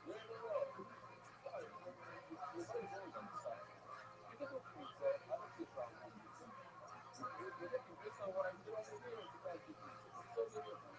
You're in the world. Fine. Your buddy's always on the side. You can do pizza. I don't see a problem with pizza. You're making based on what I did over here. It's a bad pizza. So it's a difference.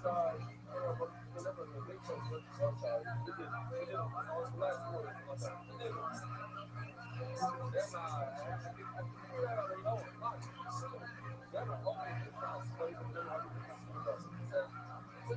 Rothschild, whatever the big place was, Rothschild, we did the last war was Rothschild. We did it. Then I already know it. Then I opened the house, played with them, I did this with us. So,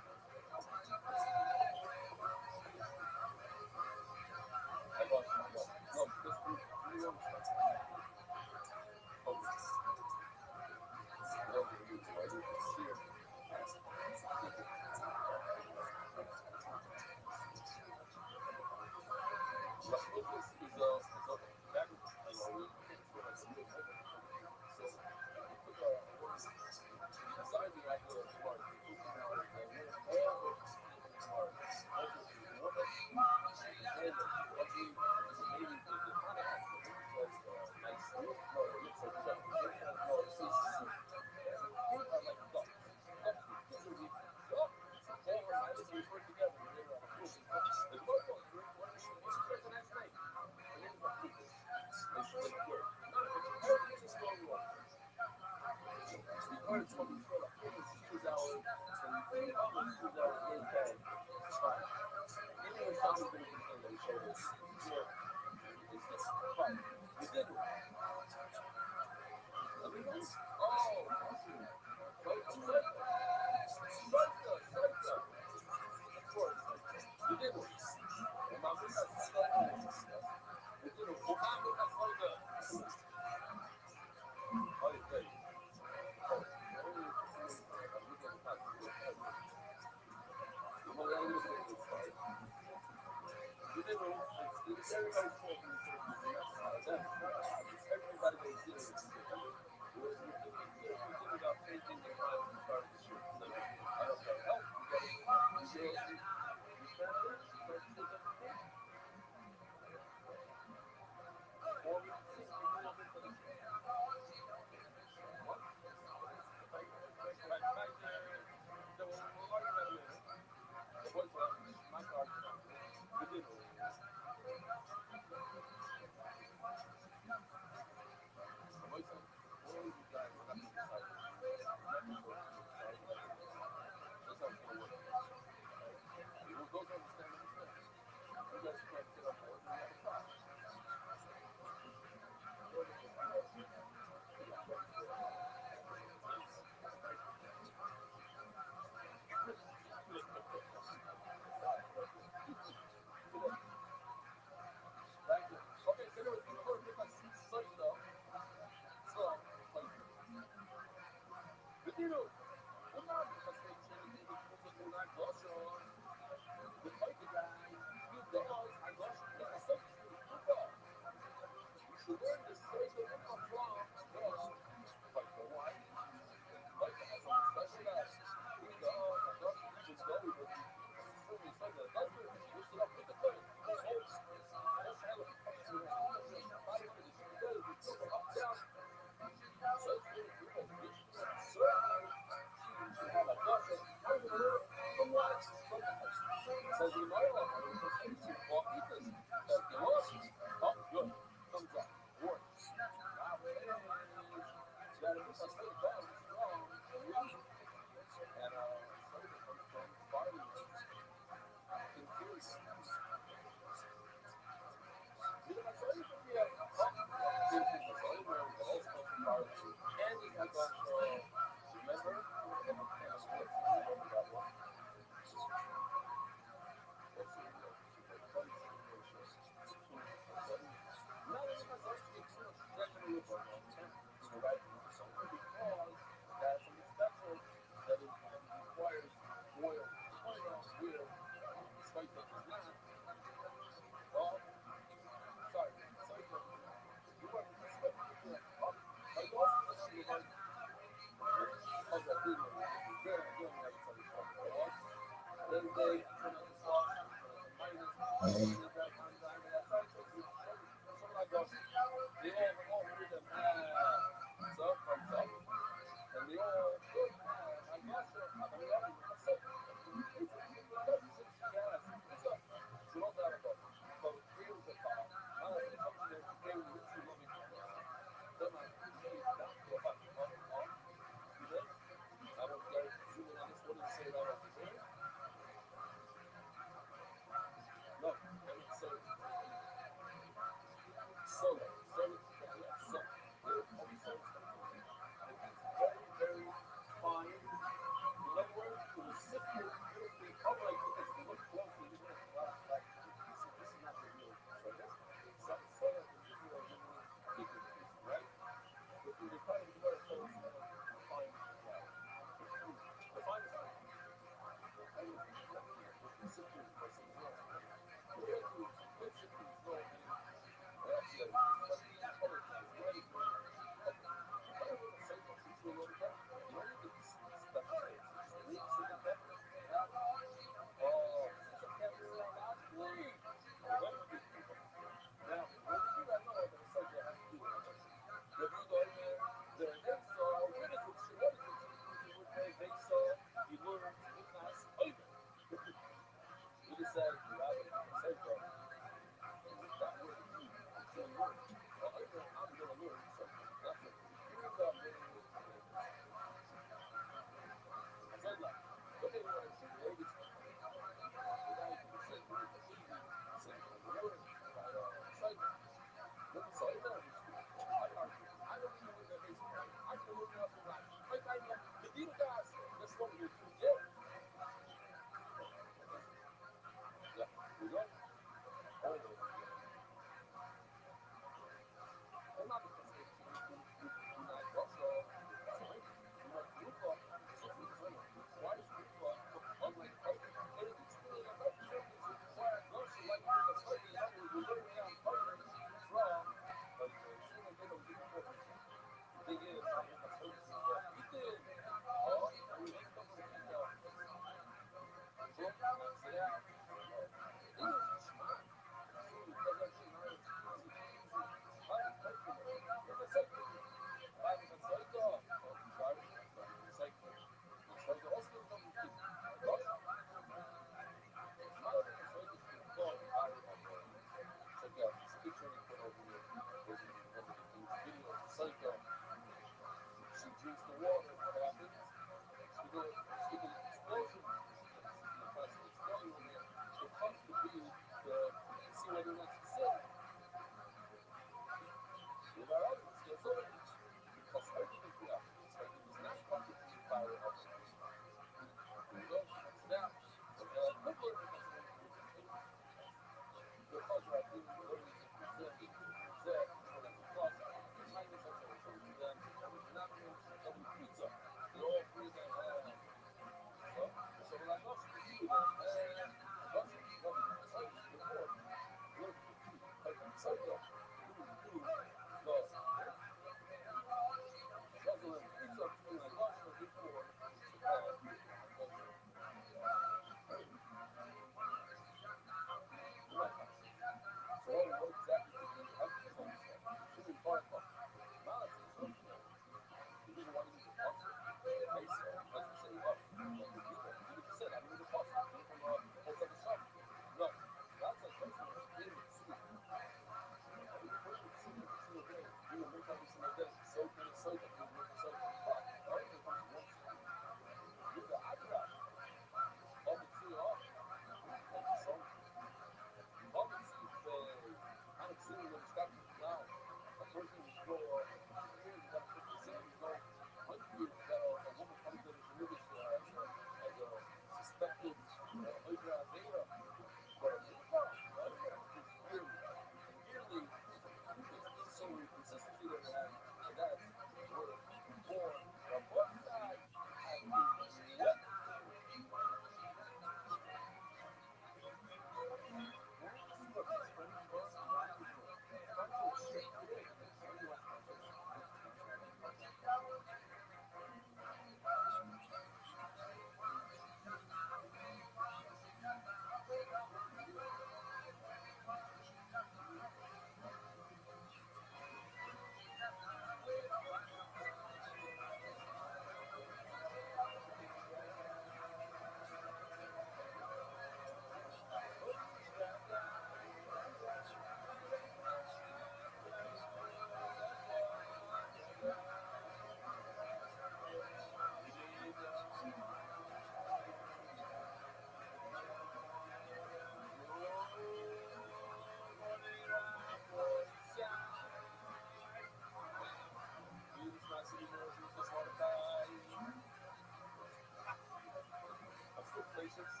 says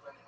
on